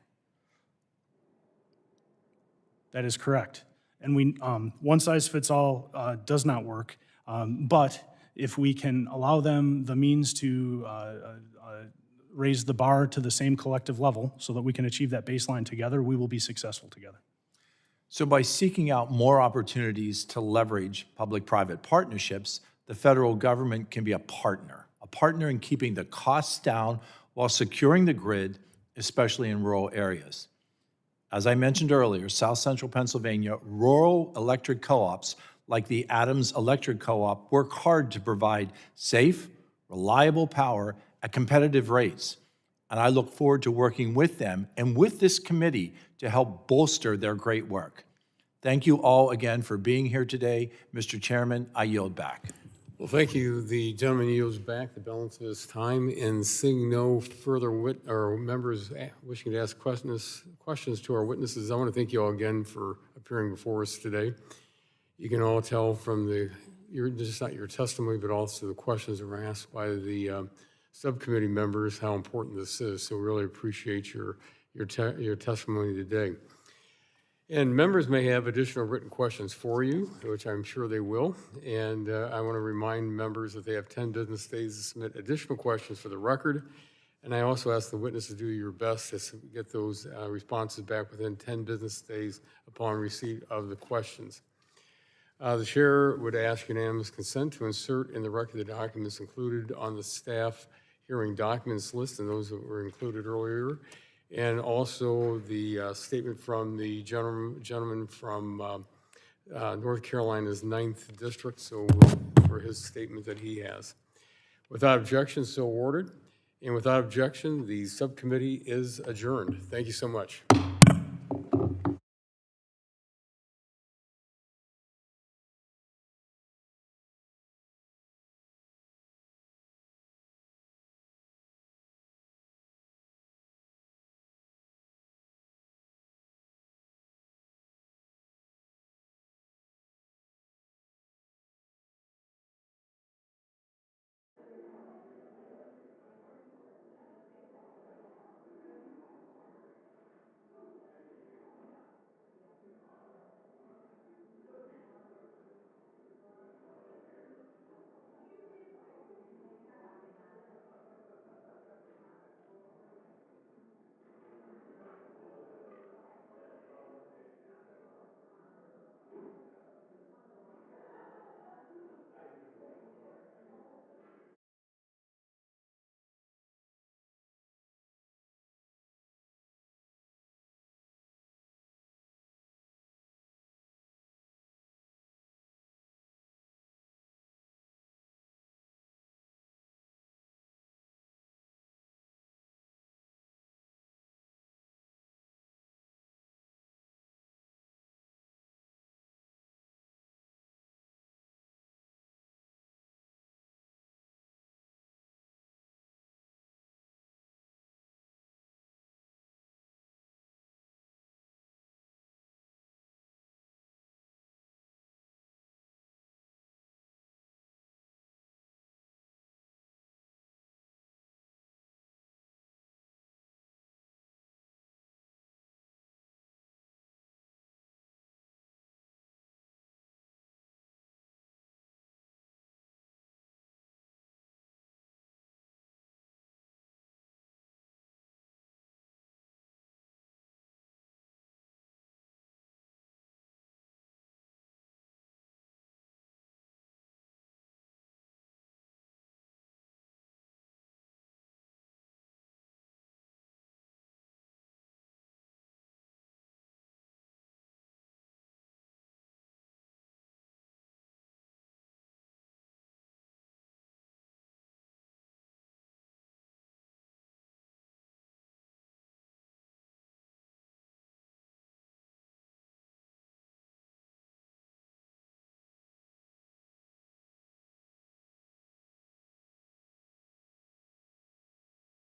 That is correct. And one size fits all does not work. But if we can allow them the means to raise the bar to the same collective level so that we can achieve that baseline together, we will be successful together. So by seeking out more opportunities to leverage public-private partnerships, the federal government can be a partner in keeping the costs down while securing the grid, especially in rural areas. As I mentioned earlier, South Central Pennsylvania rural electric co-ops like the Adams Electric Co-op work hard to provide safe, reliable power at competitive rates. And I look forward to working with them and with this committee to help bolster their great work. Thank you all again for being here today. Mr. Chairman, I yield back. Well, thank you. The gentleman yields back the balance of his time, and seeing no further members wishing to ask questions to our witnesses, I want to thank you all again for appearing before us today. You can all tell from just not your testimony, but also the questions that were asked by the subcommittee members how important this is. So really appreciate your testimony today. And members may have additional written questions for you, which I'm sure they will. And I want to remind members that they have 10 business days to submit additional questions for the record. And I also ask the witnesses to do your best to get those responses back within 10 business days upon receipt of the questions. The chair would ask unanimous consent to insert in the record the documents included on the staff hearing documents list and those that were included earlier. And also the statement from the gentleman from North Carolina's 9th District, so for his statement that he has. Without objection, so ordered. And without objection, the subcommittee is adjourned. Thank you so much.